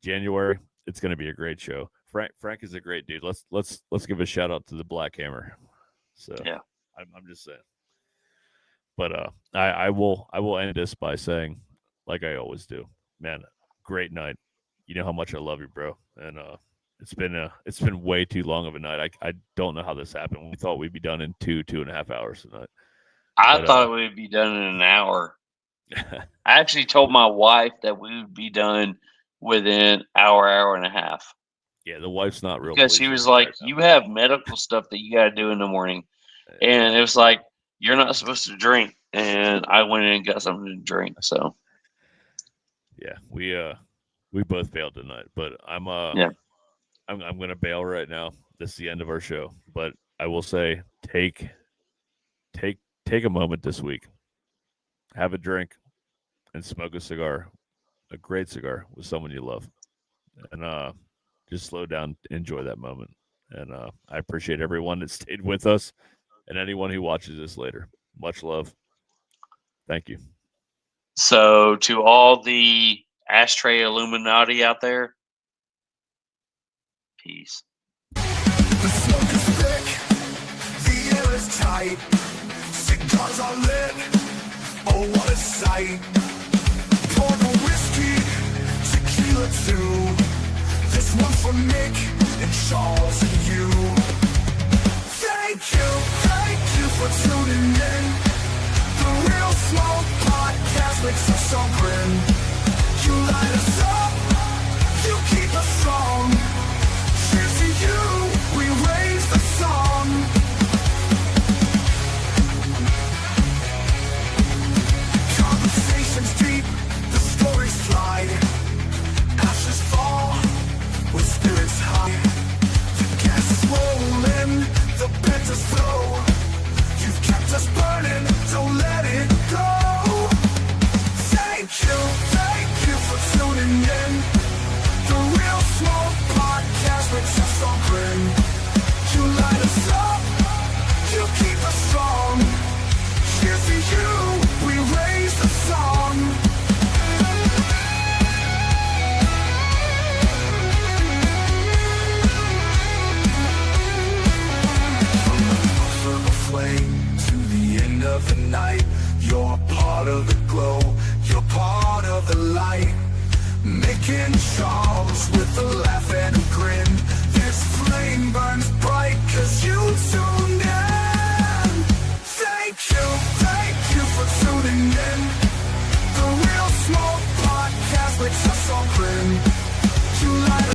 January, it's going to be a great show. Frank is a great dude. Let's give a shout out to the Black Hammer. So yeah, I'm just saying. But I will end this by saying, like I always do, man, great night. You know how much I love you, bro. And it's been way too long of a night. I don't know how this happened. We thought we'd be done in 2.5 hours tonight. I thought we'd be done in an hour. I actually told my wife that we would be done within hour and a half. Yeah, the wife's not real. Because she was like, you have medical stuff that you got to do in the morning. And it was like, you're not supposed to drink. And I went in and got something to drink. So, yeah, we both bailed tonight. But I'm going to bail right now. This is the end of our show. But I will say, take a moment this week. Have a drink and smoke a cigar, a great cigar with someone you love. And just slow down, enjoy that moment. And I appreciate everyone that stayed with us and anyone who watches this later. Much love. Thank you. So to all the ashtray Illuminati out there, peace. The smoke is thick, the air is tight, cigars are lit, oh what a sight. Pour the whiskey, tequila too, this one for Mick and Charles and you. Thank you for tuning in. The Real Smoke Podcast makes us all grin. You light us up.